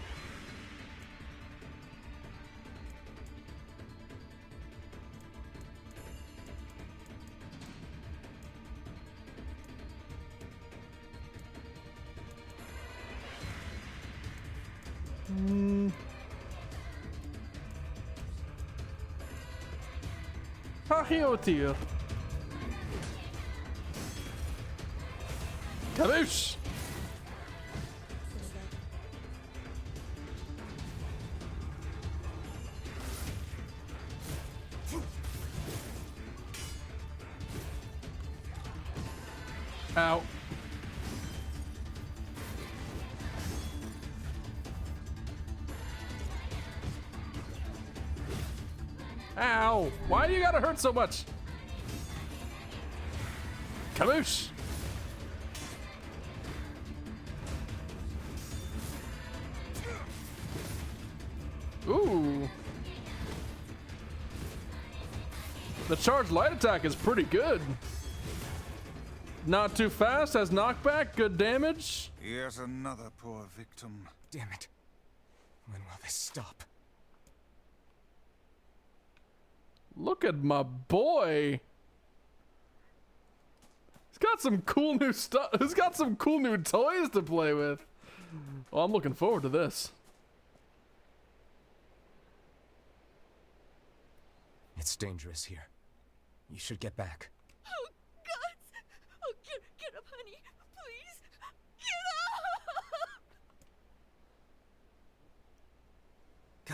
[SPEAKER 1] Pahiotir. Kaboosh! Ow. Ow! Why do you gotta hurt so much? Kaboosh! Ooh. The charged light attack is pretty good. Not too fast, has knockback, good damage.
[SPEAKER 3] Yet another poor victim.
[SPEAKER 17] Damn it. When will this stop?
[SPEAKER 1] Look at my boy. He's got some cool new stuff. He's got some cool new toys to play with. Well, I'm looking forward to this.
[SPEAKER 17] It's dangerous here. You should get back.
[SPEAKER 12] Oh, God! Oh, get up, honey. Please. Get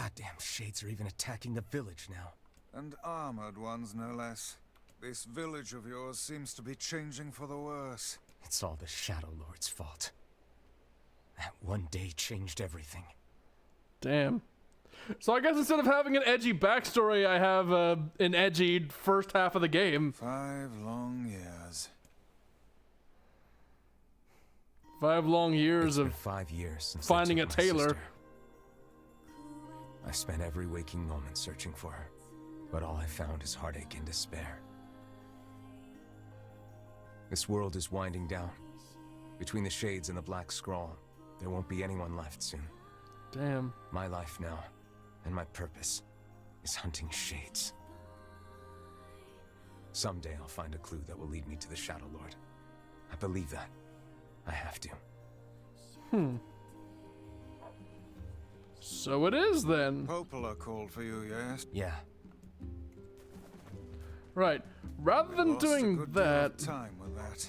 [SPEAKER 12] up!
[SPEAKER 17] Goddamn shades are even attacking the village now.
[SPEAKER 3] And armored ones, no less. This village of yours seems to be changing for the worse.
[SPEAKER 17] It's all the Shadow Lord's fault. That one day changed everything.
[SPEAKER 1] Damn. So I guess instead of having an edgy backstory, I have an edgy first half of the game.
[SPEAKER 3] 5 long years.
[SPEAKER 1] 5 long years of
[SPEAKER 17] 5 years since
[SPEAKER 1] finding a
[SPEAKER 17] they took my
[SPEAKER 1] tailor.
[SPEAKER 17] sister. I spent every waking moment searching for her, but all I found is heartache and despair. This world is winding down. Between the shades and the black scrawl, there won't be anyone left soon.
[SPEAKER 1] Damn.
[SPEAKER 17] My life now, and my purpose, is hunting shades. Someday I'll find a clue that will lead me to the Shadow Lord. I believe that. I have to.
[SPEAKER 1] So it is then.
[SPEAKER 3] Popola called for you, yes?
[SPEAKER 17] Yeah.
[SPEAKER 1] Right. Rather than
[SPEAKER 3] Lost a
[SPEAKER 1] doing
[SPEAKER 3] good deal
[SPEAKER 1] that,
[SPEAKER 3] of time with that.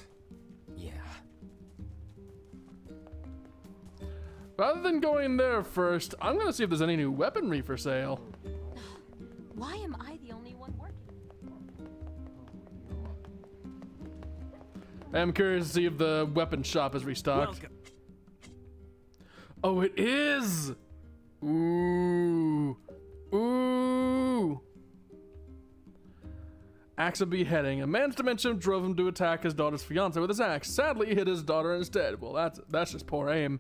[SPEAKER 17] Yeah.
[SPEAKER 1] rather than going there first, I'm gonna see if there's any new weaponry for sale.
[SPEAKER 21] Why am I the only one working?
[SPEAKER 1] I am curious to see if the weapon shop is restocked.
[SPEAKER 9] Welcome.
[SPEAKER 1] Oh, it is! Ooh. Ooh. Axe of beheading. A man's dimension drove him to attack his daughter's fiance with his axe. Sadly, he hit his daughter instead. Well, that's just poor aim.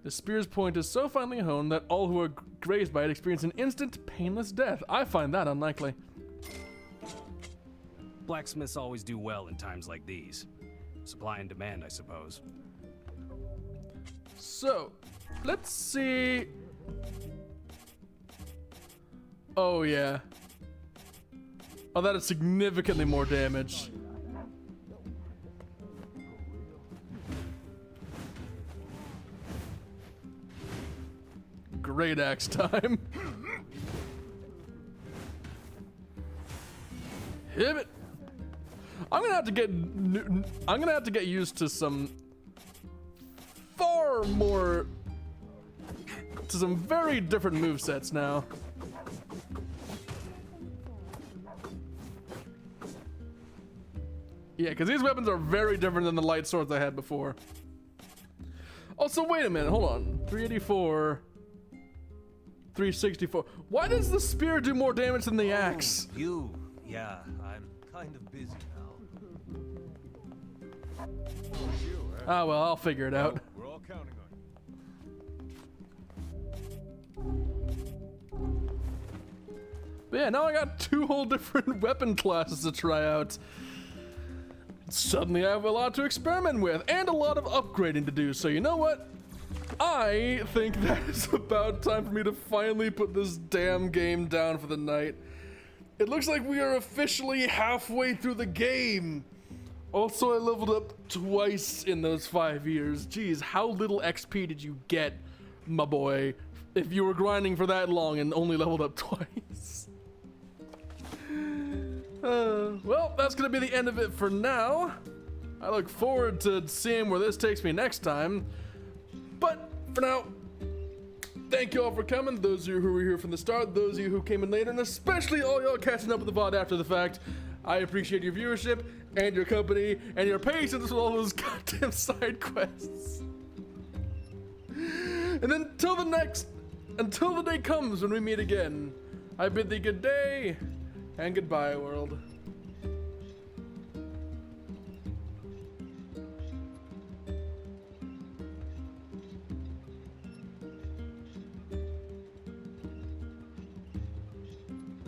[SPEAKER 1] The spear's point is so finely honed that all who are grazed by it experience an instant, painless death. I find that unlikely.
[SPEAKER 6] Blacksmiths always do well in times like these. Supply and demand, I suppose.
[SPEAKER 1] So, let's see. Oh, yeah. Oh, that is significantly more damage. Great axe time. Hit it. I'm gonna have to get used to some very different movesets now. Yeah, because these weapons are very different than the light swords I had before. Also, wait a minute, hold on. 384, 364. Why does the spear do more damage than the axe?
[SPEAKER 22] Yeah, I'm kind of busy now.
[SPEAKER 1] Ah, well, I'll figure it out.
[SPEAKER 13] We're all counting on you.
[SPEAKER 1] But yeah, now I got 2 whole different weapon classes to try out. Suddenly I have a lot to experiment with and a lot of upgrading to do. So you know what? I think that is about time for me to finally put this damn game down for the night. It looks like we are officially halfway through the game. Also, I leveled up twice in those 5 years. Jeez, how little XP did you get, my boy, if you were grinding for that long and only leveled up twice? Well, that's gonna be the end of it for now. I look forward to seeing where this takes me next time. But for now, thank you all for coming. Those of you who were here from the start, those of you who came in later, and especially all y'all catching up with the VOD after the fact. I appreciate your viewership and your company and your patience with all those goddamn side quests. And until the day comes when we meet again, I bid thee good day and goodbye, world.